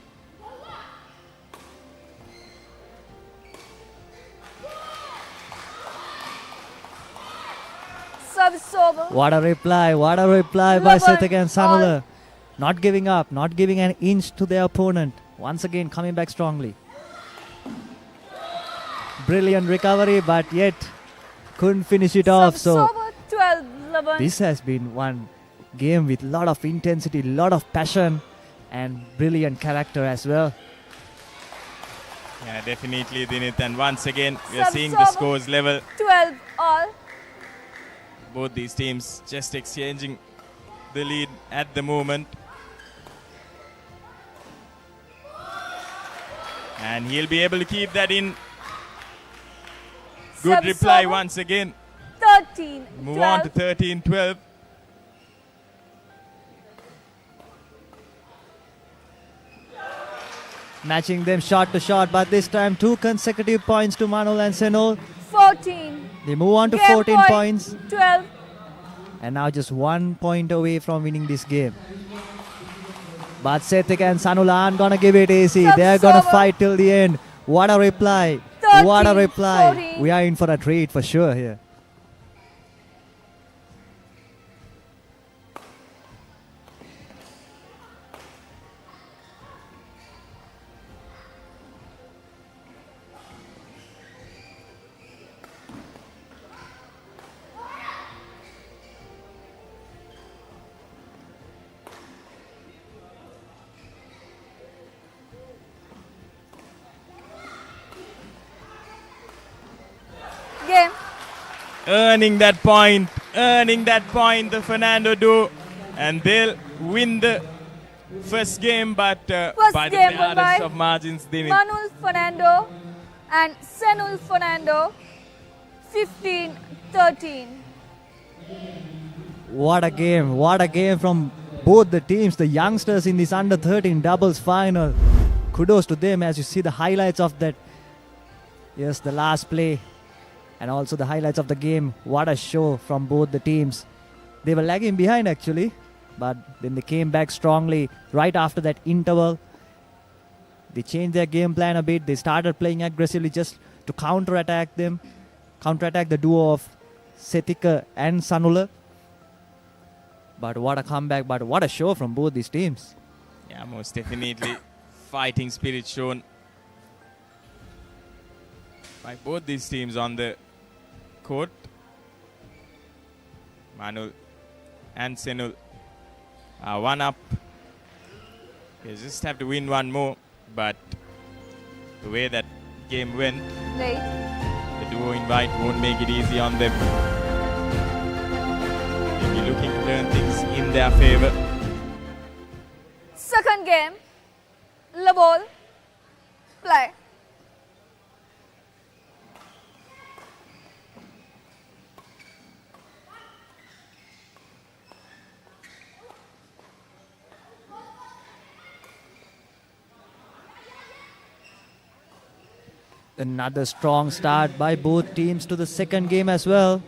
Service over. What a reply by 11 Sethik and Sanula. all. Not giving up, not giving an inch to their opponent. Once again coming back strongly. Brilliant recovery, but yet couldn't finish it off. Service So over. 12, 11. this has been one game with lot of intensity, lot of passion, and brilliant character as well. Yeah, definitely, Dinit. And once again, we are Service seeing the over. scores level. 12 all. Both these teams just exchanging the lead at the moment. And he'll be able to keep that in. Good Service reply over. once again. 13, Move 12. on to 13-12. Matching them shot to shot, but this time 2 consecutive points to Manul and Senul. 14. They move on to Game 14 point, points. 12. And now just 1 point away from winning this game. But Sethik and Sanula aren't gonna give it easy. Subs They're gonna over. fight till the end. What a reply. 13, What a reply. 14. We are in for a treat for sure here. Game. Earning that point, the Fernando duo. And they'll win the first game, but First by the game won hardest by of margins, Dinit. Manul Fernando and Senul Fernando. 15-13. What a game from both the teams, the youngsters in this under 13 doubles final. Kudos to them as you see the highlights of that. Yes, the last play and also the highlights of the game. What a show from both the teams. They were lagging behind actually, but then they came back strongly right after that interval. They changed their game plan a bit. They started playing aggressively just to counterattack the duo of Sethika and Sanula. But what a comeback, but what a show from both these teams. Yeah, most definitely. Fighting spirit shown by both these teams on the court. Manul and Senul are 1 up. They just have to win one more, but the way that game went, Late. the duo invite won't make it easy on them. They'll be looking to turn things in their favor. Second game. Le ball. Play. Another strong start by both teams to the second game as well.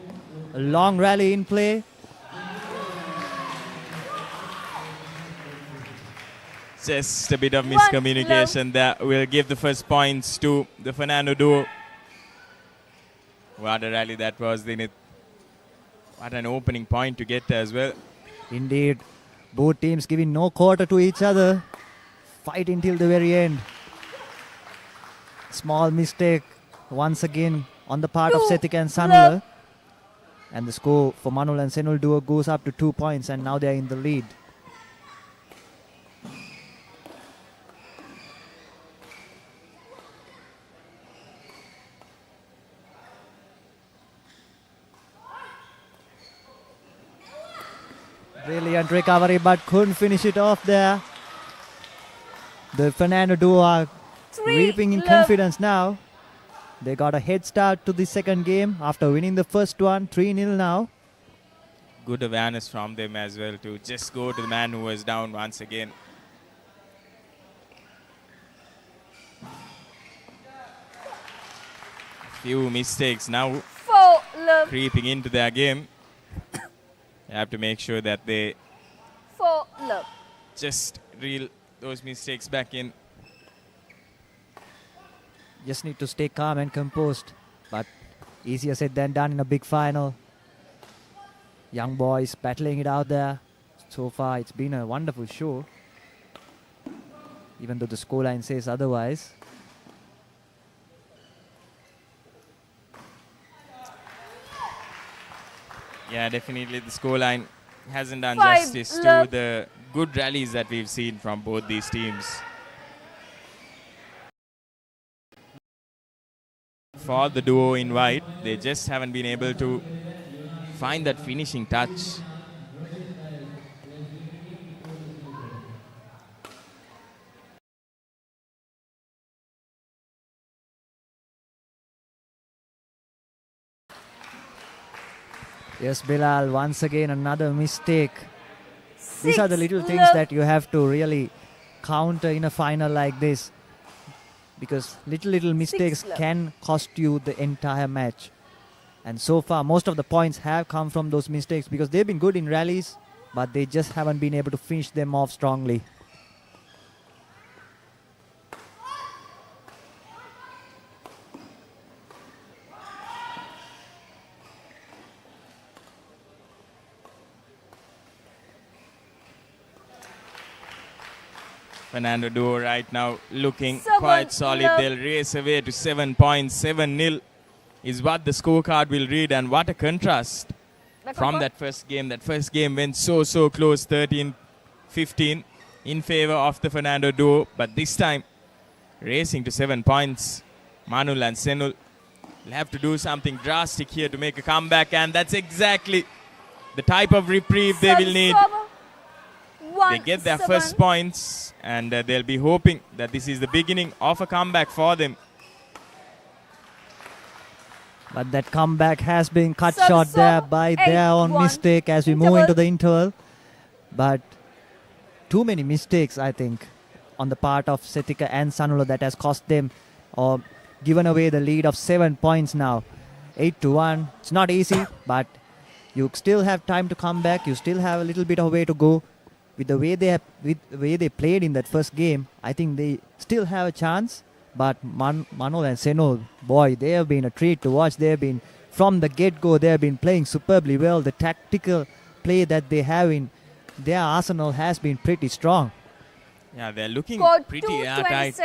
A long rally in play. Just a bit of miscommunication there. We'll give the first points to the Fernando duo. What a rally that was, Dinit. What an opening point to get as well. Indeed, both teams giving no quarter to each other. Fighting till the very end. Small mistake once again on the part of Sethik and Sanula. And the score for Manul and Senul duo goes up to 2 points, and now they are in the lead. Excellent recovery, but couldn't finish it off there. The Fernando duo are reaping in confidence now. They got a head start to the second game after winning the first one, 3-0 now. Good awareness from them as well to just go to the man who was down once again. Few mistakes now creeping into their game. They have to make sure that they just reel those mistakes back in. Just need to stay calm and composed, but easier said than done in a big final. Young boys battling it out there. So far, it's been a wonderful show, even though the scoreline says otherwise. Yeah, definitely the scoreline hasn't done justice to the good rallies that we've seen from both these teams. For the duo in white, they just haven't been able to find that finishing touch. Yes, Bilal, once again another mistake. These are the little things that you have to really counter in a final like this, because little mistakes can cost you the entire match. And so far, most of the points have come from those mistakes, because they've been good in rallies, but they just haven't been able to finish them off strongly. Fernando duo right now looking quite solid. They'll race away to 7 points. 7-0 is what the scorecard will read, and what a contrast from that first game. That first game went so close, 13-15 in favor of the Fernando duo, but this time racing to 7 points. Manul and Senul will have to do something drastic here to make a comeback, and that's exactly the type of reprieve they will need. They get their first points, and they'll be hoping that this is the beginning of a comeback for them. But that comeback has been cut short there by their own mistake as we move into the interval. But too many mistakes, I think, on the part of Setika and Sanula that has cost them or given away the lead of 7 points now. 8-1. It's not easy, but you still have time to come back. You still have a little bit of way to go. With the way they played in that first game, I think they still have a chance. But Manol and Senol, boy, they have been a treat to watch. They have been, from the get-go, they have been playing superbly well. The tactical play that they have in their arsenal has been pretty strong. Yeah, they're looking pretty airtight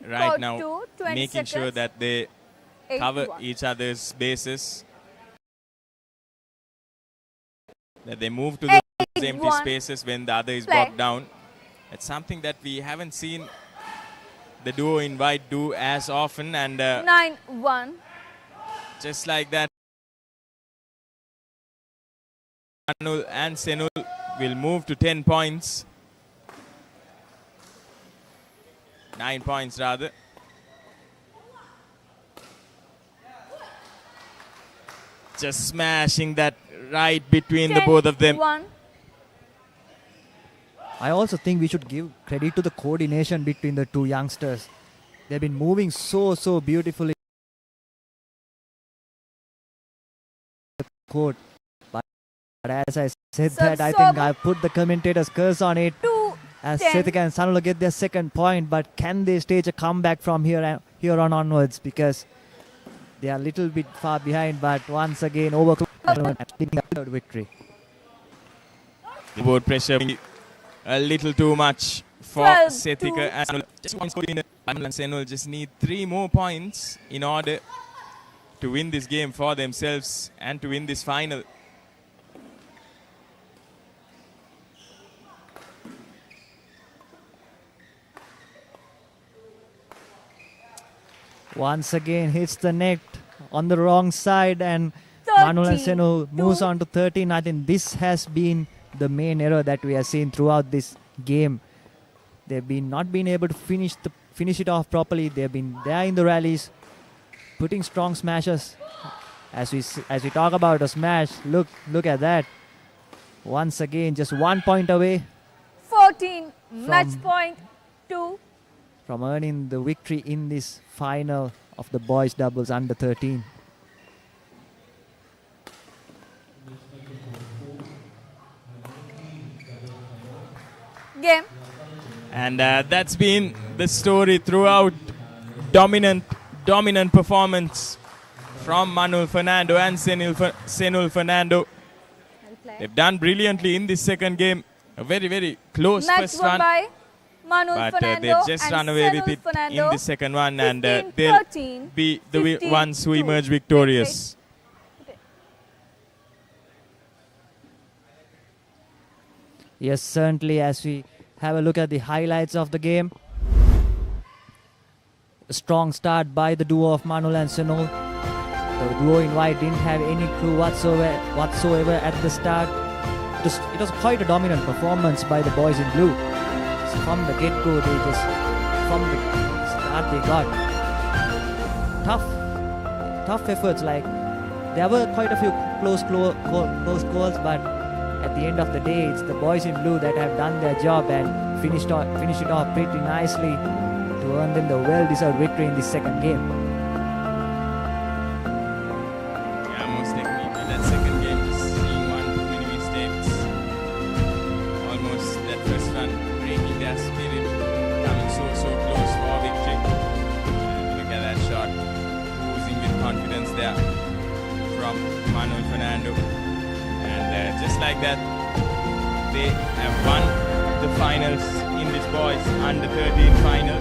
right now, making sure that they cover each other's bases, that they move to those empty spaces when the other is brought down. It's something that we haven't seen the duo in white do as often, and 9-1. Just like that, Manul and Senul will move to 10 points. 9 points rather. Just smashing that right between the both of them. I also think we should give credit to the coordination between the two youngsters. They've been moving so beautifully the court. But as I said that, I think I put the commentator's curse on it. As Setika and Sanula get their second point, but can they stage a comeback from here on onwards? Because they are a little bit far behind, but once again overcome and getting a third victory. The board pressure a little too much for Setika and Sanula. Just one score in. Manul and Senul just need 3 more points in order to win this game for themselves and to win this final. Once again hits the net on the wrong side, and Manul and Senul moves on to 13. I think this has been the main error that we have seen throughout this game. They've not been able to finish it off properly. They've been there in the rallies, putting strong smashes. As we talk about a smash, look at that. Once again, just 1 point away 14, match point 2. From earning the victory in this final of the boys doubles under 13. Game. And that's been the story throughout. Dominant performance from Manuel Fernando and Senul Fernando. They've done brilliantly in this second game. A very, very close Match first won one. by Manuel But Fernando they've just and run away with Senul it Fernando. in the second one, and 15, they'll 13, be the 15, ones who 2. emerge victorious. Yes, certainly, as we have a look at the highlights of the game. A strong start by the duo of Manuel and Senul. The duo in white didn't have any clue whatsoever at the start. It was quite a dominant performance by the boys in blue. So from the get-go, from the start they got tough efforts. Like, there were quite a few close goals, but at the end of the day, it's the boys in blue that have done their job and finished it off pretty nicely to earn them the well-deserved victory in this second game. Yeah, most definitely. That second game, just seeing one too many mistakes. Almost that first run breaking their spirit, coming so close for victory. Look at that shot, oozing with confidence there from Manuel Fernando. And just like that, they have won the finals in this boys under 13 final.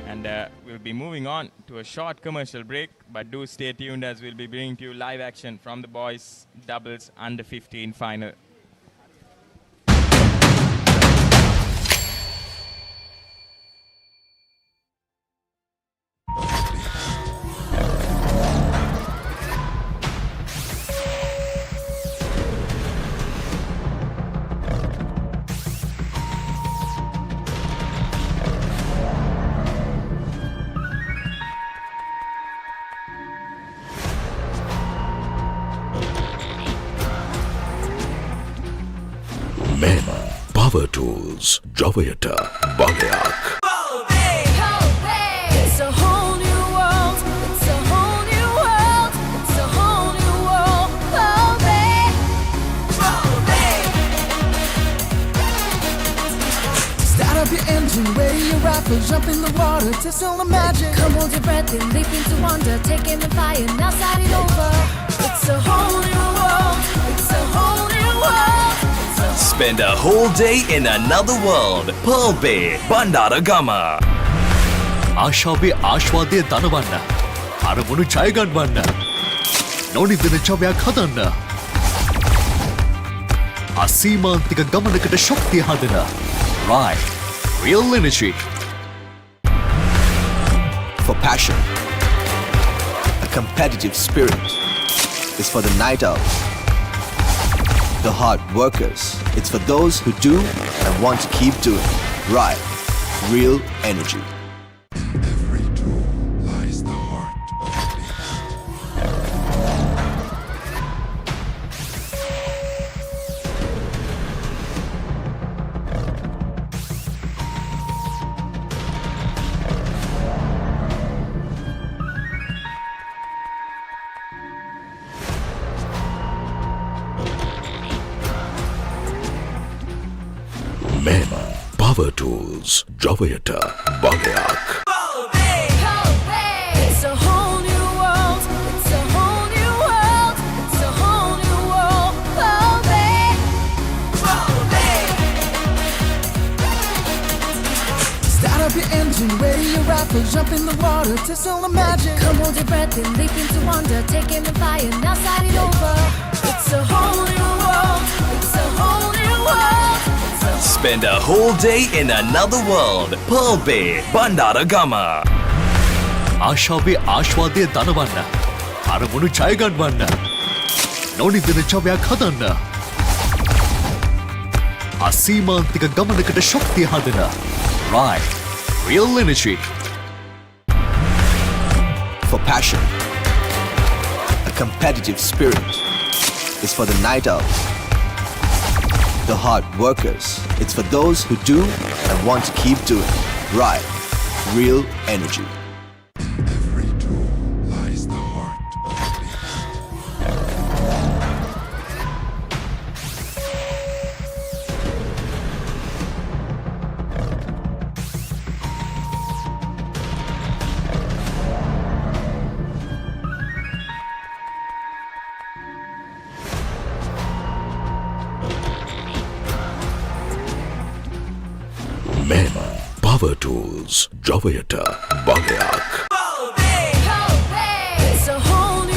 And we'll be moving on to a short commercial break, but do stay tuned as we'll be bringing to you live action from the boys doubles under 15 final. Power Tools, Javayata, Balayak. It's a whole new world. It's a whole new world. It's a whole new world. Start up your engine, ready your rifle, jump in the water, test all the magic. Come hold your breath and leap into wonder. Take aim and fire, now start it over. It's a whole new world. It's a whole new world. Spend a whole day in another world. Papare, Bandara Gama. ආශාවේ ආශ්වාදය දනවන්න. අරමුණු ජය ගන්නවන්න. නොනිදෙන ජවයක් හදන්න. අසීමාන්තික ගමනකට ශක්තිය හදන. Right. Real energy. For passion, a competitive spirit is for the night owls, the hard workers. It's for those who do and want to keep doing. Right. Real energy. Power Tools, Javayata, Balayak. It's a whole new world. It's a whole new world. It's a whole new world. Start up your engine, ready your rifle, jump in the water, test all the magic. Come hold your breath and leap into wonder. Take aim and fire, now start it over. It's a whole new world. It's a whole new world. Spend a whole day in another world. Papare, Bandara Gama. ආශාවේ ආශ්වාදය දනවන්න. අරමුණු ජය ගන්නවන්න. නොනිදෙන ජවයක් හදන්න. අසීමාන්තික ගමනකට ශක්තිය හදන Right. Real energy. For passion, a competitive spirit is for the night owls, the hard workers. It's for those who do and want to keep doing. Right. Real energy. Men Power Tools ජවයට බලයක්. It's a whole new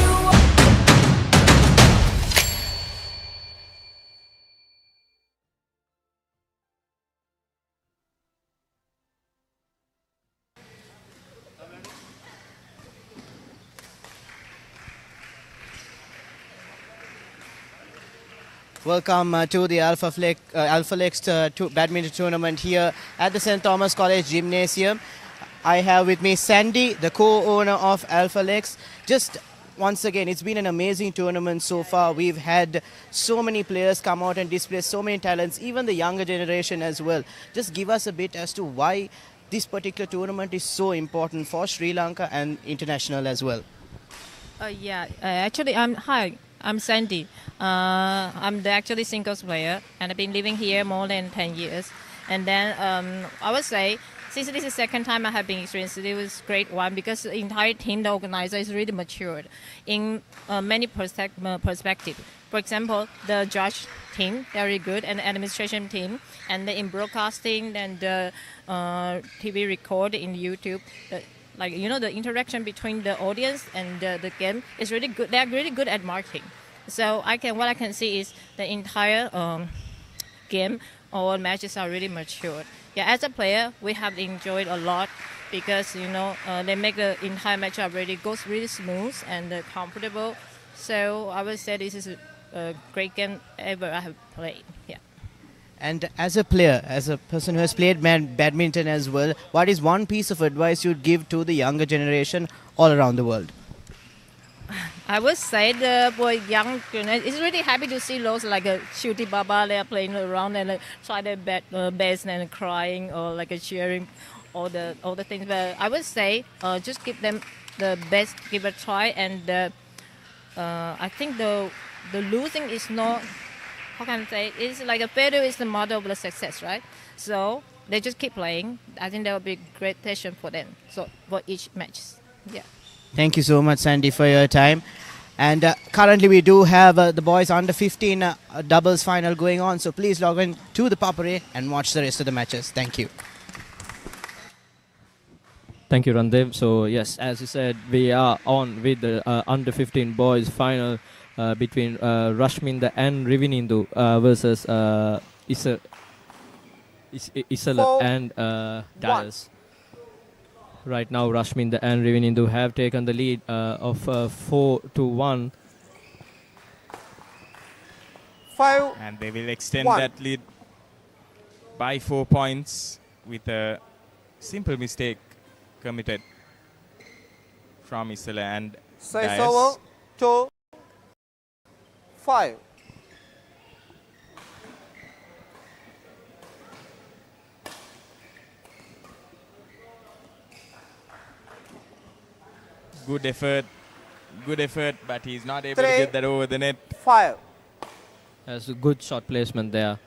Welcome to the Alphalex Badminton Tournament here at the St. Thomas College Gymnasium. I have with me Sandy, the co-owner of Alphalex. Just once again, it's been an amazing tournament so far. We've had so many players come out and display so many talents, even the younger generation as well. Just give us a bit as to why this particular tournament is so important for Sri Lanka and international as well. Actually, I'm Sandy. I'm the actually singles player, and I've been living here more than 10 years. And then I would say, since this is the second time I have been experienced, it was great one because the entire team, the organizer, is really matured in many perspectives. For example, the judge team, they're really good, and the administration team, and in broadcasting and the TV record in YouTube. The interaction between the audience and the game is really good. They're really good at marketing. So what I can see is the entire game or matches are really matured. Yeah, as a player, we have enjoyed a lot because they make the entire matchup goes really smooth and comfortable. So I would say this is a great game ever I have played. Yeah. And as a player, as a person who has played badminton as well, what is one piece of advice you'd give to the younger generation all around the world? I would say for young generation, it's really happy to see those like a Shooty Baba, they are playing around and try their best and crying or cheering, all the things. But I would say just give them the best, give a try, and I think the losing is not. How can I say? It's like a failure is the model of the success, right? So they just keep playing. I think there will be great passion for them. So for each match, yeah. Thank you so much, Sandy, for your time. And currently we do have the boys under 15 doubles final going on. So please log in to the Papare and watch the rest of the matches. Thank you. Thank you, Randev. So yes, as you said, we are on with the under 15 boys final. Between Rashminda and Rivinindu versus Isala and Dias. Right now, Rashminda and Rivinindu have taken the lead of 4-1. 5. And they will extend that lead by 4 points with a simple mistake committed from Isala and Dias. Over 2. 5. Good effort, but he's not able to get that over the net. 5. That's a good shot placement there.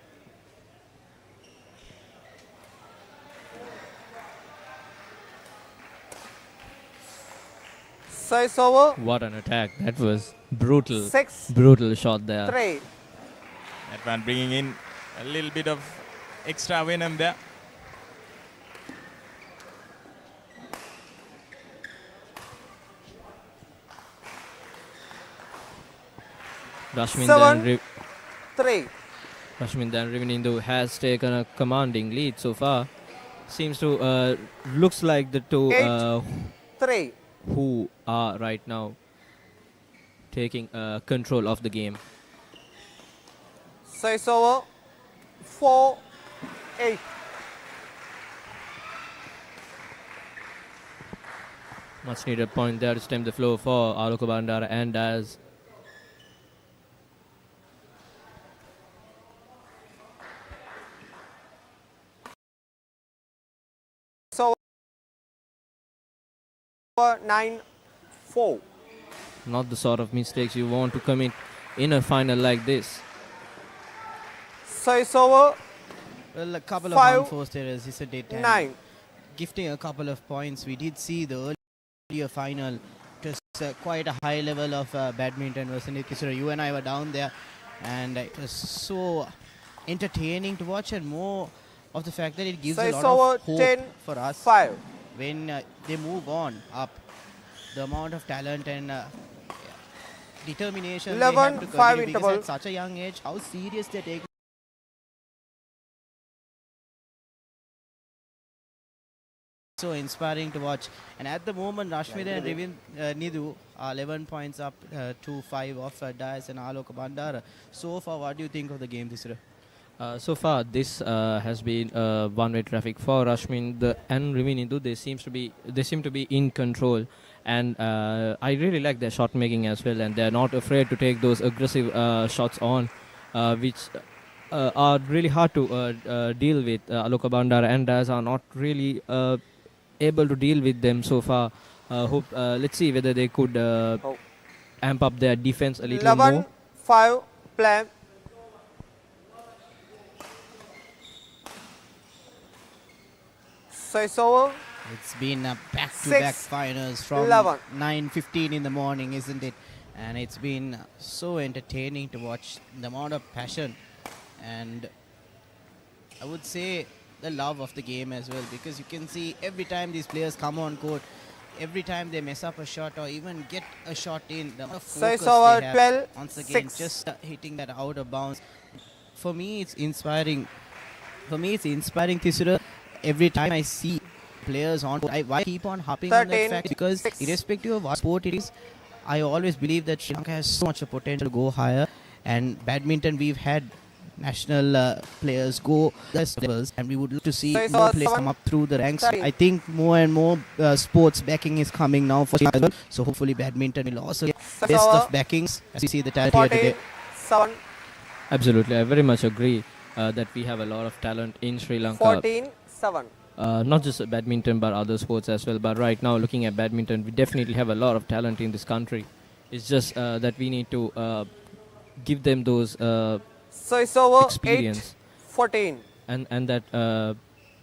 Size over. What an attack. That was brutal. 6. Brutal shot there. 3. That one bringing in a little bit of extra venom there. Rashminda and 3. Rashminda and Rivinindu has taken a commanding lead so far. Seems to looks like the two 3. Who are right now taking control of the game. Size over 4-8. Much needed point there to stem the flow for Aloko Bandara and as So 9-4. not the sort of mistakes you want to commit in a final like this. So it's over. Well, a couple Five, of unforced errors, isn't it? And 9. Gifting a couple of points. We did see the earlier final. It was quite a high level of badminton, wasn't it? Kisura, you and I were down there, and it was so entertaining to watch, and more of the fact that it gives So a it's lot over of hope 10, for us 5. when they move on up. The amount of talent and determination 11, they have to 5 continue, because interval. at such a young age, how serious they take. So inspiring to watch. And at the moment, Rashmida and Rivin Nidhu are 11 points up to 5 of Dias and Alok Bandara. So far, what do you think of the game this year? So far, this has been one-way traffic for Rashmin and Rivinindu. They seem to be in control, and I really like their shot making as well. And they're not afraid to take those aggressive shots on, which are really hard to deal with. Aloka Bandara and Daz are not really able to deal with them so far. Let's see whether they could amp up their defense a little 11, more. 5, play. So it's over. It's been back-to-back 6, finals from 11. 9:15 in the morning, isn't it? And it's been so entertaining to watch the amount of passion and I would say the love of the game as well, because you can see every time these players come on court, every time they mess up a shot or even get a shot in, the amount of So focus it's over they have 12, once again 6. just hitting that out of bounds. For me, it's inspiring. Tisura. Every time I see players on, I keep on harping on that 13, fact, because 6. irrespective of what sport it is, I always believe that Sri Lanka has so much potential to go higher. And badminton, we've had national players go those levels, and we would love to see more players come up through the ranks. I think more and more sports backing is coming now for Sri Lanka, so hopefully badminton will also get best of backings as we see the talent here today. 7, Absolutely, I very much agree that we have a lot of talent in Sri Lanka. 14, 7. Not just badminton but other sports as well. But right now, looking at badminton, we definitely have a lot of talent in this country. It's just that we need to give them those So it's over experience 8, 14. and that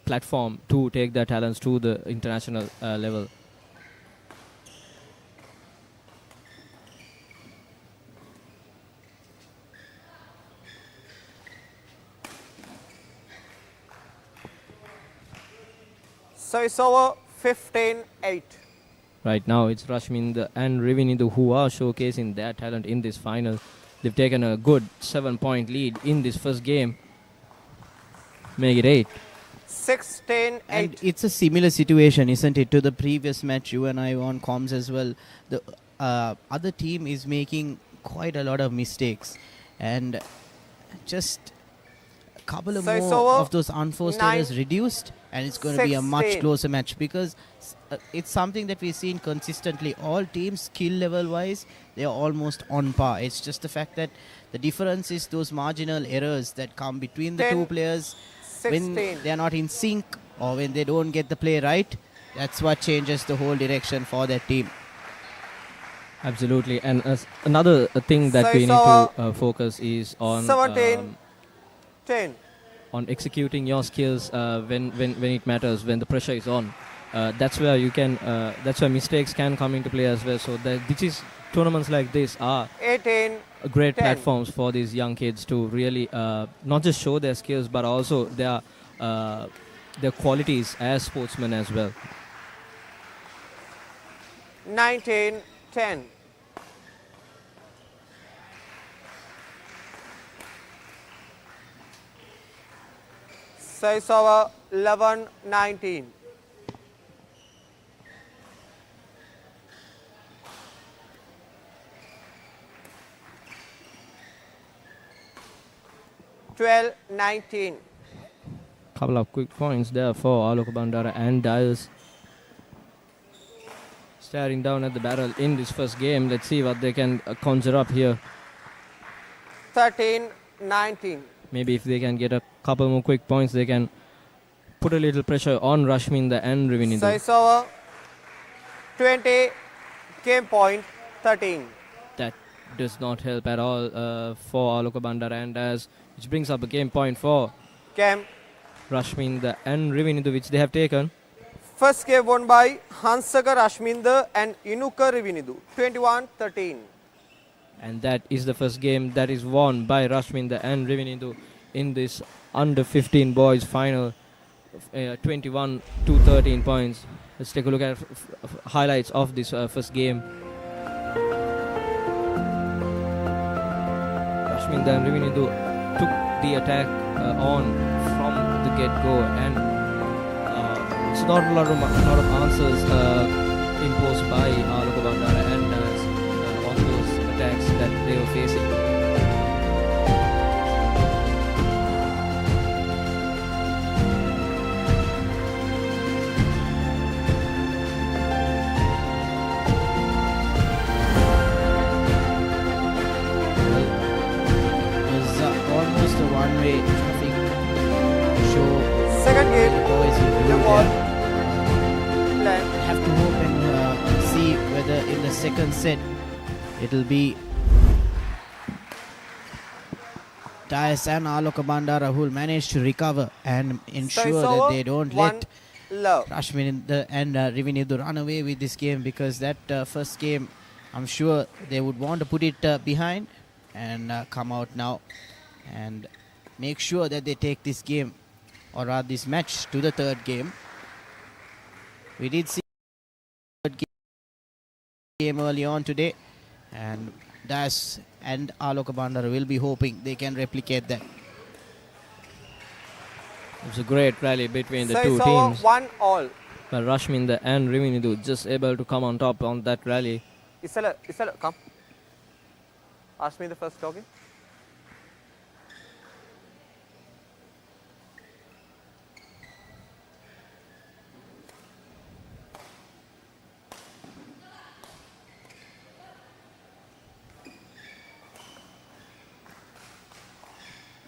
platform to take their talents to the international level. So it's over 15, 8. Right now, it's Rashmin and Rivinindu who are showcasing their talent in this final. They've taken a good 7-point lead in this first game. Make it 8. 16, 8. And it's a similar situation, isn't it, to the previous match you and I were on comms as well. The other team is making quite a lot of mistakes, and just a couple of more of those unforced errors reduced, and it's going to be a much closer match, because it's something that we've seen consistently. All teams, skill level wise, they are almost on par. It's just the fact that the difference is those marginal errors that come between the 10, two players 16. when they are not in sync or when they don't get the play right. That's what changes the whole direction for that team. Absolutely, and another thing that we need to focus is on 17, 10. on executing your skills when it matters, when the pressure is on. That's where you can. That's where mistakes can come into play as well. So tournaments like this are 18, great 10. platforms for these young kids to really not just show their skills but also their qualities as sportsmen as well. 19, 10. So it's over 11, 19. 12-19. Couple of quick points there for Alok Bandara and Dias. Staring down at the barrel in this first game. Let's see what they can conjure up here. 13-19. Maybe if they can get a couple more quick points, they can put a little pressure on Rashminda and Rivinindu. Service over 20, game point 13. That does not help at all for Alok Bandara and Dias, which brings up a game point for Game. Rashminda and Rivinindu, which they have taken. First game won by Hansaka Rashminda and Inuka Rivinidu, 21-13. And that is the first game that is won by Rashminda and Rivinindu in this under 15 boys final, 21 to 13 points. Let's take a look at highlights of this first game. Rashminda and Rivinindu took the attack on from the get-go, and it's not a lot of answers imposed by Alok Bandara and on those attacks that they were facing. It's almost a one-way traffic show. Second game, the boys in blue ball. there. Have to hope and see whether in the second set it'll be Dias and Alok Bandara who will manage to recover and ensure that they don't let Rashminda and Rivinindu run away with this game, because that first game, I'm sure they would want to put it behind and come out now and make sure that they take this game, or rather this match, to the third game. We did see the third game early on today, and Dias and Alok Bandara will be hoping they can replicate that. It was a great rally between the So two it's teams. 1-all. But Rashminda and Rivinindu just able to come on top on that rally. Isala, come. Ask me the first talking.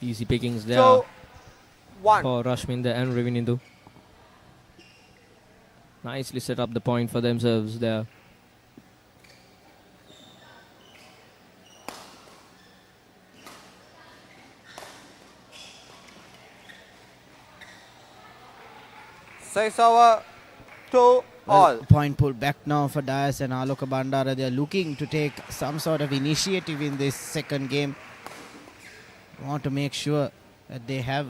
Easy pickings there So, 1. for Rashminda and Rivinindu. Nicely set up the point for themselves there. So it's over 2-all. Point pulled back now for Dias and Alok Bandara. They are looking to take some sort of initiative in this second game. Want to make sure that they have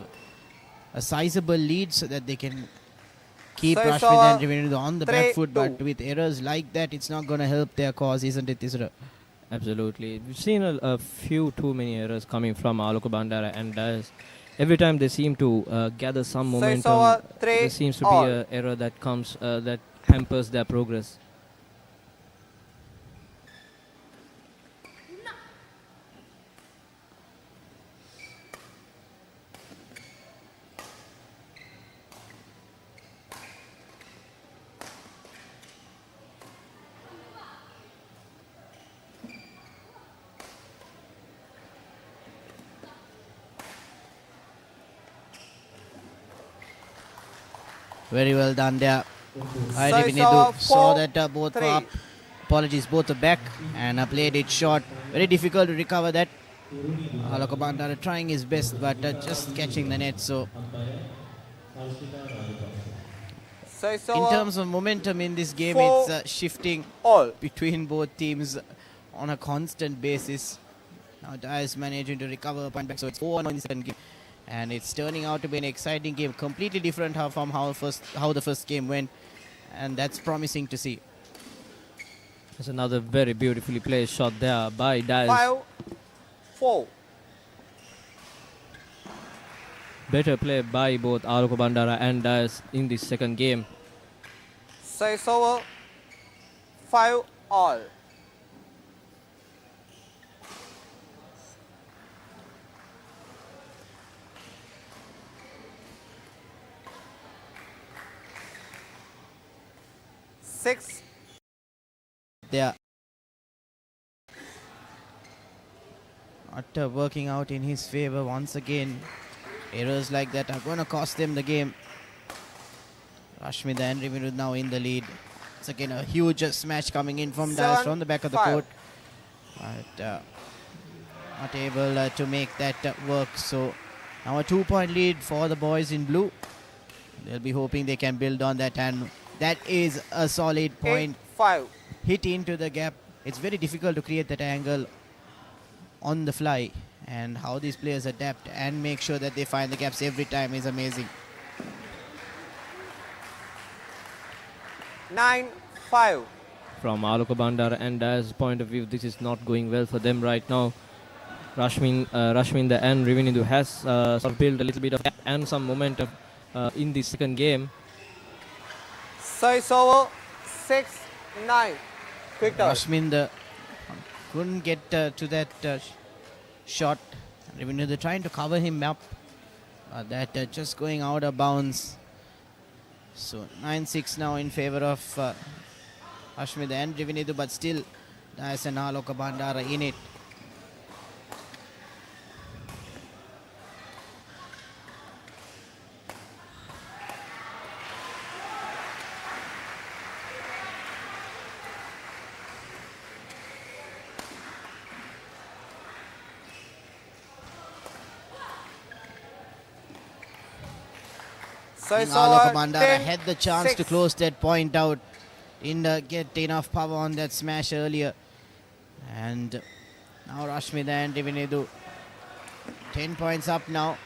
a sizable lead so that they can keep So it's Rashminda and over Rivinindu on the back foot. 3-2. But with errors like that, it's not going to help their cause, isn't it, Isra? Absolutely. We've seen a few too many errors coming from Alok Bandara and Dias. Every time they seem to gather some So it's momentum, over there seems to be 3-all. an error that comes that hampers their progress. Very well done there. So it's Rivinindu over saw 4-3. that both were up. Apologies, both are back and played it short. Very difficult to recover that. Alok Bandara trying his best, but just catching the net. So So it's in over terms of momentum in this game, 4 it's shifting all. between both teams on a constant basis. Now Dias managing to recover a point back, so it's 4-1 in the second game. And it's turning out to be an exciting game, completely different from how the first game went, and that's promising to see. There's another very beautifully placed shot there by Dias. 5-4. Better play by both Alok Bandara and Dias in this second game. So it's over 5-all. 6. They are not working out in his favor once again. Errors like that are going to cost them the game. Rashmida and Rivinud now in the lead. It's again a huge smash coming in from Dias from the back of the court. But not able to make that work. So now a 2-point lead for the boys in blue. They'll be hoping they can build on that, and that is a solid point. 5. Hit into the gap. It's very difficult to create that angle on the fly, and how these players adapt and make sure that they find the gaps every time is amazing. 9-5. From Aloka Bandara and Dias' point of view, this is not going well for them right now. Rashminda and Rivinidhu has sort of built a little bit of gap and some momentum in the second game. Size over 6-9. Quick out. Rashminda couldn't get to that shot. Rivinidhu trying to cover him up. That just going out of bounds. So 9-6 now in favor of Rashmida and Rivinidhu, but still Dias and Aloka Bandara in it. Aloka Bandara had the chance to close that point out. Didn't get enough power on that smash earlier. And now Rashmida and Rivinidhu 10 points up now.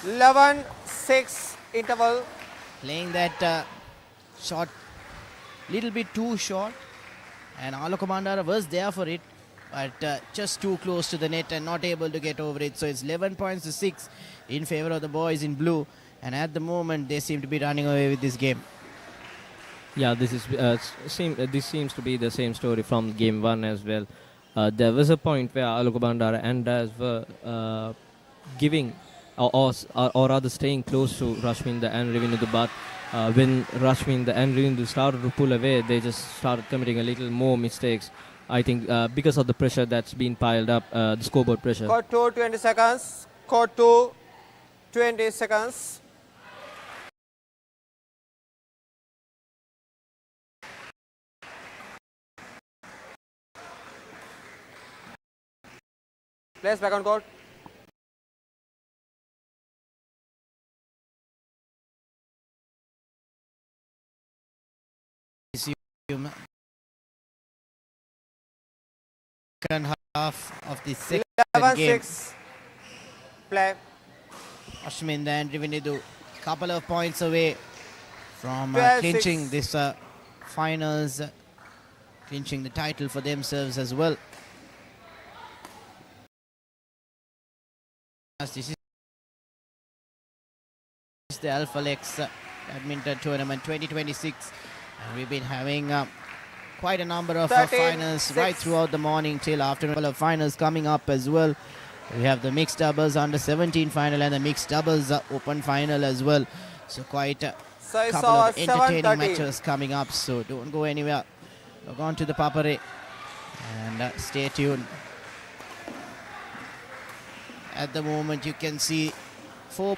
(11-6) interval. Playing that shot little bit too short, and Aloka Bandara was there for it, but just too close to the net and not able to get over it. So it's 11 points to 6 in favor of the boys in blue, and at the moment they seem to be running away with this game. Yeah, this is this seems to be the same story from game 1 as well. There was a point where Aloka Bandara and Dias were giving or rather staying close to Rashminda and Rivinidhu, but when Rashminda and Rivinidhu started to pull away, they just started committing a little more mistakes. I think because of the pressure that's been piled up, the scoreboard pressure. Court 2, 20 seconds. Court 2, 20 seconds. Players back on court. Second half of the second 11-6. game. Play. Rashminda and Rivinidhu couple of points away from 12-6. clinching this finals, clinching the title for themselves as well. This is the Alphalex Badminton Tournament 2026, and we've been having quite a number of finals right throughout the morning till afternoon. Of finals coming up as well. We have the mixed doubles under 17 final and the mixed doubles open final as well. So quite a couple of entertaining matches coming up. So don't go anywhere. Log on to the Papare and stay tuned. At the moment you can see 4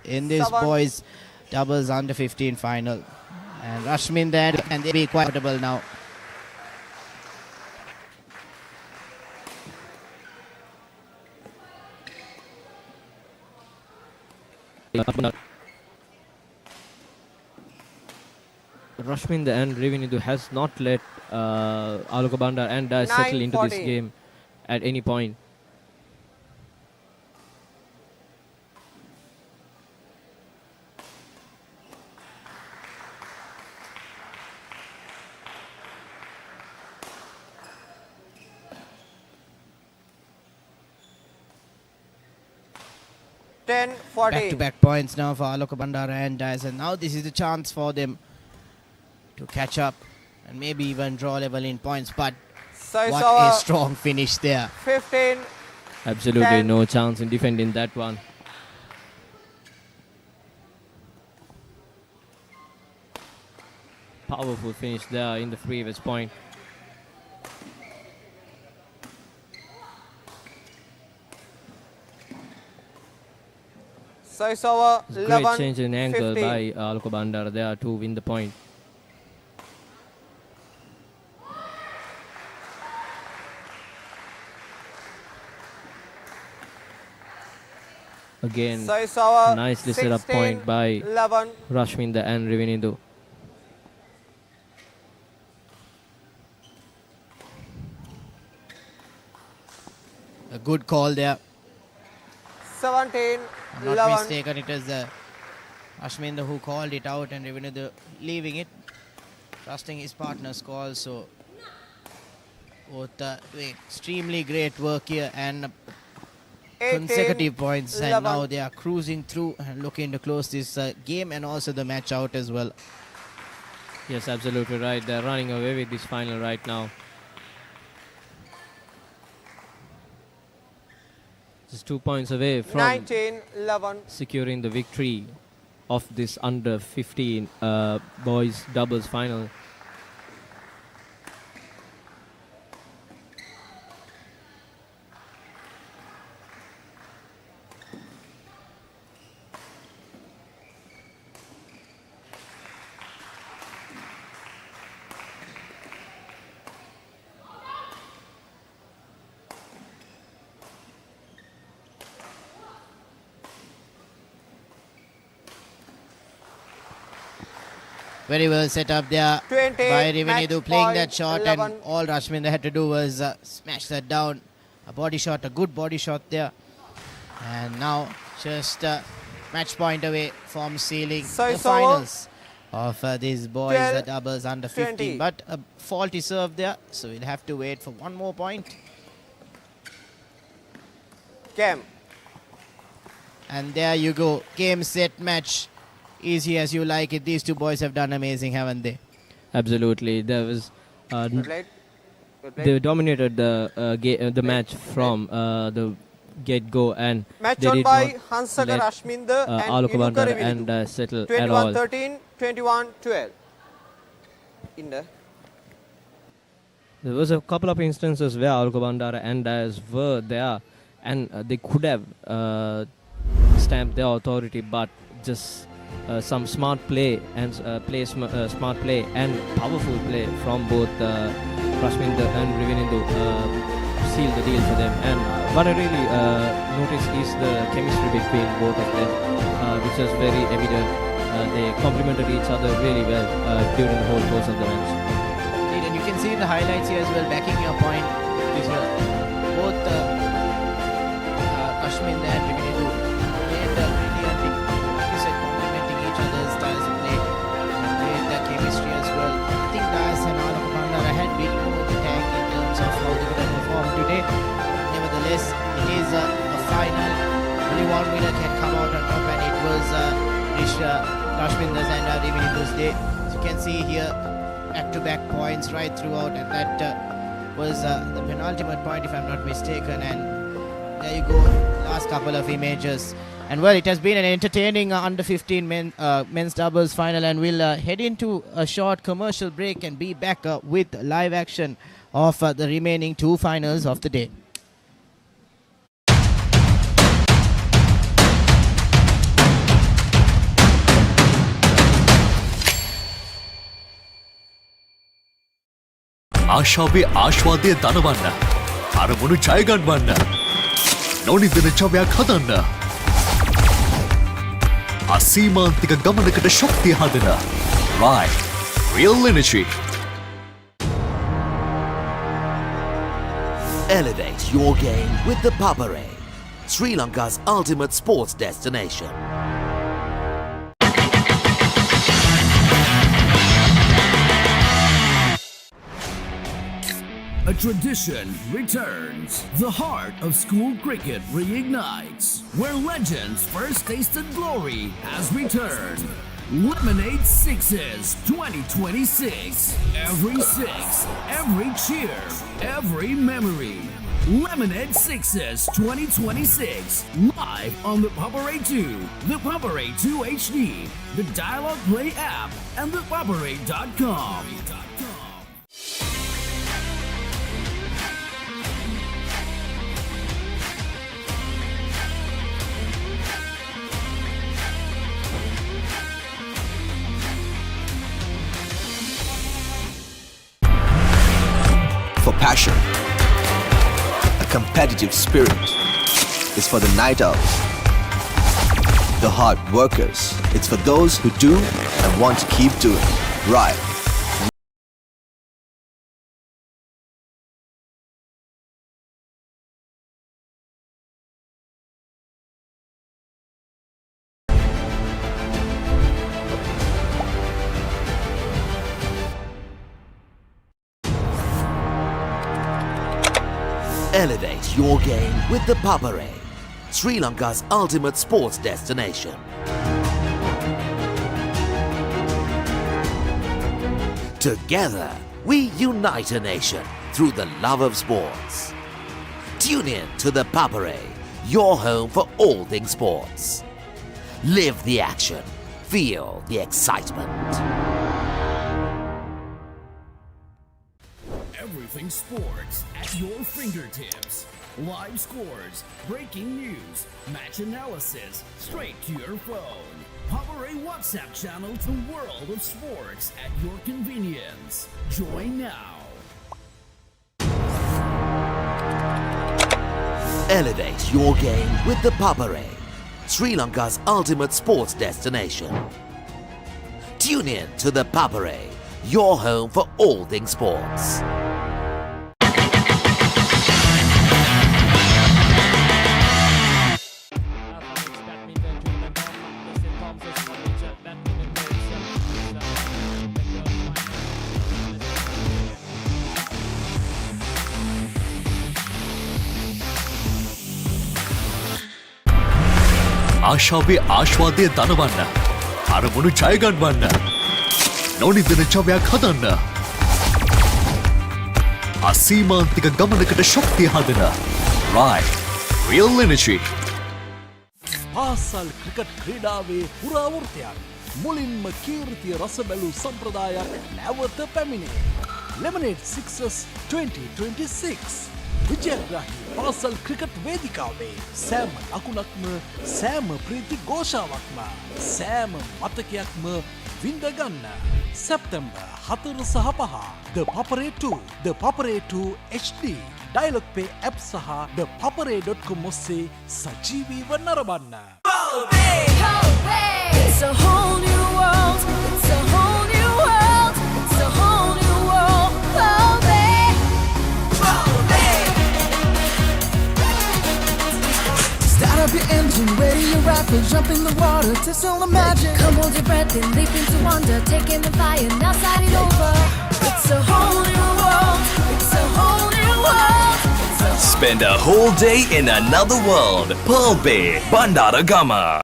in this boys doubles under 15 final, and Rashminda and they be quite comfortable now. Rashminda and Rivinidhu has not let Aloka Bandara and Dias settle into this game at any point. 10-14. Back-to-back points now for Alok Bandara and Dias. And now this is the chance for them to catch up and maybe even draw level in points. But what a strong finish there. 15. Absolutely 10. no chance in defending that one. Powerful finish there in the previous point. Service over. Great change in angle by Alok Bandara there to win the point. Again, nicely set up point by 11. Rashminda and Rivinindu. A good call there. 17. I'm not 11. mistaken, it is Ashminda who called it out and Rivinindu leaving it, trusting his partner's call. So both doing extremely great work here and 18, consecutive points, 11. and now they are cruising through and looking to close this game and also the match out as well. Yes, absolutely right. They're running away with this final right now. Just 2 points away from 19-11. securing the victory of this under 15 boys doubles final. Very well set up there 20, by Rivinindu, playing point, that shot, 11. and all Rashminda had to do was smash that down. A body shot, a good body shot there. And now just match point away from sealing So the it's over. finals of these boys 12, doubles under 15. 20. But a faulty serve there, so we'll have to wait for one more point. Game. And there you go, game, set, match. Easy as you like it. These two boys have done amazing, haven't they? Absolutely. There was Good play. they dominated the match from the get-go, and Match they on did by not Hansagar let Ashminda and Alok Inuka Bandara Rivinindu. and settle at all. 21-13, 21-12. In the There was a couple of instances where Alok Bandara and Dias were there, and they could have stamped their authority, but just some smart play and smart play and powerful play from both Rashminda and Rivinindu sealed the deal for them. And what I really noticed is the chemistry between both of them, which was very evident. They complemented each other really well during the whole course of the match. Indeed, and you can see in the highlights here as well, backing your point. These are both Ashminda and Rivinindu played really, I think, like you said, complementing each other's styles of play. Played their chemistry as well. I think Dias and Alok Bandara had been more the tag in terms of how they would have performed today. Nevertheless, it is a final. Only one winner can come out on top, and it was Rashminda's and Rivinindu's day. So you can see here back-to-back points right throughout, and that was the penultimate point, if I'm not mistaken. And there you go, last couple of images. And well, it has been an entertaining under 15 men's doubles final, and we'll head into a short commercial break and be back with live action of the remaining two finals of the day. ආශාවේ ආශ්වාදය දනවන්න අරමුණු ජයගන්වන්න නොනිදන චවයක් හදන්න අසීමාන්තික ගමනකට ශක්තිය හදන Right Real Energy Elevate your game with the Papare, Sri Lanka's ultimate sports destination. A tradition returns. The heart of school cricket reignites. Where legends first tasted glory has returned. Lemonade Sixes 2026. Every six, every cheer, every memory. Lemonade Sixes 2026. Live on the Papare 2, the Papare 2 HD, the Dialog Play app, and thepapare.com. For passion, a competitive spirit is for the night owls, the hard workers. It's for those who do and want to keep doing right. Elevate your game with the Papare, Sri Lanka's ultimate sports destination. Together, we unite a nation through the love of sports. Tune in to the Papare, your home for all things sports. Live the action, feel the excitement. Everything sports at your fingertips. Live scores, breaking news, match analysis, straight to your phone. Papare WhatsApp channel to World of Sports at your convenience. Join now. Elevate your game with the Papare, Sri Lanka's ultimate sports destination. Tune in to the Papare, your home for all things sports. ආශාවේ ආශ්වාදය දනවන්න. අරමුණු ජයගන්වන්න. නොනිදන ජවයක් හදන්න. අසීමාන්තික ගමනකට ශක්තිය හදන. Right. Real energy. පාසල් cricket ක්‍රීඩාවේ පුරාවෘත්තයක්. මුලින්ම කීර්තිය රස බැලූ සම්ප්‍රදායක් නැවත පැමිණේ. Lemonade Sixes 2026. විජයග්‍රාහී පාසල් ක්‍රිකට් වේදිකාවේ සෑම අකුණක්ම සෑම ප්‍රීති ഘോഷාවක්ම සෑම මතකයක්ම විඳගන්න. සැප්තැම්බර් 4 සහ 5 The Papare 2, The Papare 2 HD, Dialog Pay app සහ thepapare.com ඔස්සේ සජීවීව නරඹන්න. It's a whole new world. It's a whole new world. It's a whole new world. Start up your engine, ready your rifle, jump in the water, taste all the magic. Come hold your breath and leap into wonder, take in the fire, now start it over. It's a whole new world. It's a whole new world. Spend a whole day in another world. Pearl Bay, Bandara Gama.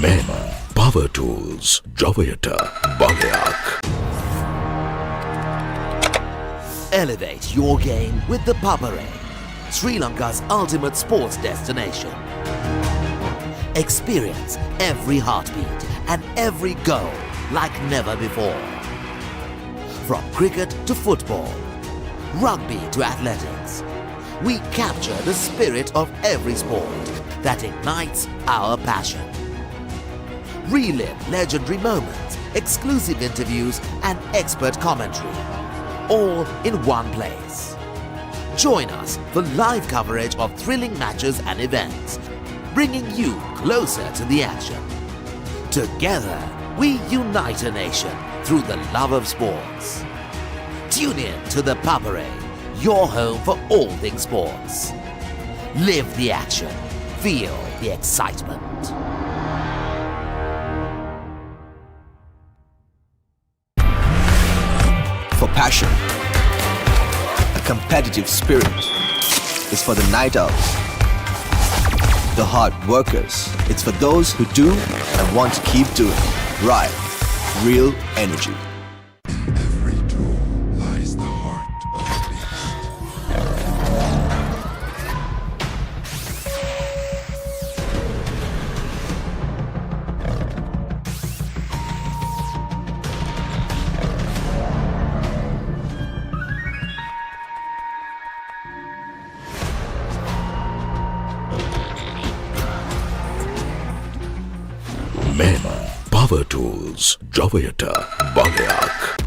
Men, power tools, Javayata, Balayak. Elevate your game with the Papare, Sri Lanka's ultimate sports destination. Experience every heartbeat and every goal like never before. From cricket to football, rugby to athletics, we capture the spirit of every sport that ignites our passion. Relive legendary moments, exclusive interviews, and expert commentary, all in one place. Join us for live coverage of thrilling matches and events, bringing you closer to the action. Together, we unite a nation through the love of sports. Tune in to the Papare, your home for all things sports. Live the action. Feel the excitement. For passion, a competitive spirit is for the night owls, the hard workers. It's for those who do and want to keep doing. Right, real energy. Men, power tools, Javayata, Balayak.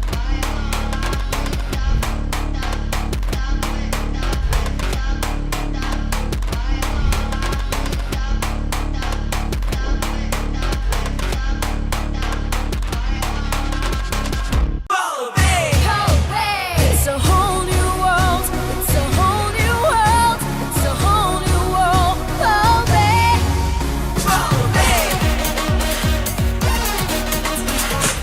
It's a whole new world. It's a whole new world. It's a whole new world.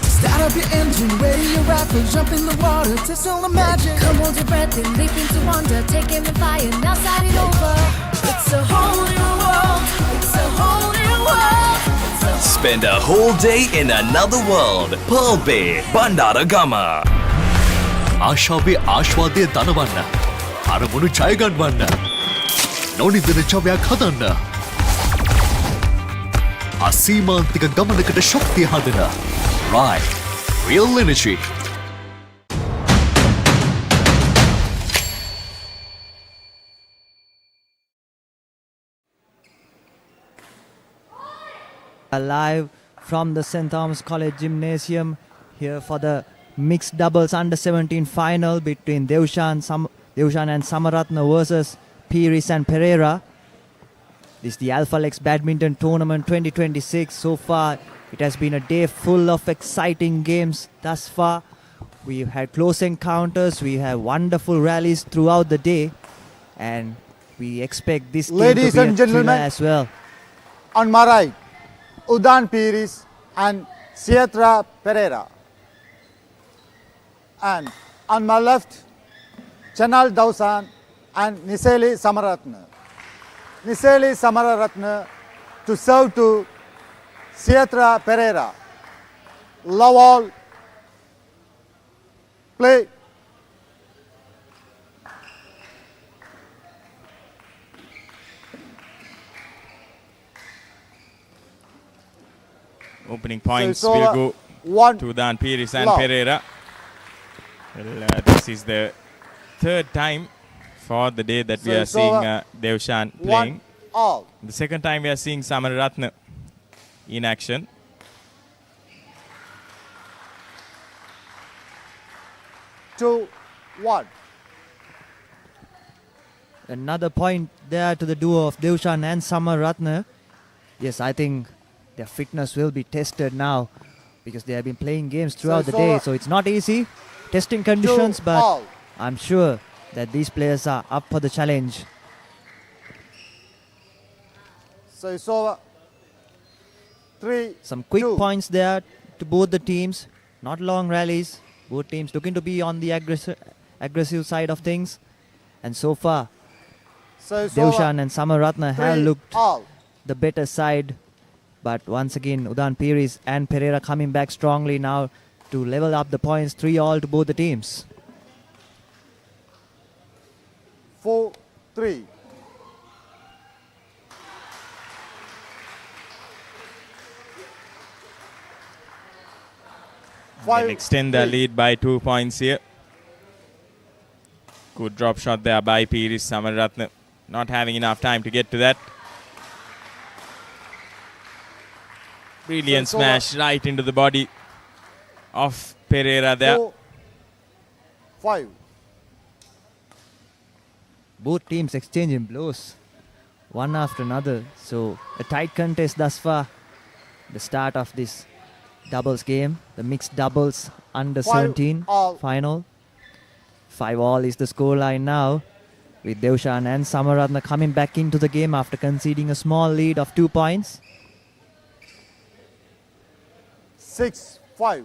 Start up your engine, ready your rifle, jump in the water, taste all the magic. Come hold your breath and leap into wonder. Take aim and fire, now start it over. It's a whole new world. It's a whole new world. It's a Spend a whole day in another world. Papare Bandara Gama. ආශාවේ ආශ්වාදය දනවන්න. අරමුණු ජය ගන්නවන්න. නොනිදන ජවයක් හදන්න. අසීමාන්තික ගමනකට ශක්තිය හදන. Right. Real energy. Live from the St. Thomas College Gymnasium here for the mixed doubles under 17 final between Devshan and Samaratna versus Piris and Pereira. This is the Alphalex Badminton Tournament 2026. So far, it has been a day full of exciting games thus far. We've had close encounters, we have wonderful rallies throughout the day, and we expect this game Ladies to be and a thriller gentlemen, as well. On my right, Udan Piris and Sietra Pereira. And on my left, Chanal Dausan and Niseli Samaratna. Niseli Samaratna to serve to Sietra Pereira. Love all. Play. Opening points So will it's go one to Dan Piris and love. Pereira. Well, this is the third time for the day that we So are it's seeing over. Devshan playing. 1-all. The second time we are seeing Samaratna in action. Two, one. Another point there to the duo of Devshan and Samaratna. Yes, I think their fitness will be tested now because they have been playing games throughout the day. So it's not easy, testing conditions, but all. I'm sure that these players are up for the challenge. So it's over. 3, Some quick 2. points there to both the teams. Not long rallies. Both teams looking to be on the aggressive side of things. And so far, So it's Devshan over. and Samaratna have 3 looked all. the better side. But once again, Udan Piris and Pereira coming back strongly now to level up the points. 3-all to both the teams. 4-3. They'll extend their lead by 2 points here. Good drop shot there by Piris. Samaratna not having enough time to get to that. Brilliant So it's over. smash right into the body of Pereira there. 4-5. Both teams exchanging blows. one after another. So a tight contest thus far. The start of this doubles game, the mixed doubles under 17 final. 5-all is the scoreline now, with Devshan and Samaratna coming back into the game after conceding a small lead of 2 points. 6-5.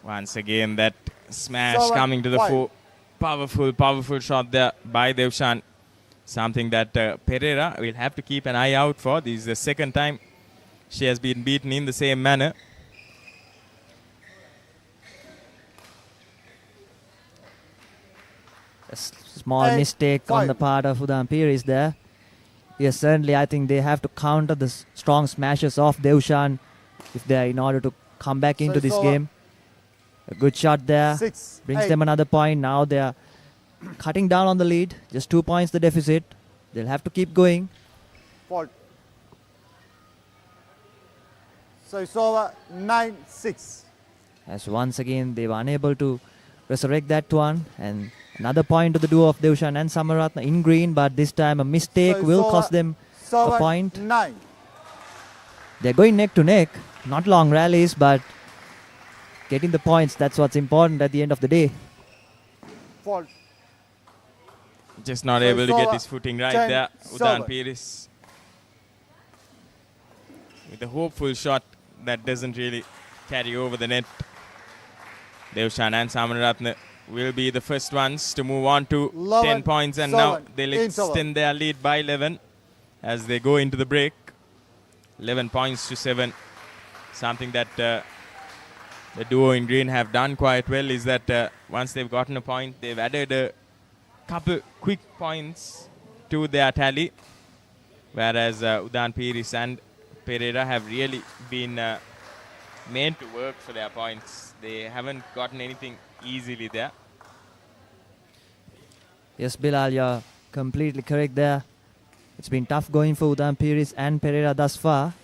Once again, that smash coming to the fore. Powerful shot there by Devshan. Something that Pereira will have to keep an eye out for. This is the second time she has been beaten in the same manner. A small mistake on the part of Udaan Peiris there. Yes, certainly I think they have to counter the strong smashes of Devshan if they are in order to come back into this game. A good shot there. Brings them another point. Now they are cutting down on the lead. Just 2 points the deficit. They'll have to keep going. Fault. So it's over 9-6. As once again they were unable to resurrect that one. And another point to the duo of Devshan and Samaratna in green. But this time a mistake will cost them a point. 9. They're going neck to neck. Not long rallies, but getting the points, that's what's important at the end of the day. Fault. Just not able to get his footing right there. Udaan Peiris with a hopeful shot that doesn't really carry over the net. Devshan and Samaratna will be the first ones to move on to 10 points, and now they'll extend their lead by 11 as they go into the break. 11 points to 7. Something that the duo in green have done quite well is that once they've gotten a point, they've added a couple quick points to their tally, whereas Udaan Peiris and Pereira have really been made to work for their points. They haven't gotten anything easily there. Yes, Bilal, you're completely correct there. It's been tough going for Udaan Peiris and Pereira thus far.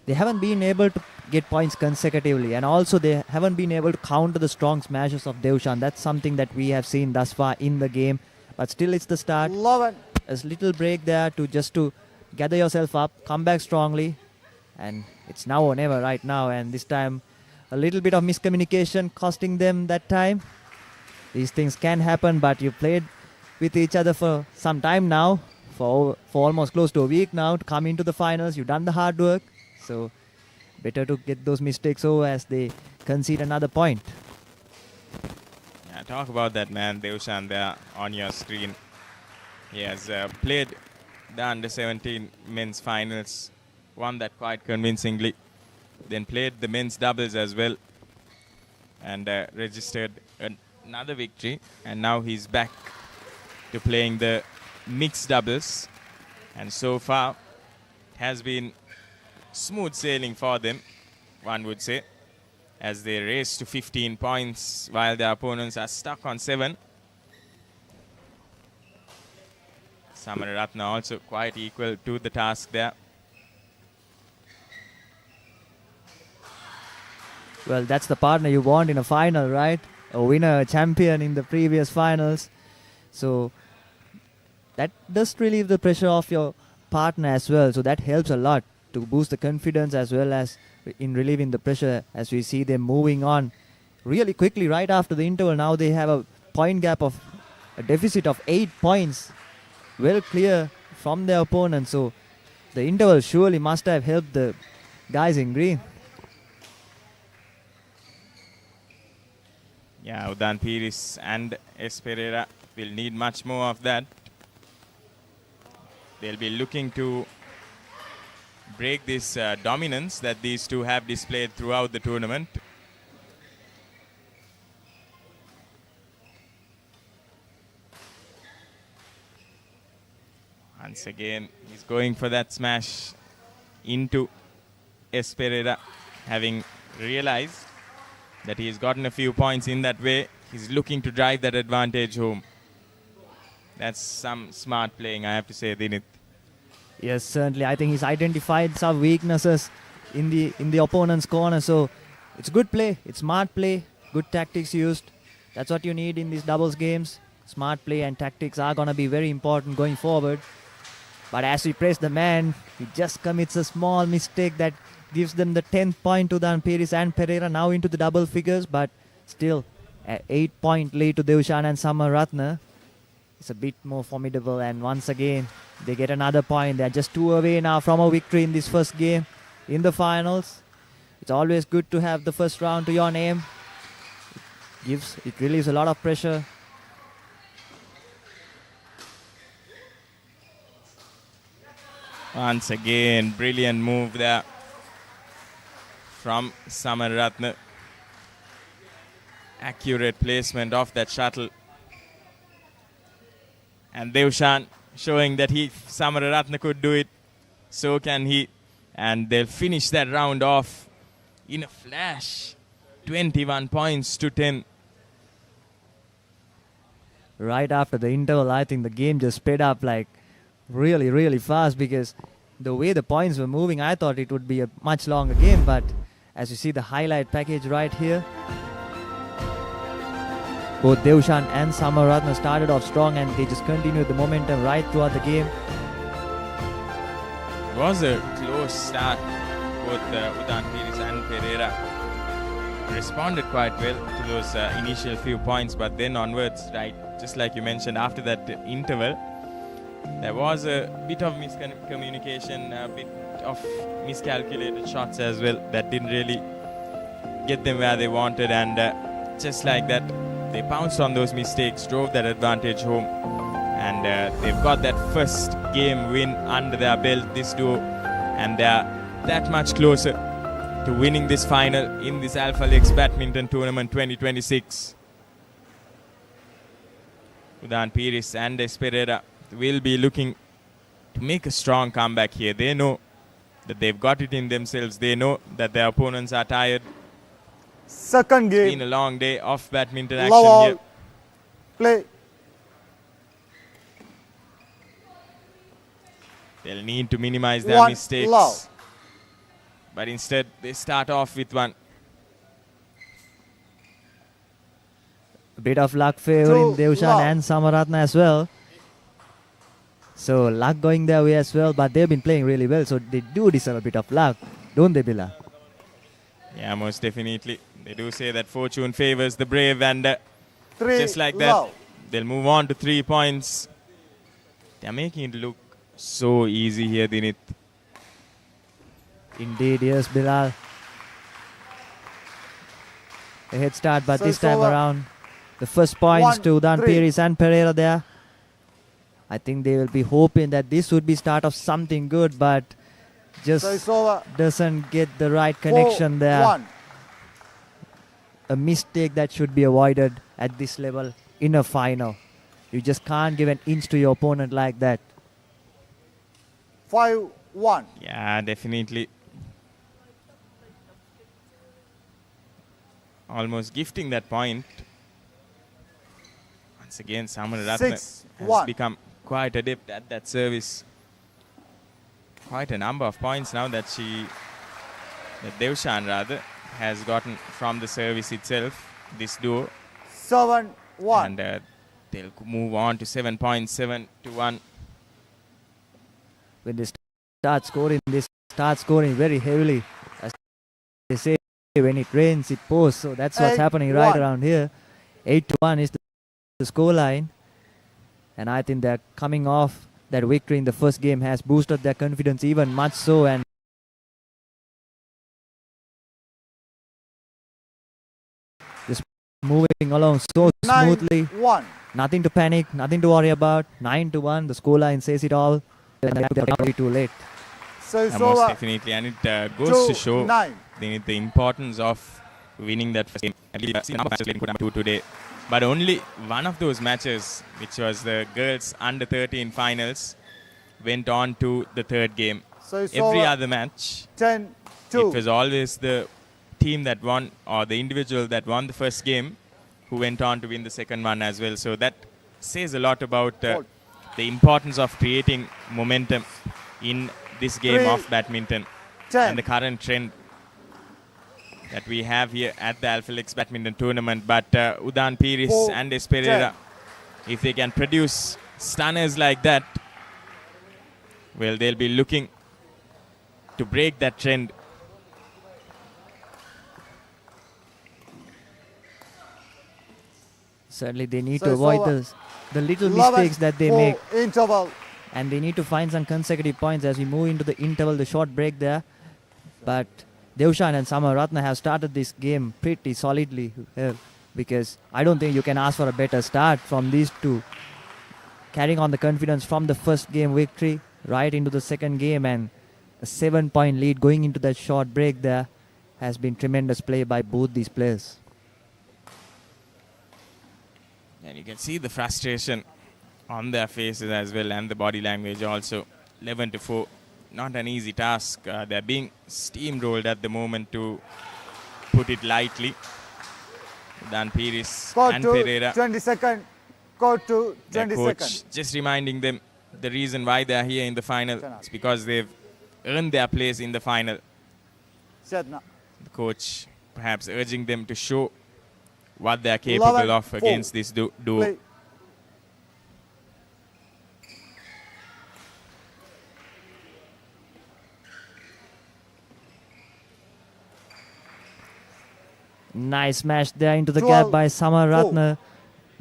They haven't been able to get points consecutively, and also they haven't been able to counter the strong smashes of Devshan. That's something that we have seen thus far in the game, but still it's the start. A little break there to gather yourself up, come back strongly, and it's now or never right now. And this time a little bit of miscommunication costing them that time. These things can happen, but you played with each other for some time now, for almost close to a week now to come into the finals. You've done the hard work, so better to get those mistakes over as they concede another point. Yeah, talk about that man, Devshan, there on your screen. He has played the under-17 men's finals, won that quite convincingly, then played the men's doubles as well, and registered another victory. And now he's back to playing the mixed doubles, and so far it has been smooth sailing for them, one would say, as they race to 15 points while their opponents are stuck on 7. Samaratna also quite equal to the task there. Well, that's the partner you want in a final, right? A winner, a champion in the previous finals. So that does relieve the pressure of your partner as well. So that helps a lot to boost the confidence as well as in relieving the pressure, as we see them moving on really quickly right after the interval. Now they have a point gap of a deficit of 8 points, well clear from their opponent. So the interval surely must have helped the guys in green. Yeah, Udaan Peiris and S. Pereira will need much more of that. They'll be looking to break this dominance that these two have displayed throughout the tournament. Once again, he's going for that smash into S. Pereira, having realized that he's gotten a few points in that way. He's looking to drive that advantage home. That's some smart playing, I have to say, Dinit. Yes, certainly. I think he's identified some weaknesses in the opponent's corner. So it's good play, it's smart play, good tactics used. That's what you need in these doubles games. Smart play and tactics are going to be very important going forward. But as we press the man, he just commits a small mistake that gives them the 10th point to Dan Peris and Pereira, now into the double figures, but still 8-point lead to Devshan and Samaratna. It's a bit more formidable, and once again they get another point. They're just 2 away now from a victory in this first game in the finals. It's always good to have the first round to your name. It relieves a lot of pressure. Once again, brilliant move there from Samaratna. Accurate placement of that shuttle. And Devshan showing that Samaratna could do it. So can he. And they'll finish that round off in a flash. 21 points to 10. Right after the interval, I think the game just sped up like really, really fast, because the way the points were moving, I thought it would be a much longer game. But as you see the highlight package right here, both Devshan and Samaratna started off strong, and they just continued the momentum right throughout the game. It was a close start. Both Udan Piris and Pereira responded quite well to those initial few points, but then onwards, right, just like you mentioned, after that interval, there was a bit of miscommunication, a bit of miscalculated shots as well that didn't really get them where they wanted, and just like that, they pounced on those mistakes, drove that advantage home, and they've got that first game win under their belt, this duo, and they're that much closer to winning this final in this Alphalex Badminton Tournament 2026. Udan Piris and Pereira will be looking to make a strong comeback here. They know that they've got it in themselves. They know that their opponents are tired. Second game. It's been a long day of badminton action Love all. here. Play. They'll need to minimize their mistakes. Love. But instead, they start off with one. A bit of luck favoring Devshan and Samaratna as well. So luck going their way as well, but they've been playing really well, so they do deserve a bit of luck, don't they, Bila? Yeah, most definitely. They do say that fortune favors the brave, and Three, just like that, love. they'll move on to 3 points. They're making it look so easy here, Dinit. Indeed, yes, Bilal. A head start, but So this it's time over. around, the first points 1, to Dan 3. Piris and Pereira there. I think they will be hoping that this would be start of something good, but just So it's over. doesn't get the right connection 4, there. 1. A mistake that should be avoided at this level in a final. You just can't give an inch to your opponent like that. 5-1. Yeah, definitely. Almost gifting that point. Once again, Samaratna has 6-1. become quite adept at that service. Quite a number of points now that Devshan rather has gotten from the service itself, this duo. 7-1. And they'll move on to 7 points, 7-1. When they start scoring very heavily. As they say, when it rains, it pours. So that's what's happening right 8-1. around here. 8-1 is the score line. And I think they're coming off that victory in the first game has boosted their confidence even much so. And just moving along so smoothly. 9-1. Nothing to panic, nothing to worry about. 9-1, the score line says it all. They're too late. So it's Most over. definitely, and it goes to show 2-9. the importance of winning that first game. At least I've seen number of matches getting put today, but only one of those matches, which was the girls under 13 finals, went on to the third game. So it's Every over. other match, 10-2. it was always the team that won, or the individual that won the first game, who went on to win the second one as well. So that says a lot about the importance of creating momentum in this game 3, of badminton 10. and the current trend. that we have here at the Alphalex Badminton Tournament. But Udan Piris and Pereira, if they can produce stunners like that, well, they'll be looking to break that trend. Certainly they need to avoid the little mistakes that they make. Interval. And they need to find some consecutive points as we move into the interval, the short break there. But Devshan and Samaratna have started this game pretty solidly here, because I don't think you can ask for a better start from these two. Carrying on the confidence from the first game victory right into the second game, and a 7-point lead going into that short break there has been tremendous play by both these players. And you can see the frustration on their faces as well, and the body language also. 11-4, not an easy task. They're being steamrolled at the moment, to put it lightly. Dan Piris and Pereira. 20 seconds. Court to 20 coach seconds. Just reminding them the reason why they're here in the final. It's because they've earned their place in the final. The coach perhaps urging them to show what they're capable of against this duo. Play. Nice smash there into the gap by Samaratna.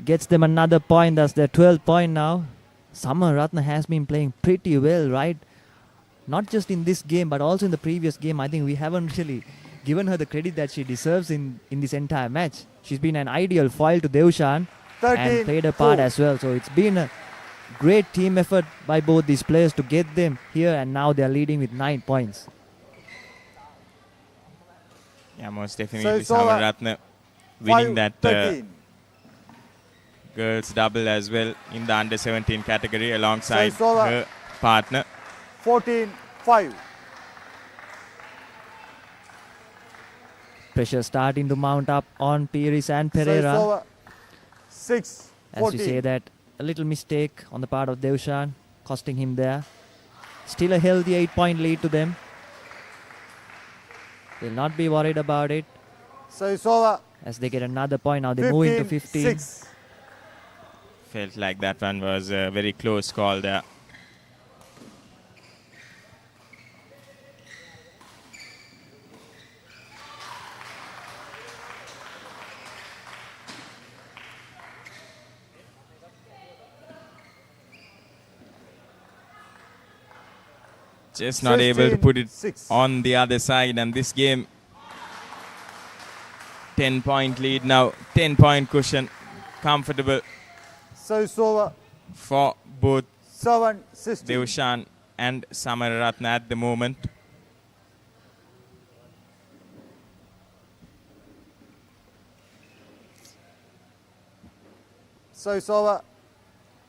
Gets them another point. That's their 12th point now. Samaratna has been playing pretty well, right? Not just in this game, but also in the previous game. I think we haven't really given her the credit that she deserves in this entire match. She's been an ideal foil to Devshan and played a part as well. So it's been a great team effort by both these players to get them here, and now they're leading with 9 points. Yeah, most definitely Samaratna winning that girls double as well in the under 17 category alongside her partner. 14-5. Pressure starting to mount up on Piris and Pereira. 6-14. As you say that, a little mistake on the part of Devshan, costing him there. Still a healthy 8-point lead to them. They'll not be worried about it. As they get another point now, they move into 15. Felt like that one was a very close call there. Just not able to put it on the other side, and this game 10-point lead now, 10-point cushion, comfortable for both Devshan and Samaratna at the moment. So it's over.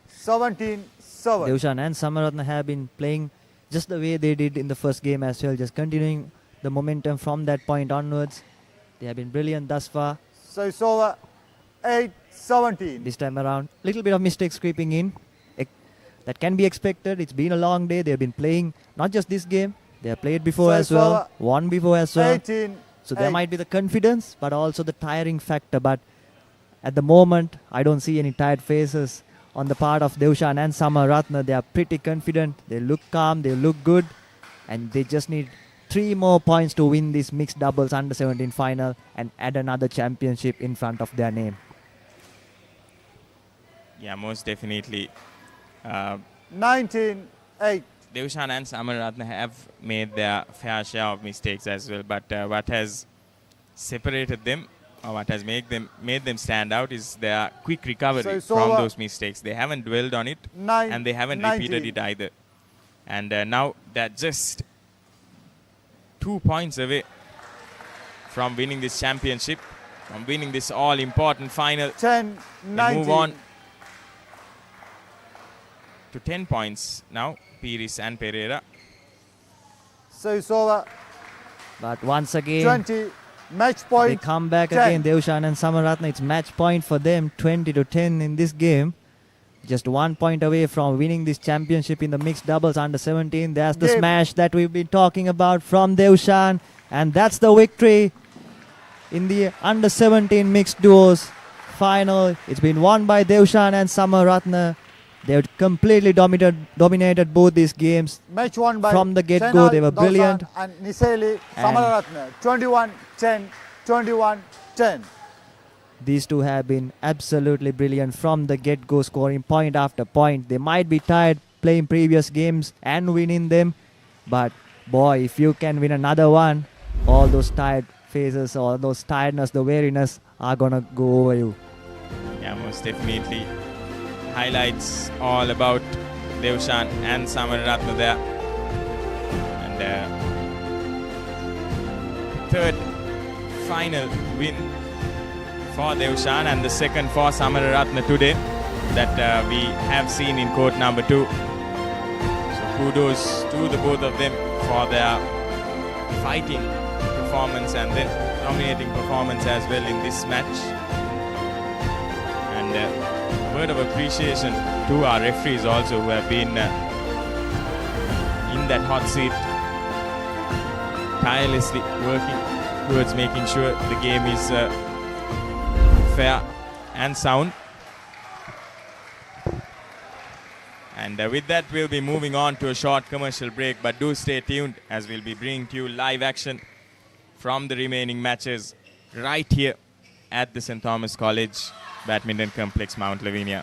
17-7. Devshan and Samaratna have been playing just the way they did in the first game as well, just continuing the momentum from that point onwards. They have been brilliant thus far. So it's over. 8-17. This time around, little bit of mistakes creeping in. That can be expected. It's been a long day. They've been playing not just this game. They have played before as well, won before as well. 18, so there might be the confidence, but also the tiring factor. But at the moment, I don't see any tired faces on the part of Devshan and Samaratna. They are pretty confident. They look calm. They look good. And they just need 3 more points to win this mixed doubles under 17 final and add another championship in front of their name. Yeah, most definitely. 19-8. Devshan and Samaratna have made their fair share of mistakes as well. But what has separated them, or what has made them stand out, is their quick recovery from those mistakes. They haven't dwelled on it, and they haven't repeated it either. And now they're just 2 points away from winning this championship, from winning this all-important final. 10-19. They move on to 10 points now, Piris and Pereira. So it's over. But once again, 20. Match point. They come back 10. again, Devshan and Samaratna. It's match point for them, 20-10 in this game. Just 1 point away from winning this championship in the mixed doubles under 17. There's the smash that we've been talking about from Devshan. And that's the victory. in the under 17 mixed duos final. It's been won by Devshan and Samaratna. They've completely dominated both these games. Match won by from the get-go. They were brilliant. And Niseli Samaratna, 21-10, 21-10. These two have been absolutely brilliant from the get-go, scoring point after point. They might be tired playing previous games and winning them, but boy, if you can win another one, all those tired phases, all those tiredness, the weariness are gonna go over you. Yeah, most definitely. Highlights all about Devshan and Samaratna there. And third final win for Devshan and the second for Samaratna today that we have seen in court number 2. So kudos to the both of them for their fighting performance and then dominating performance as well in this match. And a word of appreciation to our referees also, who have been in that hot seat, tirelessly working towards making sure the game is fair and sound. And with that, we'll be moving on to a short commercial break, but do stay tuned as we'll be bringing to you live action from the remaining matches right here at the St. Thomas College Badminton Complex, Mount Lavinia.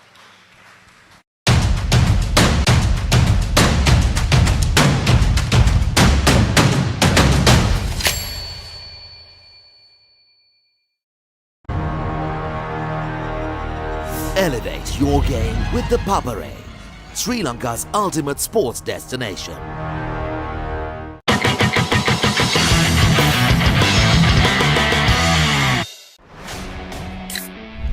Elevate your game with the Papare, Sri Lanka's ultimate sports destination.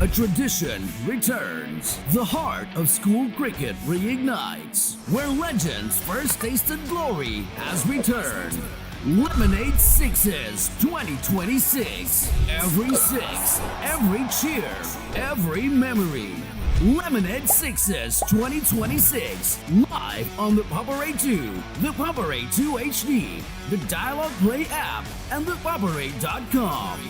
A tradition returns. The heart of school cricket reignites. Where legends first tasted glory has returned. Lemonade Sixes 2026. Every six, every cheer, every memory. Lemonade Sixes 2026. Live on the Papare 2, the Papare 2 HD, the Dialog Play app, and thepapare.com.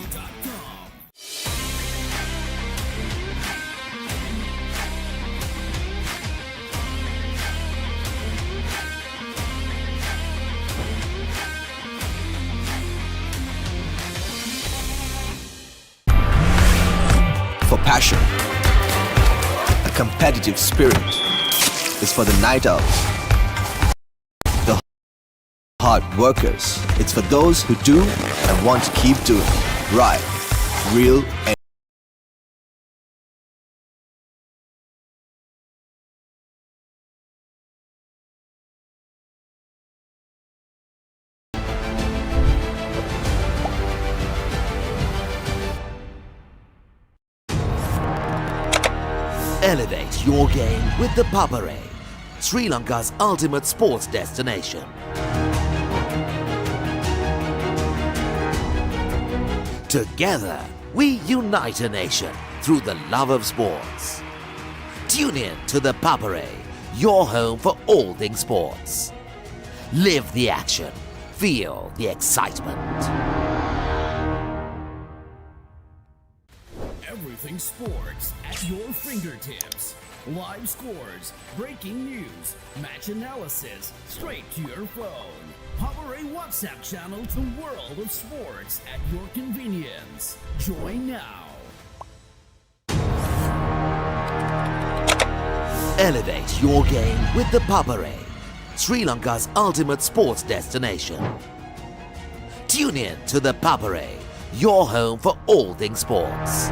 For passion, a competitive spirit is for the night owls, the hard workers. It's for those who do and want to keep doing. Right, real and Elevate your game with the Papare, Sri Lanka's ultimate sports destination. Together, we unite a nation through the love of sports. Tune in to the Papare, your home for all things sports. Live the action, feel the excitement. Everything sports at your fingertips. Live scores, breaking news, match analysis, straight to your phone. Papare WhatsApp channel, the world of sports at your convenience. Join now. Elevate your game with the Papare, Sri Lanka's ultimate sports destination. Tune in to the Papare, your home for all things sports.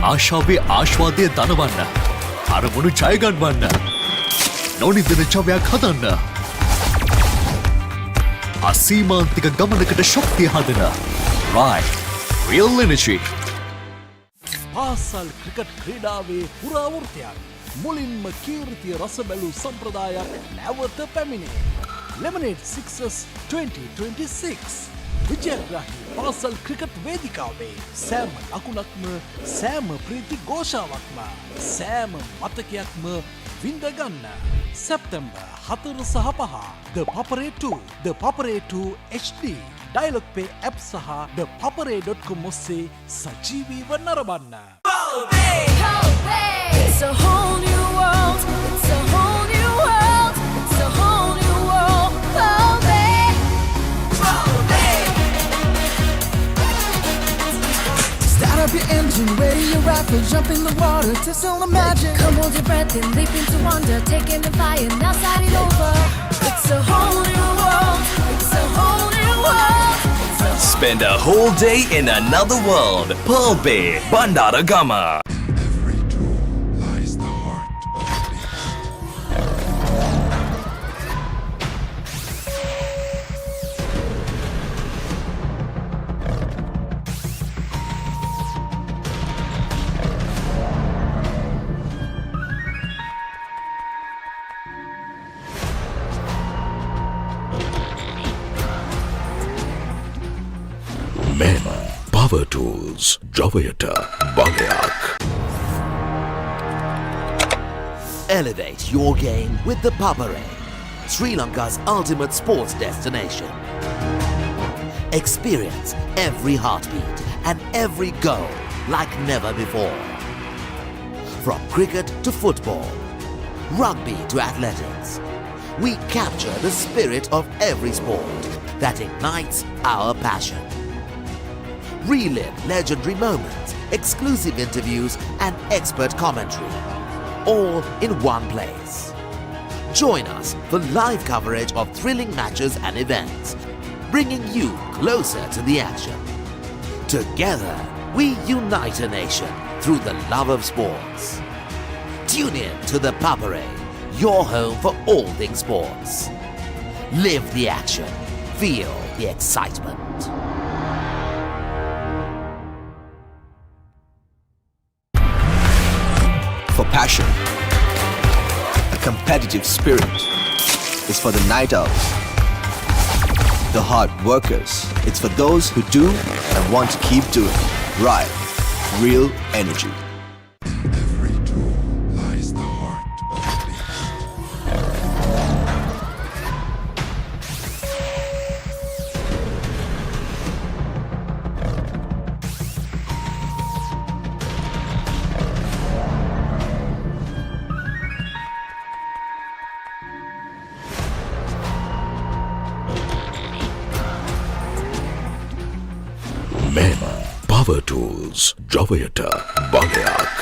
ආශාවේ ආශ්වාදය දනවන්න. අරමුණු ජයගන්වන්න. නොනිදන ජවයක් හදන්න. අසීමාන්තික ගමනකට ශක්තිය හදන. Right. Real energy. පාසල් cricket ක්‍රීඩාවේ පුරාවෘත්තයක්. මුලින්ම කීර්තිය රස බැලූ සම්ප්‍රදායක් නැවත පැමිණේ. Lemonade Sixers 2026 විජයග්‍රාහී පාසල් ක්‍රිකට් වේදිකාවේ සෑම ලකුණක්ම සෑම ප්‍රීති ഘോഷාවක්ම සෑම මතකයක්ම විඳගන්න. සැප්තැම්බර් 4 සහ 5 The Papare 2 The Papare 2 HD Dialog Pay app සහ thepapare.com ඔස්සේ සජීවීව නරඹන්න. It's a whole new world. It's a whole new world. It's a whole new world. Start up your engine, ready your rifle, jump in the water, taste all the magic. Come hold your breath and leap into wonder, take in the fire, now start it over. It's a whole new world. It's a whole new world. Spend a whole day in another world. Pearl Bay, Bandara Gama. Men, power tools, ජවයට බලයක්. Elevate your game with the Papare, Sri Lanka's ultimate sports destination. Experience every heartbeat and every goal like never before. From cricket to football, rugby to athletics, we capture the spirit of every sport that ignites our passion. Relive legendary moments, exclusive interviews and expert commentary, all in one place. Join us for live coverage of thrilling matches and events, bringing you closer to the action. Together, we unite a nation through the love of sports. Tune in to the Papare, your home for all things sports. Live the action, feel the excitement. For passion, a competitive spirit is for the night owls, the hard workers. It's for those who do and want to keep doing. Right, real energy. Men, power tools, ජවයට බලයක්.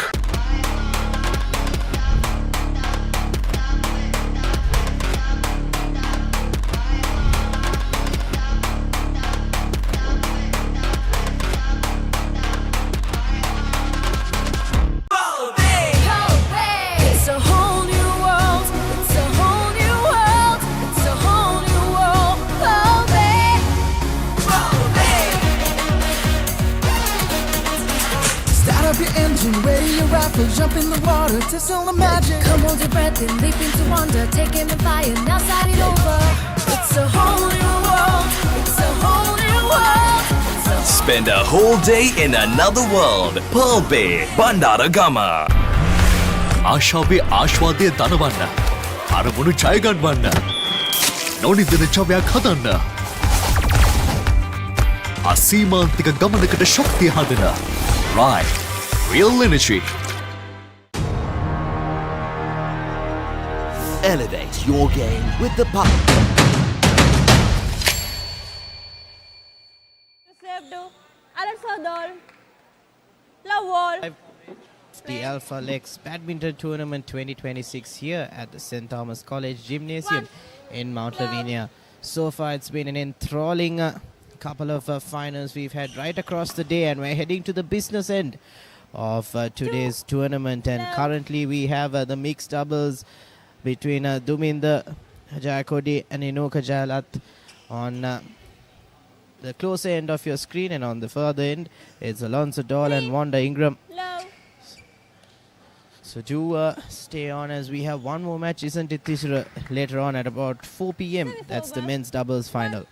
It's a whole new world. It's a whole new world. It's a whole new world. Start up your engine, ready your rifle, jump in the water, taste all the magic. Come hold your breath and leap into wonder, take in the fire, now start it over. It's a whole new world. It's a whole new world. Spend a whole day in another world. Pearl Bay, Bandara Gama. ආශාවේ ආශ්වාදය දනවන්න. අරමුණු ජයගන්වන්න. නොනිදන ජවයක් හදන්න. අසීමාන්තික ගමනකට ශක්තිය හදන. Right, real energy. Elevate your game with the Papare. The Alphalex Badminton Tournament 2026 here at the St. Thomas College Gymnasium in Mount Lavinia. So far it's been an enthralling couple of finals we've had right across the day, and we're heading to the business end of today's tournament. And currently we have the mixed doubles between Duminda Jayakodi and Inuka Jayalat on the closer end of your screen, and on the further end it's Alonso Doll and Wanda Ingram. So So do stay on as we have one more match, isn't it, Tishra? Later on at about 4 p.m. That's the men's doubles final.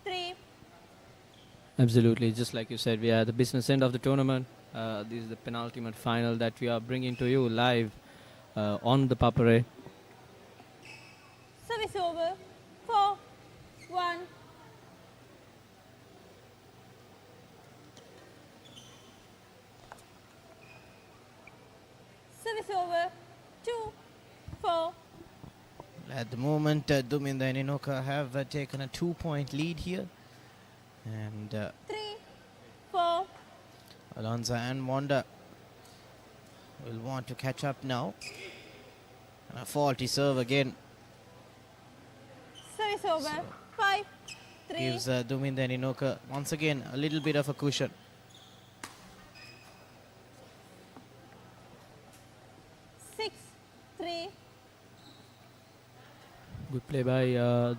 3. Absolutely, just like you said, we are at the business end of the tournament. This is the penultimate final that we are bringing to you live on the Papare. Service over. 4. 1. Service over. 2. 4. At the moment, Duminda and Inoka have taken a 2-point lead here. And 3. 4. Alonso and Wanda will want to catch up now. And a faulty serve again. Service over. 5. 3. Gives Duminda and Inoka once again a little bit of a cushion. 6. 3. Good play by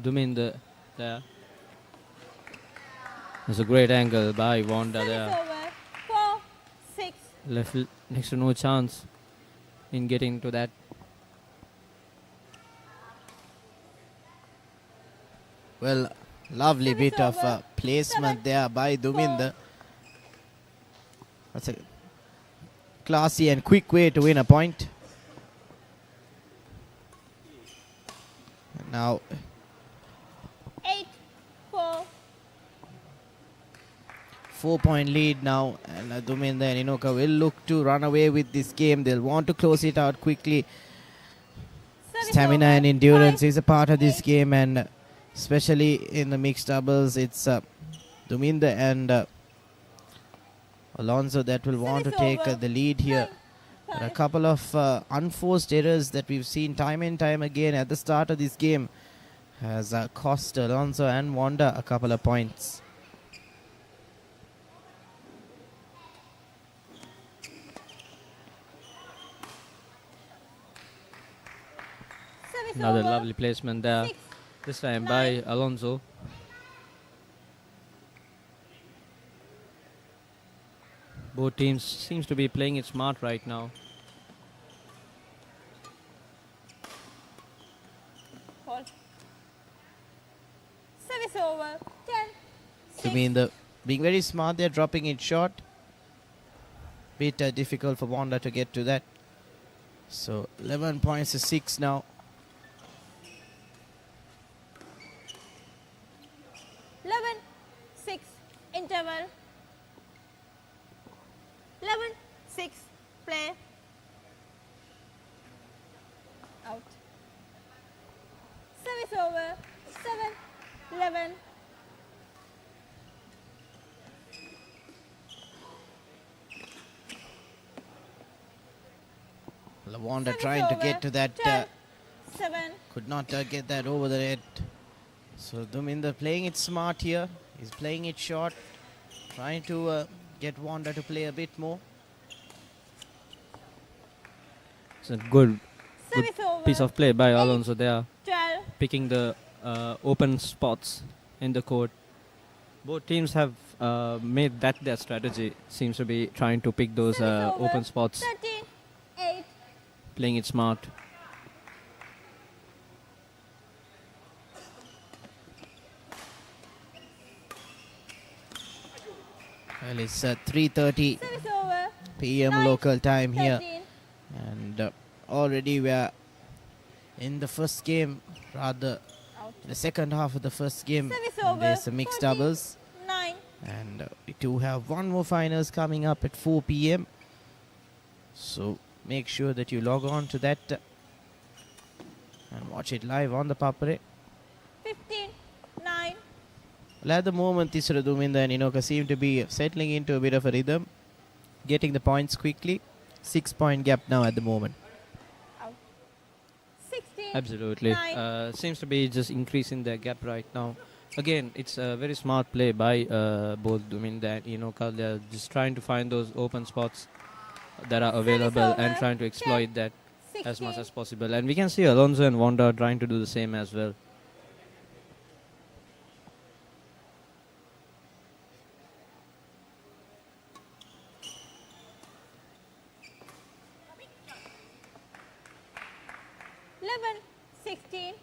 Duminda there. There's a great angle by Wanda Service there. over. 4. 6. Left next to no chance in getting to that. Well, lovely bit of placement there by Duminda. That's a classy and quick way to win a point. Now 8. 4. 4-point lead now, and Duminda and Inoka will look to run away with this game. They'll want to close it out quickly. Stamina and endurance is a part of this game, and especially in the mixed doubles, it's Duminda and Alonso that will want to take the lead here. And a couple of unforced errors that we've seen time and time again at the start of this game has cost Alonso and Wanda a couple of points. Another lovely placement there. This time by Alonso. Both teams seems to be playing it smart right now. Service over. 10. Duminda being very smart, they're dropping it short. Bit difficult for Wanda to get to that. So 11 points to 6 now. 11. 6. Interval. 11. 6. Play. Out. Service over. 7. 11. Wanda trying to get to that. 7. Could not get that over the net. So Duminda playing it smart here. He's playing it short. Trying to get Wanda to play a bit more. It's a good Service over. piece of play by Alonso there. 12. Picking the open spots in the court. Both teams have made that their strategy. Seems to be trying to pick those open spots. 13. 8. Playing it smart. Well, it's 3:30 Service over. p.m. 9, local time 13. here. And already we are in the first game, rather in the second half of the first game. Service And over. there's a mixed 14, doubles. 9. And we do have one more finals coming up at 4 p.m. So make sure that you log on to that and watch it live on the Papare. 15. 9. Well, at the moment, Tisra Duminda and Inoka seem to be settling into a bit of a rhythm, getting the points quickly. 6-point gap now at the moment. 16. Absolutely. 9. Seems to be just increasing their gap right now. Again, it's a very smart play by both Duminda and Inoka. They're just trying to find those open spots that are available and trying to exploit that as much as possible. And we can see Alonso and Wanda trying to do the same as well. 11-16.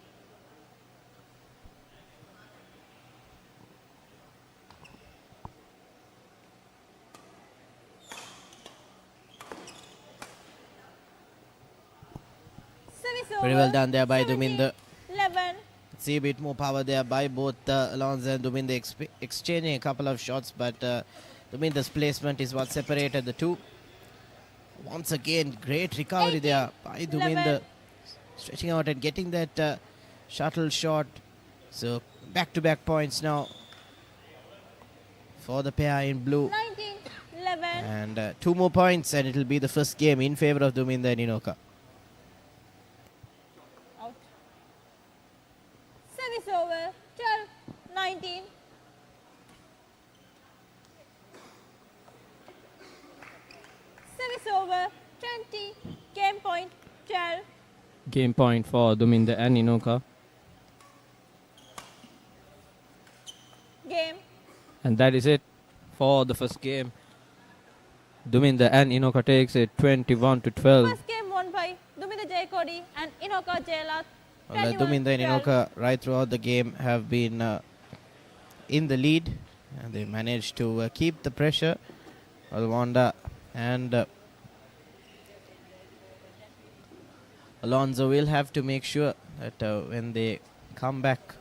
Very well done there by Duminder. 11. See a bit more power there by both Alonso and Duminder exchanging a couple of shots, but Duminder's placement is what separated the two. Once again, great recovery there by Duminder, stretching out and getting that shuttle shot. So back-to-back points now for the pair in blue. 19-11. And 2 more points and it will be the first game in favor of Duminder and Inoka. Out. Service over. 12-19. Service over. 20. Game point. 12. Game point for Duminder and Inoka. Game. And that is it for the first game. Duminder and Inoka takes it 21-12. First game won by Duminder Jayakodi and Inoka Jayalath. Well, Duminder and Inoka right throughout the game have been in the lead, and they managed to keep the pressure. Wanda and Alonso will have to make sure that when they come back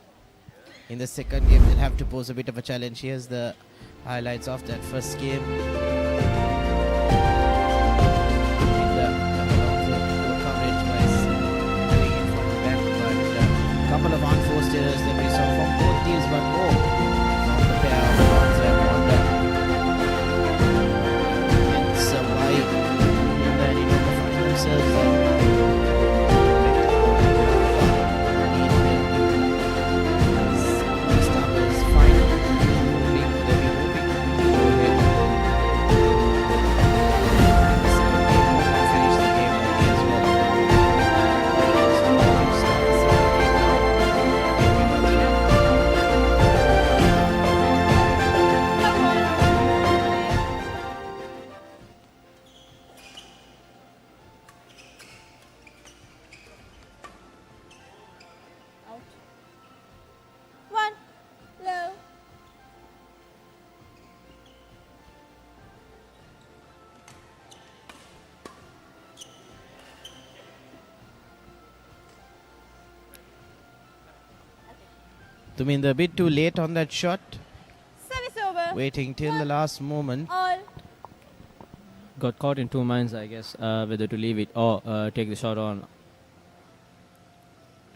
in the second game, they'll have to pose a bit of a challenge. Here's the highlights of that first game. Couple of unforced errors that we saw from both teams, but more from the pair of Alonso and Wanda. Hence why they need to find themselves Duminder a bit too late on that shot. Service over. Waiting till the last moment. All. Got caught in two minds, I guess, whether to leave it or take the shot on.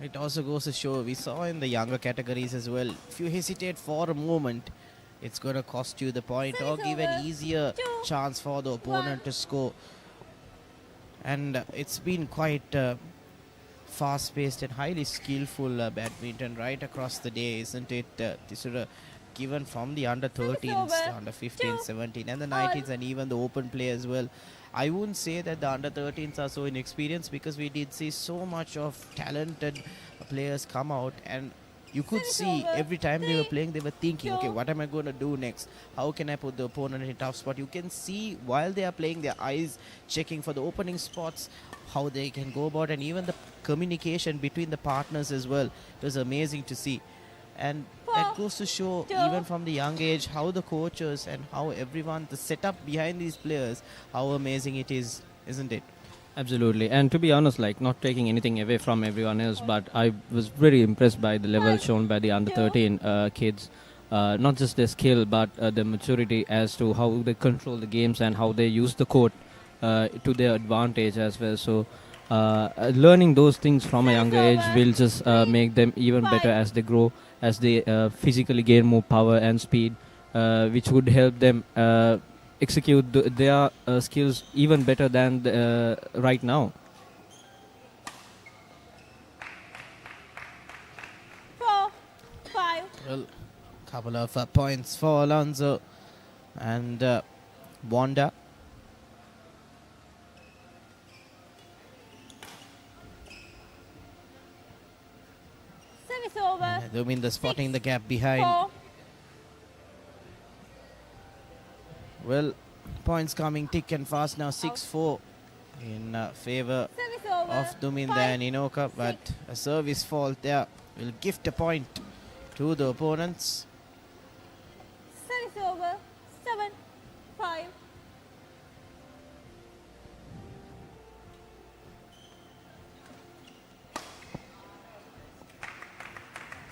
It also goes to show, we saw in the younger categories as well, if you hesitate for a moment, it's going to cost you the point or give an easier chance for the opponent to score. And it's been quite fast-paced and highly skillful badminton right across the day, isn't it? This is given from the under 13s, the under 15s, 17 and the 19s and even the open play as well. I wouldn't say that the under 13s are so inexperienced, because we did see so much of talented players come out, and you could see every time they were playing, they were thinking, okay, what am I going to do next? How can I put the opponent in a tough spot? You can see while they are playing, their eyes checking for the opening spots, how they can go about, and even the communication between the partners as well. It was amazing to see. And that goes to show, even from the young age, how the coaches and how everyone, the setup behind these players, how amazing it is, isn't it? Absolutely. And to be honest, like, not taking anything away from everyone else, but I was very impressed by the level shown by the under 13 kids. Not just their skill, but the maturity as to how they control the games and how they use the court to their advantage as well. So learning those things from a younger age will just make them even better as they grow, as they physically gain more power and speed, which would help them execute their skills even better than right now. 4-5. Well, couple of points for Alonso and Wanda. Service over. Duminder spotting the gap behind. 4. Well, points coming thick and fast now. 6-4 in favor of Duminda and Inoka, but a service fault there will gift a point to the opponents. Service over. 7-5.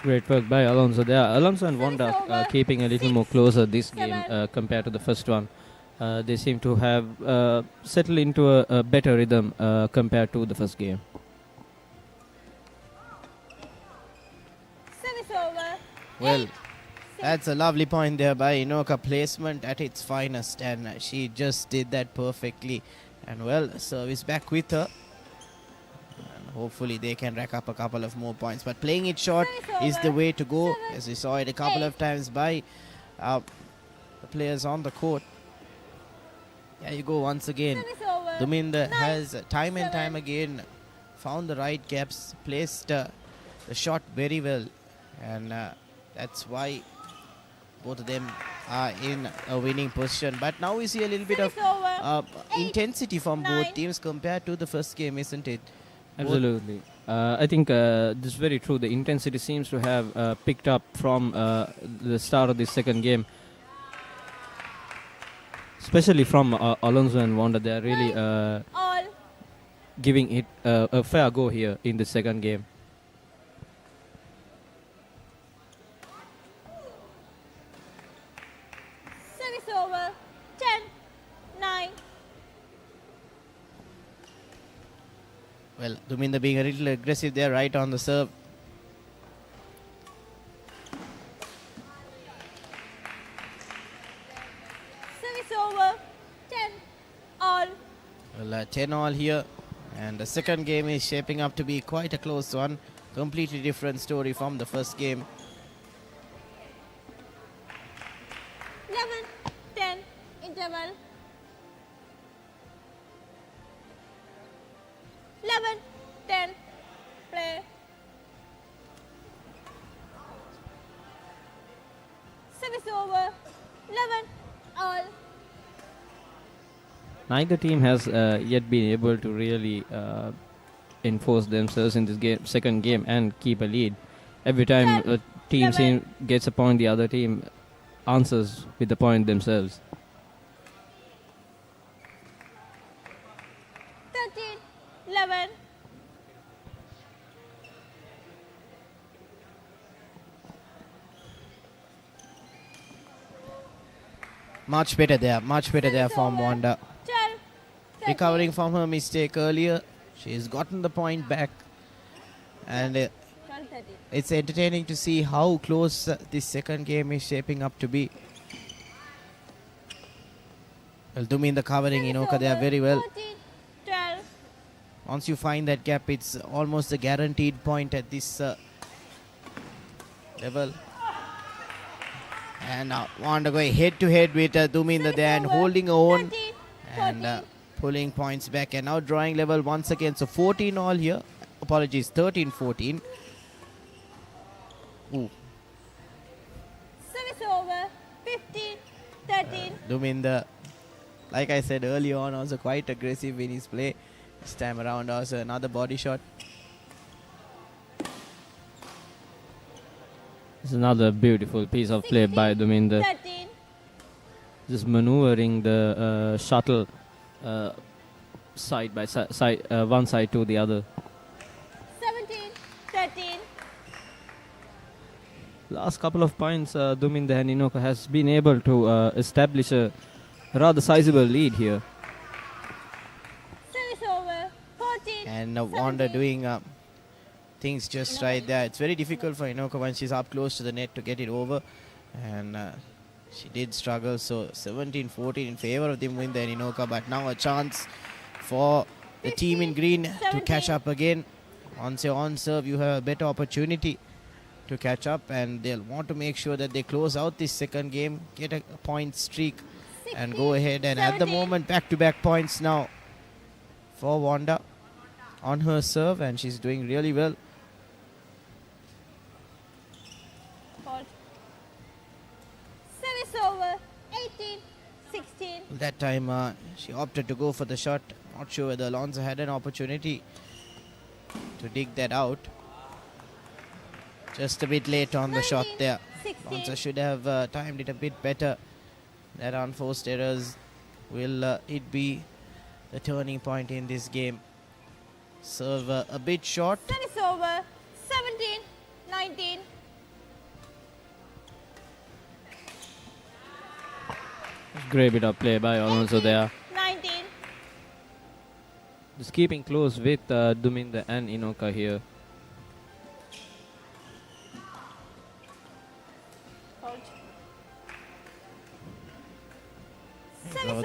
Great work by Alonso there. Alonso and Wanda keeping a little more closer this game compared to the first one. They seem to have settled into a better rhythm compared to the first game. Service over. Well, that's a lovely point there by Inoka. Placement at its finest, and she just did that perfectly. And well, service back with her. And hopefully they can rack up a couple of more points. But playing it short is the way to go, as we saw it a couple of times by the players on the court. There you go once again. Duminda has time and time again found the right gaps, placed the shot very well, and that's why both of them are in a winning position. But now we see a little bit of intensity from both teams compared to the first game, isn't it? Absolutely. I think this is very true. The intensity seems to have picked up from the start of the second game. Especially from Alonso and Wanda. They are really giving it a fair go here in the second game. Service over. 10-9. Well, Duminda being a little aggressive there, right on the serve. Service over. 10-all. Well, 10 all here, and the second game is shaping up to be quite a close one. Completely different story from the first game. 11-10. Interval. 11-10. Play. Service over. 11-all. Neither team has yet been able to really enforce themselves in this game, second game, and keep a lead. Every time a team gets a point, the other team answers with the point themselves. 13-11. Much better there from Wanda. Recovering from her mistake earlier, she's gotten the point back, and it's entertaining to see how close this second game is shaping up to be. Well, Duminda covering Inoka there very well. 14-12. Once you find that gap, it's almost a guaranteed point at this level. And now Wanda going head to head with Duminda there and holding her own and pulling points back, and now drawing level once again. So 14 all here. Apologies, 13-14. Ooh. Service over. 15-13. Duminda, like I said earlier on, also quite aggressive in his play. This time around also another body shot. It's another beautiful piece of play by Duminda. 13. Just maneuvering the shuttle side by side, one side to the other. 17-13. Last couple of points, Duminda and Inoka has been able to establish a rather sizable lead here. Service over. 14. And Wanda doing things just right there. It's very difficult for Inoka when she's up close to the net to get it over, and she did struggle. So 17-14 in favor of Duminda and Inoka, but now a chance for the team in green to catch up again. Once you're on serve, you have a better opportunity to catch up, and they'll want to make sure that they close out this second game, get a point streak, and go ahead. And at the moment, back-to-back points now for Wanda on her serve, and she's doing really well. Service over. 18-16. That time she opted to go for the shot. Not sure whether Alonso had an opportunity to dig that out. Just a bit late on the shot there. Lonzo should have timed it a bit better. That unforced errors will it be the turning point in this game. Serve a bit short. Set is over. 17, 19. Great bit of play by Alonso there. 19. Just keeping close with Duminder and Inoka here.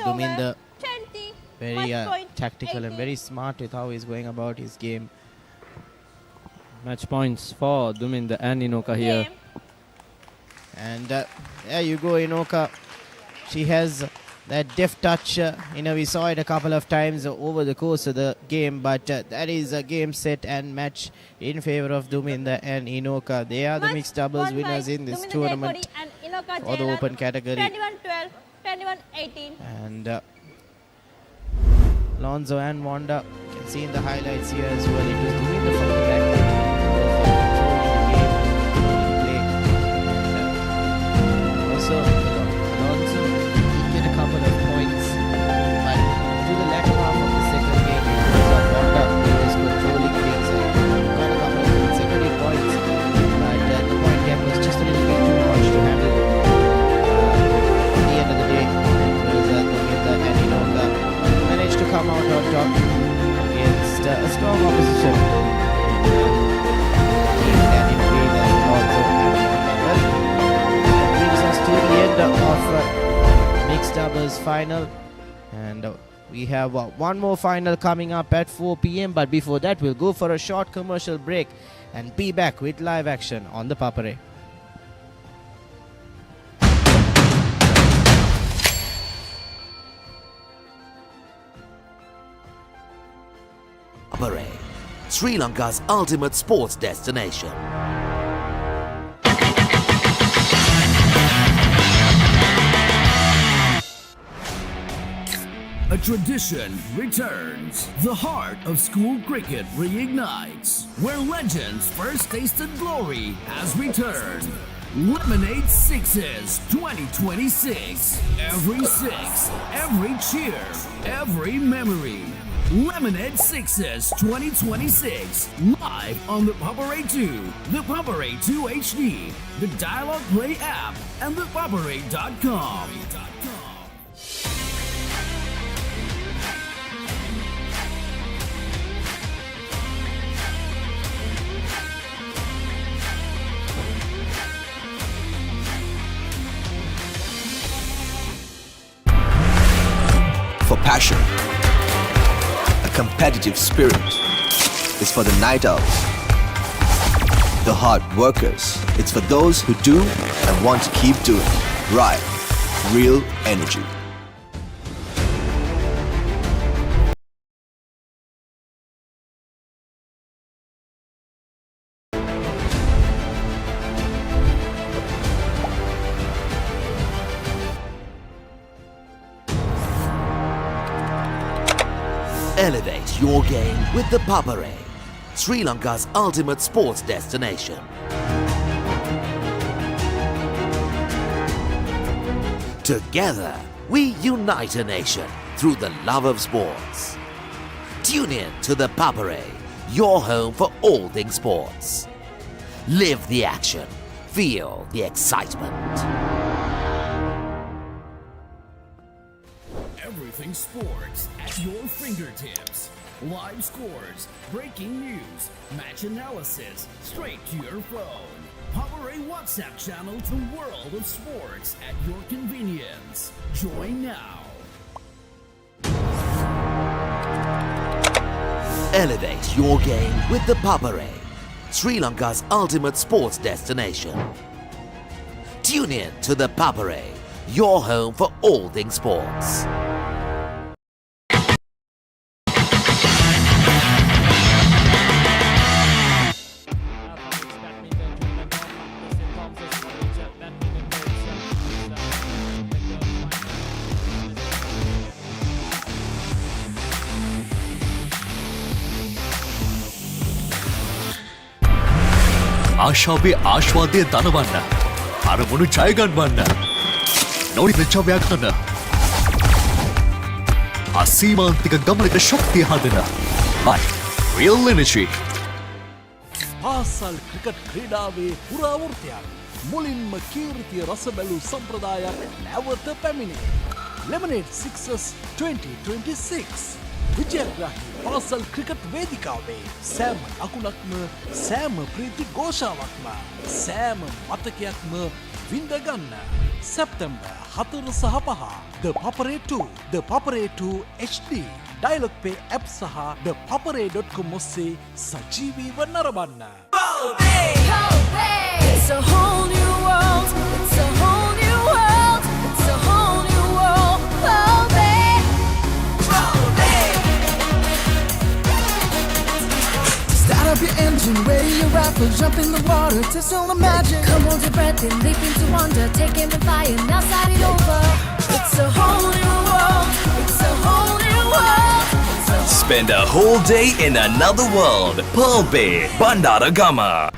Duminder, 20. very tactical and very smart with how he's going about his game. Match points for Duminder and Inoka here. And there you go, Inoka. She has that deft touch. We saw it a couple of times over the course of the game, but that is a game set and match in favor of Duminder and Inoka. They are the mixed doubles winners in this tournament for the open category. 21-12, 21-18. And Lonzo and Wanda can see in the highlights here as well. It was Duminder from the back. Also, Alonso did get a couple of points, but to the latter half of the second game, it was Wanda who was controlling things and got a couple of consecutive points, but the point gap was just a little bit too much to handle. At the end of the day, it was Duminder and Inoka managed to come out on top against a strong opposition. Team that in field and also had to the end of mixed doubles final, and we have one more final coming up at 4 p.m. but before that we'll go for a short commercial break and be back with live action on the Papare. Papare, Sri Lanka's ultimate sports destination. A tradition returns. The heart of school cricket reignites. Where legends first tasted glory has returned. Lemonade Sixes 2026. Every six, every cheer, every memory. Lemonade Sixes 2026. Live on the Papare 2, the Papare 2 HD, the Dialog Play app, and thepapare.com. For passion, a competitive spirit is for the night owls, the hard workers. It's for those who do and want to keep doing. Right, real energy. Elevate your game with the Papare, Sri Lanka's ultimate sports destination. Together, we unite a nation through the love of sports. Tune in to the Papare, your home for all things sports. Live the action, feel the excitement. Everything sports at your fingertips. Live scores, breaking news, match analysis, straight to your phone. Papare WhatsApp channel to World of Sports at your convenience. Join now. Elevate your game with the Papare, Sri Lanka's ultimate sports destination. Tune in to the Papare, your home for all things sports. ආශාවේ ආශ්වාදය දනවන්න. අරමුණු ජය ගන්නවන්න. නොනිවන ජවයක් ගන්න. අසීමාන්තික ගමනට ශක්තිය හදන. Right. Real energy. පාසල් cricket ක්‍රීඩාවේ පුරාවෘත්තයක්. මුලින්ම කීර්තිය රස බැලූ සම්ප්‍රදායක් නැවත පැමිණේ. Lemonade Sixers 2026 විජයග්‍රාහී පාසල් ක්‍රිකට් වේදිකාවේ සෑම අකුණක්ම සෑම ප්‍රීති ഘോഷාවක්ම සෑම මතකයක්ම විඳගන්න. සැප්තැම්බර් 4 සහ 5 ThePapare 2 ThePapare 2 HD Dialog Pay app සහ thepapare.com ඔස්සේ සජීවීව නරඹන්න. It's a whole new world. It's a whole new world. It's a whole new world. Start up your engine, ready your rifle, jump in the water, test all the magic. Come hold your breath and leap into wonder. Take aim and fire, now start it over. It's a whole new world. It's a whole new world. Spend a whole day in another world. Pearl Bay, Bandara Gama.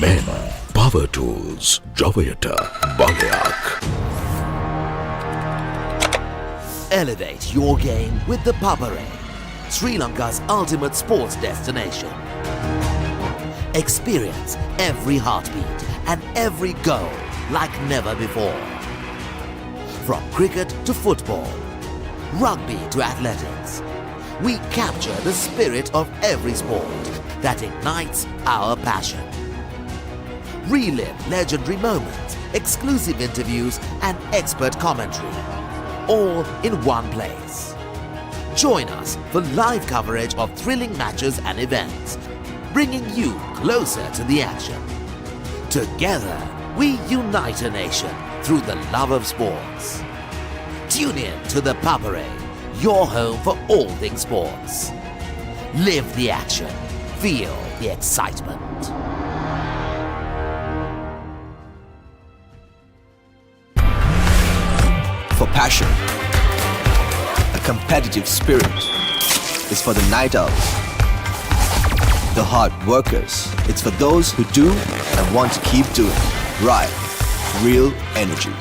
Men Power Tools ජවයට බලයක්. Elevate your game with the Papare, Sri Lanka's ultimate sports destination. Experience every heartbeat and every goal like never before. From cricket to football, rugby to athletics, we capture the spirit of every sport that ignites our passion. Relive legendary moments, exclusive interviews and expert commentary, all in one place. Join us for live coverage of thrilling matches and events, bringing you closer to the action. Together, we unite a nation through the love of sports. Tune in to the Papare, your home for all things sports. Live the action, feel the excitement. For passion, a competitive spirit is for the night owls, the hard workers. It's for those who do and want to keep doing. Right, real energy.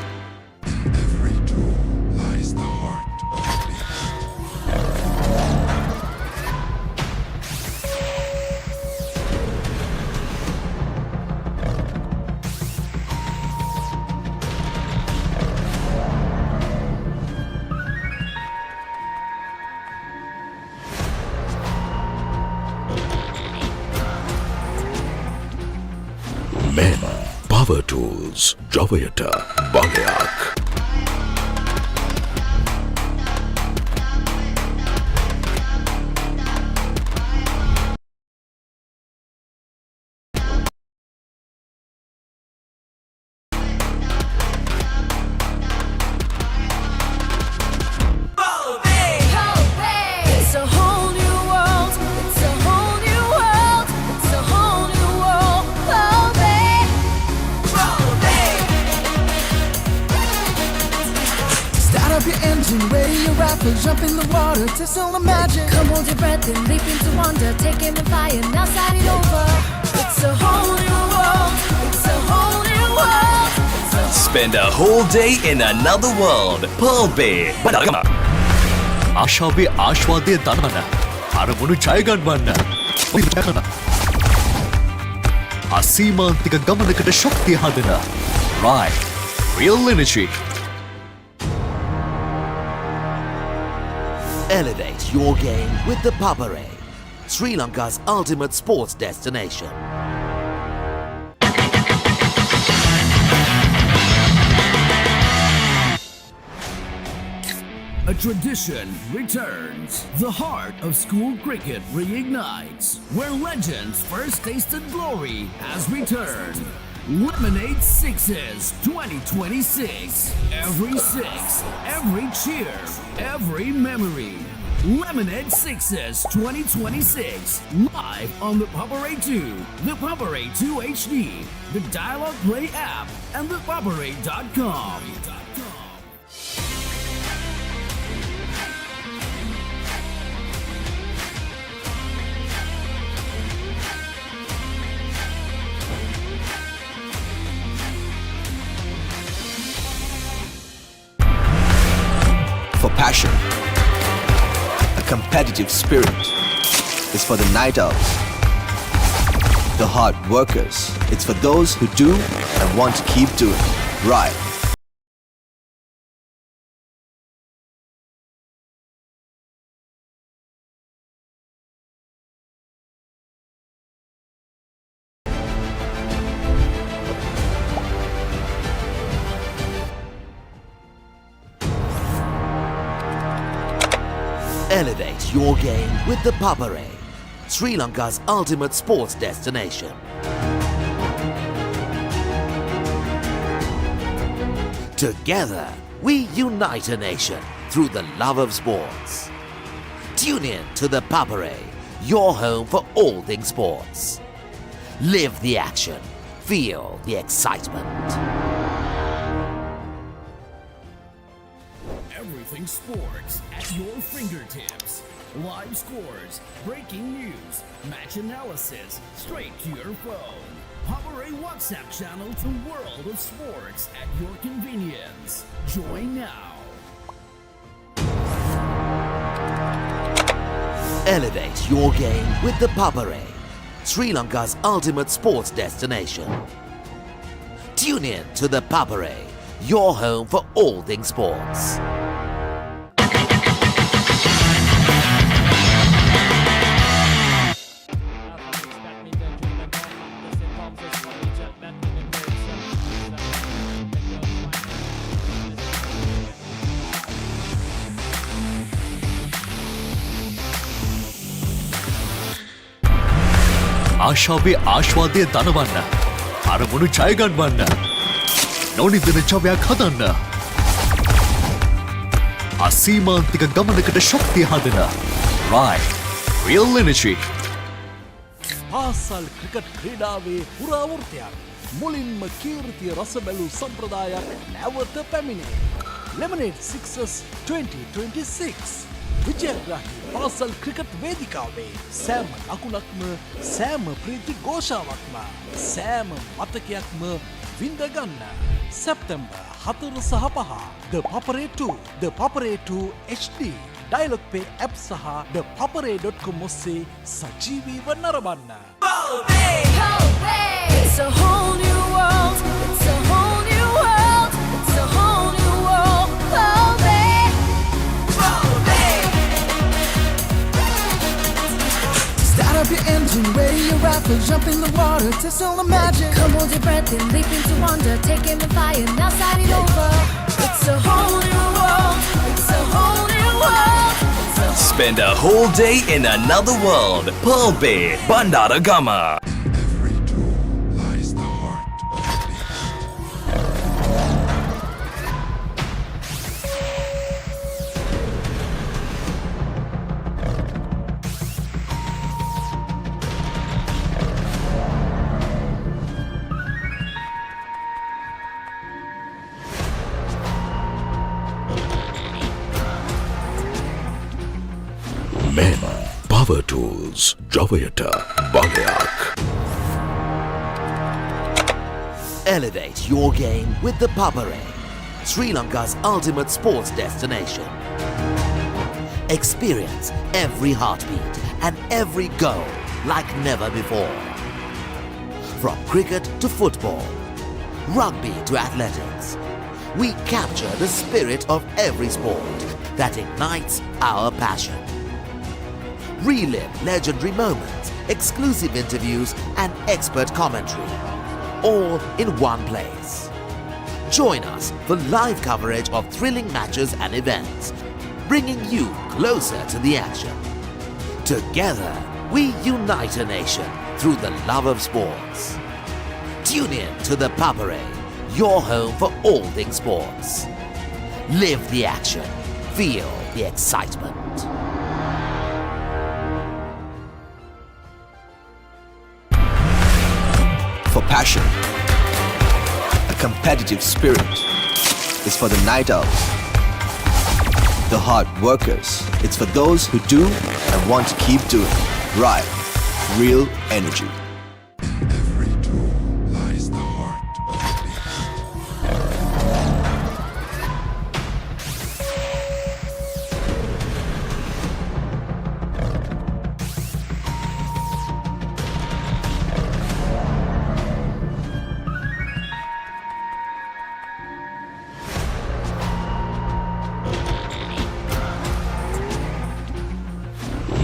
Men Power Tools ජවයට බලයක්. It's a whole new world. It's a whole new world. It's a whole new world. Start up your engine, ready your rifle, jump in the water, test all the magic. Come hold your breath and leap into wonder. Take aim and fire, now start it over. It's a whole new world. It's a whole new world. Spend a whole day in another world. Pearl Bay, Bandara Gama. ආශාවේ ආශ්වාදය දනවන්න. අරමුණු ජය ගන්නවන්න. අසීමාන්තික ගමනකට ශක්තිය හදන. Right. Real energy. Elevate your game with the Papare, Sri Lanka's ultimate sports destination. A tradition returns. The heart of school cricket reignites. Where legends first tasted glory has returned. Lemonade Sixes 2026. Every six, every cheer, every memory. Lemonade Sixes 2026. Live on the Papare 2, the Papare 2 HD, the Dialog Play app, and thepapare.com. For passion, a competitive spirit is for the night owls, the hard workers. It's for those who do and want to keep doing. Right. Elevate your game with the Papare, Sri Lanka's ultimate sports destination. Together, we unite a nation through the love of sports. Tune in to the Papare, your home for all things sports. Live the action, feel the excitement. Everything sports at your fingertips. Live scores, breaking news, match analysis, straight to your phone. Papare WhatsApp channel to World of Sports at your convenience. Join now. Elevate your game with the Papare, Sri Lanka's ultimate sports destination. Tune in to the Papare, your home for all things sports. ආශාවේ ආශ්වාදය දනවන්න. අරමුණු ජයගන්වන්න. නොනිදන ජවයක් හදන්න. අසීමාන්තික ගමනකට ශක්තිය හදන. Right. Real energy. පාසල් cricket ක්‍රීඩාවේ පුරාවෘත්තයක්. මුලින්ම කීර්තිය රස බැලූ සම්ප්‍රදායක් නැවත පැමිණේ. Lemonade Sixes 2026. විජයග්‍රාහී පාසල් ක්‍රිකට් වේදිකාවේ සෑම අකුණක්ම සෑම ප්‍රීති ഘോഷාවක්ම සෑම මතකයක්ම විඳගන්න. සැප්තැම්බර් 4 සහ 5 The Papare 2, The Papare 2 HD, Dialog Pay app සහ thepapare.com ඔස්සේ සජීවීව නරඹන්න. It's a whole new world. It's a whole new world. It's a whole new world. Start up your engine, ready your rifle, jump in the water, test all the magic. Come hold your breath and leap into wonder. Take aim and fire, now start it over. It's a whole new world. It's a whole new world. Spend a whole day in another world. Pearl Bay, Bandara Gama. Men, power tools, Javayata, Balayak. Elevate your game with the Papare, Sri Lanka's ultimate sports destination. Experience every heartbeat and every goal like never before. From cricket to football, rugby to athletics, we capture the spirit of every sport that ignites our passion. Relive legendary moments, exclusive interviews, and expert commentary, all in one place. Join us for live coverage of thrilling matches and events, bringing you closer to the action. Together, we unite a nation through the love of sports. Tune in to the Papare, your home for all things sports. Live the action, feel the excitement. For passion, a competitive spirit is for the night owls, the hard workers. It's for those who do and want to keep doing. Right, real energy.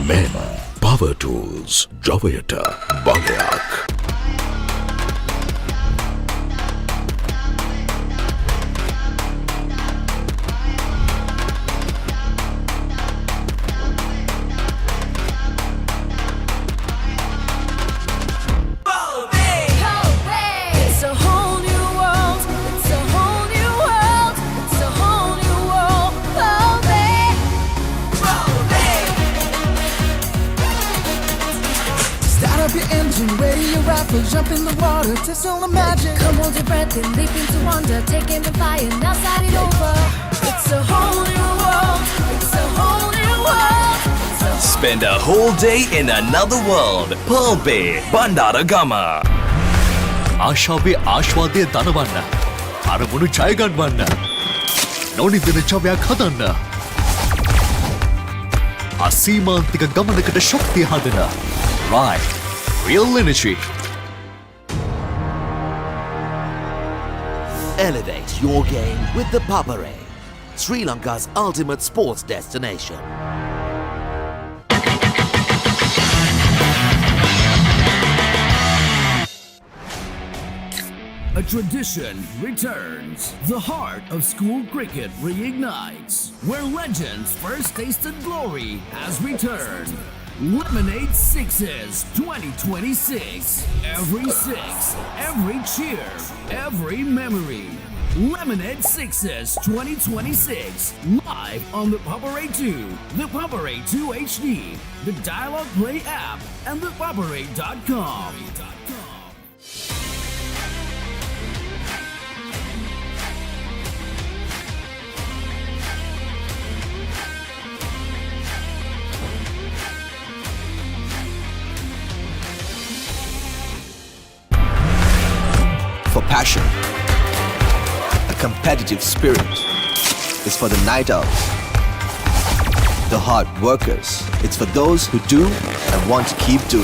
Men, power tools, Javayata, Baleak. It's a whole new world. It's a whole new world. It's a whole new world. Start up your engine, ready your rifle, jump in the water, test all the magic. Come hold your breath and leap into wonder. Take aim and fire, now start it over. It's a whole new world. It's a whole new world. It's a Spend a whole day in another world. Papare, Bandara Gama. ආශාවේ ආශ්වාදය දනවන්න. අරමුණු ජය ගන්නවන්න. නොනිදෙන ජවයක් හදන්න. අසීමාන්තික ගමනකට ශක්තිය හදන. Right, real energy. Elevate your game with the Papare, Sri Lanka's ultimate sports destination. A tradition returns. The heart of school cricket reignites. Where legends first tasted glory has returned. Lemonade Sixes 2026. Every six, every cheer, every memory. Lemonade Sixes 2026. Live on the Papare 2, the Papare 2 HD, the Dialog Play app, and thepapare.com. For passion, a competitive spirit is for the night owls, the hard workers. It's for those who do and want to keep doing.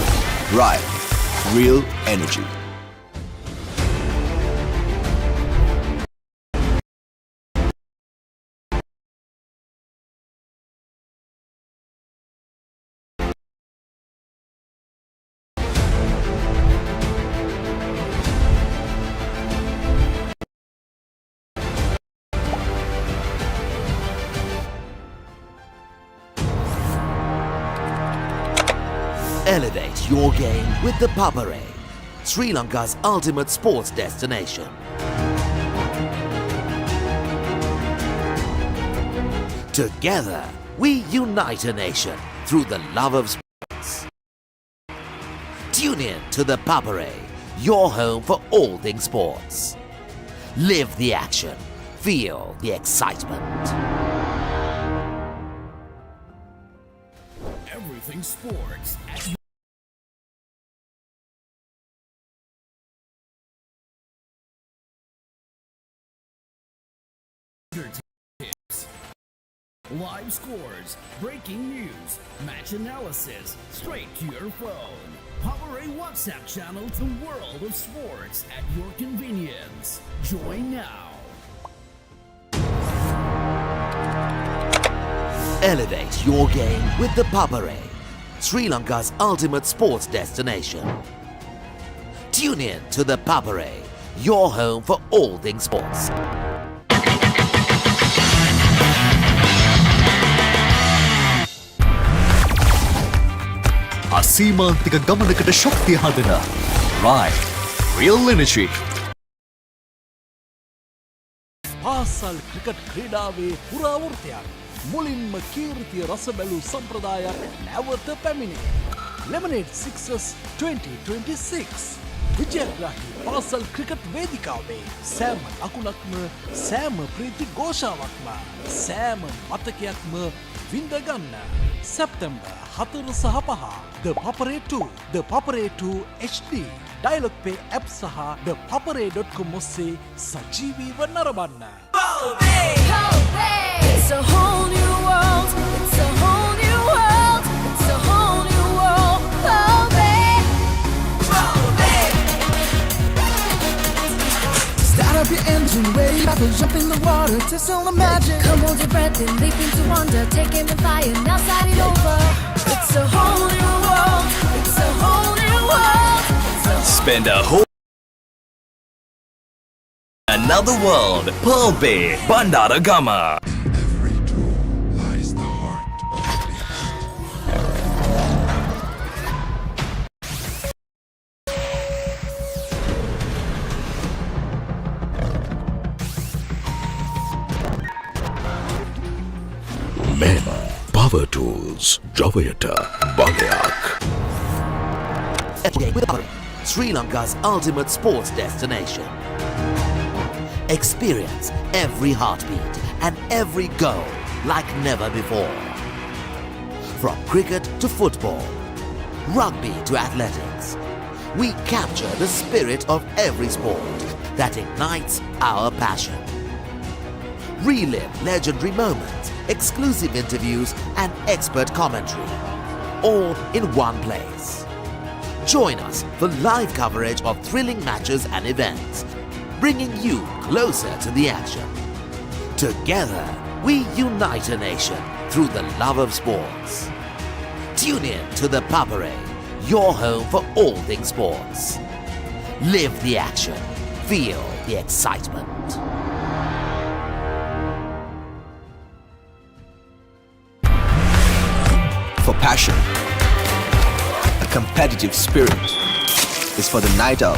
Right, real energy. Elevate your game with the Papare, Sri Lanka's ultimate sports destination. Together, we unite a nation through the love of sports. Tune in to the Papare, your home for all things sports. Live the action, feel the excitement. Everything sports at tips, live scores, breaking news, match analysis, straight to your phone. Papare WhatsApp channel to world of sports at your convenience. Join now. Elevate your game with the Papare, Sri Lanka's ultimate sports destination. Tune in to the Papare, your home for all things sports. අසීමාන්තික ගමනකට ශක්තිය හදන. Right, real energy. පාසල් cricket ක්‍රීඩාවේ පුරාවෘතයක් මුලින්ම කීර්තිය රස බැලූ සම්ප්‍රදායක් නැවත පැමිණේ. Lemonade Sixers 2026 විජයග්‍රාහී පාසල් cricket වේදිකාවේ සෑම අකුණක්ම සෑම ප්‍රීති ഘോഷාවක්ම සෑම මතකයක්ම විඳගන්න. සැප්තැම්බර් 4 සහ 5 The Papare 2 The Papare 2 HD Dialog Pay app සහ thepapare.com ඔස්සේ සජීවීව නරඹන්න. It's a whole new world. It's a whole new world. It's a whole new world. Start up your engine, ready to jump in the water to feel the magic. Come hold your breath and leap into wonder. Take aim and fire, now start it over. It's a whole new world. It's a whole new world. Spend a whole another world. Pearl Bay, Bandara Gama. Men, power tools, Javayata, Balayak. Sri Lanka's ultimate sports destination. Experience every heartbeat and every goal like never before. From cricket to football, rugby to athletics, we capture the spirit of every sport that ignites our passion. Relive legendary moments, exclusive interviews and expert commentary, all in one place. Join us for live coverage of thrilling matches and events, bringing you closer to the action. Together, we unite a nation through the love of sports. Tune in to the Papare, your home for all things sports. Live the action. Feel the excitement. For passion, a competitive spirit is for the night owls,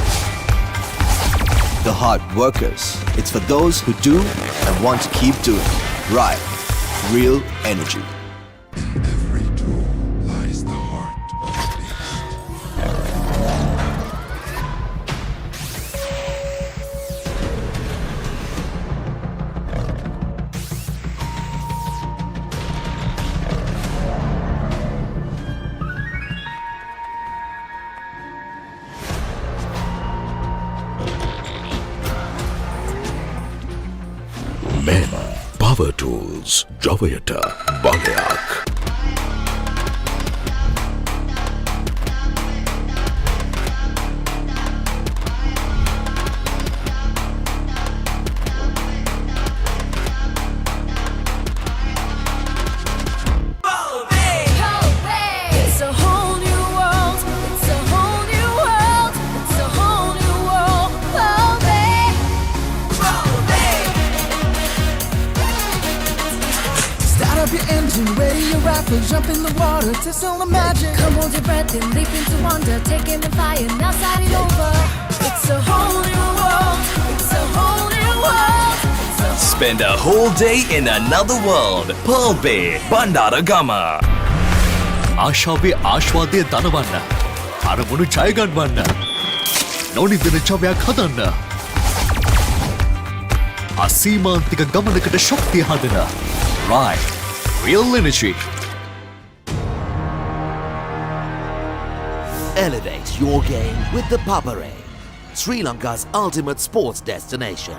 the hard workers. It's for those who do and want to keep doing. Right, real energy. Men, power tools, Javayata, Balayak. It's a whole new world. It's a whole new world. It's a whole new world. Start up your engine, ready your rifle, jump in the water to feel the magic. Come hold your breath and leap into wonder. Take aim and fire, now start it over. It's a whole new world. It's a whole new world. Spend a whole day in another world. Pearl Bay, Bandara Gama. ආශාවේ ආශ්වාදය දනවන්න. අරමුණු ජයගන්වන්න. නොනිදන ජවයක් හදන්න. අසීමාන්තික ගමනකට ශක්තිය හදන. Right, real energy. Elevate your game with the Papare, Sri Lanka's ultimate sports destination.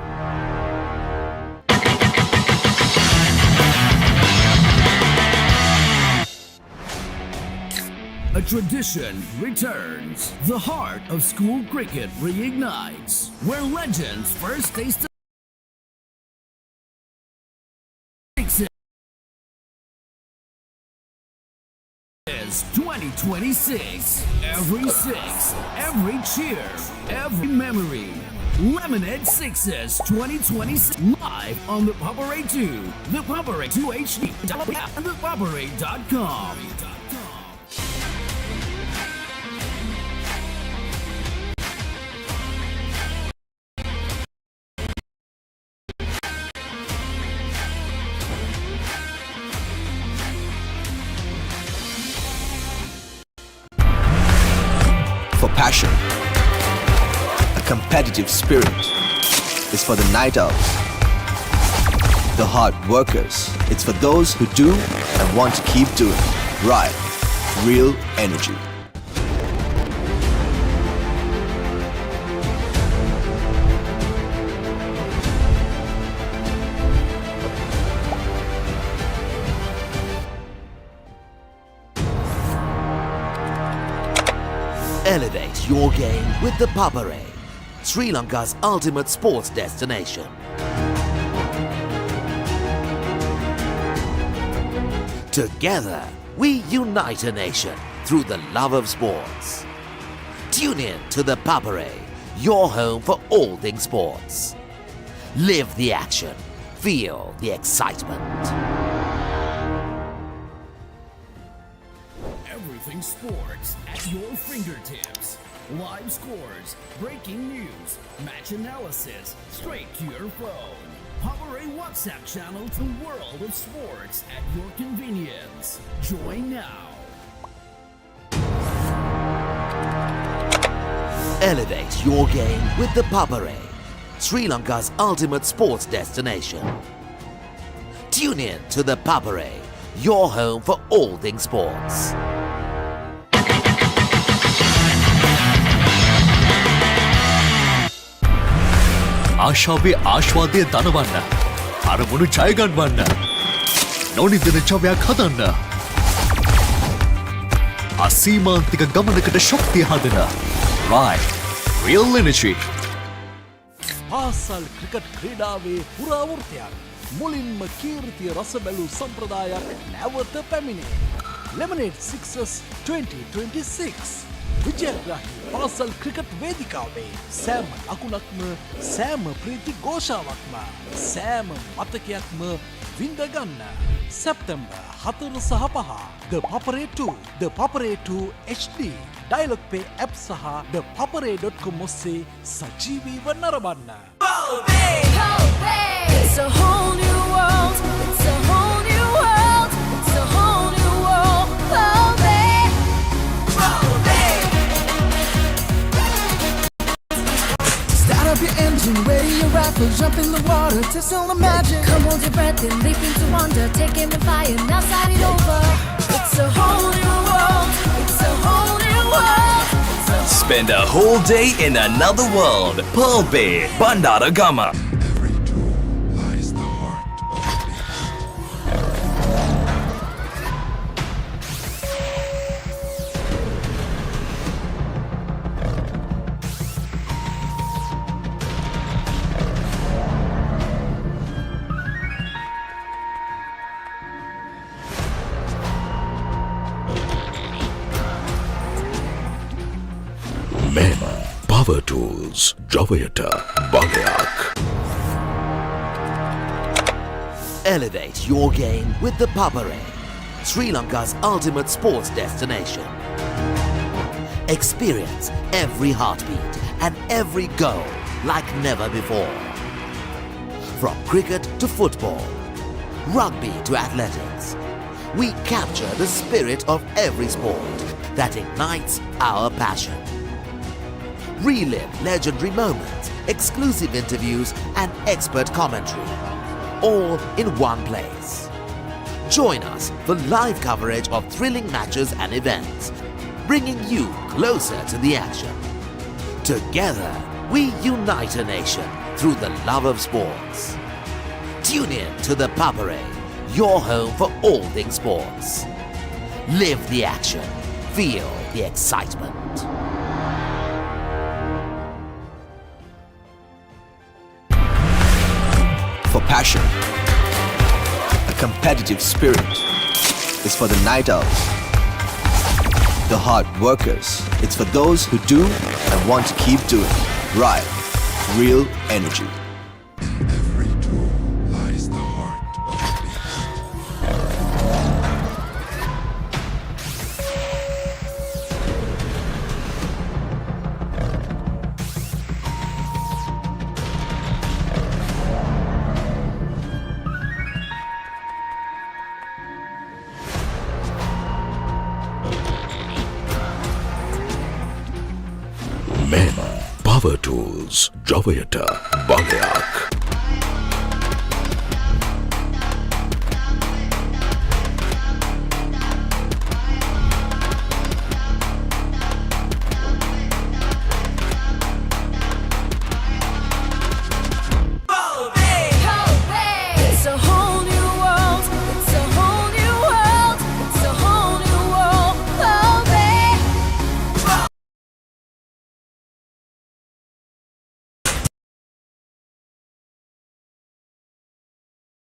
A tradition returns. The heart of school cricket reignites. Where legends first tasted is 2026. Every six, every cheer, every memory. Lemonade Sixes 2026 live on the Papare 2, the Papare 2 HD, and thepapare.com. For passion, a competitive spirit is for the night owls, the hard workers. It's for those who do and want to keep doing. Right, real energy. Elevate your game with the Papare, Sri Lanka's ultimate sports destination. Together, we unite a nation through the love of sports. Tune in to the Papare, your home for all things sports. Live the action, feel the excitement. Everything sports at your fingertips. Live scores, breaking news, match analysis, straight to your phone. Papare WhatsApp channel to the world of sports at your convenience. Join now. Elevate your game with the Papare, Sri Lanka's ultimate sports destination. Tune in to the Papare, your home for all things sports. ආශාවේ ආශ්වාදය දනවන්න. අරමුණු ජයගන්වන්න. නොනිදන ජවයක් හදන්න. අසීමාන්තික ගමනකට ශක්තිය හදන. Right, real energy. පාසල් cricket ක්‍රීඩාවේ පුරාවෘත්තයක්. මුලින්ම කීර්තිය රස බැලූ සම්ප්‍රදායක් නැවත පැමිණේ. Lemonade Sixers 2026. විජයග්‍රාහී පාසල් ක්‍රිකට් වේදිකාවේ සෑම ලකුණක්ම සෑම ප්‍රීති ഘോഷාවක්ම සෑම මතකයක්ම විඳගන්න. සැප්තැම්බර් 4 සහ 5 The Papare 2, The Papare 2 HD, Dialog Pay app සහ thepapare.com ඔස්සේ සජීවීව නරඹන්න. It's a whole new world. It's a whole new world. It's a whole new world. Start up your engine, ready your rifle, jump in the water, test all the magic. Come hold your breath and leap into wonder. Take in the fire, now start it over. It's a whole new world. It's a whole new world. Spend a whole day in another world. Pearl Bay, Bandara Gama. Men, power tools, ජවයට බලයක්. Elevate your game with the Papare, Sri Lanka's ultimate sports destination. Experience every heartbeat and every goal like never before. From cricket to football, rugby to athletics, we capture the spirit of every sport that ignites our passion. Relive legendary moments, exclusive interviews, and expert commentary, all in one place. Join us for live coverage of thrilling matches and events, bringing you closer to the action. Together, we unite a nation through the love of sports. Tune in to the Papare, your home for all things sports. Live the action, feel the excitement. For passion, a competitive spirit is for the night owls, the hard workers. It's for those who do and want to keep doing. Right, real energy. Men. Power Tools. Jovayata. Baleak. It's a whole new world. It's a whole new world. It's a whole new world.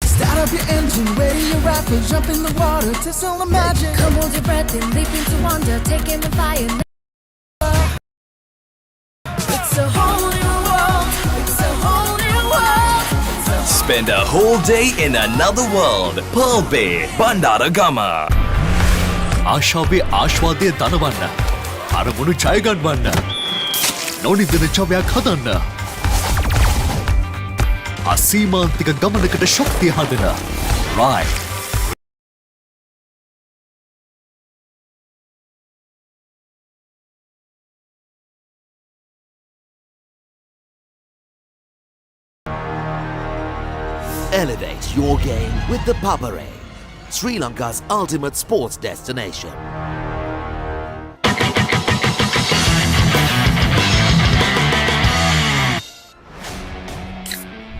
Start up your engine, ready your rifle, jump in the water, test all the magic. Come hold your breath and leap into wonder. Take aim and fire. It's a whole new world. It's a whole new world. Spend a whole day in another world. Papare Bandara Gama. ආශාවේ ආශ්වාදය දනවන්න. අරමුණු ජය ගන්නවන්න. නොනිදෙන ජවයක් හදන්න. අසීමාන්තික ගමනකට ශක්තිය හදන. Right. Elevate your game with the Papare, Sri Lanka's ultimate sports destination.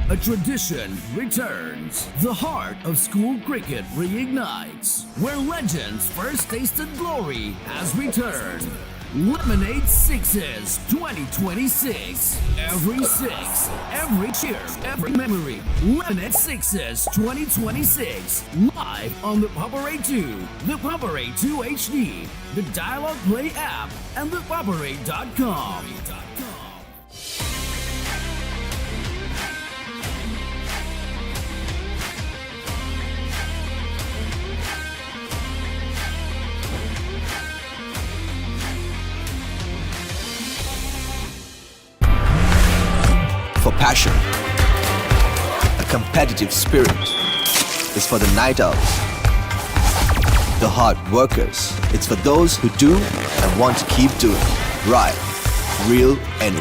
A tradition returns. The heart of school cricket reignites. Where legends first tasted glory has returned. Lemonade Sixes 2026. Every six, every cheer, every memory. Lemonade Sixes 2026. Live on the Papare 2, the Papare 2 HD, the Dialog Play app, and thepapare.com. For passion, a competitive spirit is for the night owls, the hard workers. It's for those who do and want to keep doing. Right, real energy.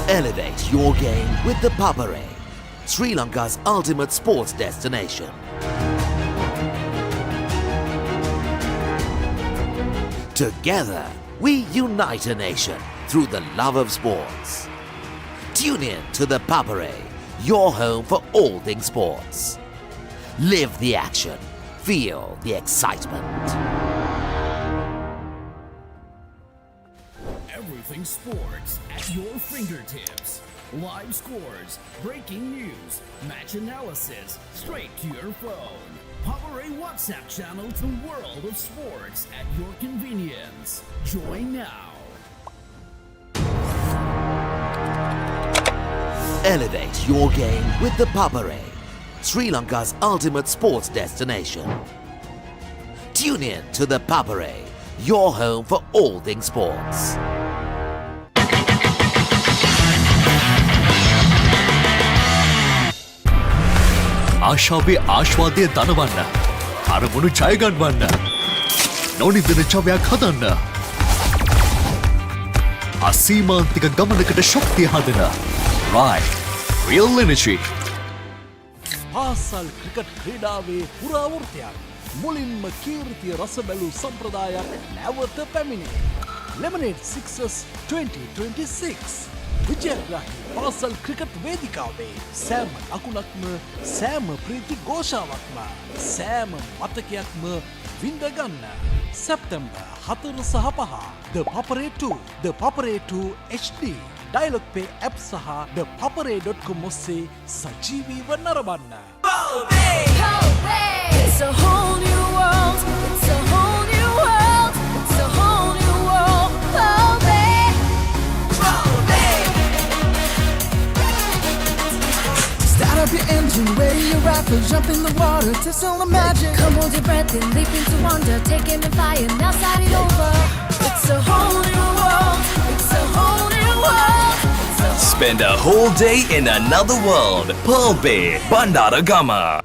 Elevate your game with the Papare, Sri Lanka's ultimate sports destination. Together, we unite a nation through the love of sports. Tune in to the Papare, your home for all things sports. Live the action, feel the excitement. Everything sports at your fingertips. Live scores, breaking news, match analysis, straight to your phone. Papare WhatsApp channel to world of sports at your convenience. Join now. Elevate your game with the Papare, Sri Lanka's ultimate sports destination. Tune in to the Papare, your home for all things sports. ආශාවේ ආශ්වාදය දනවන්න. අරමුණු ජයගන්වන්න. නොනිදන චවයක් හදන්න. අසීමාන්තික ගමනකට ශක්තිය හදන. Right. Real energy. පාසල් cricket ක්‍රීඩාවේ පුරාවෘත්තයක්. මුලින්ම කීර්තිය රස බැලූ සම්ප්‍රදායක් නැවත පැමිණේ. Lemonade Sixers 2026. විජයග්‍රාහී පාසල් ක්‍රිකට් වේදිකාවේ සෑම අකුණක්ම සෑම ප්‍රීති ഘോഷාවක්ම සෑම මතකයක්ම විඳගන්න. සැප්තැම්බර් 4 සහ 5 The Papare 2, The Papare 2 HD, Dialog Pay app සහ thepapare.com ඔස්සේ සජීවීව නරඹන්න. It's a whole new world. It's a whole new world. It's a whole new world. Start up your engine, ready your rifle, jump in the water, taste all the magic. Come hold your breath and leap into wonder. Take aim and fire, now start it over. It's a whole new world. It's a whole new world. Spend a whole day in another world. Pearl Bay, Bandara Gama.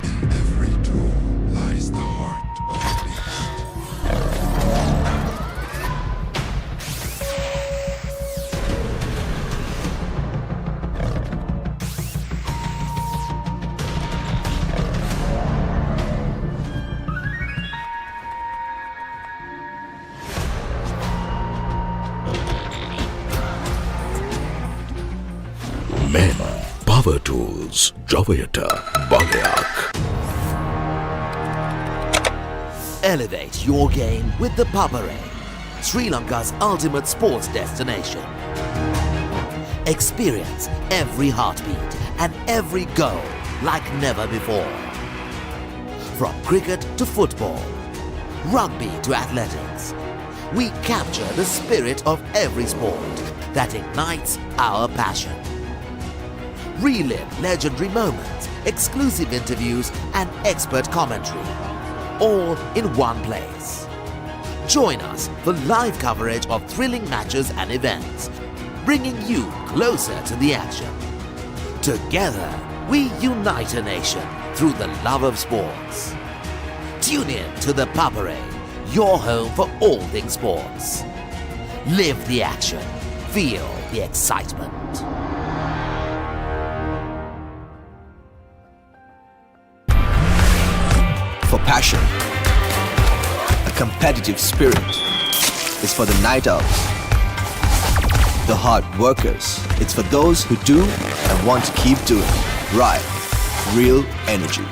Men, power tools, Javayata, Balayak. Elevate your game with the Papare, Sri Lanka's ultimate sports destination. Experience every heartbeat and every goal like never before. From cricket to football, rugby to athletics, we capture the spirit of every sport that ignites our passion. Relive legendary moments, exclusive interviews and expert commentary, all in one place. Join us for live coverage of thrilling matches and events, bringing you closer to the action. Together, we unite a nation through the love of sports. Tune in to the Papare, your home for all things sports. Live the action, feel the excitement. For passion, a competitive spirit is for the night owls, the hard workers. It's for those who do and want to keep doing. Right, real energy.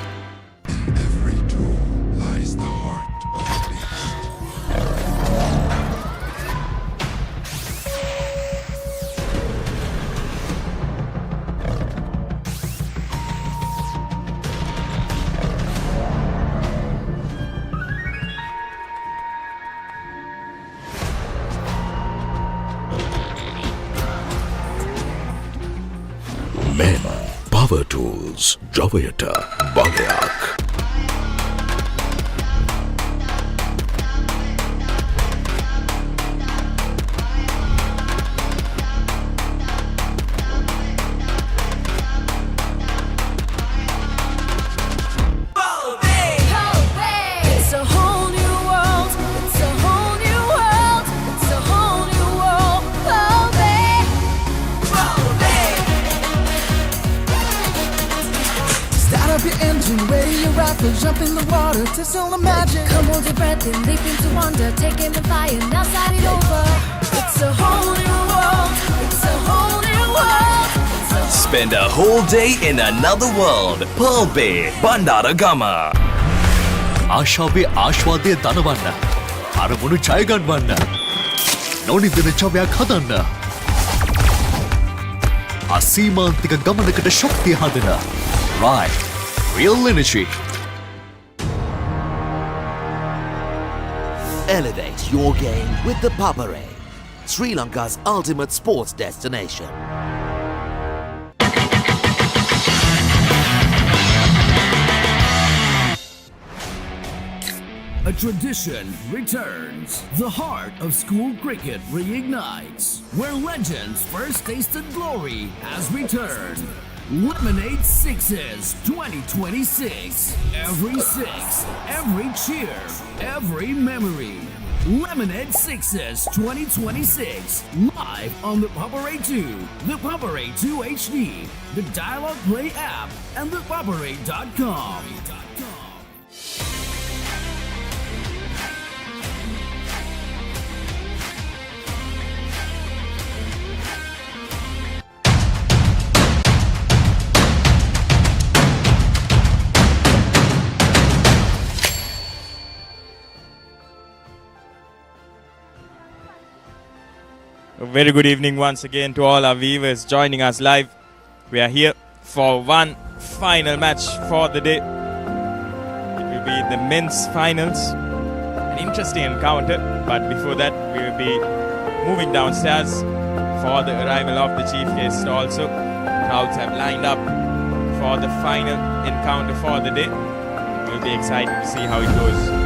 Men, power tools, Javayata, Balayak. It's a whole new world. It's a whole new world. It's a whole new world. jump in the water to feel the magic. Come hold your breath and leap into wonder. Take aim and fire, now start it over. It's a whole new world. It's a whole new world. Spend a whole day in another world. Papare Bandara Gama. ආශාවේ ආශ්වාදය දනවන්න. අරමුණු ජය ගන්නවන්න. නොනිදෙන ජවයක් හදන්න. අසීමාන්තික ගමනකට ශක්තිය හදන. Right. Real energy. Elevate your game with the Papare, Sri Lanka's ultimate sports destination. A tradition returns. The heart of school cricket reignites. Where legends first tasted glory has returned. Lemonade Sixes 2026. Every six, every cheer, every memory. Lemonade Sixes 2026. Live on the Papare 2, the Papare 2 HD, the Dialog Play app, and thepapare.com. A very good evening once again to all our viewers joining us live. We are here for one final match for the day. It will be the men's finals. An interesting encounter, but before that we will be moving downstairs for the arrival of the chief guest also. Crowds have lined up for the final encounter for the day. We'll be excited to see how it goes.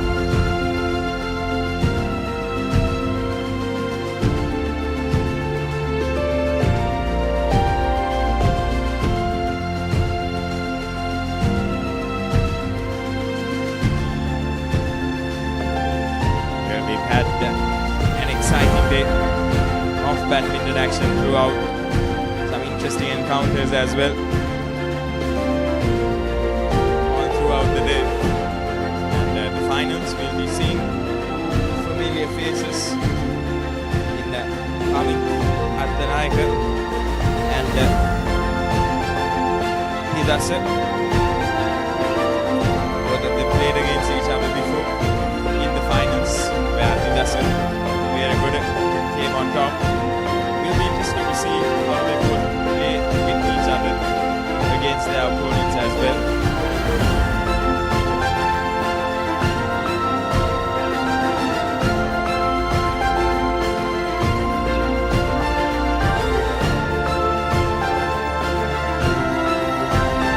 Badminton action throughout, some interesting encounters as well all throughout the day, and the finals we'll be seeing familiar faces in the coming Arthanayaka and Hidasa. Both of them played against each other before in the finals where Hidasa very good came on top. Will be interesting to see how they would play with each other against their opponents as well.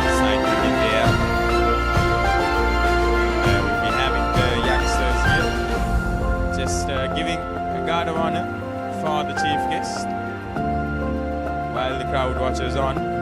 Excitement in the air. We'll be having the youngsters here just giving a guard of honor for the chief guest while the crowd watches on.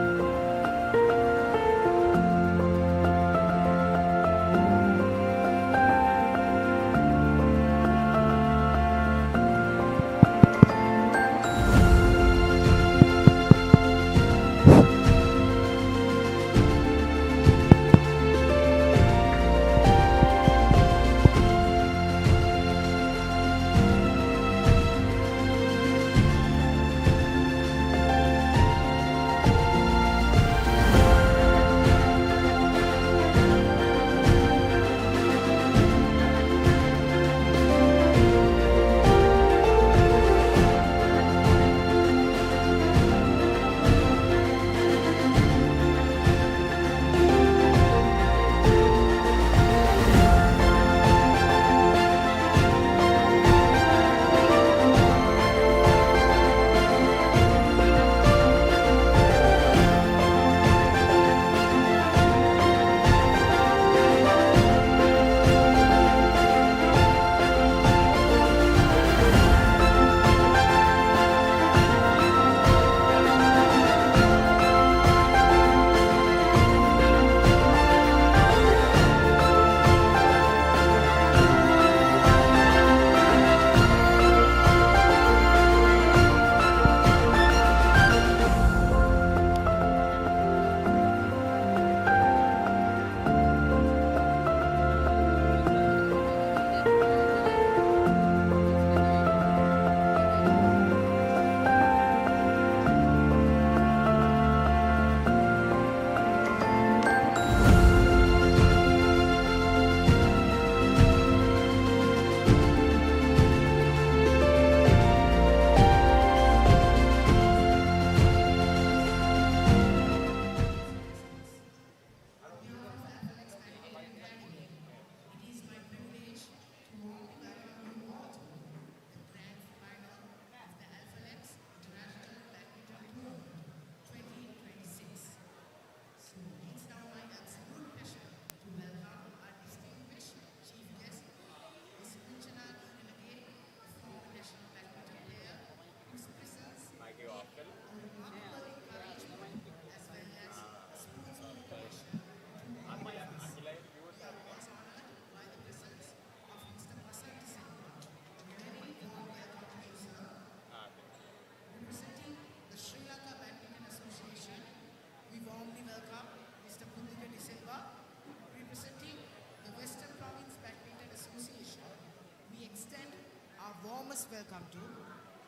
welcome to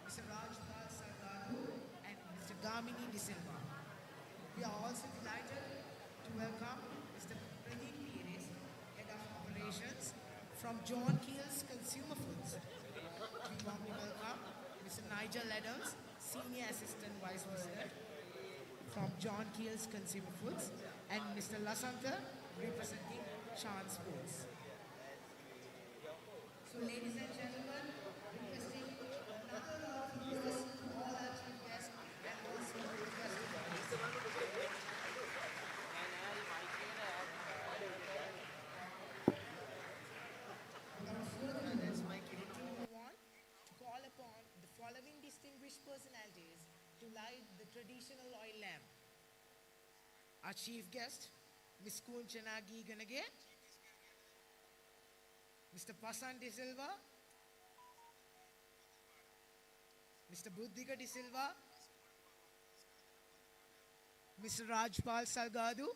Mr. Rajpal Sargado and Mr. Gamini De Silva. We are also delighted to welcome Mr. Pradeep Pires, Head of Operations from John Keel's Consumer Foods. We warmly welcome Mr. Nigel Adams, Senior Assistant Vice President from John Keel's Consumer Foods, and Mr. Lasantha, representing Chan Sports. So, ladies and gentlemen, requesting another round of applause to all our chief guests and also without further ado, to move on, to call upon the following distinguished personalities to light the traditional oil lamp. Our chief guest, Ms. Kunchanagi Ganage, Mr. Pasan De Silva, Mr. Buddhika De Silva, Mr. Rajpal Salgadu,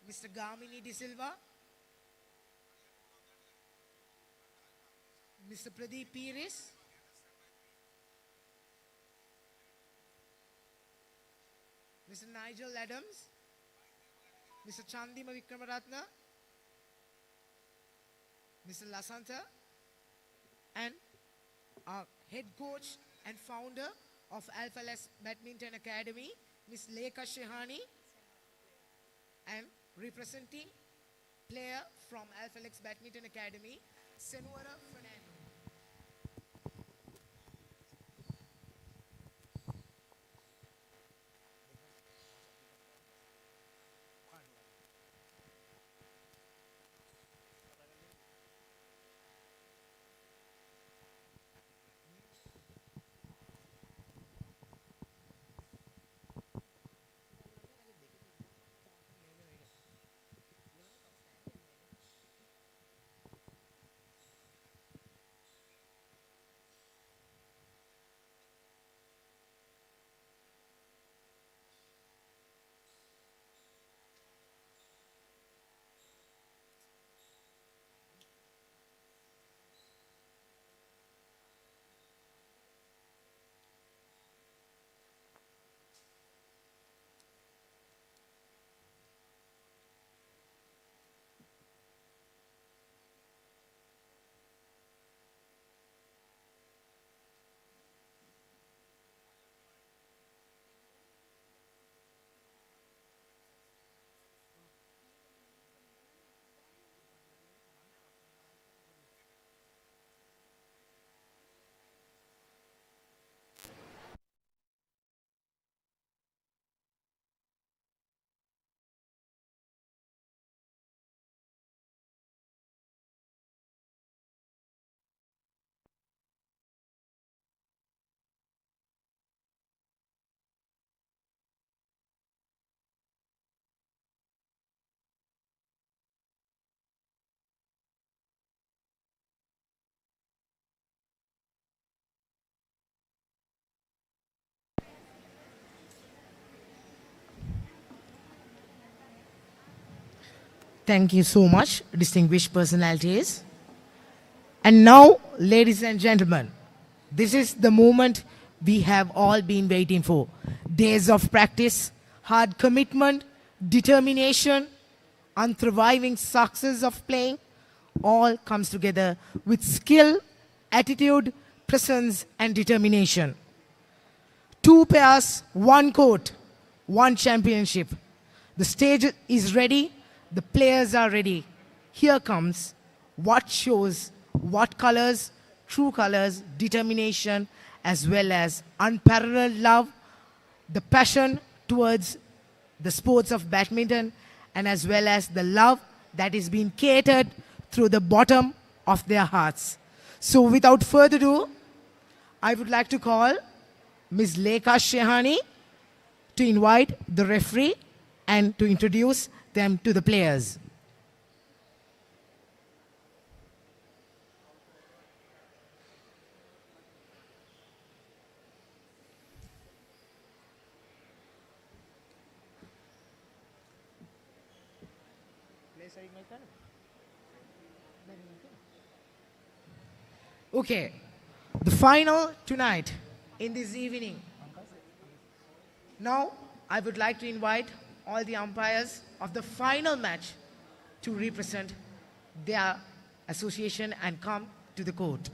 Mr. Gamini De Silva, Mr. Pradeep Pires, Mr. Nigel Adams, Mr. Chandima Vikramaratna, Mr. Lasantha, and our head coach and founder of Alphalex Badminton Academy, Ms. Lekha Shehani, and representing player from Alphalex Badminton Academy, Senwara Fernando. Thank you so much, distinguished personalities. And now, ladies and gentlemen, this is the moment we have all been waiting for. Days of practice, hard commitment, determination, unsurviving success of playing, all comes together with skill, attitude, presence, and determination. 2 pairs, 1 court, 1 championship. The stage is ready. The players are ready. Here comes what shows what colors, true colors, determination, as well as unparalleled love, the passion towards the sports of badminton, and as well as the love that is being catered through the bottom of their hearts. So without further ado, I would like to call Ms. Lekha Shehani to invite the referee and to introduce them to the players. Okay, the final tonight in this evening. Now, I would like to invite all the umpires of the final match to represent their association and come to the court.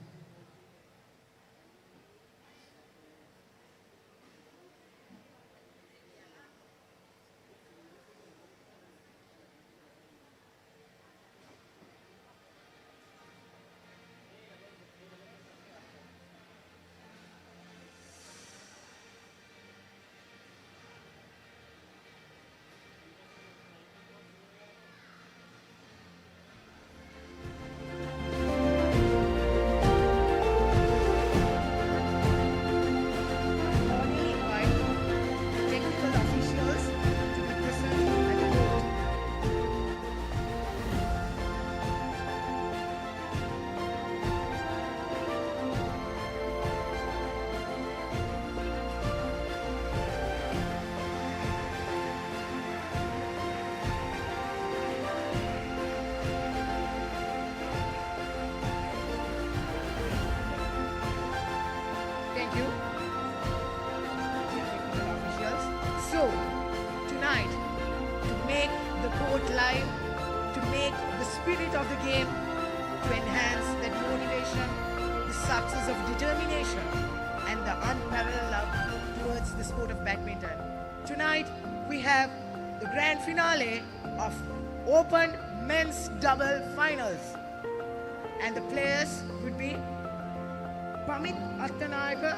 Thank you. Technical officials. So, tonight, to make the court live, to make the spirit of the game, to enhance that motivation, the success of determination, and the unparalleled love towards the sport of badminton. Tonight, we have the grand finale of Open Men's Double Finals. And the players would be Pamit Attanayaka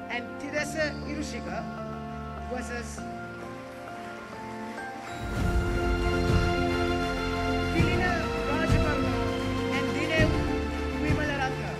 and Tirasa Irushika versus Kilina Rajakarma and Dinev Vimalaratna.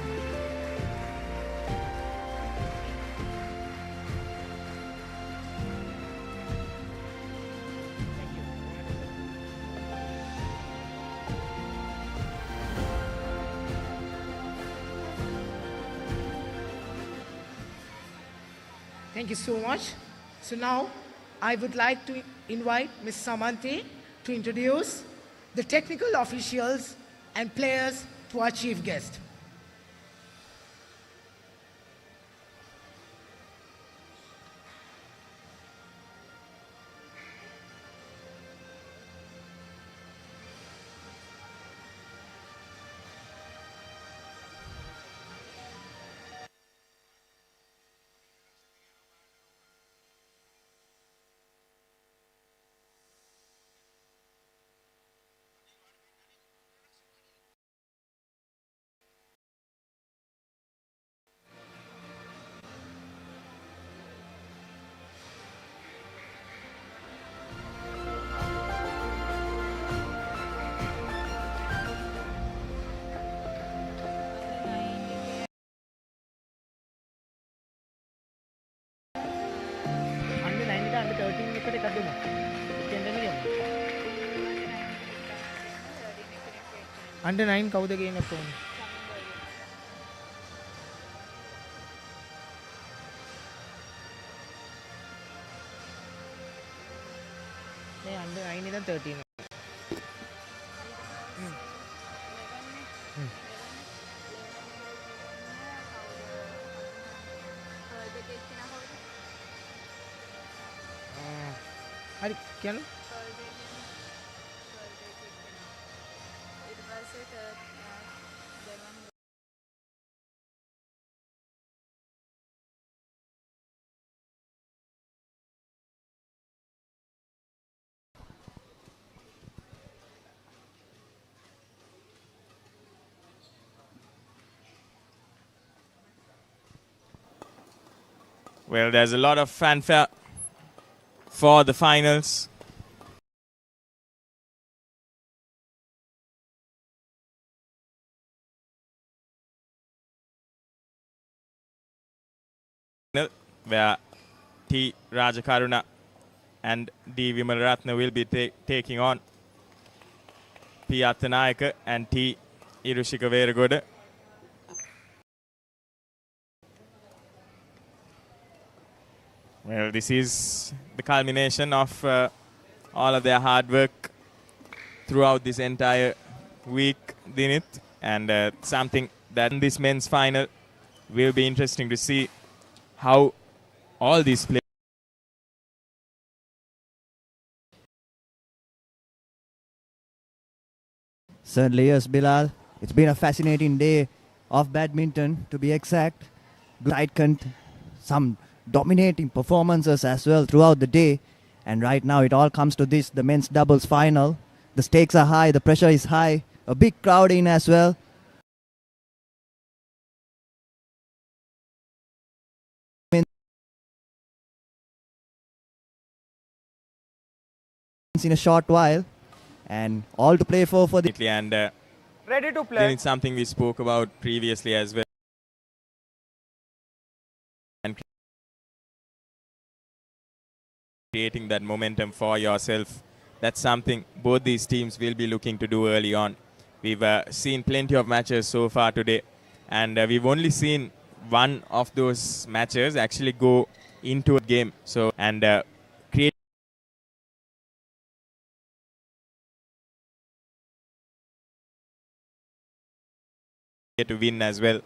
Thank you so much. So now I would like to invite Ms. Samanthi to introduce the technical officials and players to our chief guest. Under 9 කවුද ගේන්න ඕනේ? නේ under 9 ඉඳන් 13. හරි කියන්න. Well, there's a lot of fanfare for the finals. Where T. Rajakaruna and D. Vimalaratna will be taking on P. Attanayaka and T. Irushika Veragoda. Well, this is the culmination of all of their hard work throughout this entire week, Dinit, and something that in this men's final will be interesting to see how all these players. Certainly, yes, Bilal. It's been a fascinating day of badminton, to be exact. Good tight some dominating performances as well throughout the day. And right now, it all comes to this, the men's doubles final. The stakes are high, the pressure is high. A big crowd in as well. In a short while, and all to play for the and ready to play. It's something we spoke about previously as well, and creating that momentum for yourself. That's something both these teams will be looking to do early on. We've seen plenty of matches so far today, and we've only seen one of those matches actually go into a game. So and create to win as well.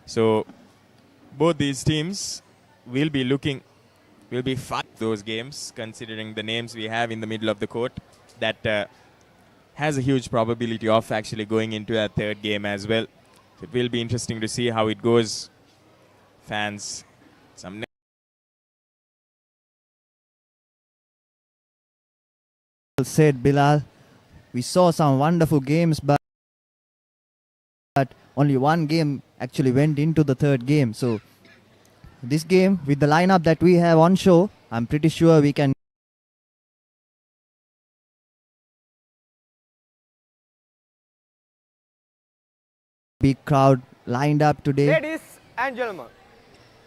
So both these teams will be fighting those games, considering the names we have in the middle of the court. That has a huge probability of actually going into that third game as well. So it will be interesting to see how it goes. Fans, some said Bilal, we saw some wonderful games, but only one game actually went into the third game. So this game, with the lineup that we have on show, I'm pretty sure we can big crowd lined up today. Ladies and gentlemen,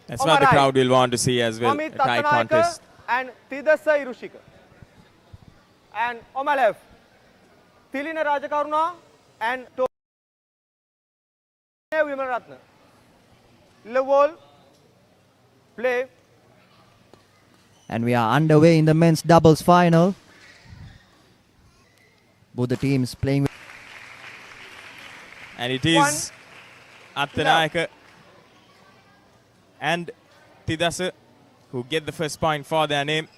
that's what the crowd will want to see as well. Amit A tight contest. and Tidasa Irushika. And on my left, Tilina Rajakaruna and Vimaratna. Level play. And we are underway in the men's doubles final. Both the teams playing. And it is Attanayaka and Tidasa who get the first point for their name.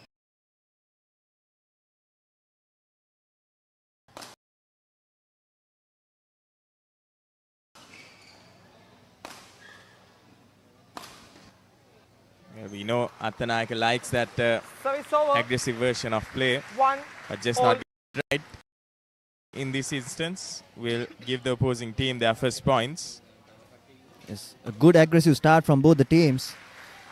We know Attanayaka likes that aggressive version of play, but just not right. In this instance, will give the opposing team their first points. Yes, a good aggressive start from both the teams.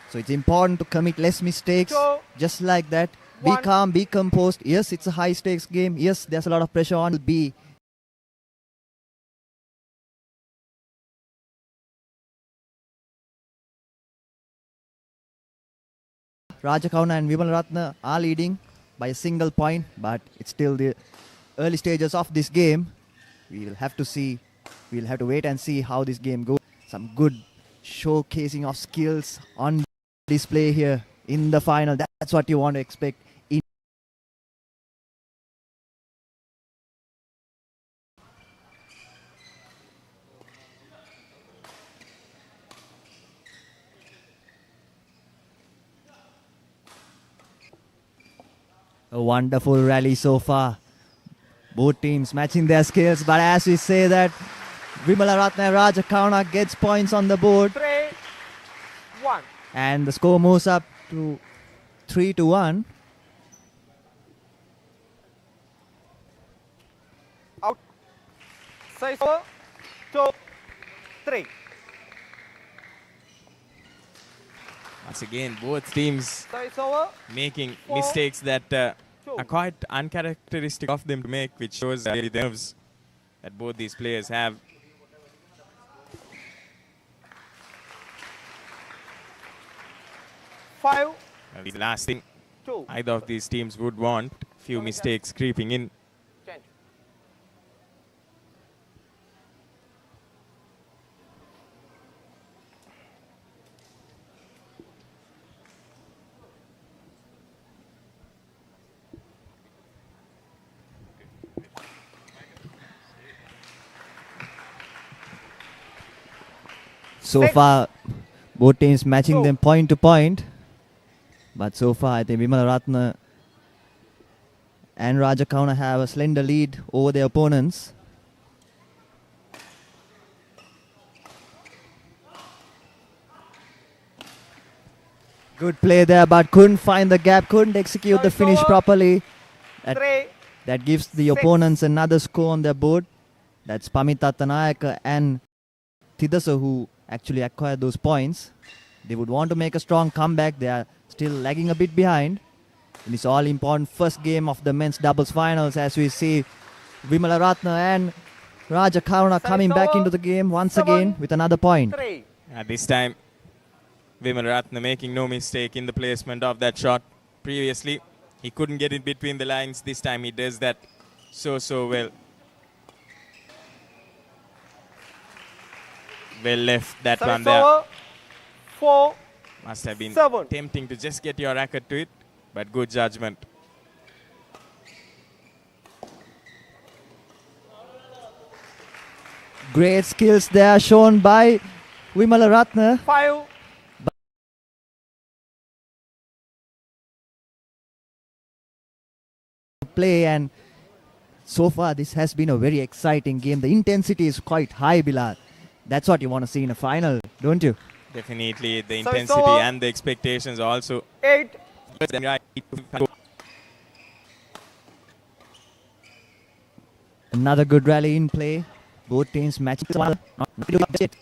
So it's important to commit less mistakes, just like that. Be calm, be composed. Yes, it's a high stakes game. Yes, there's a lot of pressure on. Be Rajakauna and Vimalaratna are leading by a single point, but it's still the early stages of this game. We'll have to see. We'll have to wait and see how this game goes. Some good showcasing of skills on display here in the final. That's what you want to expect. A wonderful rally so far. Both teams matching their skills, but as we say that, Vimalaratna Rajakauna gets points on the board. 3-1. And the score moves up to 3-1. Out. 6-4, 2-3. Once again, both teams making 4, mistakes that are quite uncharacteristic of them to make, which shows the nerves that both these players have. The last thing either of these teams would want, few mistakes creeping in. So far, both teams matching them point to point. But so far, I think Vimalaratne and Rajakauna have a slender lead over their opponents. Good play there, but couldn't find the gap, couldn't execute the finish properly. That gives the opponents another score on their board. That's Pamita Tanayaka and Tidasa who actually acquired those points. They would want to make a strong comeback. They are still lagging a bit behind. In this all-important first game of the men's doubles finals, as we see Vimalaratne and Rajakauna coming back into the game once again with another point. This time, Vimalaratne making no mistake in the placement of that shot. Previously, he couldn't get it between the lines. This time he does that so well. Well left that one there. 4. Must have been 7. tempting to just get your racket to it, but good judgment. Great skills there shown by Vimalaratne. 5. Play, and so far this has been a very exciting game. The intensity is quite high, Bilal. That's what you want to see in a final, don't you? Definitely the intensity and the expectations also. 8. Another good rally in play. Both teams matching each other. Not it.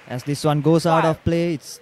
As this one goes out of play, it's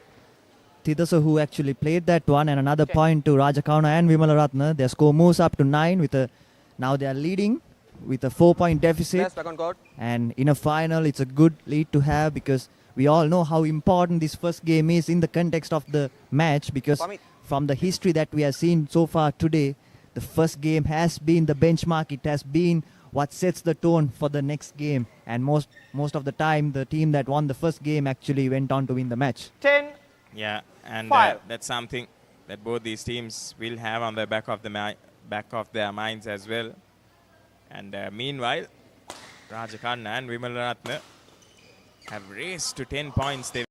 Tidasa who actually played that one, and another point to Rajakauna and Vimalaratne. Their score moves up to 9 with a, now they are leading with a 4-point deficit. Back on court. And in a final, it's a good lead to have, because we all know how important this first game is in the context of the match, because from the history that we have seen so far today, the first game has been the benchmark. It has been what sets the tone for the next game, and most of the time the team that won the first game actually went on to win the match. 10. Yeah, and that's something that both these teams will have on the back of their minds as well. And meanwhile, Rajakauna and Vimalaratne have raced to 10 points. They've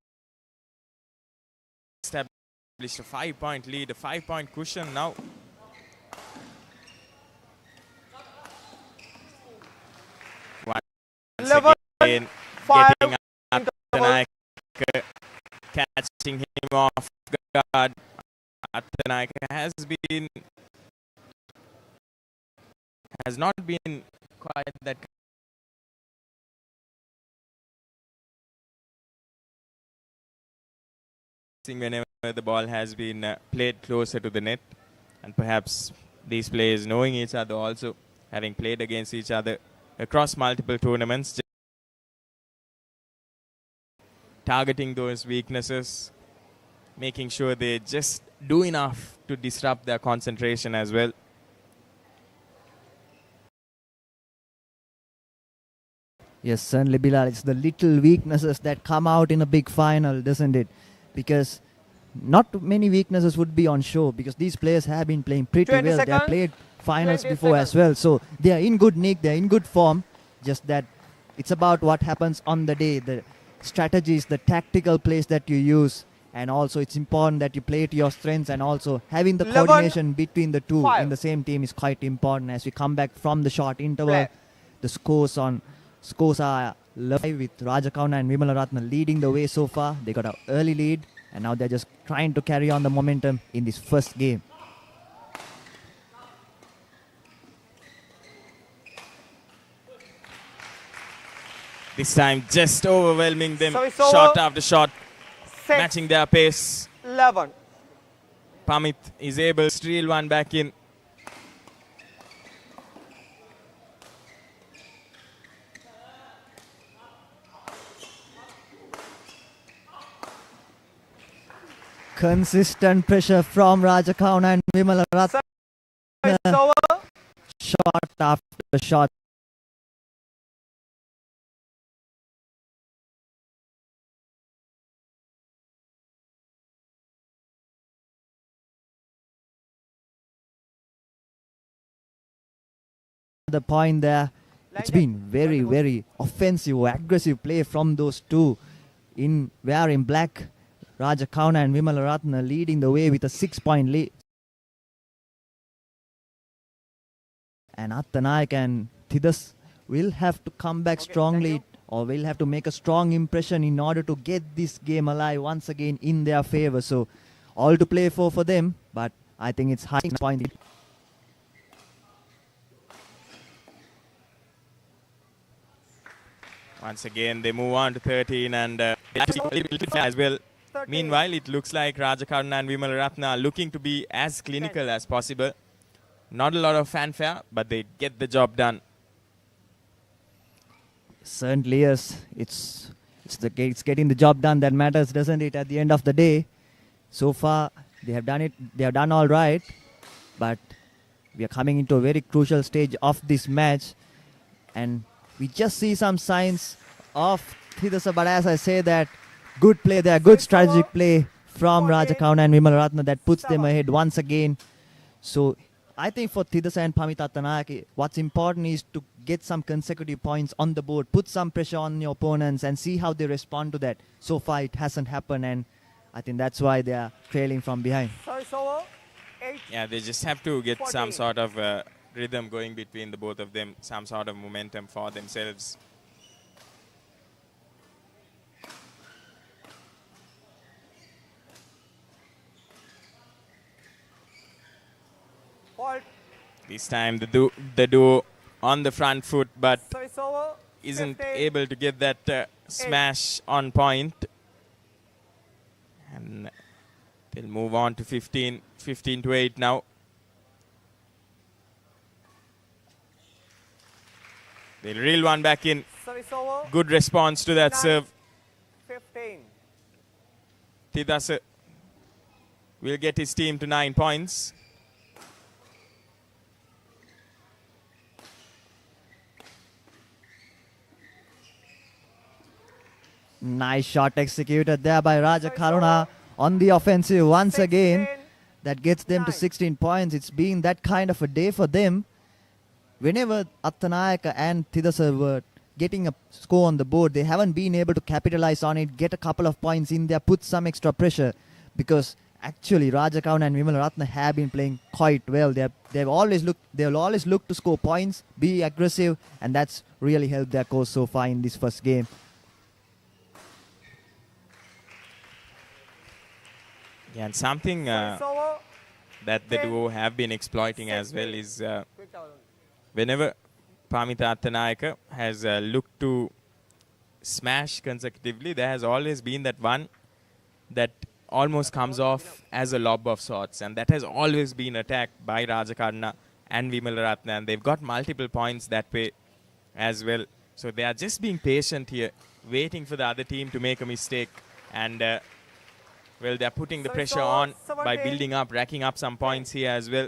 established a 5-point lead, a 5-point cushion now. Once again, getting Athanayake, catching him off guard. Athanayake has not been quite that whenever the ball has been played closer to the net, and perhaps these players knowing each other also, having played against each other across multiple tournaments, targeting those weaknesses, making sure they just do enough to disrupt their concentration as well. Yes, certainly, Bilal. It's the little weaknesses that come out in a big final, doesn't it? Because not many weaknesses would be on show, because these players have been playing pretty well. They have played finals before as well. So they are in good nick, they are in good form. Just that it's about what happens on the day, the strategies, the tactical plays that you use. And also it's important that you play to your strengths, and also having the coordination between the two in the same team is quite important. As we come back from the short interval, the scores are live with Rajakauna and Vimalaratne leading the way so far. They got an early lead, and now they're just trying to carry on the momentum in this first game. This time just overwhelming them, shot after shot, matching their pace. 11. Pamit is able to steal one back in. Consistent pressure from Rajakauna and Vimalaratne. Shot after shot. the point there. It's been very, very offensive, aggressive play from those two. In black, Raja Kauna and Vimalaratna leading the way with a 6-point lead. And Attanayak and Thidas will have to come back strongly, or will have to make a strong impression in order to get this game alive once again in their favor. So all to play for them, but I think it's high point. Once again, they move on to 13 and as well. Meanwhile, it looks like Rajakarna and Vimalaratna are looking to be as clinical as possible. Not a lot of fanfare, but they get the job done. Certainly, yes. It's getting the job done that matters, doesn't it, at the end of the day. So far, they have done it. They have done all right. But we are coming into a very crucial stage of this match. And we just see some signs of Thidasa. But as I say that, good play there, good strategic play from Rajakauna and Vimalaratna that puts them ahead once again. So I think for Thidasa and Pamita Attanayak, what's important is to get some consecutive points on the board, put some pressure on your opponents and see how they respond to that. So far it hasn't happened, and I think that's why they are trailing from behind. Yeah, they just have to get some sort of rhythm going between the both of them, some sort of momentum for themselves. This time the duo on the front foot, but isn't able to get that smash on point. And they'll move on to 15 to 8 now. They'll reel one back in. Good response to that serve. 15. Thidasa will get his team to 9 points. Nice shot executed there by Raja Karuna on the offensive once again. That gets them to 16 points. It's been that kind of a day for them. Whenever Attanayak and Thidasa were getting a score on the board, they haven't been able to capitalize on it, get a couple of points in there, put some extra pressure, because actually Rajakauna and Vimalaratna have been playing quite well. They'll always look to score points, be aggressive, and that's really helped their cause so far in this first game. Yeah, and something that the duo have been exploiting as well is whenever Pamita Attanayak has looked to smash consecutively, there has always been that one that almost comes off as a lob of sorts, and that has always been attacked by Rajakarna and Vimalaratna, and they've got multiple points that way as well. So they are just being patient here, waiting for the other team to make a mistake, and well, they're putting the pressure on by building up, racking up some points here as well.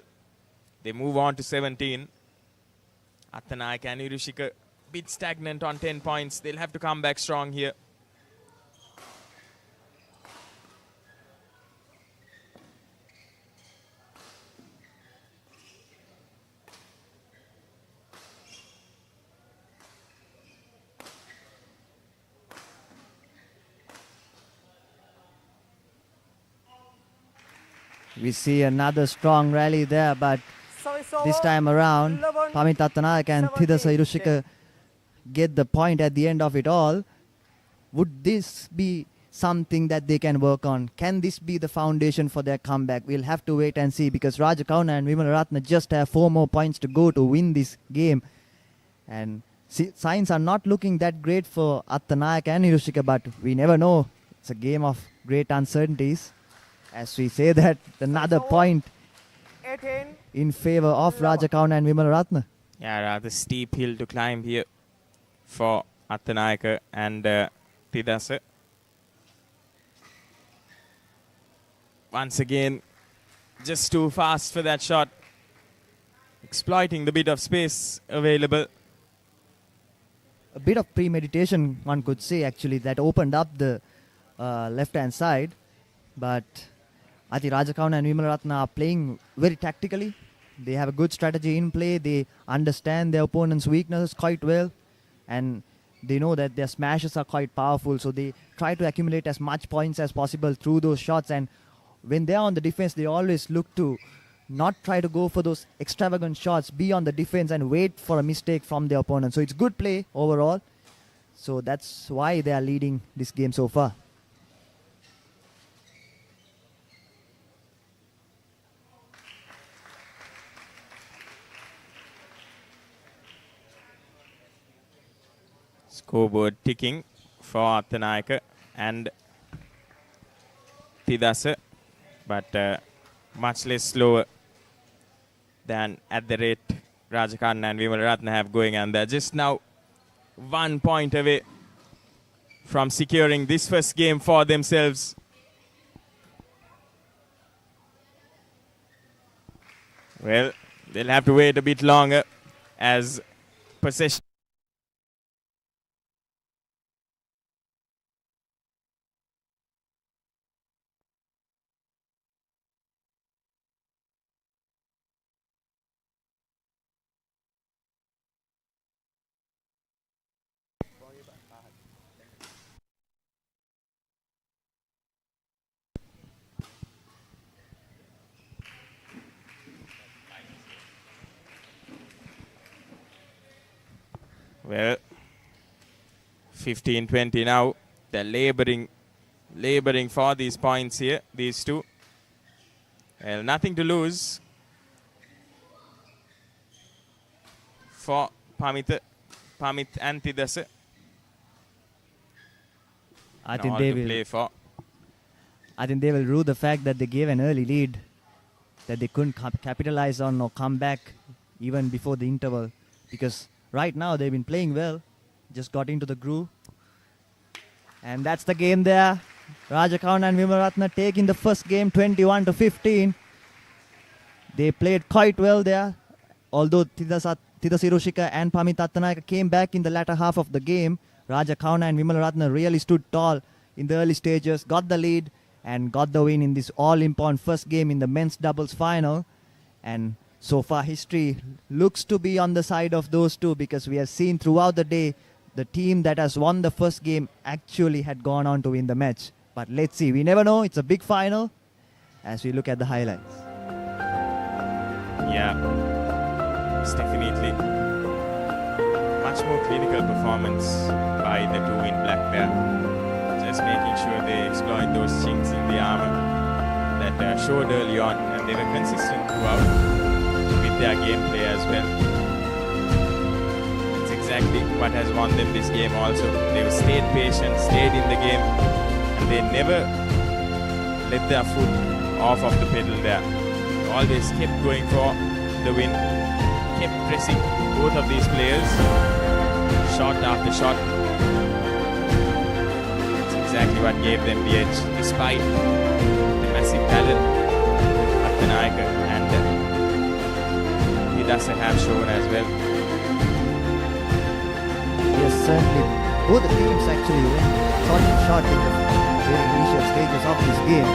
They move on to 17. Attanayak and Irushika bit stagnant on 10 points. They'll have to come back strong here. We see another strong rally there, but this time around, Pamita Attanayak and Thidasa Irushika get the point at the end of it all. Would this be something that they can work on? Can this be the foundation for their comeback? We'll have to wait and see, because Rajakauna and Vimalaratna just have 4 more points to go to win this game. And signs are not looking that great for Attanayak and Irushika, but we never know. It's a game of great uncertainties. As we say that, another point in favor of Rajakauna and Vimalaratna. Yeah, rather steep hill to climb here for Attanayak and Thidasa. Once again, just too fast for that shot. Exploiting the bit of space available. A bit of premeditation, one could say, actually, that opened up the left-hand side. But I think Rajakauna and Vimalaratna are playing very tactically. They have a good strategy in play. They understand their opponent's weaknesses quite well. And they know that their smashes are quite powerful. So they try to accumulate as much points as possible through those shots. And when they're on the defense, they always look to not try to go for those extravagant shots, be on the defense and wait for a mistake from their opponent. So it's good play overall. So that's why they are leading this game so far. Scoreboard ticking for Athanayaka and Tidasa, but much less slower than at the rate Rajakarna and Vimalaratna have going, and they're just now 1 point away from securing this first game for themselves. Well, they'll have to wait a bit longer as possession. Well, 15-20 now. They're laboring for these points here, these two. Well, nothing to lose for Pamit and Tidasa. I think they will rue the fact that they gave an early lead that they couldn't capitalize on or come back even before the interval, because right now they've been playing well, just got into the groove. And that's the game there. Rajakarna and Vimalaratna taking the first game 21-15. They played quite well there, although Tidasa Hiroshika and Pamit Athanayaka came back in the latter half of the game. Rajakarna and Vimalaratna really stood tall in the early stages, got the lead and got the win in this all-important first game in the men's doubles final. And so far history looks to be on the side of those two, because we have seen throughout the day the team that has won the first game actually had gone on to win the match. But let's see, we never know, it's a big final as we look at the highlights. Yeah, it's definitely much more clinical performance by the two in black there. Just making sure they exploit those chinks in the armor that showed early on, and they were consistent throughout with their gameplay as well. It's exactly what has won them this game also. They stayed patient, stayed in the game, and they never let their foot off of the pedal there. They always kept going for the win, kept pressing both of these players, shot after shot. It's exactly what gave them the edge, despite the massive talent Athanayaka and Tidasa have shown as well. Yes, certainly. Both the teams actually went shot in the very initial stages of this game.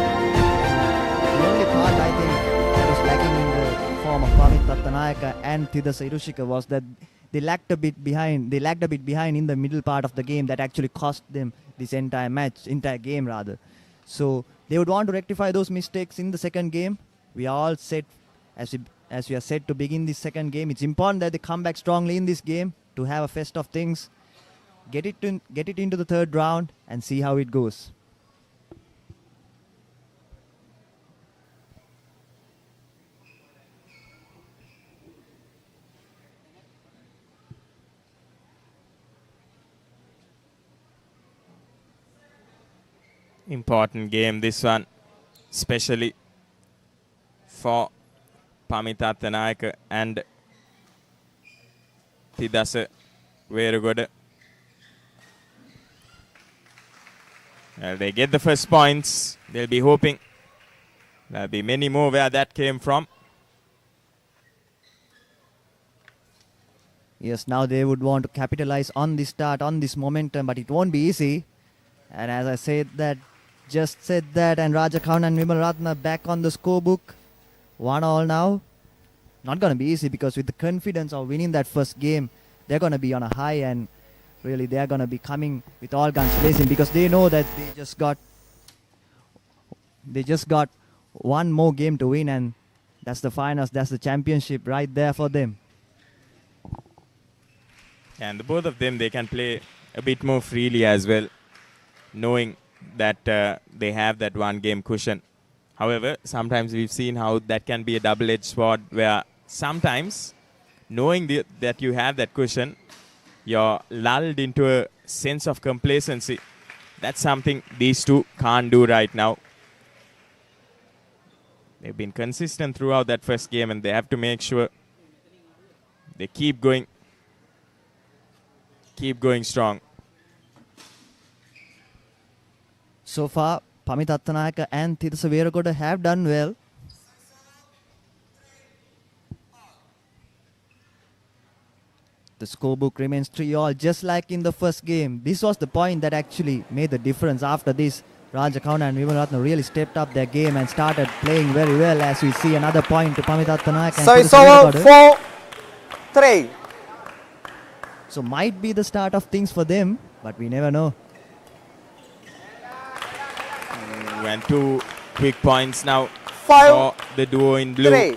The only part I think that was lacking in the form of Pamit Athanayaka and Tidasa Hiroshika was that they lagged a bit behind. They lagged a bit behind in the middle part of the game that actually cost them this entire game rather. So they would want to rectify those mistakes in the second game. We are all set, as we are set to begin this second game. It's important that they come back strongly in this game to have a fest of things, get it into the third round and see how it goes. Important game this one, especially for Pamit Athanayaka and Tidasa Verugoda. Well, they get the first points. They'll be hoping there'll be many more where that came from. Yes, now they would want to capitalize on this start, on this momentum, but it won't be easy. And as I said that, and Rajakarna and Vimalaratna back on the scorebook. 1-1 now. not going to be easy, because with the confidence of winning that first game, they're going to be on a high, and really they're going to be coming with all guns blazing, because they know that they just got one more game to win, and that's the finals, that's the championship right there for them. And the both of them, they can play a bit more freely as well, knowing that they have that one game cushion. However, sometimes we've seen how that can be a double-edged sword, where sometimes knowing that you have that cushion, you're lulled into a sense of complacency. That's something these two can't do right now. They've been consistent throughout that first game, and they have to make sure they keep going strong. So far, Pamit Attanayaka and Thidasa Weeragoda have done well. The scorebook remains 3-all, just like in the first game. This was the point that actually made the difference. After this, Raja Kauna and Vimalaratne really stepped up their game and started playing very well, as we see another point to Pamit Attanayaka and Service Thidasa over Weeragoda. 4-3. So might be the start of things for them, but we never know. And 2 quick points now 5, for the duo in blue. 3.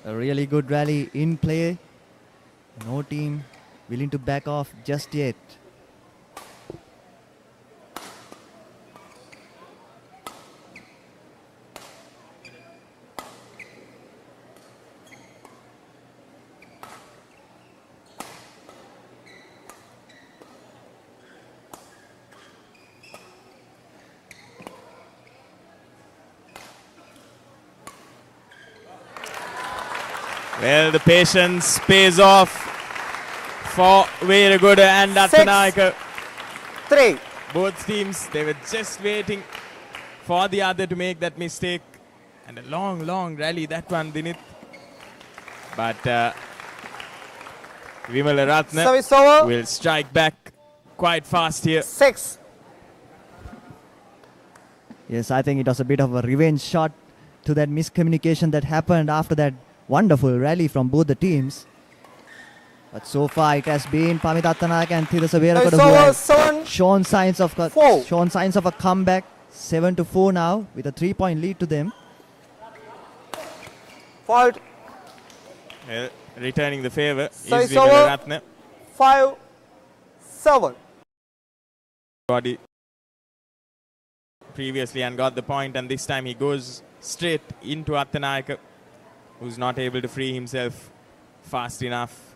A really good rally in play. No team willing to back off just yet. Well, the patience pays off for Weeragoda and Attanayaka. 3. Both teams, they were just waiting for the other to make that mistake. And a long, long rally, that one, Dinit. But Vimalaratne will strike back quite fast here. 6. Yes, I think it was a bit of a revenge shot to that miscommunication that happened after that wonderful rally from both the teams. But so far it has been Pamit Attanayaka and Thidasa Weeragoda who have shown signs of a comeback. 7-4 now, with a 3-point lead to them. Fault. Well, returning the favor is Service Vimalaratne. 5-7. Body previously and got the point, and this time he goes straight into Attanayaka, who's not able to free himself fast enough.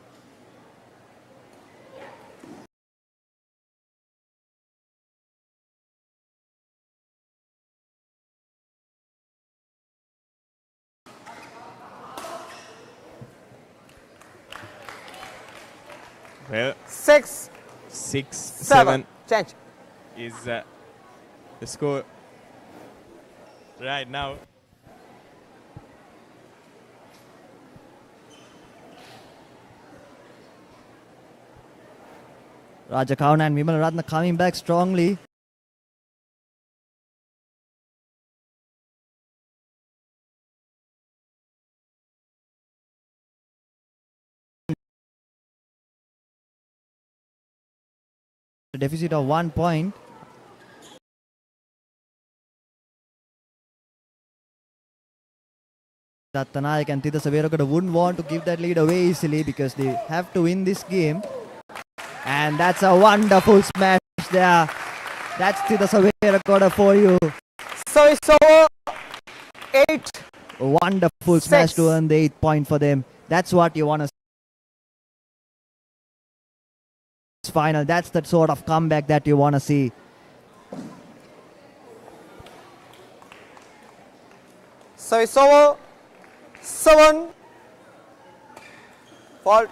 Well, 6-7 change is the score right now. Raja Kauna and Vimalaratne coming back strongly. A deficit of 1 point. Attanayaka and Thidasa Weeragoda wouldn't want to give that lead away easily, because they have to win this game. And that's a wonderful smash there. That's Thidasa Weeragoda for you. So it's over 8. A wonderful smash to earn the 8 point for them. That's what you want to see. Final. That's the sort of comeback that you want to see. So it's over 7-4. Fault.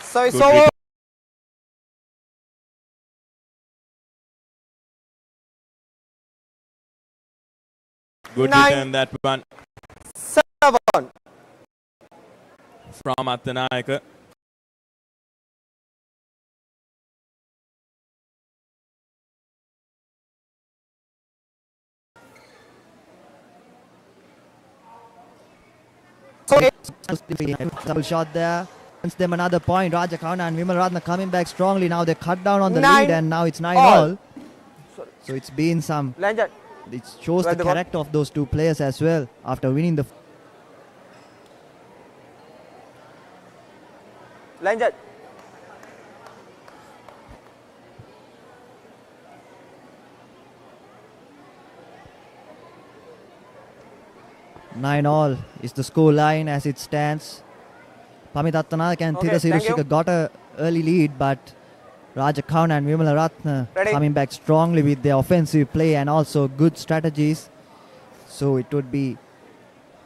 Service Good over. Good 9, return that one 7. from Attanayaka. Double shot there. Once them another point. Raja Kauna and Vimal Ratna coming back strongly. Now they cut down on the 9 lead and now it's 9 all. all. So it's been some. Lanjat. It shows the character of those two players as well after winning the. Lanjat. Nine all is the score line as it stands. Pamit Attanayaka and Okay, Thira thank you. Sirushika got a early lead, but Raja Kauna and Vimala Ratna Ready. coming back strongly with their offensive play and also good strategies. So it would be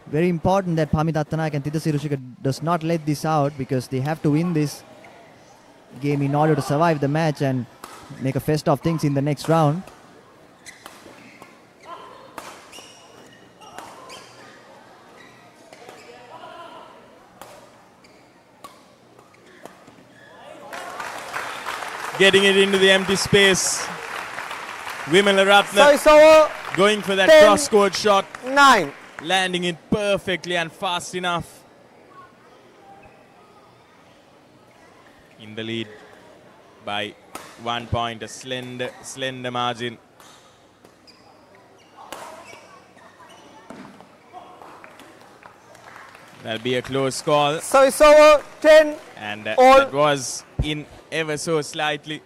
very important that Pamit Attanayaka and Thira Sirushika does not let this out, because they have to win this game in order to survive the match and make a fest of things in the next round. Getting it into the empty space. Vimala Ratna Service over. going for that 10, cross-court shot. 9. Landing it perfectly and fast enough. In the lead by 1 point, a slender margin. That'll be a close call. Service over. 10 And all. that was in ever so slightly.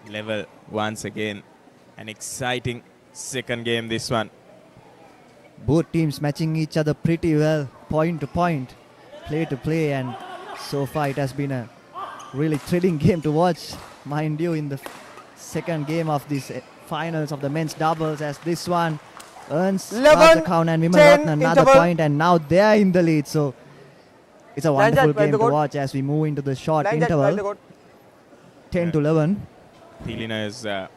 Level once again. An exciting second game, this one. Both teams matching each other pretty well, point to point, play to play, and so far it has been a really thrilling game to watch. Mind you, in the second game of these finals of the men's doubles, as this one earns 11, Raja Kauna and Vimal 10 Ratna another interval. point, and now they are in the lead. So it's a wonderful Lanjat, well game to good. watch as we move into the short Lanjat, well interval. good. 10 to 11. Thilina's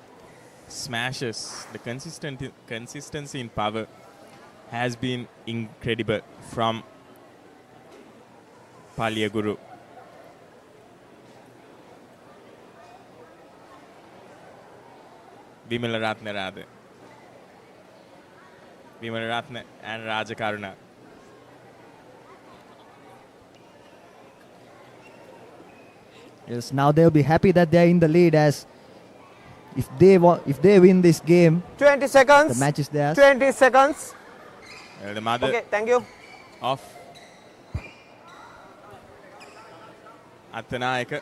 smashes, the consistency in power has been incredible from Palya Guru. Vimala Ratna rather. Vimala Ratna and Raja Karuna. Yes, now they'll be happy that they're in the lead, as if they win this game, 20 seconds. the match is theirs. 20 seconds. The mother Okay, thank you. of Attanayaka.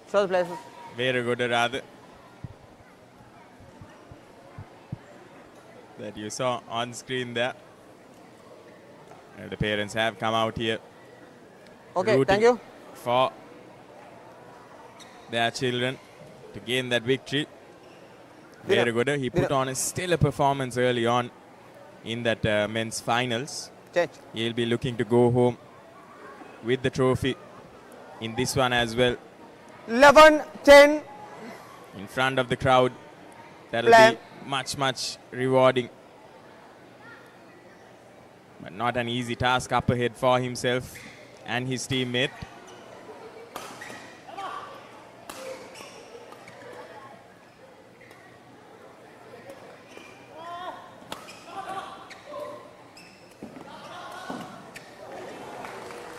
Show the places. Very good rather. That you saw on screen there. The parents have come out here. Okay, rooting thank you. for their children to gain that victory. Very good. He put on a stellar performance early on in that men's finals. Change. He'll be looking to go home with the trophy in this one as well. 11-10. In front of the crowd. That'll Plan. be much rewarding. But not an easy task up ahead for himself and his teammate.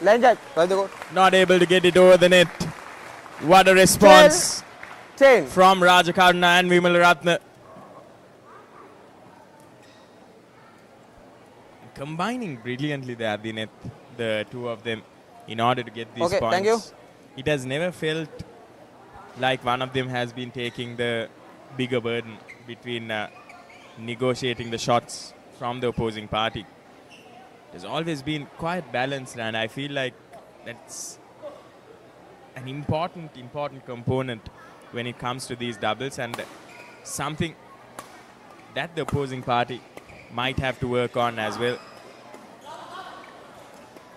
Lanjat, well good. Not able to get it over the net. What a response 10. from Rajakarna and Vimal Ratna. Combining brilliantly there at the net, the two of them, in order to get these Okay, points. thank you. It has never felt like one of them has been taking the bigger burden between negotiating the shots from the opposing party. It has always been quite balanced, and I feel like that's an important component when it comes to these doubles, and something that the opposing party might have to work on as well.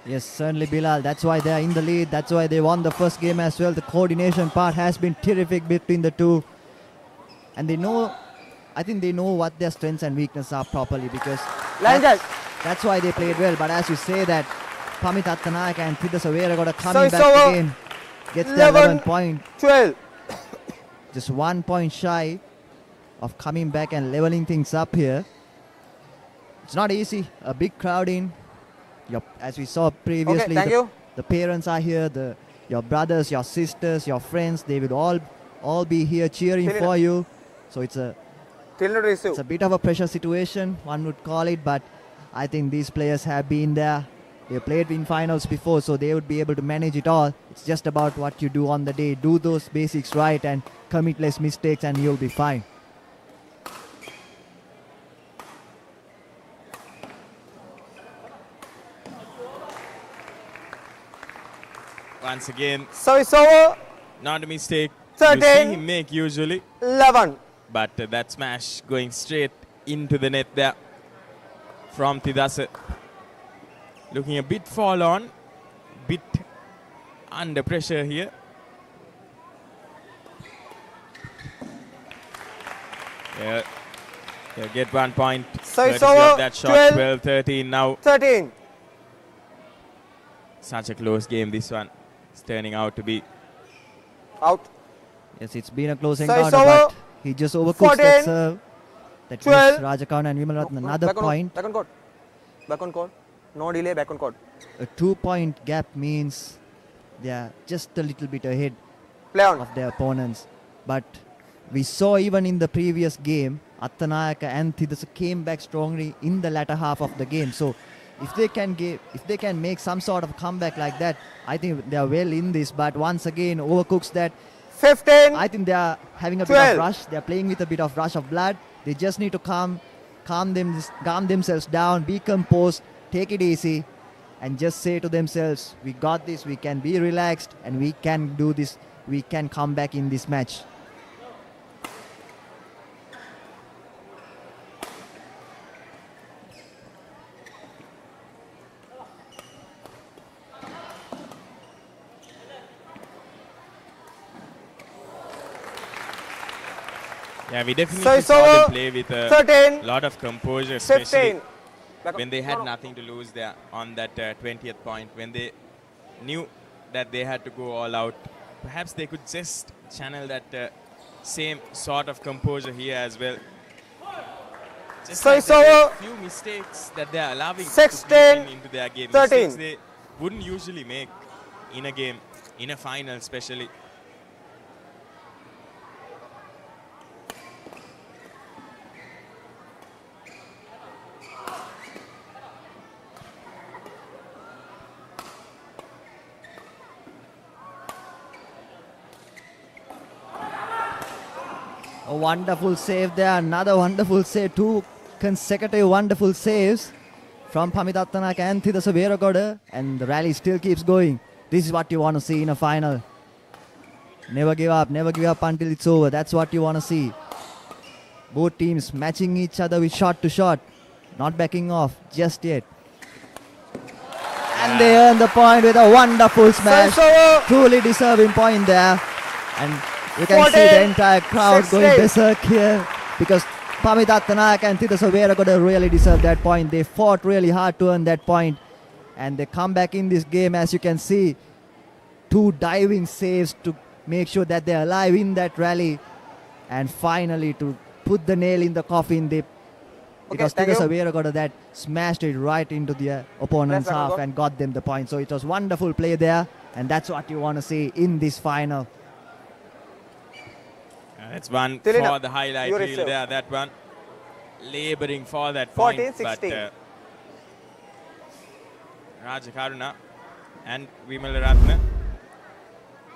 Yes, certainly, Bilal. That's why they are in the lead. That's why they won the first game as well. The coordination part has been terrific between the two. And they know, I think they know what their strengths and weaknesses are properly, because that's why they played well. But as you say that, Pamit Attanayaka and Thidasa Weeragoda coming back to the game, gets the 11 point. 12. Just 1 point shy of coming back and leveling things up here. It's not easy. A big crowd in. As we saw previously, the parents are here, your brothers, your sisters, your friends, they will all be here cheering for you. So it's a bit of a pressure situation, one would call it, but I think these players have been there. They played in finals before, so they would be able to manage it all. It's just about what you do on the day. Do those basics right and commit less mistakes and you'll be fine. Once again, service over. Not a mistake 13. you see him make usually. 11. But that smash going straight into the net there from Thidasa. Looking a bit forlorn, bit under pressure here. Yeah, get 1 point. Service Courtesy over. of that shot. 12-13 now. 13. Such a close game, this one. It's turning out to be out. Yes, it's been a close Service encounter, over. but he just overcooks that 14, serve. That 12. gives Rajakarn and Vimalratne another back point. Back on court. Back on court. No delay, back on court. A 2 point gap means they are just a little bit ahead of their opponents. But we saw even in the previous game, Attanayaka and Thidasa came back strongly in the latter half of the game. So if they can make some sort of comeback like that, I think they are well in this. But once again, overcooks that. 15. I think they are having a 12. bit of rush. They are playing with a bit of rush of blood. They just need to calm themselves down, be composed, take it easy, and just say to themselves, we got this, we can be relaxed, and we can do this, we can come back in this match. Yeah, we definitely saw them play with a lot of composure, especially when they had nothing to lose there on that 20th point. When they knew that they had to go all out, perhaps they could just channel that same sort of composure here as well. Just like a few mistakes that they are allowing to creep into their game. 13. Mistakes they wouldn't usually make in a game, in a final especially. A wonderful save there, another wonderful save, 2 consecutive wonderful saves from Pamit Attanayaka and Thidasa Weeragoda, and the rally still keeps going. This is what you want to see in a final. Never give up until it's over. That's what you want to see. Both teams matching each other with shot to shot, not backing off just yet. And they earn the point with a wonderful smash. Truly deserving point there. And you can see the entire crowd going berserk here, because Pamit Attanayaka and Thidasa Weeragoda really deserve that point. They fought really hard to earn that point, and they come back in this game. As you can see, 2 diving saves to make sure that they're alive in that rally, and finally to put the nail in the coffin. It was Thidasa Weeragoda that smashed it right into the opponent's half and got them the point. So it was wonderful play there, and that's what you want to see in this final. That's one for the highlight reel there, that one. Laboring for that 14, point, but Rajakaruna and Vimalratne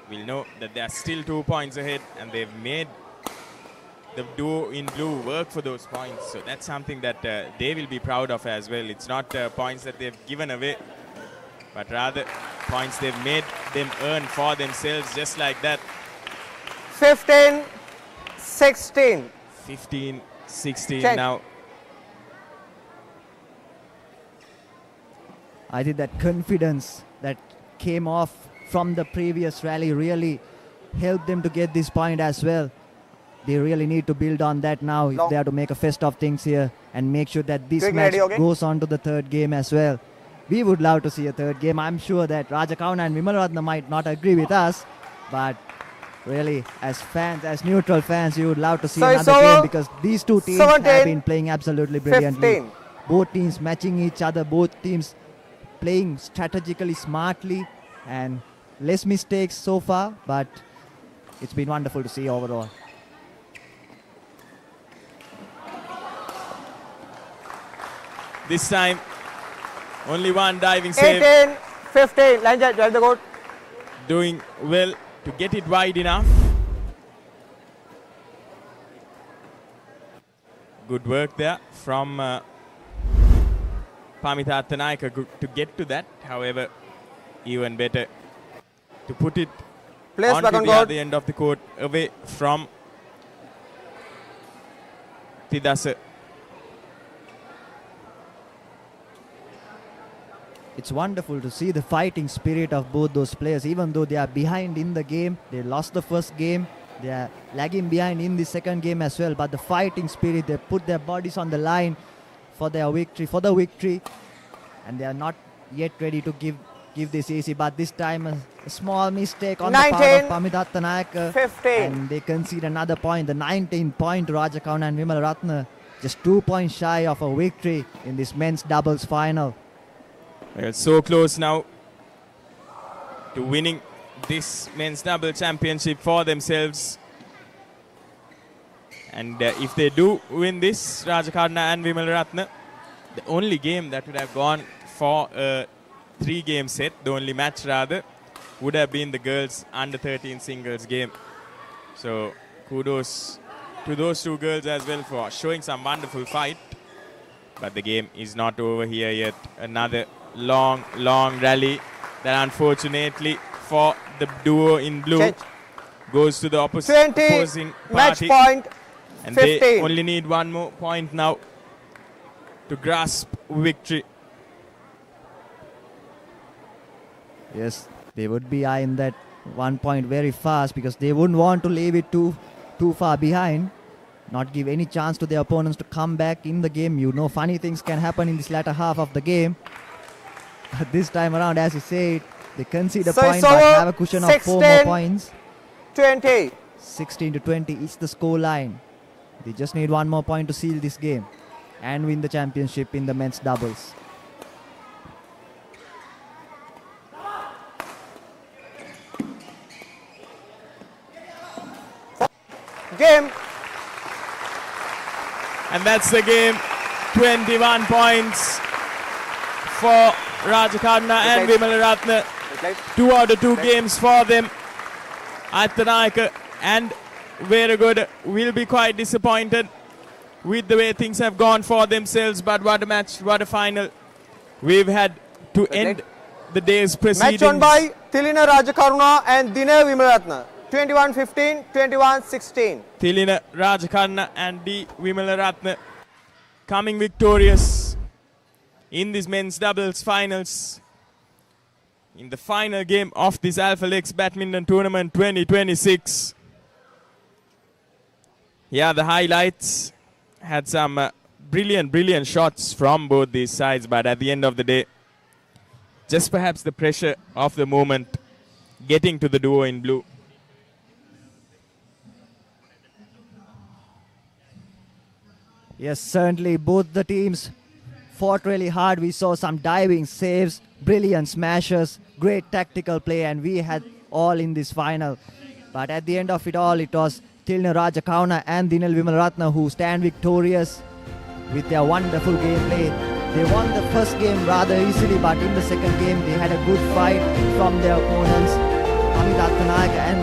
will know that they are still 2 points ahead, and they've made the duo in blue work for those points. So that's something that they will be proud of as well. It's not points that they've given away, but rather points they've made them earn for themselves, just like that. 15-16. 15-16 Check. now. I think that confidence that came off from the previous rally really helped them to get this point as well. They really need to build on that now if they have to make a fest of things here and make sure that this match goes on to the third game as well. We would love to see a third game. I'm sure that Rajakauna and Vimalratna might not agree with us, but really, as fans, as neutral fans, you would love to see another game because these two teams have been playing absolutely brilliantly. 15. Both teams matching each other, both teams playing strategically, smartly, and less mistakes so far, but it's been wonderful to see overall. This time, only one diving save. 18, 15. Line judge, the court. Doing well to get it wide enough. Good work there from Pamitha Attanayaka to get to that. However, even better to put it onto the other end of the court, away from Tidasa. It's wonderful to see the fighting spirit of both those players. Even though they are behind in the game, they lost the first game, they are lagging behind in the second game as well. But the fighting spirit, they put their bodies on the line for their victory, and they are not yet ready to give this easy. But this time, a small mistake on 19, the part of Pamitha Attanayaka, 15. and they concede another point. The 19th point to Rajakauna and Vimalratna, just 2 points shy of a victory in this men's doubles final. They're so close now to winning this men's double championship for themselves. And if they do win this, Rajakauna and Vimalratna, the only game that would have gone for a 3-game set, the only match rather, would have been the girls under 13 singles game. So kudos to those two girls as well for showing some wonderful fight. But the game is not over here yet. Another long rally that unfortunately for the duo in blue goes to the opposing party. Match point, and 15. They only need one more point now to grasp victory. Yes, they would be eyeing that 1 point very fast because they wouldn't want to leave it too far behind. Not give any chance to their opponents to come back in the game. You know, funny things can happen in this latter half of the game. But this time around, as you say, they concede a point but have a cushion of 4 more points. 20. 16 to 20 is the score line. They just need 1 more point to seal this game and win the championship in the men's doubles. Game. And that's the game. 21 points for Rajakauna and Vimalratna. 2 out of 2 games for them. Attanayaka and Veragoda will be quite disappointed with the way things have gone for themselves. But what a match, what a final we've had to end the day's proceedings. Match won by Thilina Rajakauna and Dina Vimalratna. 21-15, 21-16. Thilina Rajakauna and D. Vimalratna coming victorious in this men's doubles finals in the final game of this Alphalex Badminton Tournament 2026. Yeah, the highlights had some brilliant shots from both these sides, but at the end of the day, just perhaps the pressure of the moment getting to the duo in blue. Yes, certainly both the teams fought really hard. We saw some diving saves, brilliant smashes, great tactical play, and we had all in this final. But at the end of it all, it was Thilina Rajakauna and Dinal Vimalratna who stand victorious with their wonderful gameplay. They won the first game rather easily, but in the second game they had a good fight from their opponents. Pamitha Attanayaka and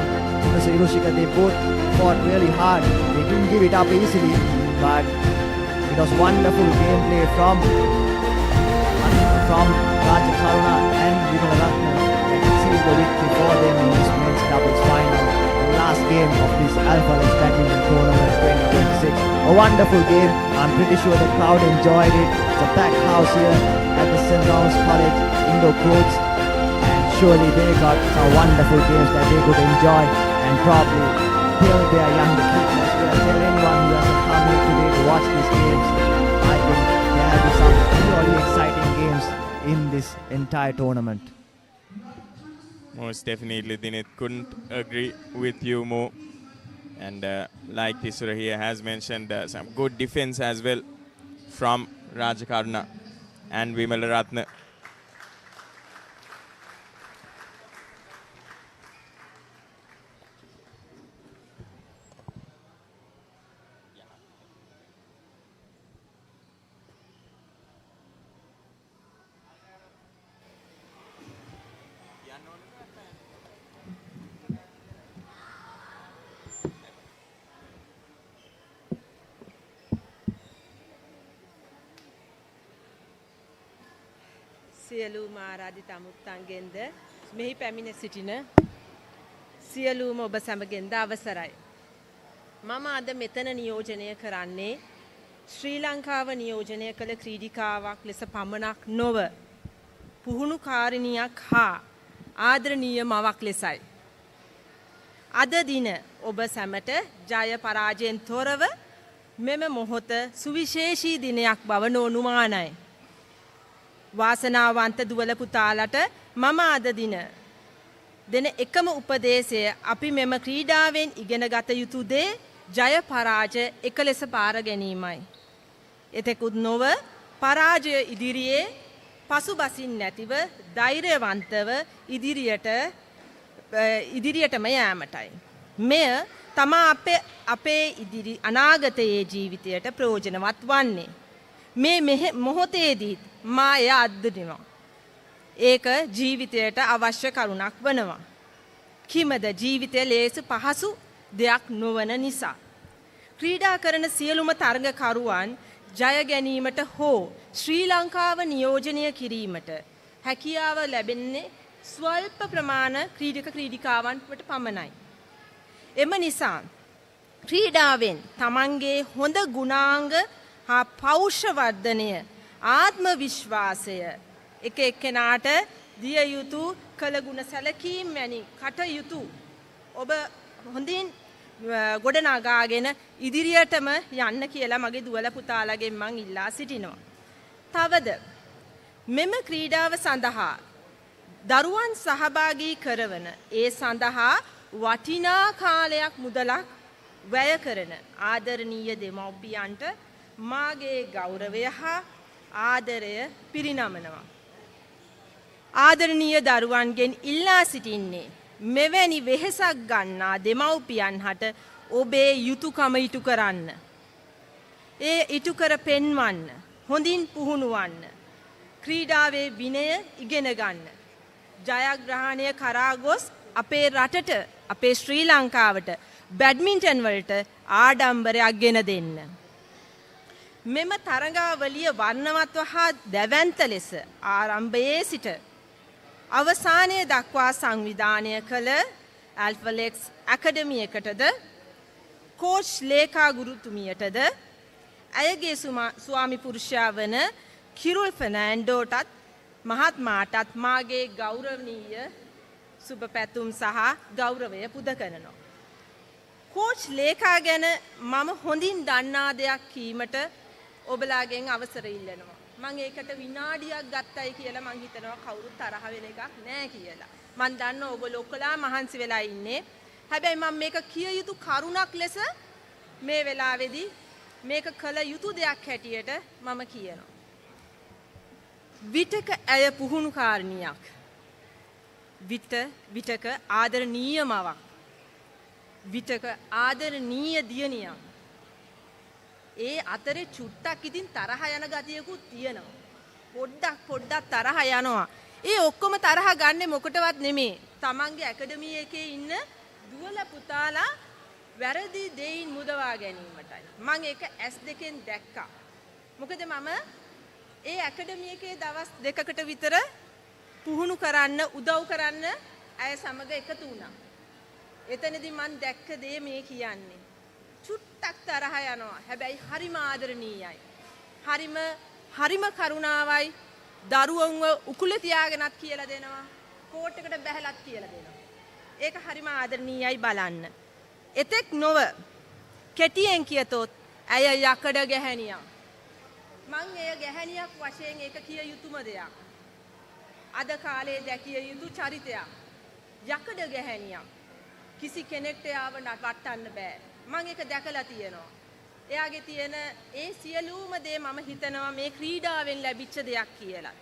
Mr. Hiroshika, they both fought really hard. They didn't give it up easily, but it was wonderful gameplay from Rajakauna and Vimalratna that sealed the victory for them in this men's doubles final. last game of this Alphalex Badminton Tournament 2026. A wonderful game. I'm pretty sure the crowd enjoyed it. It's a packed house here at the St. Thomas College indoor courts. And surely they got some wonderful games that they could enjoy and probably tell their younger kids as well. Tell anyone who has come here today to watch these games. I think there have been some really exciting games in this entire tournament. Most definitely, Dinit, couldn't agree with you more. And like Tisura here has mentioned, some good defense as well from Rajakarna and Vimalaratna. සියලුම ආරාධිත අමුත්තන්ගෙන්ද මෙහි පැමිණ සිටින සියලුම ඔබ සැමගෙන්ද අවසරයි. මම අද මෙතන නියෝජනය කරන්නේ ශ්‍රී ලංකාව නියෝජනය කළ ක්‍රීඩිකාවක් ලෙස පමණක් නොව පුහුණුකාරිනියක් හා ආදරණීය මවක් ලෙසයි. අද දින ඔබ සැමට ජය පරාජයෙන් තොරව මෙම මොහොත සුවිශේෂී දිනයක් බව නොඅනුමානයි. වාසනාවන්ත දුවල පුතාලට මම අද දින දෙන එකම උපදේශය අපි මෙම ක්‍රීඩාවෙන් ඉගෙන ගත යුතු දේ ජය පරාජය එක ලෙස පාර ගැනීමයි. එතෙකුත් නොව පරාජය ඉදිරියේ පසුබසින් නැතිව ධෛර්යවන්තව ඉදිරියටම යෑමටයි. මෙය තමා අපේ ඉදිරි අනාගතයේ ජීවිතයට ප්‍රයෝජනවත් වන්නේ. මේ මොහොතේදී මා එය අත්දැකීමක්. ඒක ජීවිතයට අවශ්‍ය කරුණක් වෙනවා. කිමද ජීවිතයේ ලේසි පහසු දෙයක් නොවන නිසා. ක්‍රීඩා කරන සියලුම තරගකරුවන් ජය ගැනීමට හෝ ශ්‍රී ලංකාව නියෝජනය කිරීමට හැකියාව ලැබෙන්නේ ස්වල්ප ප්‍රමාණ ක්‍රීඩිකාවන්ට පමණයි. එම නිසා ක්‍රීඩාවෙන් තමන්ගේ හොඳ ගුණාංග හා පෞෂ වර්ධනය ආත්ම විශ්වාසය එක එක්කෙනාට දිය යුතු කළ ගුණ සැලකීම් වැනි කටයුතු ඔබ හොඳින් ගොඩනගාගෙන ඉදිරියටම යන්න කියලා මගේ දුවල පුතාලගෙන් මං ඉල්ලා සිටිනවා. තවද මෙම ක්‍රීඩාව සඳහා දරුවන් සහභාගී කරවන ඒ සඳහා වටිනා කාලයක් මුදලක් වැය කරන ආදරණීය දෙමව්පියන්ට මාගේ ගෞරවය හා ආදරය පිරිනමනවා. ආදරණීය දරුවන්ගෙන් ඉල්ලා සිටින්නේ මෙවැනි වෙහෙසක් ගන්නා දෙමව්පියන් හට ඔබේ යුතුයකම ඉටු කරන්න. ඒ ඉටු කර පෙන්වන්න, හොඳින් පුහුණුවන්න, ක්‍රීඩාවේ විනය ඉගෙන ගන්න. ජයග්‍රහණය කරා ගොස් අපේ රටට, අපේ ශ්‍රී ලංකාවට බැඩ්මින්ටන් වලට ආඩම්බරයක් ගෙන දෙන්න. මෙම තරගාවලිය වර්ණවත්ව හා දැවැන්ත ලෙස ආරම්භයේ සිට අවසානය දක්වා සංවිධානය කළ ඇල්ෆලෙක්ස් ඇකඩමියකටද කෝච් ලේකා ගුරුතුමියටද ඇයගේ ස්වාමි පුරුෂයා වන කිරුල් ෆර්නෑන්ඩෝටත් මහත්මාටත් මාගේ ගෞරවනීය සුබ පැතුම් සහ ගෞරවය පුද කරනවා. කෝච් ලේකා ගැන මම හොඳින් දන්නා දෙයක් කීමට ඔබලාගෙන් අවසර ඉල්ලනවා. මම ඒකට විනාඩියක් ගත්තයි කියලා මං හිතනවා කවුරුත් තරහ වෙන එකක් නෑ කියලා. මං දන්නවා ඔයගොල්ලෝ ඔක්කොලා මහන්සි වෙලා ඉන්නේ. හැබැයි මම මේක කිය යුතු කරුණක් ලෙස මේ වෙලාවේදී මේක කළ යුතු දෙයක් හැටියට මම කියනවා. විතක ඇය පුහුණුකාරණියක්. විතක ආදරණීය මවක්. විතක ආදරණීය දියණියක්. ඒ අතරේ චුට්ටක් ඉතින් තරහ යන ගතියකුත් තියෙනවා. පොඩ්ඩක් තරහ යනවා. ඒ ඔක්කොම තරහ ගන්නෙ මොකටවත් නෙමෙයි. තමන්ගේ ඇකඩමි එකේ ඉන්න දුවල පුතාලා වැරදි දෙයින් මුදවා ගැනීමටයි. මම ඒක S2 දැක්කා. මොකද මම ඒ ඇකඩමි එකේ දවස් 2කට විතර පුහුණු කරන්න උදව් කරන්න අය සමග එකතු වුණා. එතනදී මම දැක්ක දේ මේ කියන්නේ. චුට්ටක් තරහ යනවා. හැබැයි හරිම ආදරණීයයි. හරිම කරුණාවයි. දරුවන්ව උකුල තියාගෙනත් කියලා දෙනවා. කෝට් එකට බැහැලත් කියලා දෙනවා. ඒක හරිම ආදරණීයයි බලන්න. එතෙක් නොව කෙටියෙන් කියතොත් ඇය යකඩ ගැහැණියක්. මං එය ගැහැණියක් වශයෙන් ඒක කිය යුතුම දෙයක්. අද කාලේ දැකිය යුතු චරිතයක්. යකඩ ගැහැණියක්. කිසි කෙනෙක්ට යාව වටන්න බෑ. මං ඒක දැකලා තියෙනවා. එයාගේ තියෙන ඒ සියලුම දේ මම හිතනවා මේ ක්‍රීඩාවෙන් ලැබිච්ච දෙයක් කියලා.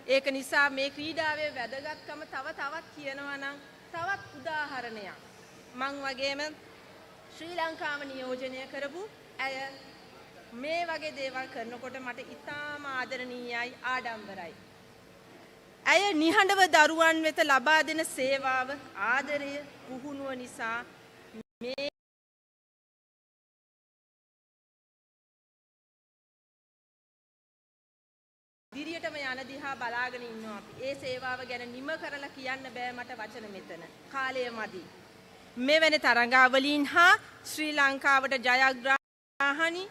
ඒක නිසා මේ ක්‍රීඩාවේ වැදගත්කම තවත් කියනවා නම් තවත් උදාහරණයක්. මං වගේම ශ්‍රී ලංකාව නියෝජනය කරපු ඇය මේ වගේ දේවල් කරනකොට මට ඉතාම ආදරණීයයි ආඩම්බරයි. ඇය නිහඬව දරුවන් වෙත ලබා දෙන සේවාව ආදරය පුහුණුව නිසා මේ දිරියටම යන දිහා බලාගෙන ඉන්නවා අපි. ඒ සේවාව ගැන නිම කරලා කියන්න බෑ මට වචන මෙතන. කාලය මදි. මෙවැනි තරඟාවලීන් හා ශ්‍රී ලංකාවට ජයග්‍රහණි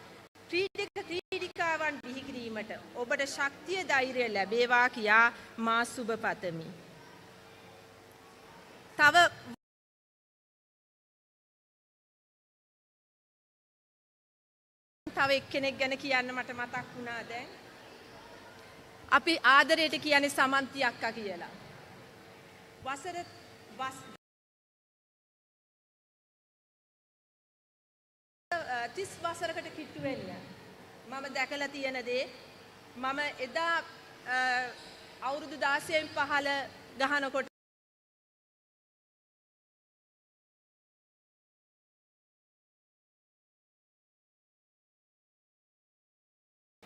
ක්‍රීඩිකාවන් බිහි කිරීමට ඔබට ශක්තිය ධෛර්යය ලැබේවා කියා මා සුබ පතමි. තව එක්කෙනෙක් ගැන කියන්න මට මතක් වුණා දැන්. අපි ආදරයට කියන්නේ සමන්ති අක්කා කියලා. වසර 30 වසරකට කිට්ටු වෙන්න මම දැකලා තියෙන දේ මම එදා අවුරුදු 16න් 15 ගහනකොට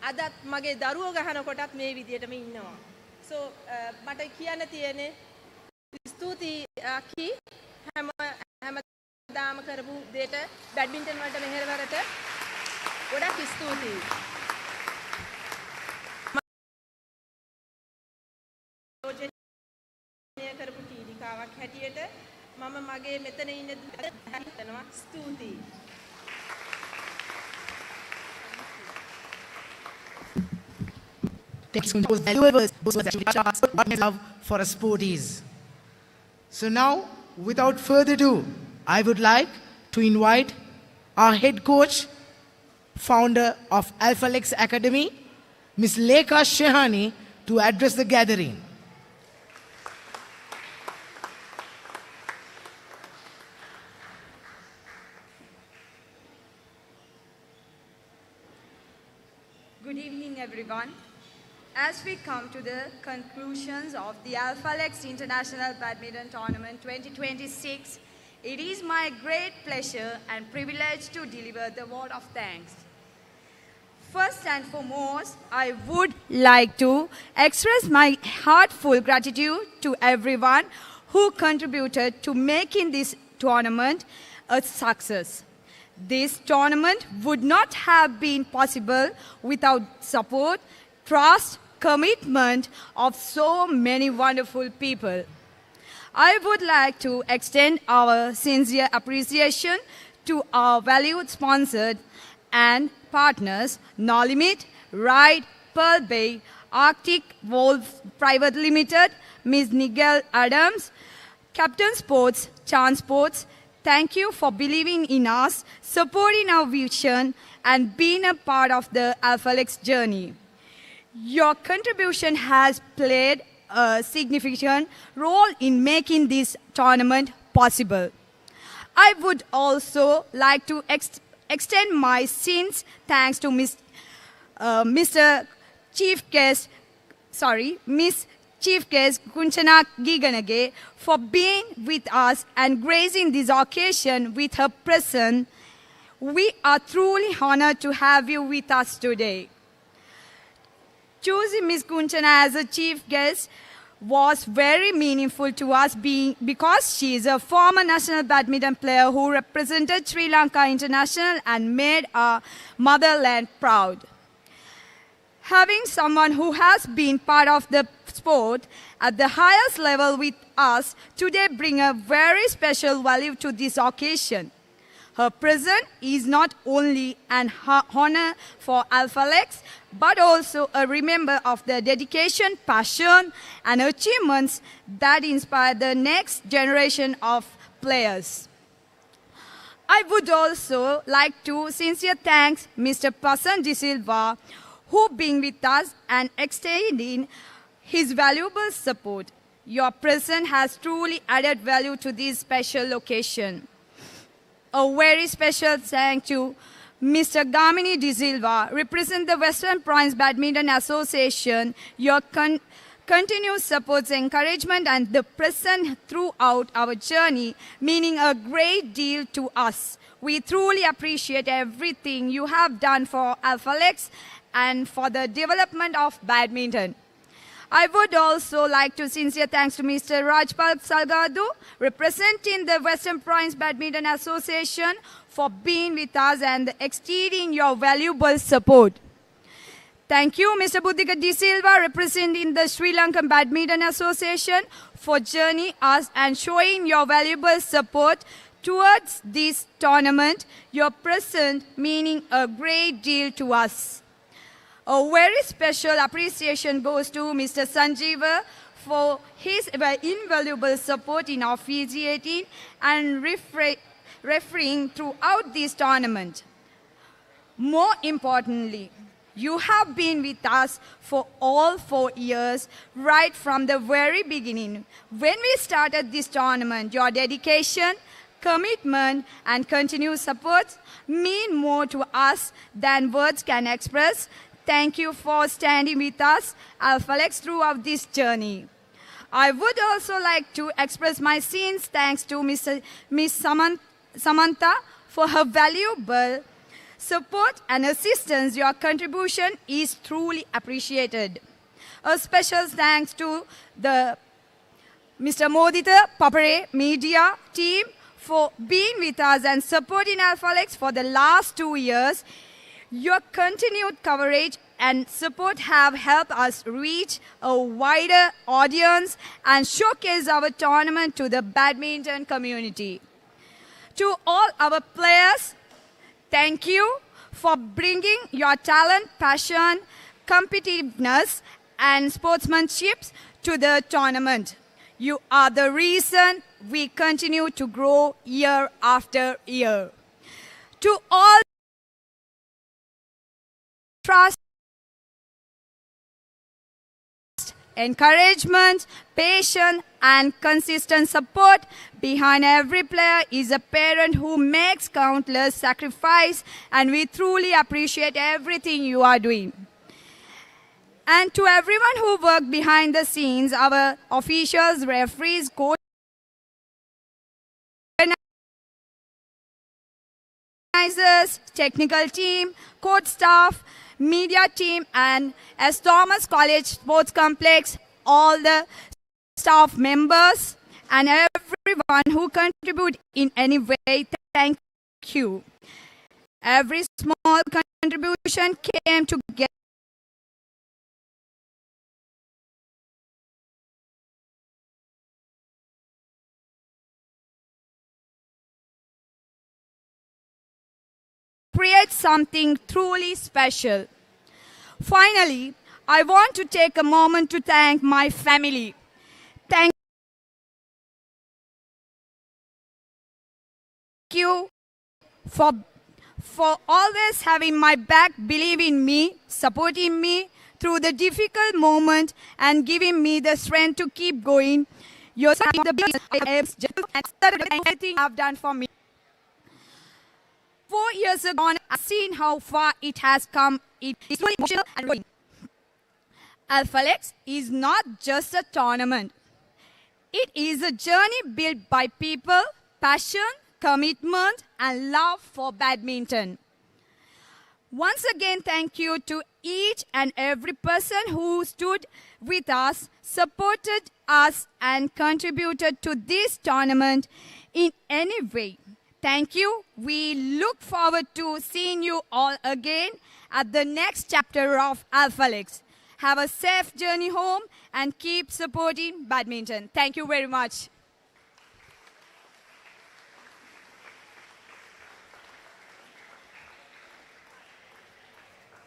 අදත් මගේ දරුවෝ ගහනකොටත් මේ විදියටම ඉන්නවා. සෝ මට කියන්න තියෙන්නේ ස්තුතියි අකි හැමදාම කරපු දෙයට බැඩ්මින්ටන් වලට මෙහෙරවරට ගොඩක් ස්තුතියි. කරපු ටීඩිකාවක් හැටියට මම මගේ මෙතන ඉන්න හිතනවා ස්තුතියි. Those valuables, those what love for a sport is. So now, without further ado, I would like to invite our head coach, founder of Alphalex Academy, Ms. Lekha Shehani, to address the gathering. Good evening, everyone. As we come to the conclusions of the Alphalex International Badminton Tournament 2026, it is my great pleasure and privilege to deliver the word of thanks. First and foremost, I would like to express my heartfelt gratitude to everyone who contributed to making this tournament a success. This tournament would not have been possible without support, trust, commitment of so many wonderful people. I would like to extend our sincere appreciation to our valued sponsors and partners, No Limit, Ride, Pearl Bay, Arctic Wolf Private Limited, Ms. Nigel Adams, Captain Sports, Chance Sports. Thank you for believing in us, supporting our vision, and being a part of the Alphalex journey. Your contribution has played a significant role in making this tournament possible. I would also like to extend my sincere thanks to Miss Chief Guest Kunchana Giganage for being with us and gracing this occasion with her presence. We are truly honored to have you with us today. Choosing Ms. Kunchana as a chief guest was very meaningful to us because she is a former national badminton player who represented Sri Lanka International and made our motherland proud. Having someone who has been part of the sport at the highest level with us today bring a very special value to this occasion. Her presence is not only an honor for Alphalex, but also a remember of the dedication, passion, and achievements that inspire the next generation of players. I would also like to sincere thank Mr. Pasan De Silva, who being with us and extending his valuable support. Your presence has truly added value to this special occasion. A very special thank to Mr. Gamini De Silva, represent the Western Province Badminton Association. Your continuous support, encouragement, and the present throughout our journey, meaning a great deal to us. We truly appreciate everything you have done for Alphalex and for the development of badminton. I would also like to sincere thanks to Mr. Rajpal Salgadu, representing the Western Province Badminton Association, for being with us and extending your valuable support. Thank you, Mr. Buddhika De Silva, representing the Sri Lankan Badminton Association, for joining us and showing your valuable support towards this tournament. Your presence meaning a great deal to us. A very special appreciation goes to Mr. Sanjeeva for his invaluable support in officiating and refereeing throughout this tournament. More importantly, you have been with us for all 4 years, right from the very beginning. When we started this tournament, your dedication, commitment, and continued support mean more to us than words can express. Thank you for standing with us, Alphalex, throughout this journey. I would also like to express my sincere thanks to Miss Samantha for her valuable support and assistance. Your contribution is truly appreciated. A special thanks to the Mr. Modita Papare media team for being with us and supporting Alphalex for the last 2 years. Your continued coverage and support have helped us reach a wider audience and showcase our tournament to the badminton community. To all our players, thank you for bringing your talent, passion, competitiveness, and sportsmanship to the tournament. You are the reason we continue to grow year after year. To all trust, encouragement, patience, and consistent support behind every player is a parent who makes countless sacrifices, and we truly appreciate everything you are doing. And to everyone who worked behind the scenes, our officials, referees, coaches, organizers, technical team, court staff, media team, and as Thomas College Sports Complex, all the staff members, and everyone who contribute in any way, thank you. Every small contribution came together create something truly special. Finally, I want to take a moment to thank my family. Thank you for always having my back, believing me, supporting me through the difficult moment, and giving me the strength to keep going. You're the best everything you have done for me. 4 years ago, I've seen how far it has come. It is really emotional and growing. Alphalex is not just a tournament. It is a journey built by people, passion, commitment, and love for badminton. Once again, thank you to each and every person who stood with us, supported us, and contributed to this tournament in any way. Thank you. We look forward to seeing you all again at the next chapter of Alphalex. Have a safe journey home and keep supporting badminton. Thank you very much.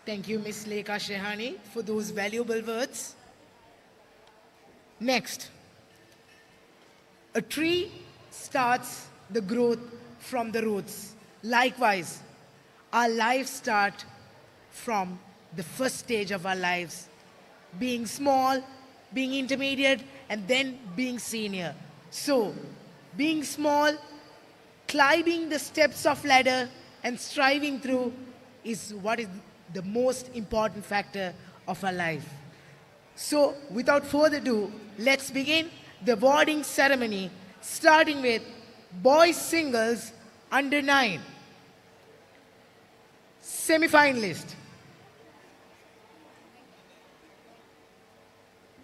Thank you, Miss Lekha Shehani, for those valuable words. Next, a tree starts the growth from the roots. Likewise, our lives start from the first stage of our lives, being small, being intermediate, and then being senior. So, being small, climbing the steps of ladder and striving through is what is the most important factor of our life. So, without further ado, let's begin the awarding ceremony, starting with boys singles under 9. Semi-finalist.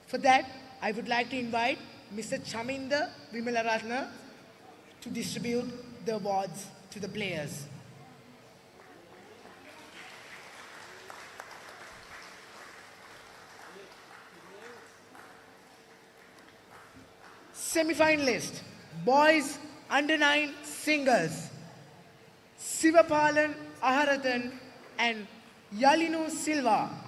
For that, I would like to invite Mr. Chaminda Vimalaratna to distribute the awards to the players. Semi-finalist, boys under 9 singles, Sivapalan Aharathan and Yalinu Silva.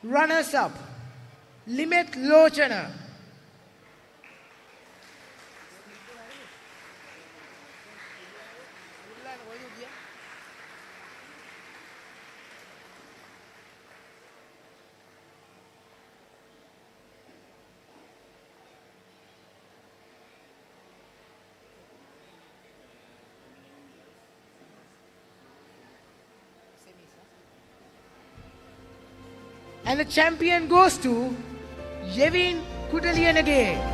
Runners up, Limit Lochana. And the champion goes to Yevin Kutalianage.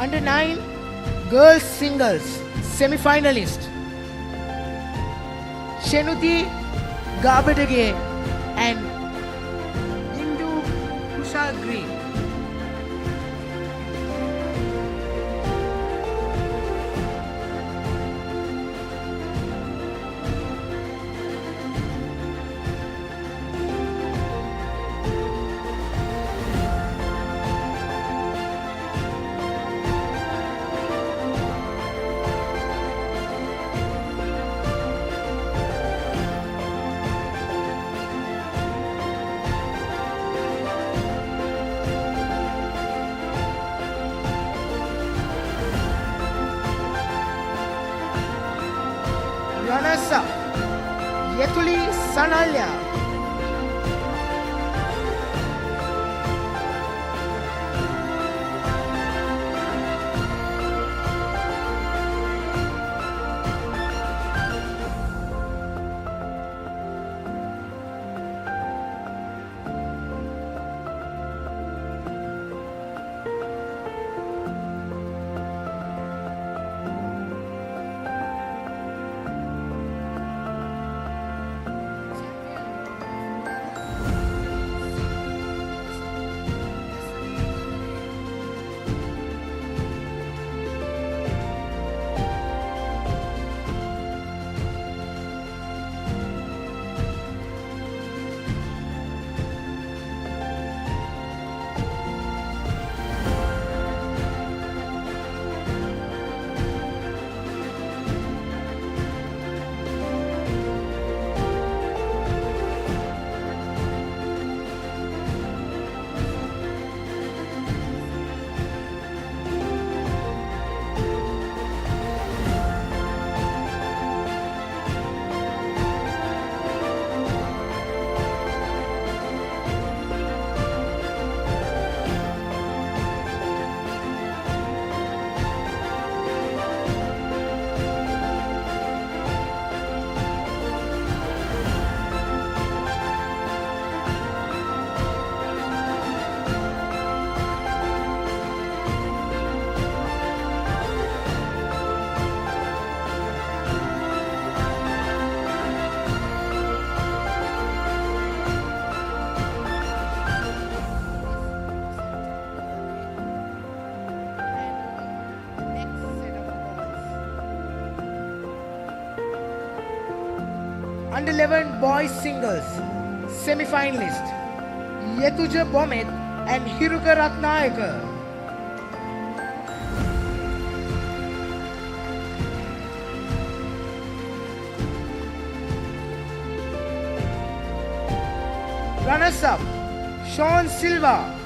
Under 9 girls singles semi-finalist Shenuti Gabadage and Hindu Kushal Green. Runners up, Yetuli Sanalya. Under 11 boys singles, semi-finalist Yetuja Bomet and Hiruka Ratnayaka. Runners up, Sean Silva.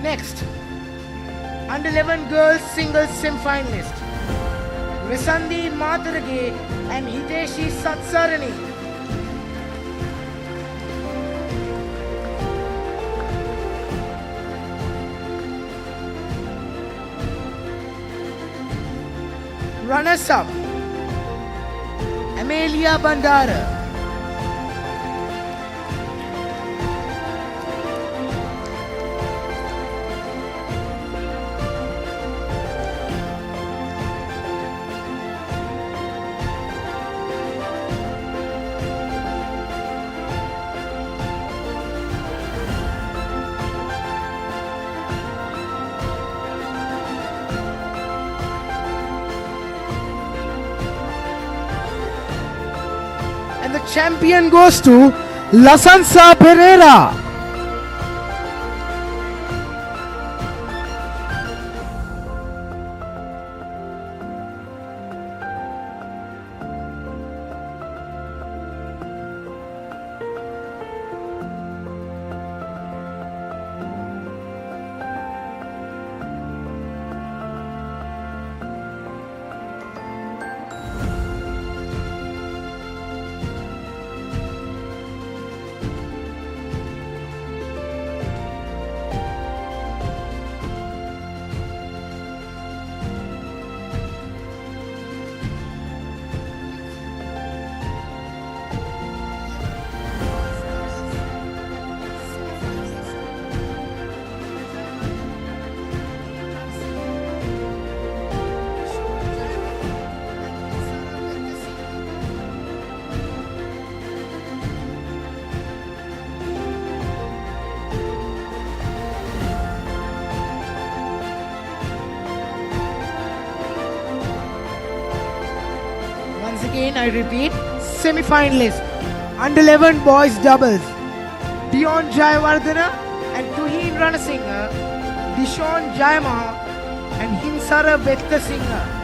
Next, under 11 girls singles semi-finalist Resandi Matarage and Hiteshi Satsarani. Runners up, Amelia Bandara. And the champion goes to Lasansa Pereira. Once again, I repeat, semi-finalist, under 11 boys doubles, Dion Jayawardena and Tuhin Ranasinghe, Dishon Jayamaha and Hinsara Betta Singha.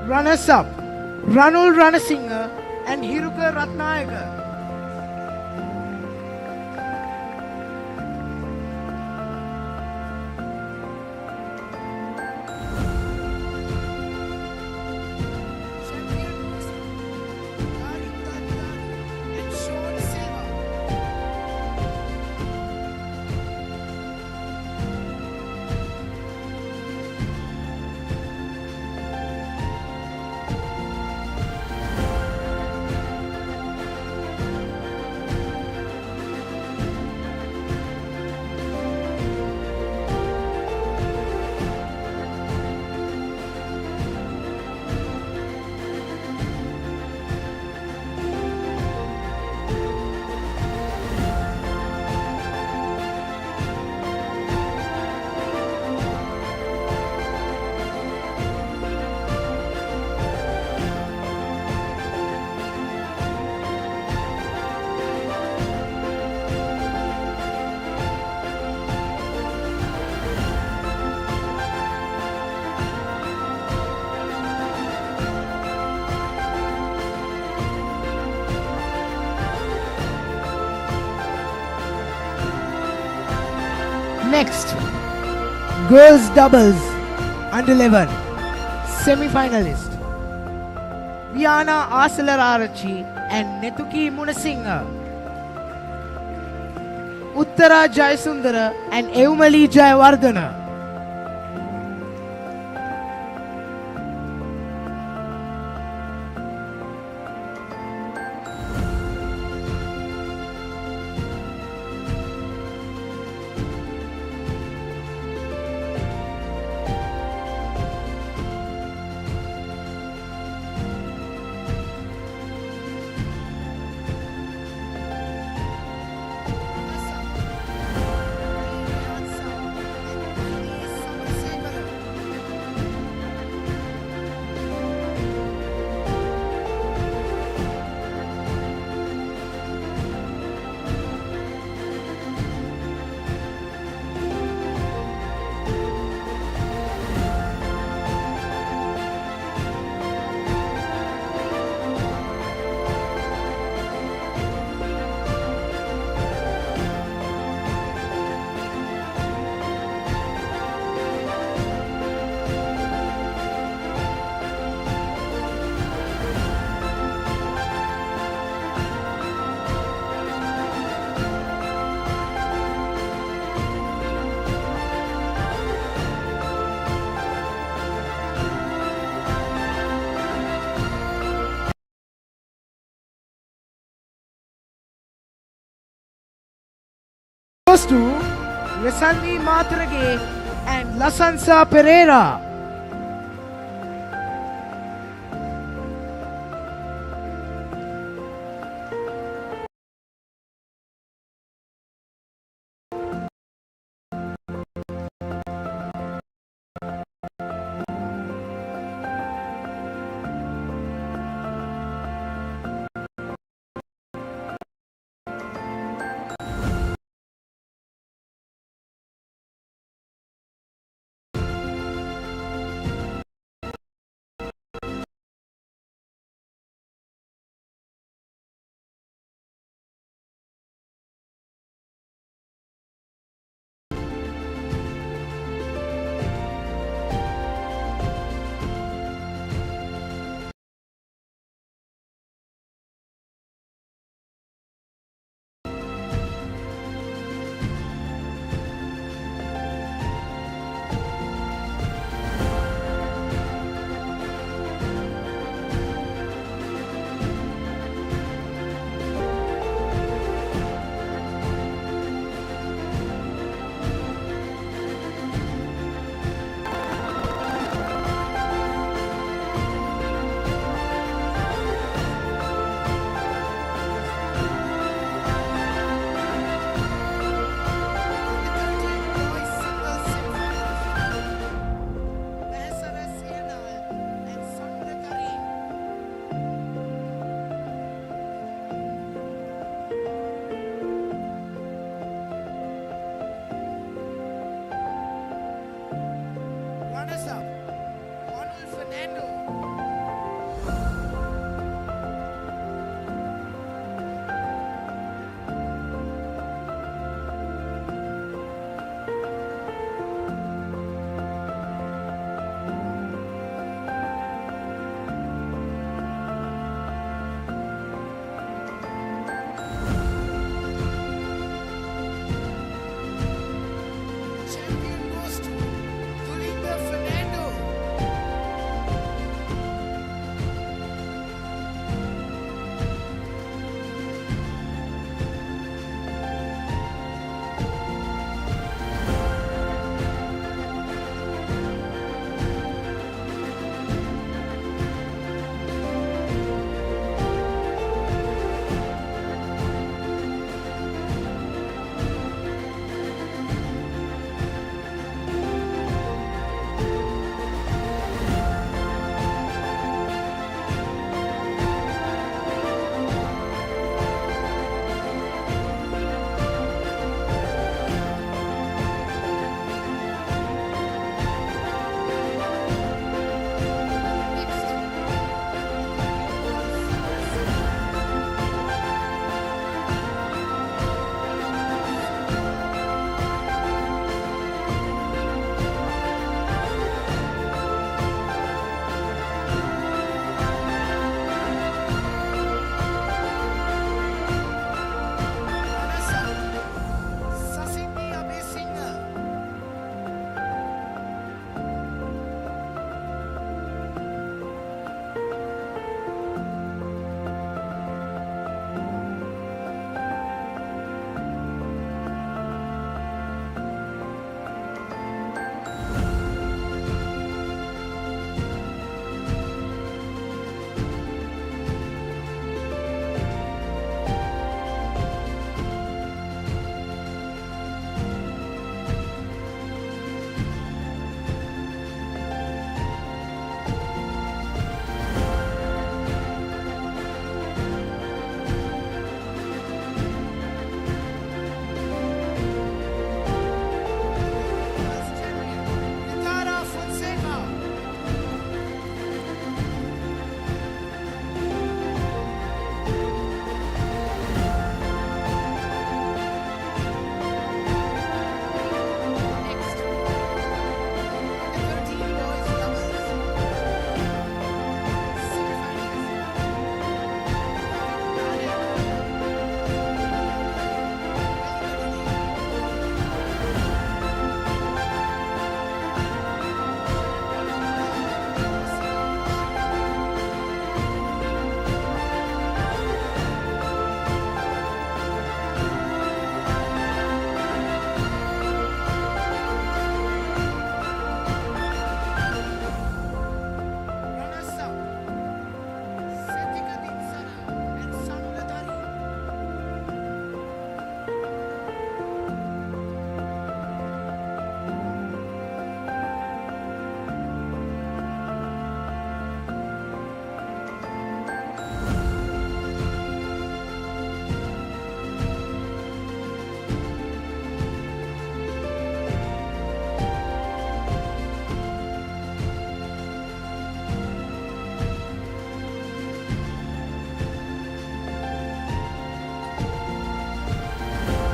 Runners up, Ranul Ranasinghe and Hiruka Ratnayaka. next, girls doubles under 11 semi-finalist Viana Asalararachi and Netuki Munasinghe, Uttara Jayasundara and Eumali Jayawardena. Goes to Resani Matrage and Lasansa Pereira.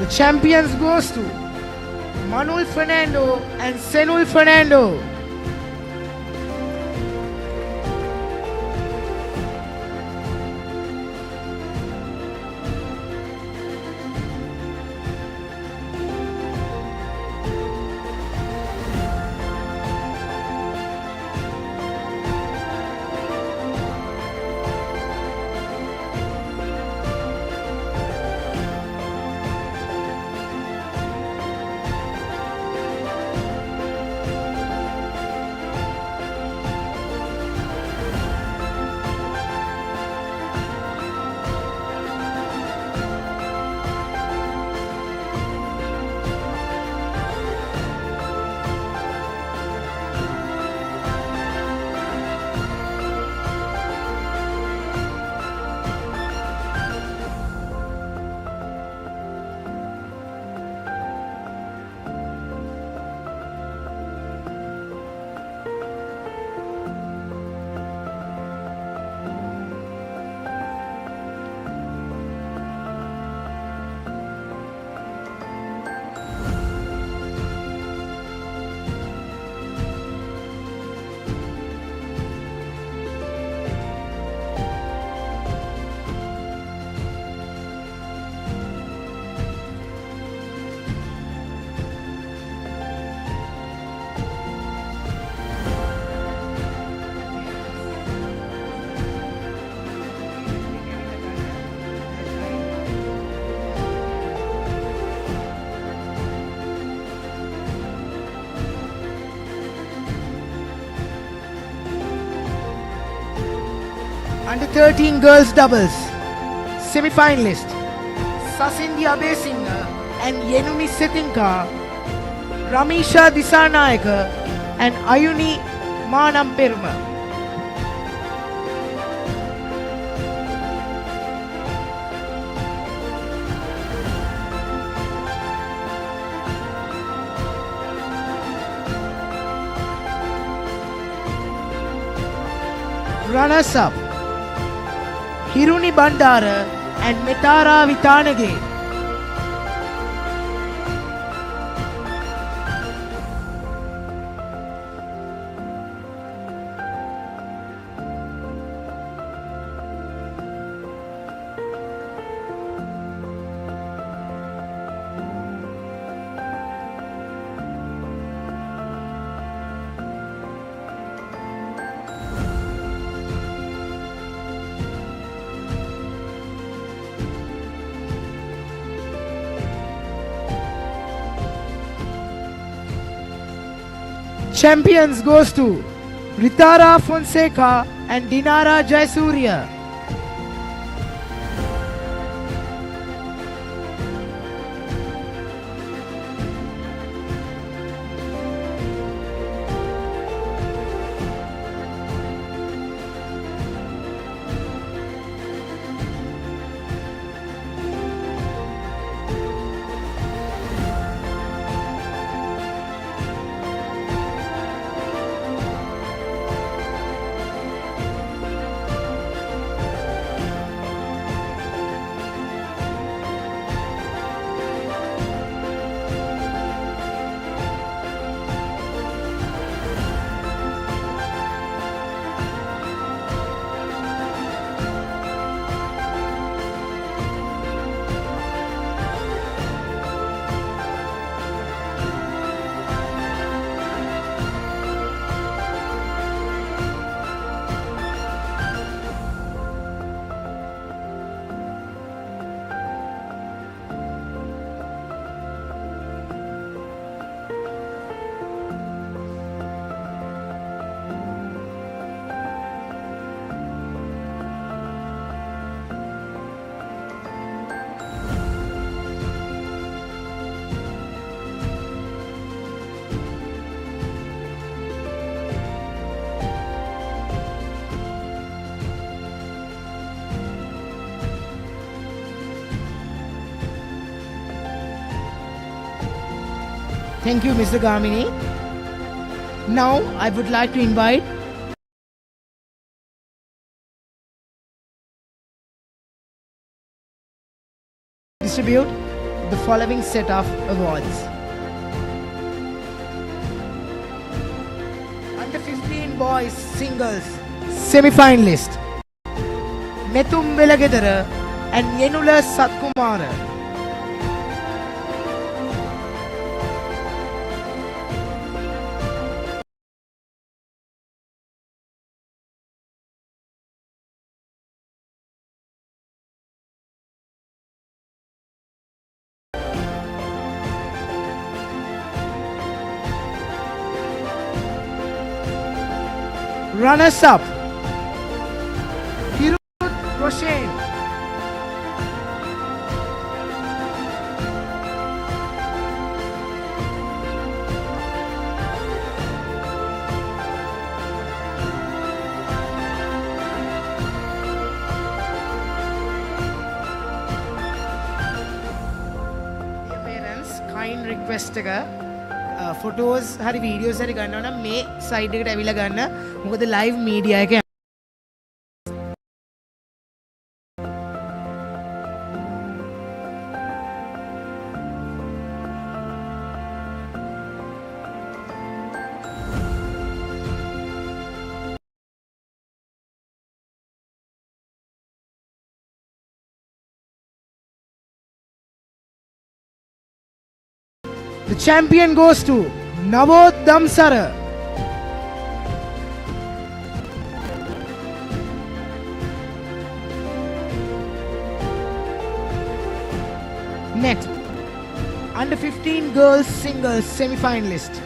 The champions goes to Manuel Fernando and Senul Fernando. Under 13 girls doubles, semi-finalist Sasindhi Abesinghe and Yenumi Setinka, Ramisha Disanayaka and Ayuni Manamperuma. Runners up Hiruni Bandara and Metara Vitanage. Champions goes to Ritara Fonseca and Dinara Jayasuriya. Thank you, Mr. Gamini. Now, I would like to invite distribute the following set of awards. Under 15 boys singles semi-finalist Netum Velagedara and Yenula Satkumara. Runners up Hirut Roshan, dear parents, kind request photos hari videos hari ganna na me side එකට ඇවිල්ලා ගන්න. මොකද live media එක The champion goes to Navod Damsara. Next, under 15 girls singles semi-finalist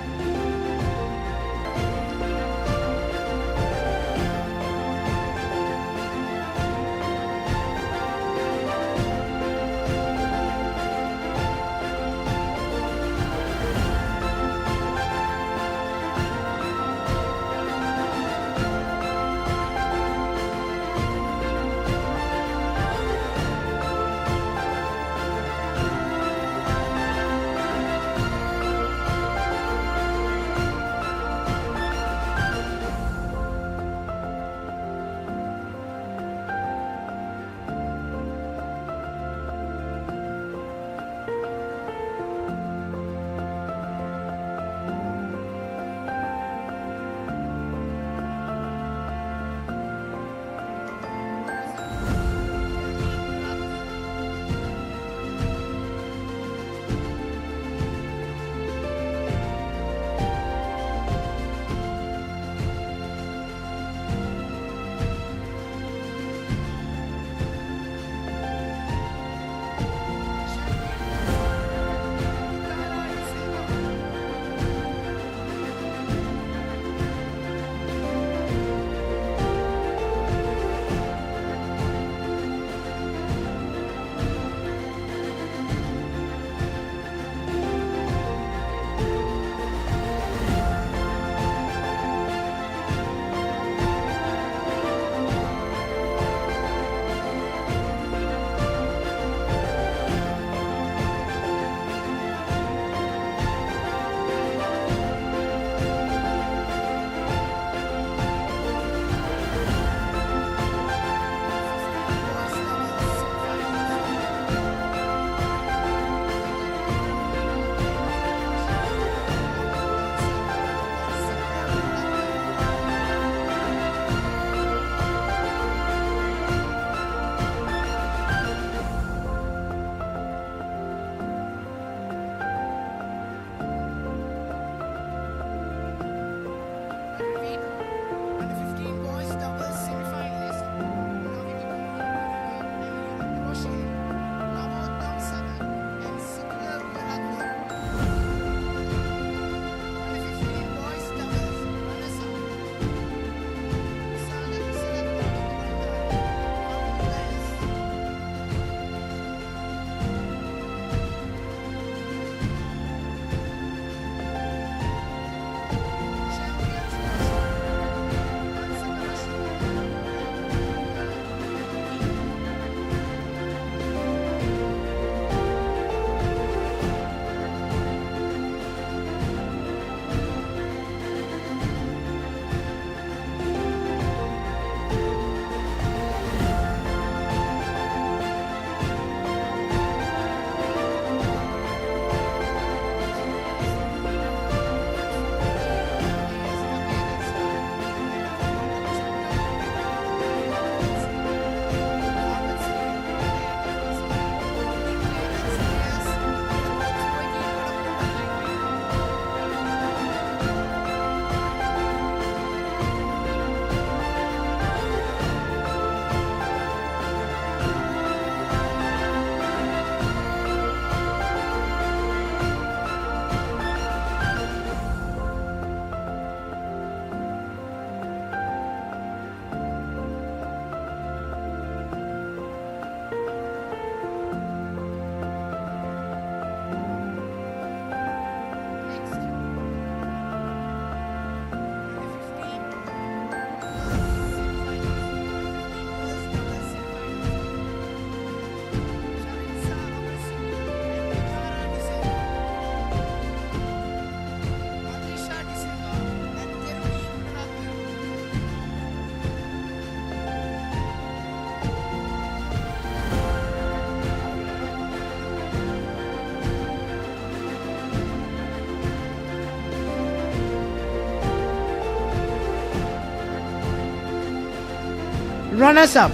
Runners up,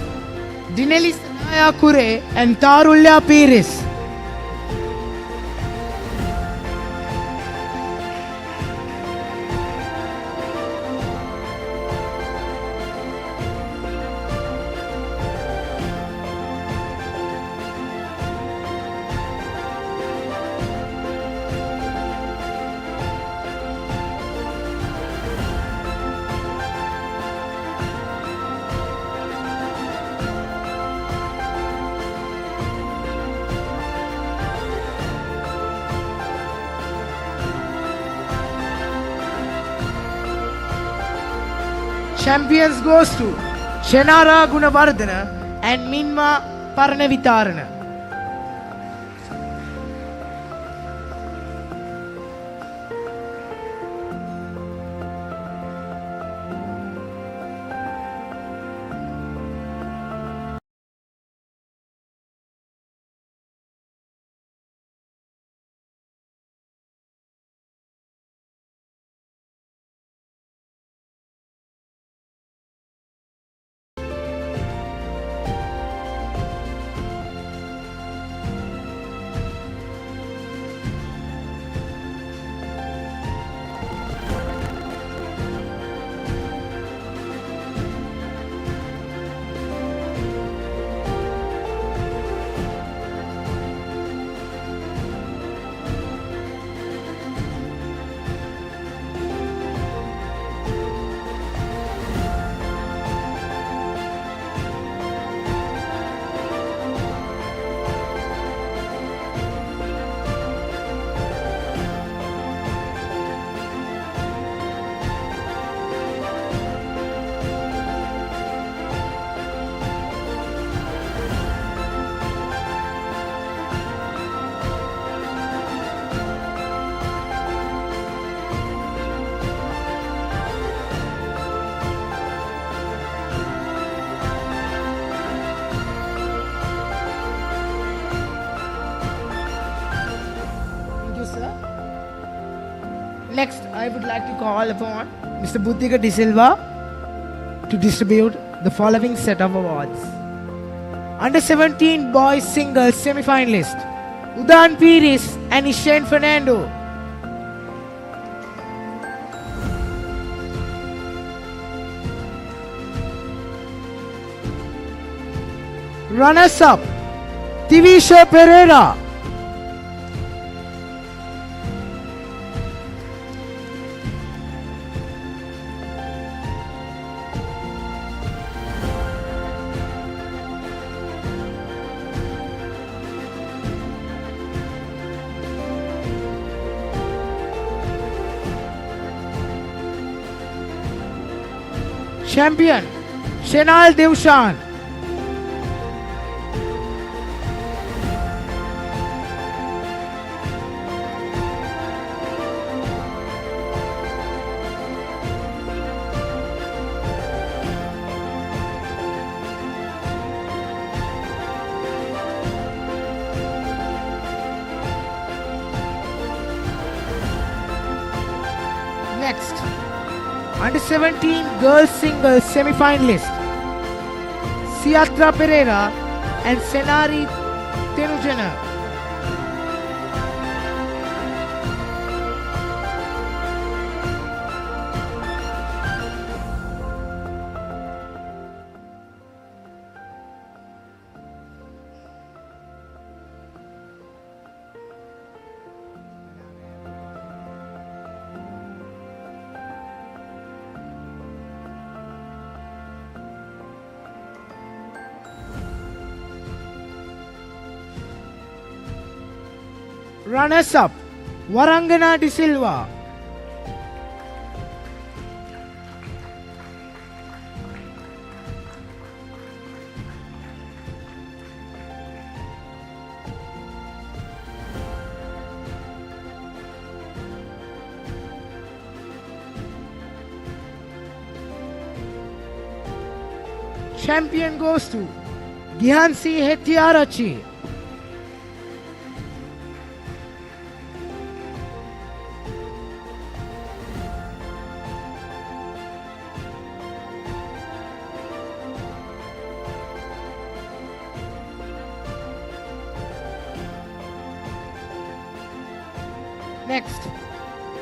Dinelli Sanaya Kure and Tarulya Piris. Champions goes to Shenara Gunavardhana and Minma Parnavitarana. Next, I would like to call upon Mr. Buddhika De Silva to distribute the following set of awards. Under 17 boys singles semi-finalist Udan Piris and Ishan Fernando. Runners up TV Pereira. Champion Shenal Devshan. Next, under 17 girls singles semi-finalist Siatra Pereira and Senari Tenujana. Runners up Warangana De Silva. Champion goes to Gihansi Hetiarachi. Next,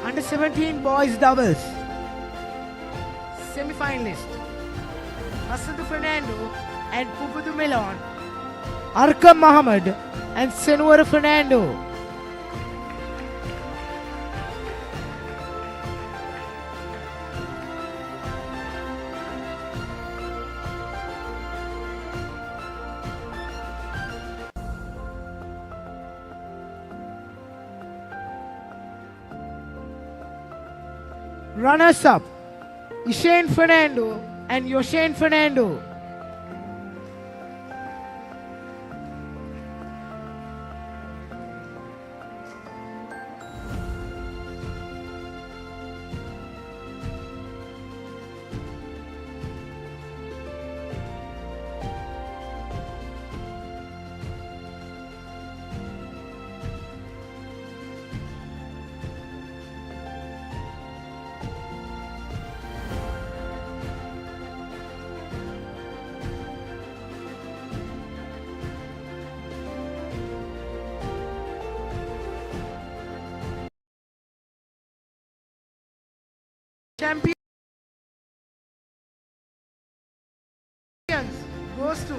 under 17 boys doubles. Semi-finalist Hasandu Fernando and Pupudu Melon, Arkam Mohammed and Senwar Fernando. Runners up, Ishane Fernando and Yoshane Fernando. Champions goes to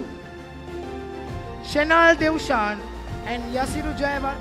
Shenal Devshan and Yasiru Jayavan.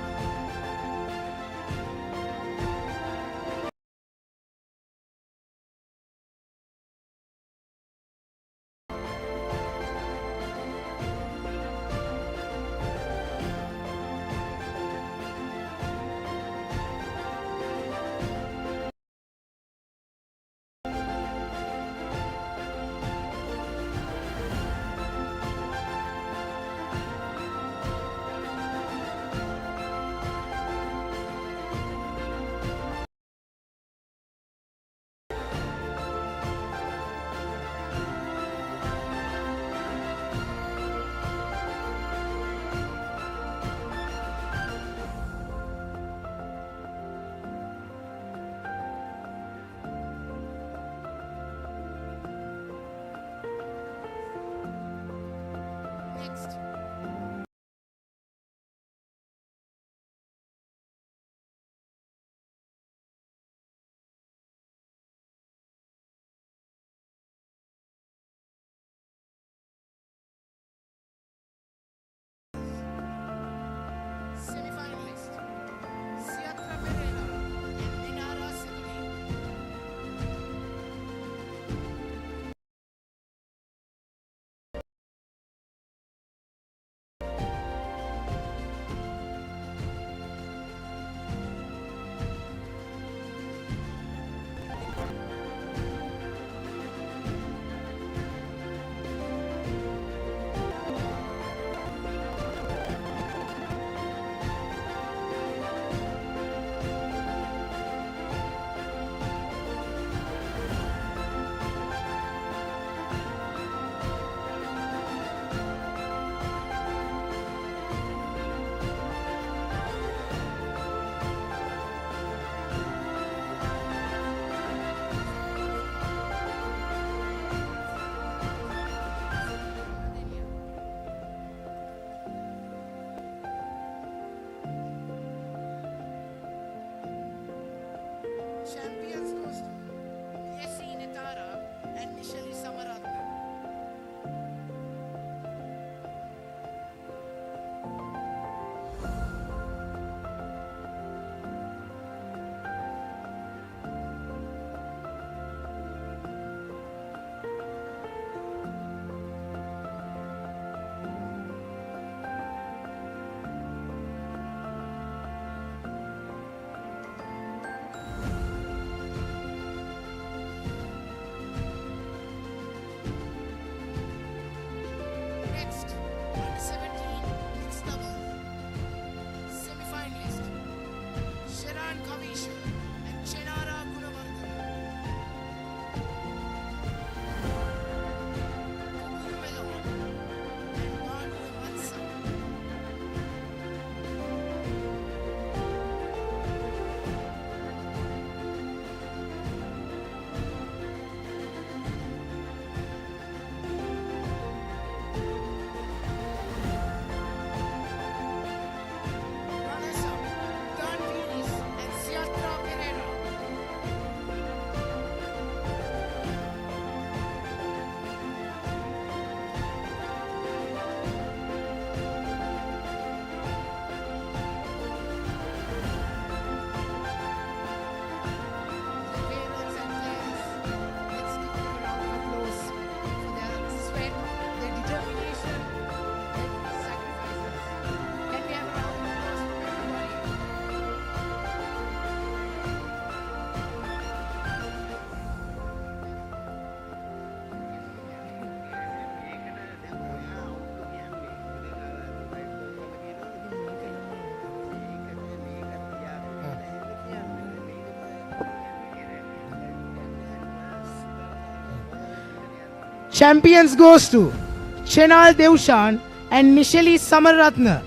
Champions goes to Chenal Devshan and Nishali Samaratna.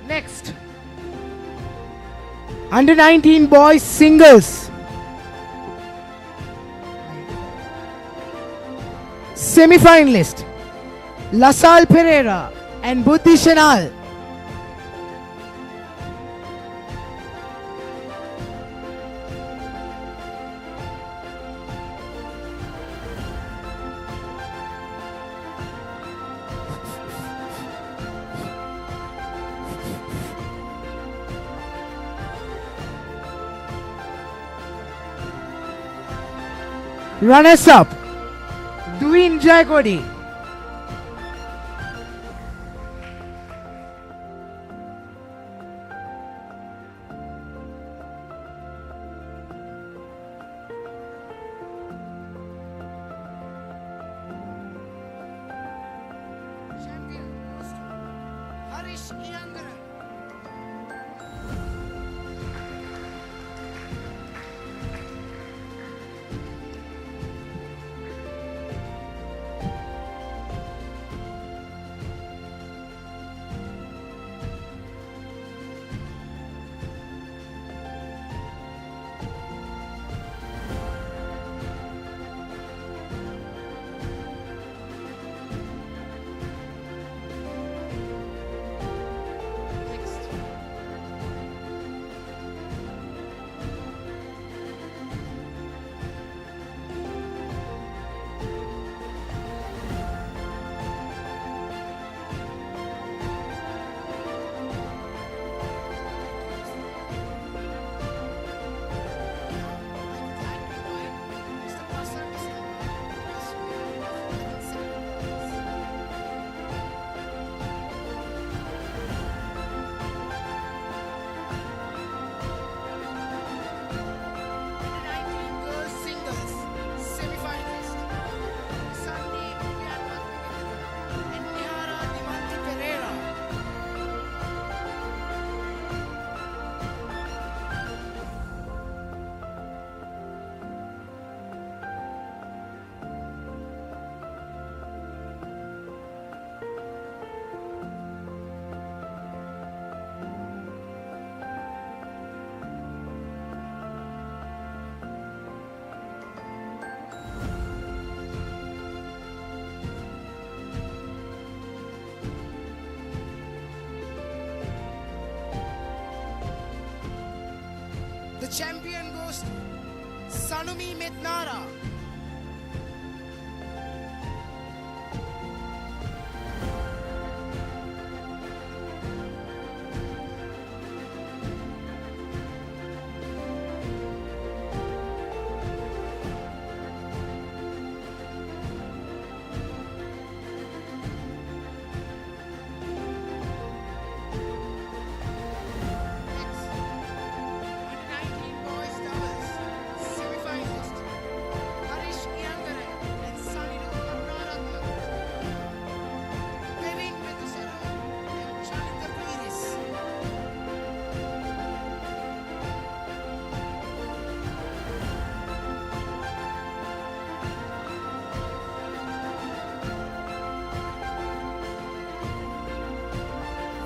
Next, under 19 boys singles. Semi-finalist Lasal Pereira and Buddhi Chanal. Runners up, Duin Jayakodi. The champion goes to Sanumi Metnara.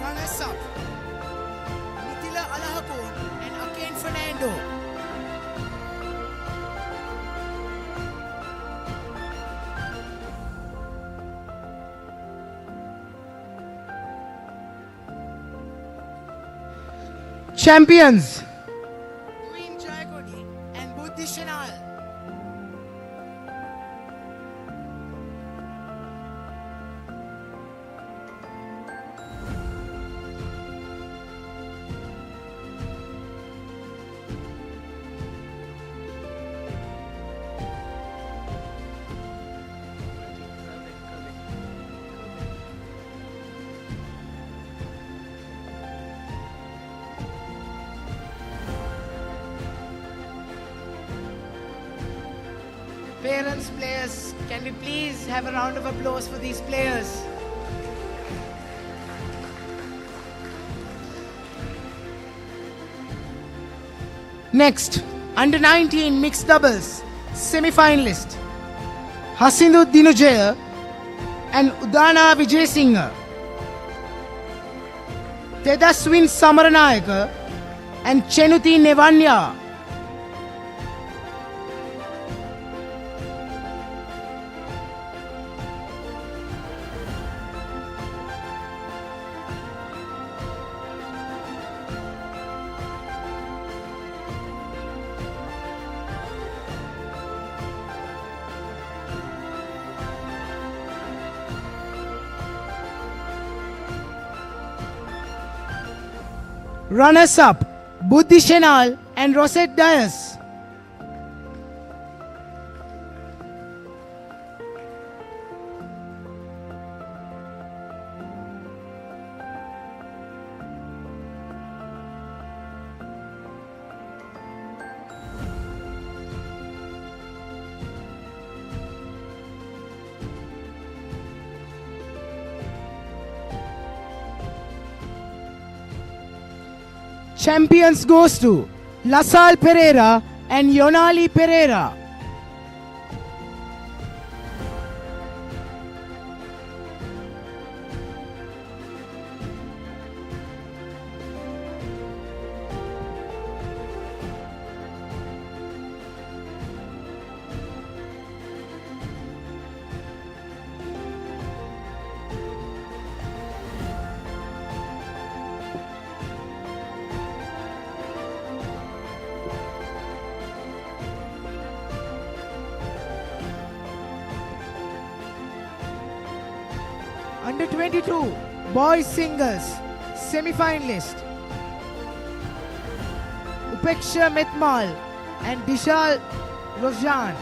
Runners-up, Nitila Alahapur and Aken Fernando. Champions, Queen Jayakodi and Buddhi Chanal. Parents, players, can we please have a round of applause for these players? Next, under 19 mixed doubles semi-finalist Hasindu Dinujaya and Udana Vijayasinghe. Tedaswin Samaranayaka and Chenuti Nevanya. Runners up Buddhi Shenal and Rosette Dias. Champions goes to Lasal Pereira and Yonali Pereira. Under 22 boys singles semi-finalist Upeksha Metmal and Dishal Roshan.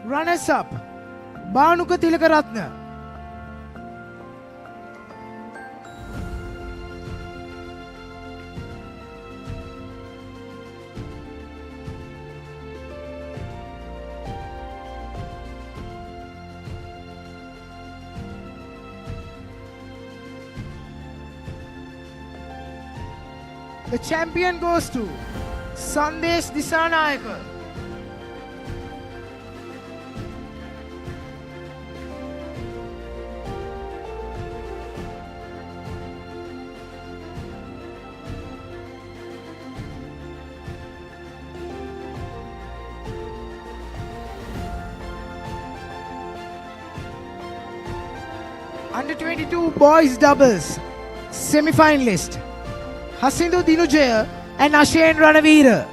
Runners up Banuka Tilakaratna. The champion goes to Sandesh Disanayaka. Under 22 boys doubles semi-finalist Hasindu Dinujaya and Ashen Ranavira.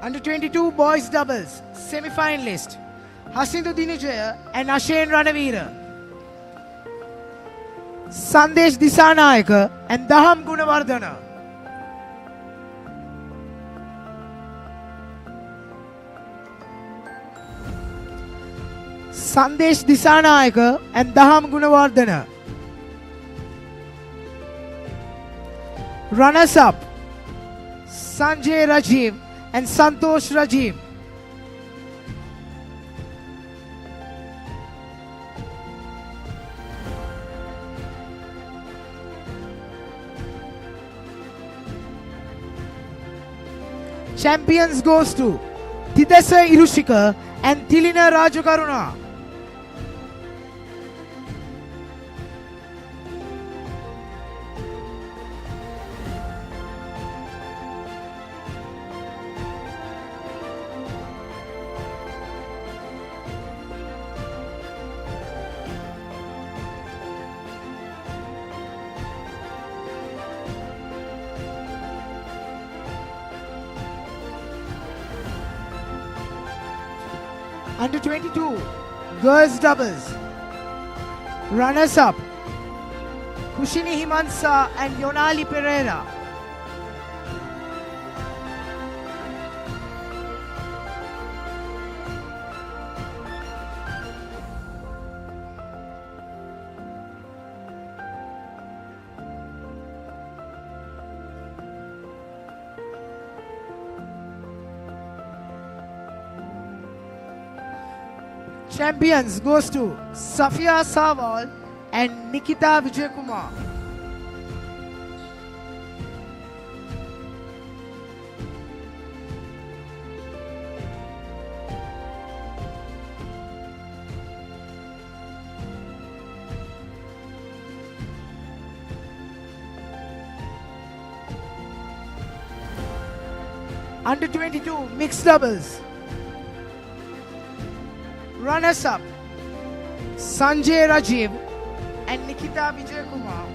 Under 22 boys doubles semi-finalist Hasindu Dinujaya and Ashen Ranavira. Sandesh Disanayaka and Daham Gunawardana. Sandesh Disanayaka and Daham Gunawardana. Runners up Sanjay Rajiv and Santosh Rajiv. Champions goes to Tidesa Irushika and Tilina Rajakaruna. Under 22, girls doubles. Runners up, Kushini Himansa and Yonali Pereira. Champions goes to Safia Saval and Nikita Vijaykumar. Under 22 mixed doubles. Runners up, Sanjay Rajiv and Nikita Vijaykumar.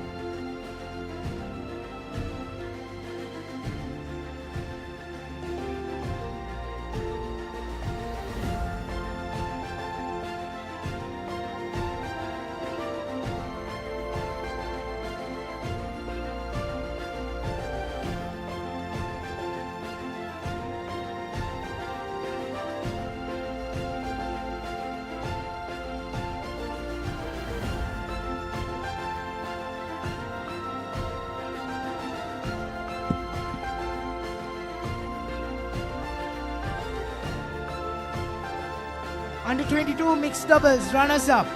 Under 22 mixed doubles, runners up,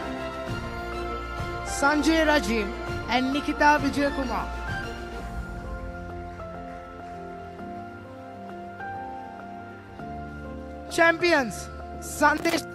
Sanjay Rajiv and Nikita Vijaykumar. Champions, Sandesh.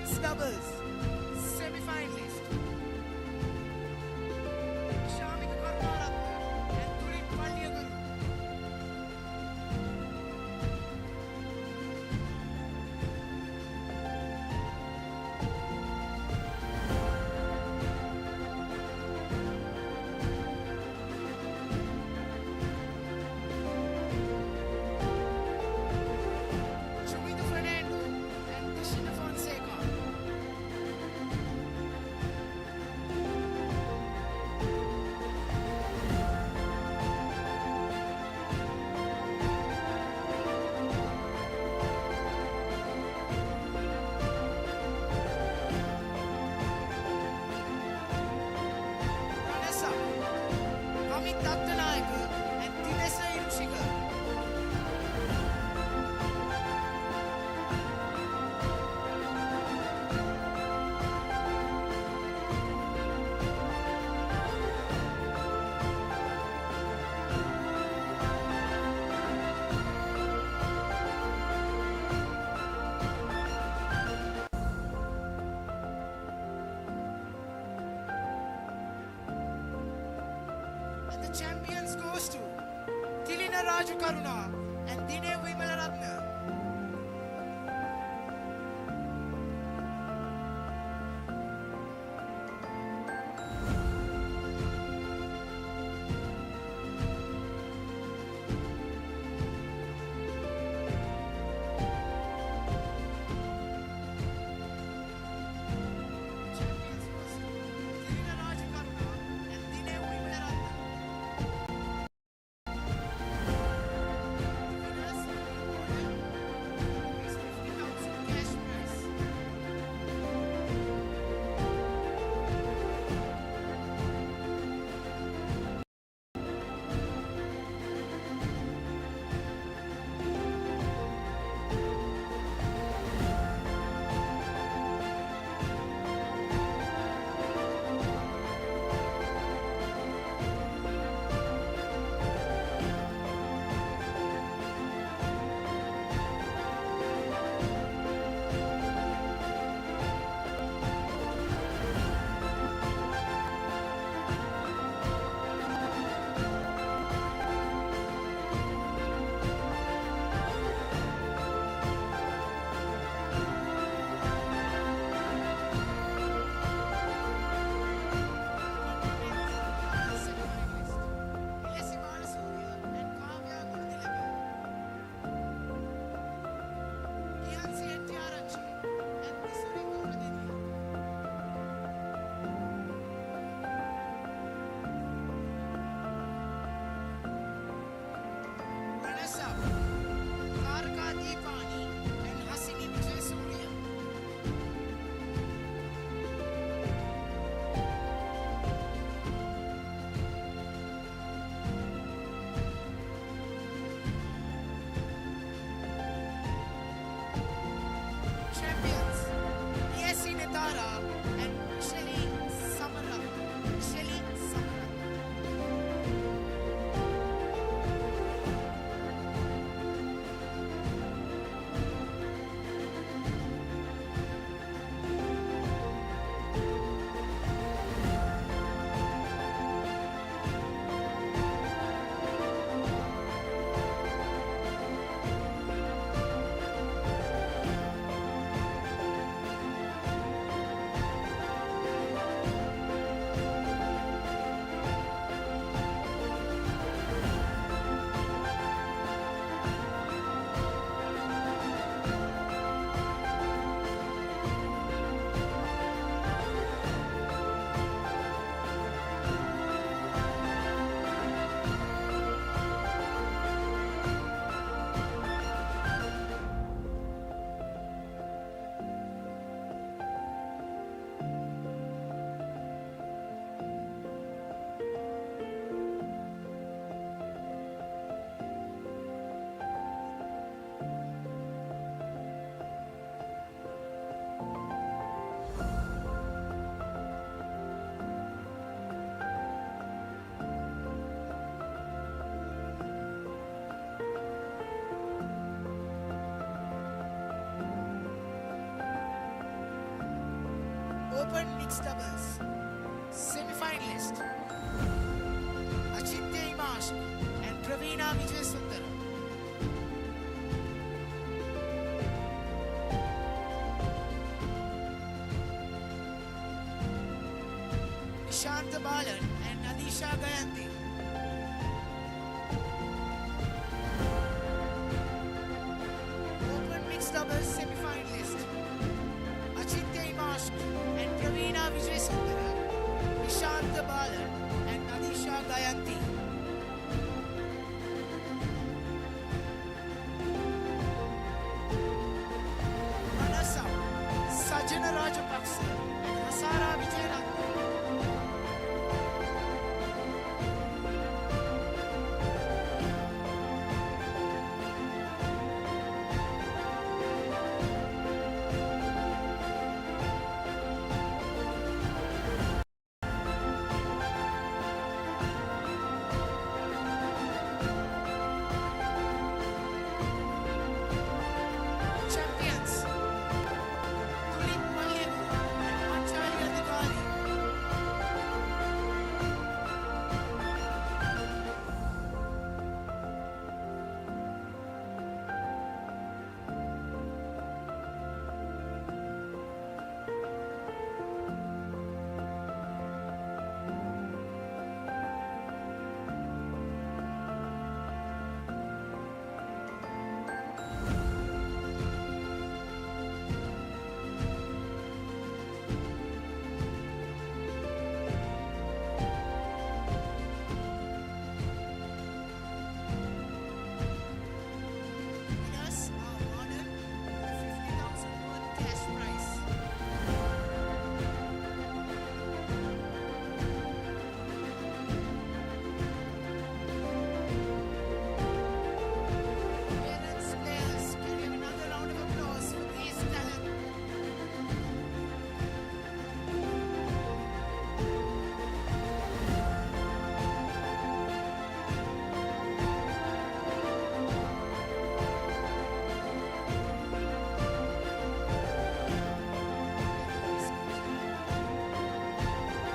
Mixed doubles semi-finalist Shamika Karnaratne and Turit Pandiyagaru. Chumika Fernando and Krishna Fonseca. Vanessa, Amit Dattanayaka and Dinesa Irushika. And the champions goes to Tilina Raju Karuna and Dine Vimalaratna. Champions goes to Tilina Raju Karuna and Dine Vimalaratna. Winners will be awarded is 50,000 cash prize. Vanessa, Karka Deepani and Hasini Vijay Surya. Champions, Yesi Netara and Shelly Samara. Shelly Samara. Open mixed doubles. Semi-finalist. Achinte Imash and Pravina Vijay Sundara. Nishanta Balan and Nadisha Gayanti. Open mixed doubles semi-finalist. Achinte Imash and Pravina Vijay Sundara. Nishanta Balan and Nadisha Gayanti. Runners-up, Sajana Rajapaksa and Hasara Vijayaratne. Champions. Tulip Malyagu and Anjali Adhikari. Winners are honored with 50,000 worth cash prize. Parents, players, can we have another round of applause for these talents?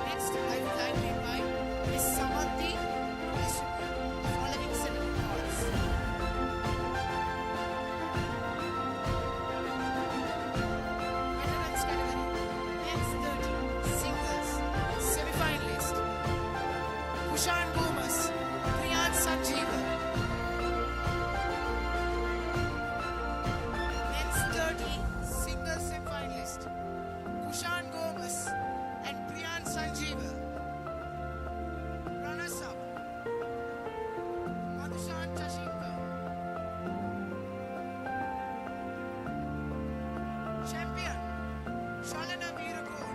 Next, I would like to invite Miss Samanthi to distribute the following set of awards. Veterans category, men's 30, singles, semi-finalist. Kushan Gomas, Priyan Sanjeeva. Men's 30, singles semi-finalist. Kushan Gomas and Priyan Sanjeeva. Runners-up, Madhushan Chashinka. Champion, Shalana Veeragon.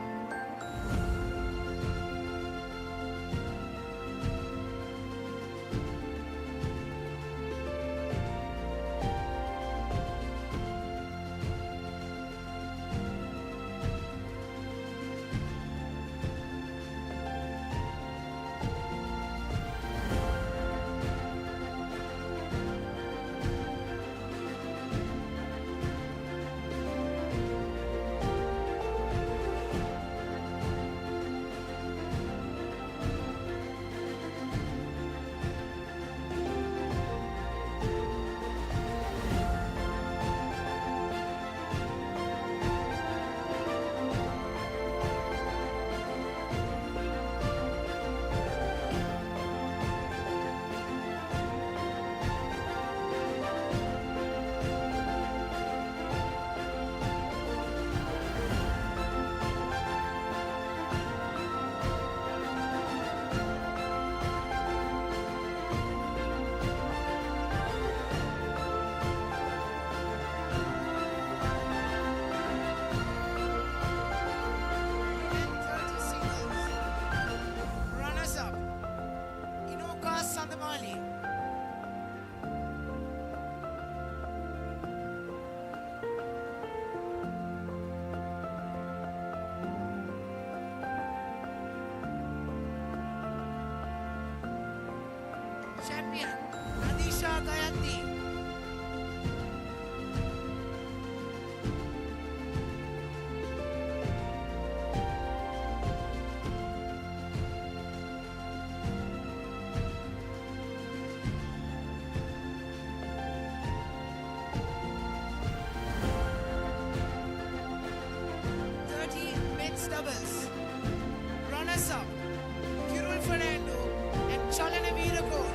Men 30 singles. Runners-up, Inoka Sandamali. Champion, Nadisha Gayanti. Men's doubles. Runners up. Kirul Fernando and Chalana Veeragol.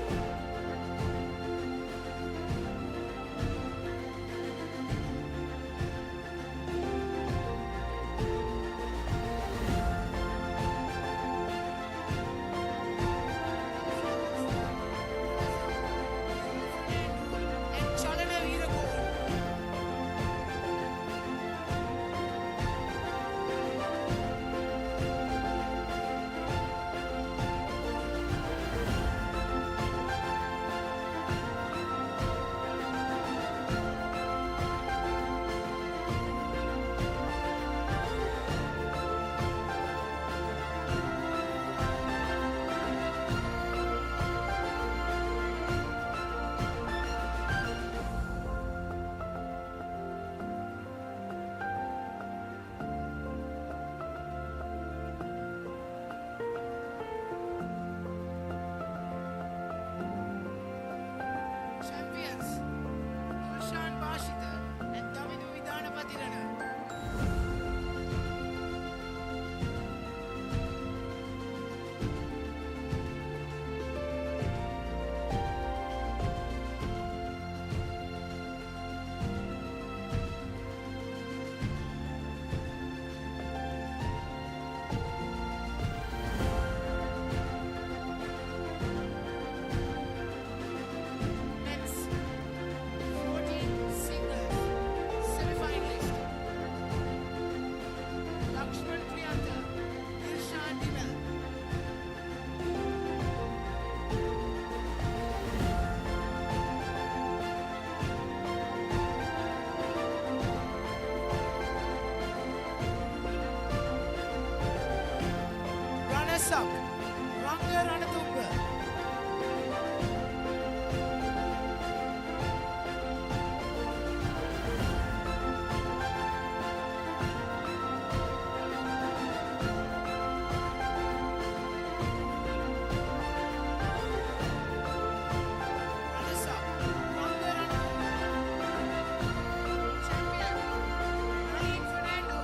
Champions, Dushan Bashita and Davidu Vidanapatirana. Men's 14 singles semi-finalist. Lakshman Priyanta, Dirshan Dinal. Runners up, Ranga Ranatunga. Runners up, Ranga Ranatunga. Champion, Ryan Fernando.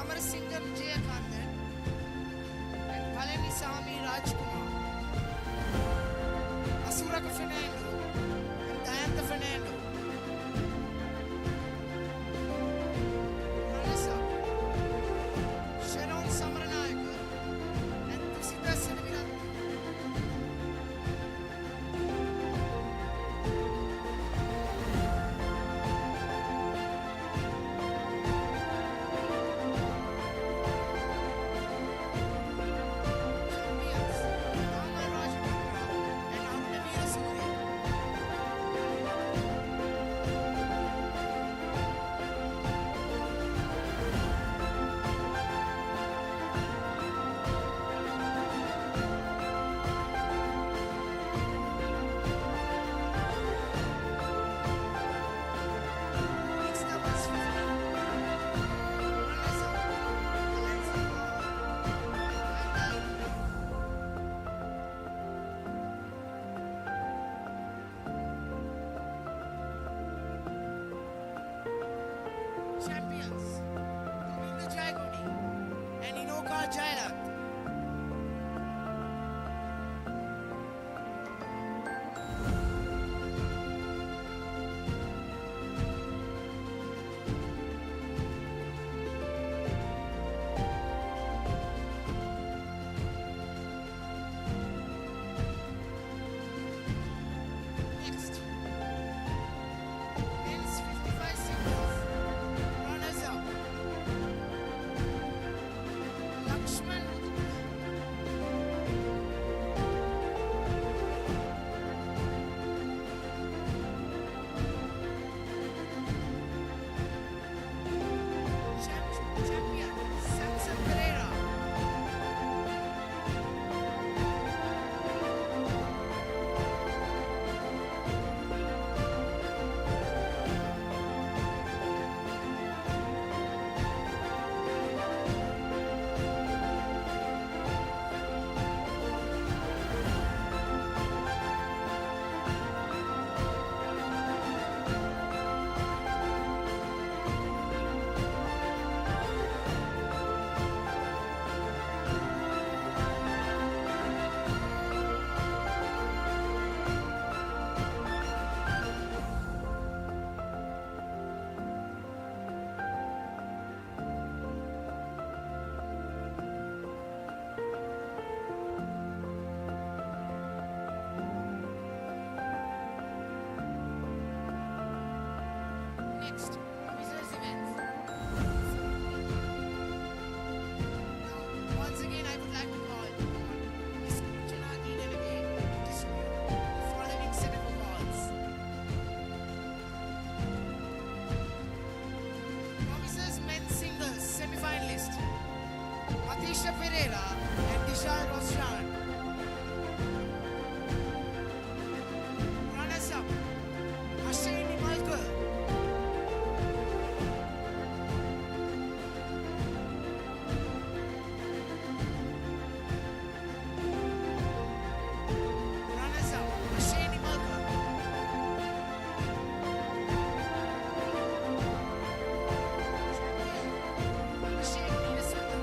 Samarasinghe Vijayakanthan and Palanisamy Rajkumar. Asuraka Fernando and Dayantha Fernando. Runners up, Sharon Samaranayaka and Tusita Senaviratne. Champions, Govinda Jaigodi and Inoka Jailath. Next, men's 55 singles. Runners up, Lakshman champion Samson Pereira. Next, officers events. Now, once again, I would like to call Ms. Chanati Delegate to distribute the following set of awards. Officers men's singles semi-finalist Matisha Pereira and Dishal Roshan. Runners up, Asheni Malkar. Runners up, Asheni Malkar. Champion, Abhishek Neerasundar.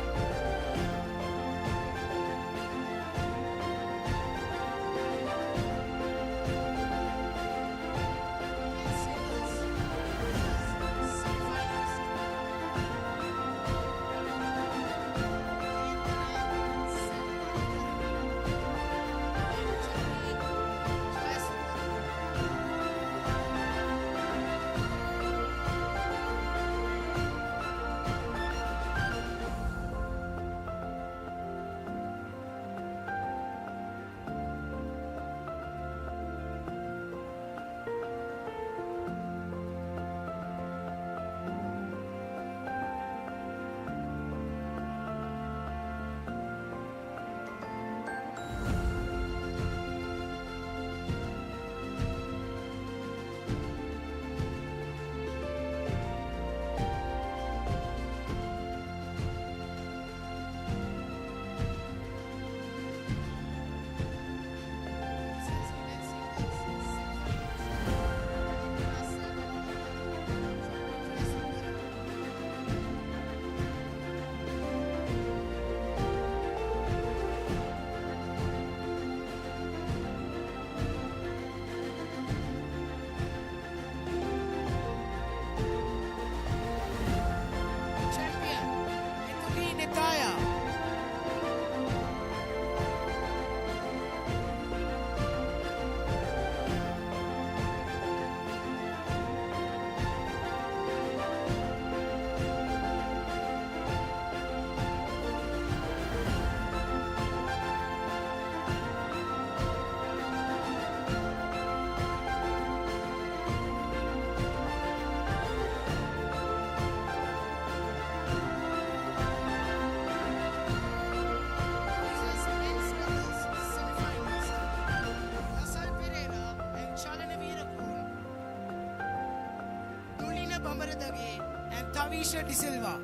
Lavisha De Silva.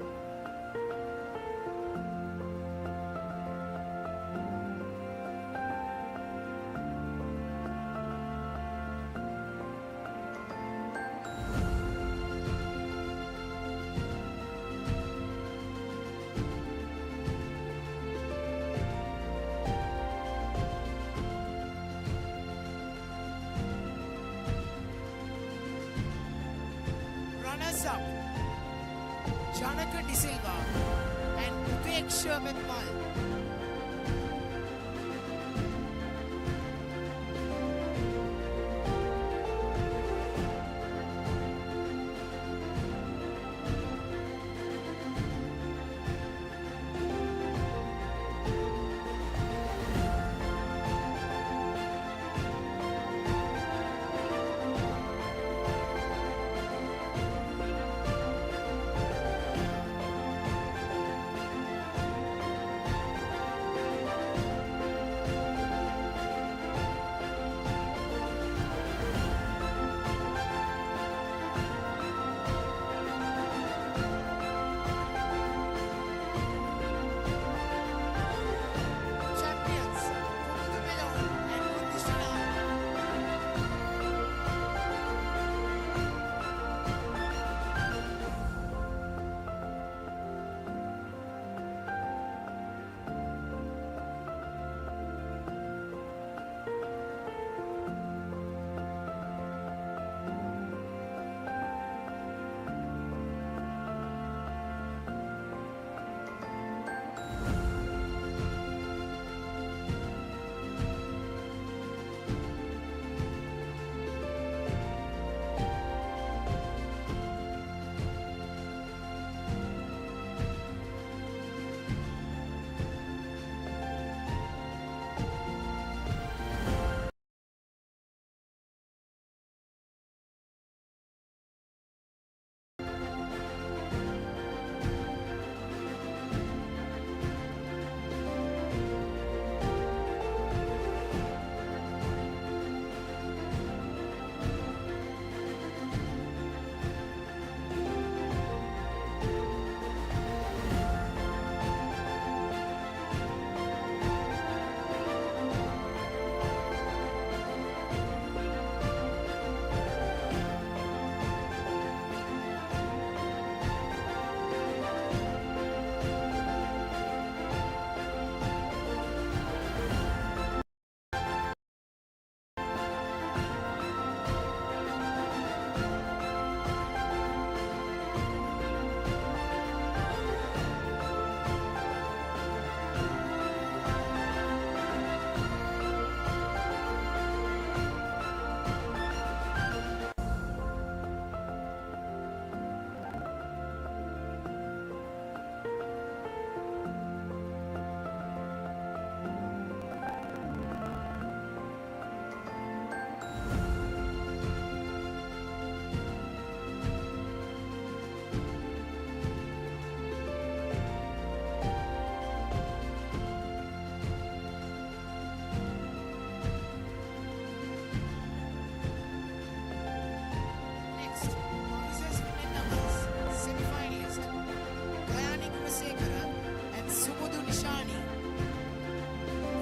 Runners up, Janaka De Silva and Upeksha Metmal.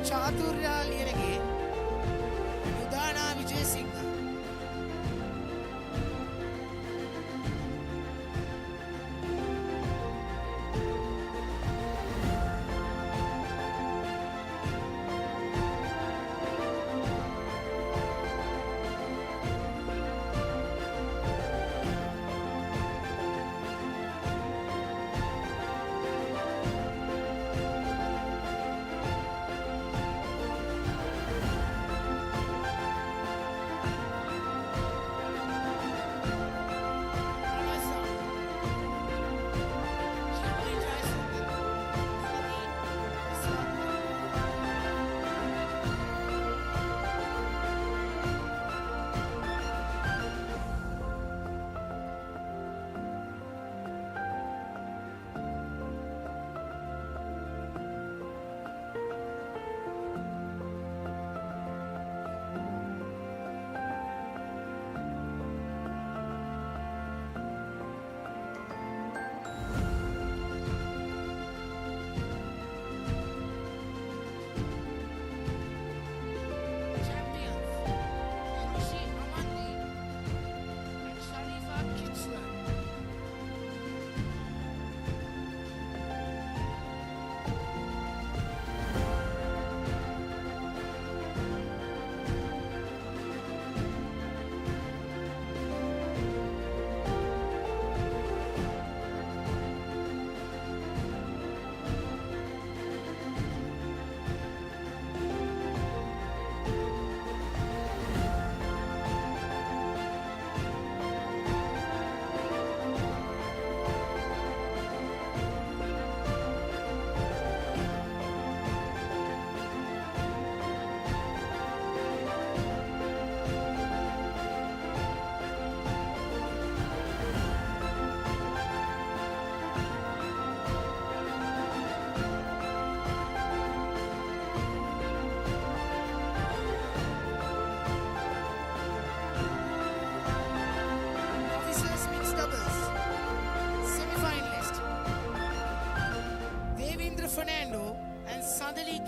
Chaturya Liyanage, Udana Vijay Singh.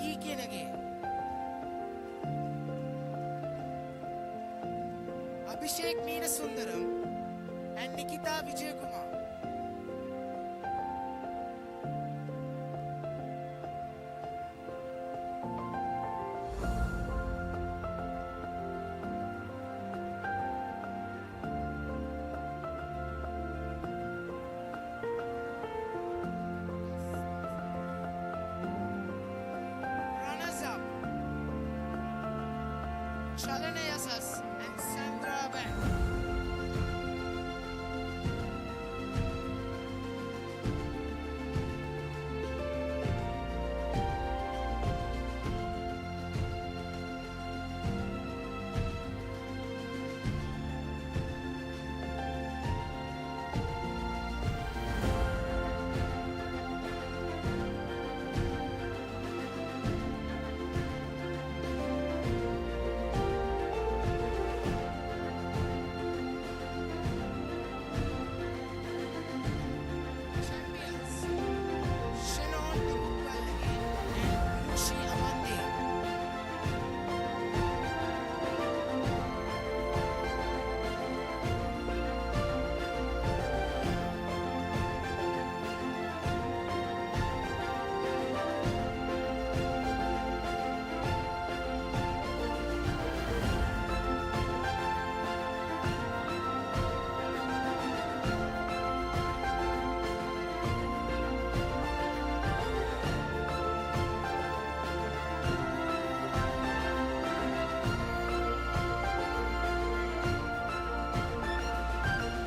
T Kenage. Abhishek Meena Sundaram and Nikita Vijayakumar. Runners-up, Chalana Yasas and Sandra Bank.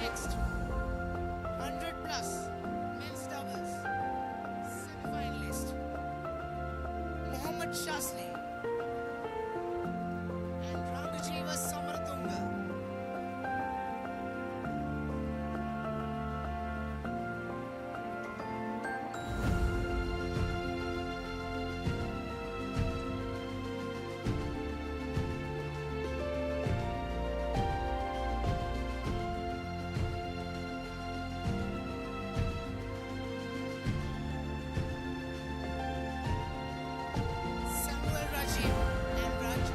Next, 100 plus men's doubles semi-finalist Mohammad Shasli and Rangajiva Samaratunga. Samuel Rajiv and Raj.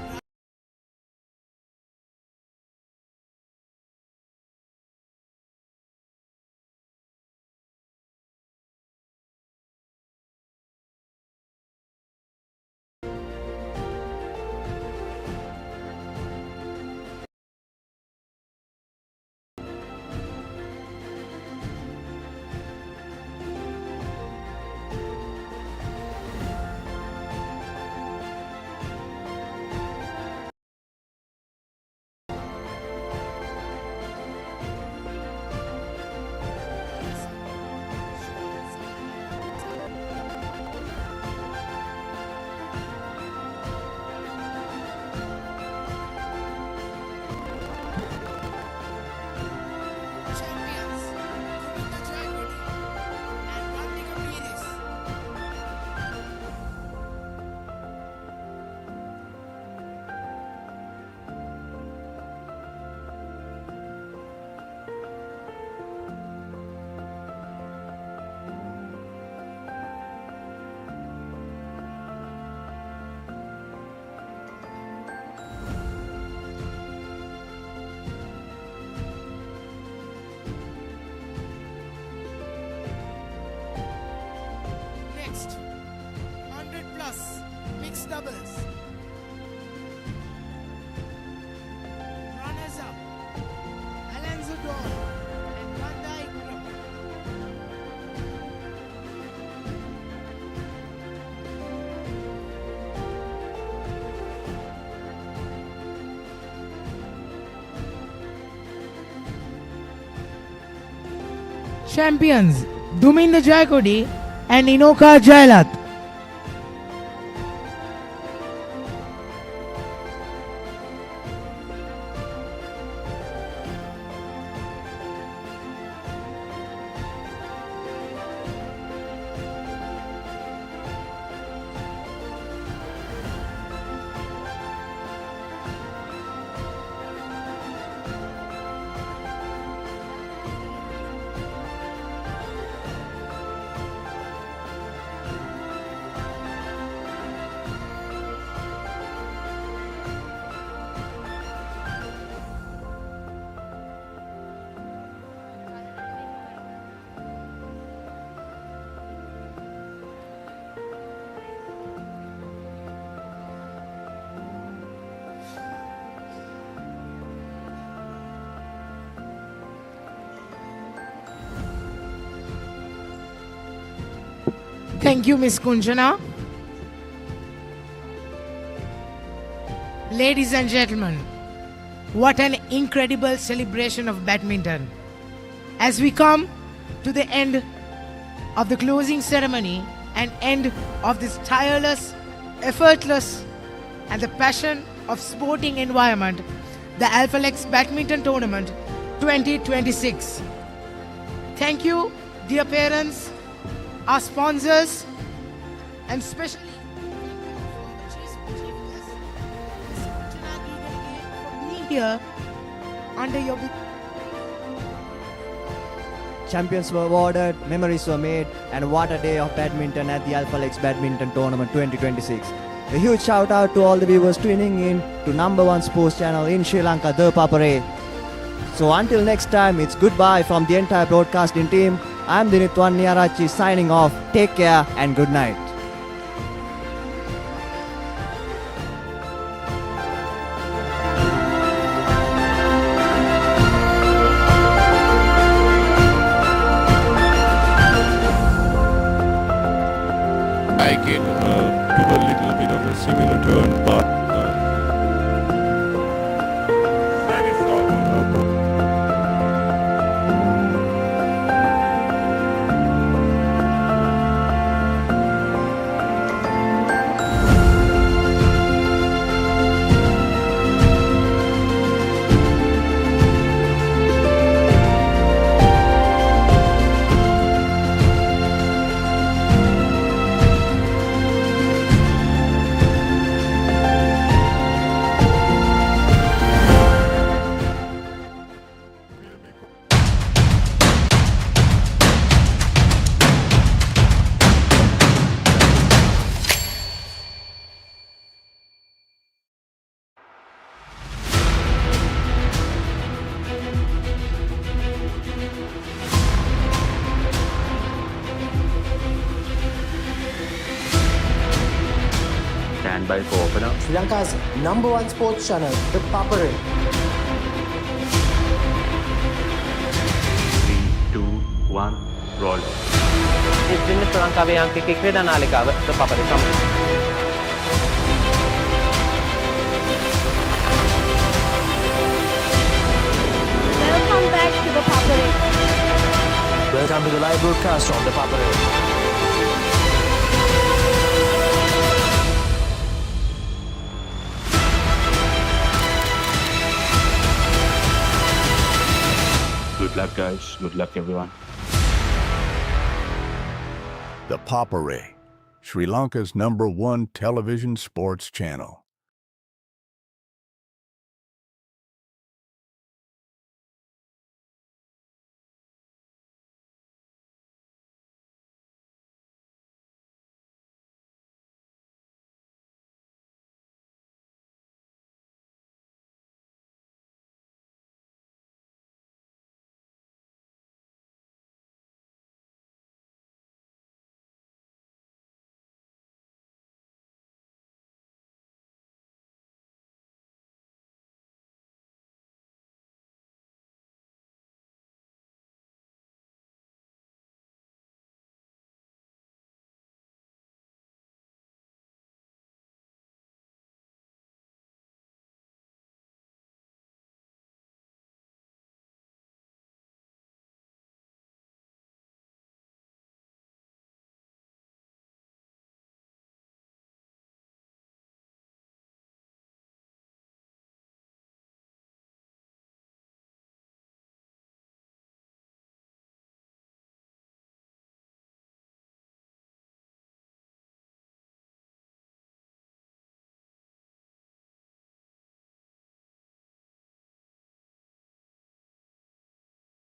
Champions Govinda Jayakodi and Randika Pires. Next, 100 plus mixed doubles. Runners up, Alonso Dor and Wanda Ikram. Champions Duminda Jayakodi and Inoka Jailat. Thank you, Miss Kunjana. Ladies and gentlemen, what an incredible celebration of badminton. As we come to the end of the closing ceremony and end of this tireless, effortless, and the passion of sporting environment, the Alphalex Badminton Tournament 2026. Thank you, dear parents, our sponsors, and especially here under your Champions were awarded, memories were made, and what a day of badminton at the Alphalex Badminton Tournament 2026. A huge shout out to all the viewers tuning in to #1 sports channel in Sri Lanka, ThePapare. So until next time, it's goodbye from the entire broadcasting team. I'm Dinitwan Niarachi signing off. Take care and good night. I get took a little bit of a similar turn, but Stand by for opener. Sri Lanka's #1 sports channel, ThePapare. 3, 2, 1, roll. ඉතින් ශ්‍රී ලංකාවේ අංකික ක්‍රීඩා නාලිකාව ThePapare සමග. Welcome back to the Papare. Welcome to the live broadcast on ThePapare. Good luck, guys. Good luck, everyone. the Papare, Sri Lanka's #1 television sports channel.